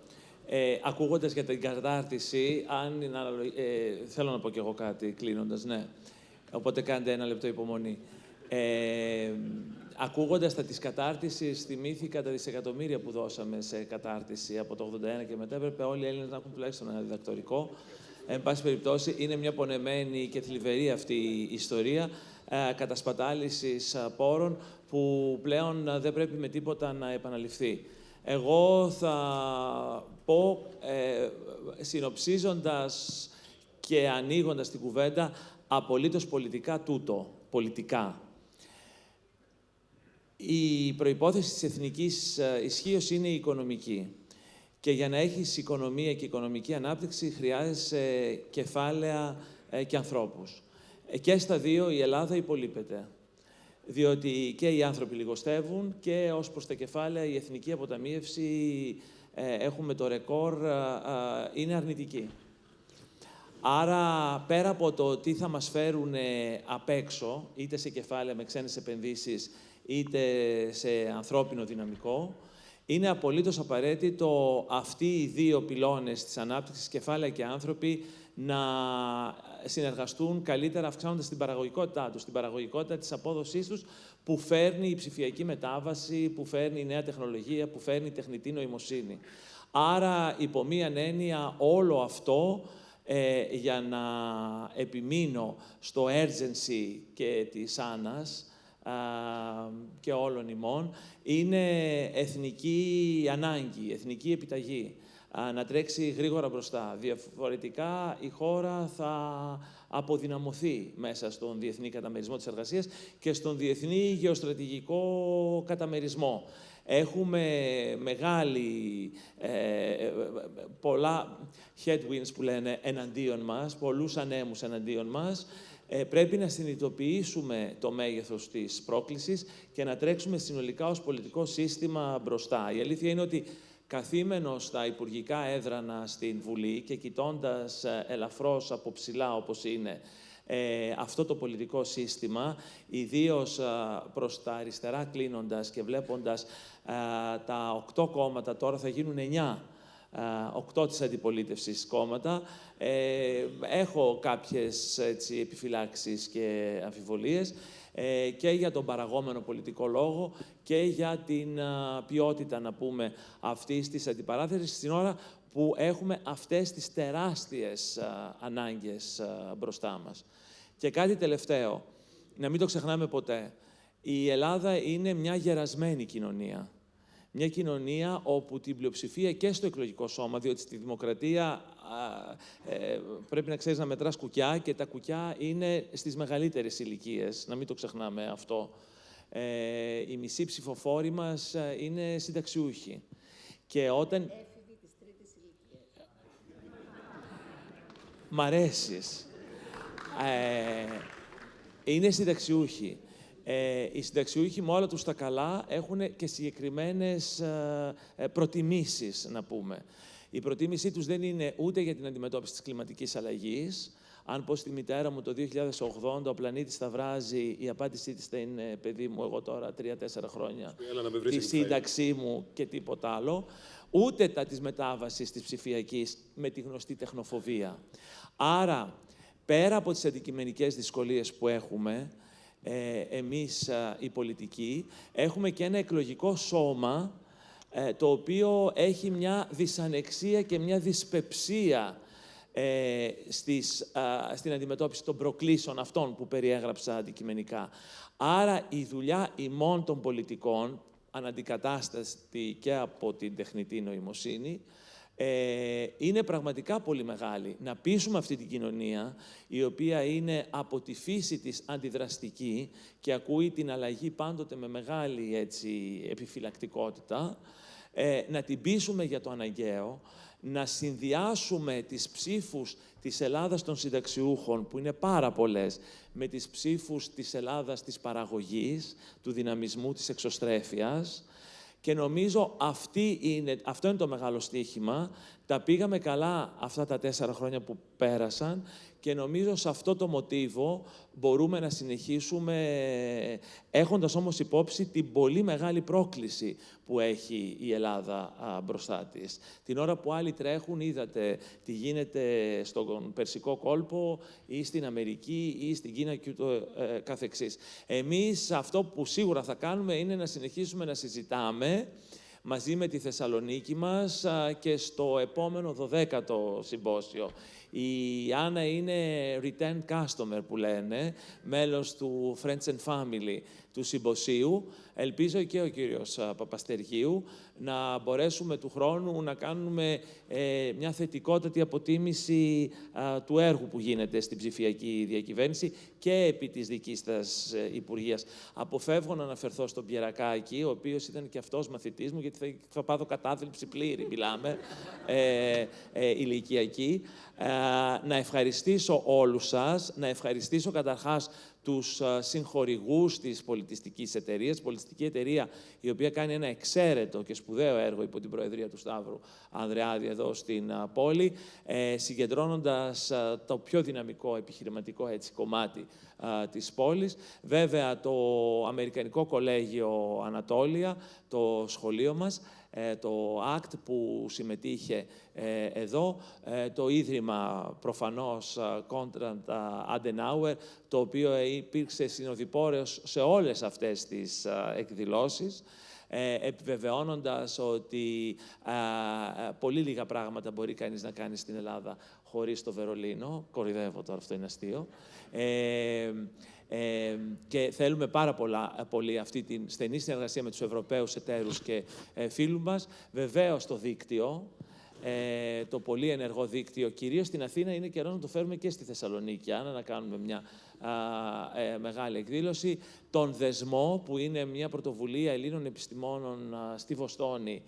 Ακούγοντας για την κατάρτιση, θέλω να πω κι εγώ κάτι κλείνοντας, ναι. Οπότε κάντε ένα λεπτό υπομονή. Ακούγοντας τα της κατάρτισης, θυμήθηκα τα δισεκατομμύρια που δώσαμε σε κατάρτιση από το 1981 και μετά. Έπρεπε όλοι οι Έλληνες να έχουν τουλάχιστον ένα διδακτορικό. Εν πάση περιπτώσει, είναι μια πονεμένη και θλιβερή αυτή η ιστορία κατασπατάλησης πόρων που πλέον δεν πρέπει με τίποτα να επαναληφθεί. Εγώ θα πω, συνοψίζοντας και ανοίγοντας την κουβέντα, απολύτως πολιτικά τούτο, πολιτικά. Η προϋπόθεση της εθνικής ισχύως είναι η οικονομική. Και για να έχεις οικονομία και οικονομική ανάπτυξη χρειάζεσαι κεφάλαια και ανθρώπους. Και στα δύο η Ελλάδα υπολείπεται. Διότι και οι άνθρωποι λιγοστεύουν και ως προς τα κεφάλαια η εθνική αποταμίευση, έχουμε το ρεκόρ, είναι αρνητική. Άρα, πέρα από το τι θα μας φέρουν απ' έξω, είτε σε κεφάλαια με ξένες επενδύσεις, είτε σε ανθρώπινο δυναμικό, είναι απολύτως απαραίτητο αυτοί οι δύο πυλώνες της ανάπτυξης, κεφάλαια και άνθρωποι, να συνεργαστούν καλύτερα, αυξάνοντας την παραγωγικότητά τους, την παραγωγικότητα της απόδοσής τους, που φέρνει η ψηφιακή μετάβαση, που φέρνει η νέα τεχνολογία, που φέρνει η τεχνητή νοημοσύνη. Άρα, υπό μίαν έννοια, όλο αυτό, για να επιμείνω στο urgency και της Άννας και όλων ημών, είναι εθνική ανάγκη, εθνική επιταγή. Να τρέξει γρήγορα μπροστά. Διαφορετικά η χώρα θα αποδυναμωθεί μέσα στον διεθνή καταμερισμό της εργασίας και στον διεθνή γεωστρατηγικό καταμερισμό. Έχουμε πολλά headwinds που λένε εναντίον μας, πολλούς ανέμους εναντίον μας. Πρέπει να συνειδητοποιήσουμε το μέγεθος της πρόκλησης και να τρέξουμε συνολικά ως πολιτικό σύστημα μπροστά. Η αλήθεια είναι ότι καθήμενος στα υπουργικά έδρανα στην Βουλή και κοιτώντας ελαφρώς από ψηλά όπως είναι αυτό το πολιτικό σύστημα, ιδίως προς τα αριστερά κλείνοντας και βλέποντας τα 8 κόμματα, τώρα θα γίνουν 9, 8 της αντιπολίτευσης κόμματα, έχω κάποιες επιφυλάξεις και αμφιβολίες και για τον παραγόμενο πολιτικό λόγο και για την ποιότητα, να πούμε, αυτής της αντιπαράθεσης στην ώρα που έχουμε αυτές τις τεράστιες ανάγκες μπροστά μας. Και κάτι τελευταίο, να μην το ξεχνάμε ποτέ. Η Ελλάδα είναι μια γερασμένη κοινωνία. Μια κοινωνία όπου την πλειοψηφία και στο εκλογικό σώμα, διότι στη δημοκρατία πρέπει να ξέρεις να μετράς κουκιά και τα κουκιά είναι στις μεγαλύτερες ηλικίες, να μην το ξεχνάμε αυτό. Οι μισοί ψηφοφόροι μας είναι συνταξιούχοι. Και όταν... Μ' αρέσεις. Είναι συνταξιούχοι. Οι συνταξιούχοι με όλα τους τα καλά έχουν και συγκεκριμένες προτιμήσεις, να πούμε. Η προτίμησή τους δεν είναι ούτε για την αντιμετώπιση της κλιματικής αλλαγής, Αν πω στη μητέρα μου το 2080 ο πλανήτης θα βράζει, η απάντησή της θα είναι, παιδί μου, εγώ τώρα 3-4 χρόνια, τη σύνταξή μου και τίποτα άλλο. Ούτε τα της μετάβασης της ψηφιακής με τη γνωστή τεχνοφοβία. Άρα, πέρα από τις αντικειμενικές δυσκολίες που έχουμε, εμείς οι πολιτικοί, έχουμε και ένα εκλογικό σώμα το οποίο έχει μια δυσανεξία και μια δυσπεψία στην αντιμετώπιση των προκλήσεων αυτών που περιέγραψα αντικειμενικά. Άρα η δουλειά ημών των πολιτικών, αναντικατάστατη και από την τεχνητή νοημοσύνη, είναι πραγματικά πολύ μεγάλη. Να πείσουμε αυτή την κοινωνία, η οποία είναι από τη φύση της αντιδραστική και ακούει την αλλαγή πάντοτε με μεγάλη επιφυλακτικότητα, να την πείσουμε για το αναγκαίο, να συνδυάσουμε τις ψήφους της Ελλάδας των συνταξιούχων, που είναι πάρα πολλές, με τις ψήφους της Ελλάδας της παραγωγής, του δυναμισμού, της εξωστρέφειας. Και νομίζω αυτό είναι το μεγάλο στοίχημα. Τα πήγαμε καλά αυτά τα 4 χρόνια που πέρασαν και νομίζω σε αυτό το μοτίβο μπορούμε να συνεχίσουμε, έχοντας όμως υπόψη την πολύ μεγάλη πρόκληση που έχει η Ελλάδα μπροστά της. Την ώρα που άλλοι τρέχουν, είδατε τι γίνεται στον Περσικό κόλπο ή στην Αμερική ή στην Κίνα και ούτω καθεξής. Εμείς αυτό που σίγουρα θα κάνουμε είναι να συνεχίσουμε να συζητάμε μαζί με τη Θεσσαλονίκη μας και στο επόμενο 12ο Συμπόσιο. Η Άννα είναι return customer που λένε, μέλος του Friends and Family του Συμποσίου. Ελπίζω και ο κύριος Παπαστεργίου να μπορέσουμε του χρόνου να κάνουμε μια θετικότατη αποτίμηση του έργου που γίνεται στην ψηφιακή διακυβέρνηση και επί της δικής σας Υπουργείας. Αποφεύγω να αναφερθώ στον Πιερακάκη, ο οποίος ήταν και αυτός μαθητής μου, γιατί θα πάθω κατάθλιψη πλήρη, μιλάμε, ηλικιακή. Να ευχαριστήσω όλους σας, να ευχαριστήσω καταρχάς τους συγχορηγούς της Πολιτιστικής Εταιρείας, Πολιτιστική Εταιρεία, η οποία κάνει ένα εξαίρετο και σπουδαίο έργο υπό την Προεδρία του Σταύρου Ανδρεάδη εδώ στην πόλη, συγκεντρώνοντας το πιο δυναμικό επιχειρηματικό κομμάτι της πόλης. Βέβαια, το Αμερικανικό Κολέγιο Ανατόλια, το σχολείο μας, το ACT που συμμετείχε εδώ, το Ίδρυμα προφανώς Konrad Adenauer, το οποίο υπήρξε συνοδοιπόρος σε όλες αυτές τις εκδηλώσεις, επιβεβαιώνοντας ότι πολύ λίγα πράγματα μπορεί κανείς να κάνει στην Ελλάδα χωρίς το Βερολίνο. Κορυδεύω τώρα, αυτό είναι αστείο. Και θέλουμε πάρα πολύ αυτή την στενή συνεργασία με τους Ευρωπαίους εταίρους και φίλους μας. Βεβαίως το δίκτυο, το πολύ ενεργό δίκτυο, κυρίως στην Αθήνα, είναι καιρό να το φέρουμε και στη Θεσσαλονίκη, να κάνουμε μια μεγάλη εκδήλωση. Τον Δεσμό, που είναι μια πρωτοβουλία Ελλήνων επιστημόνων στη Βοστόνη,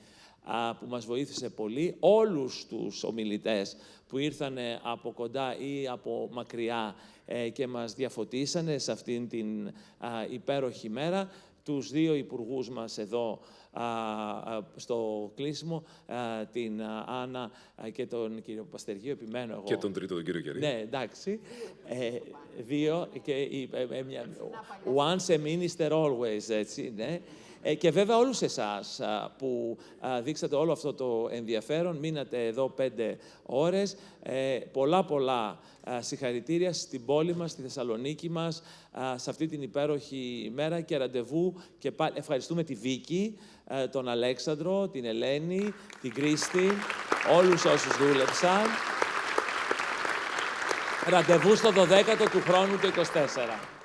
που μας βοήθησε πολύ. Όλους τους ομιλητές που ήρθαν από κοντά ή από μακριά και μας διαφωτίσανε σε αυτήν την υπέροχη μέρα. Τους 2 υπουργούς μας εδώ στο κλείσιμο, την Άννα και τον κύριο Παπαστεργίου, επιμένω εγώ. Και τον τρίτο, τον κύριο Κερή. Ναι, εντάξει. 2 και once a minister always, έτσι, ναι. Και βέβαια όλους εσάς που δείξατε όλο αυτό το ενδιαφέρον, μείνατε εδώ 5 ώρες. Πολλά συγχαρητήρια στην πόλη μας, στη Θεσσαλονίκη μας, σε αυτή την υπέροχη ημέρα και ραντεβού. Και πάλι ευχαριστούμε τη Βίκη, τον Αλέξανδρο, την Ελένη, την Κρίστη, όλους όσους δούλεψαν. Ραντεβού στο 12ο του χρόνου το 24.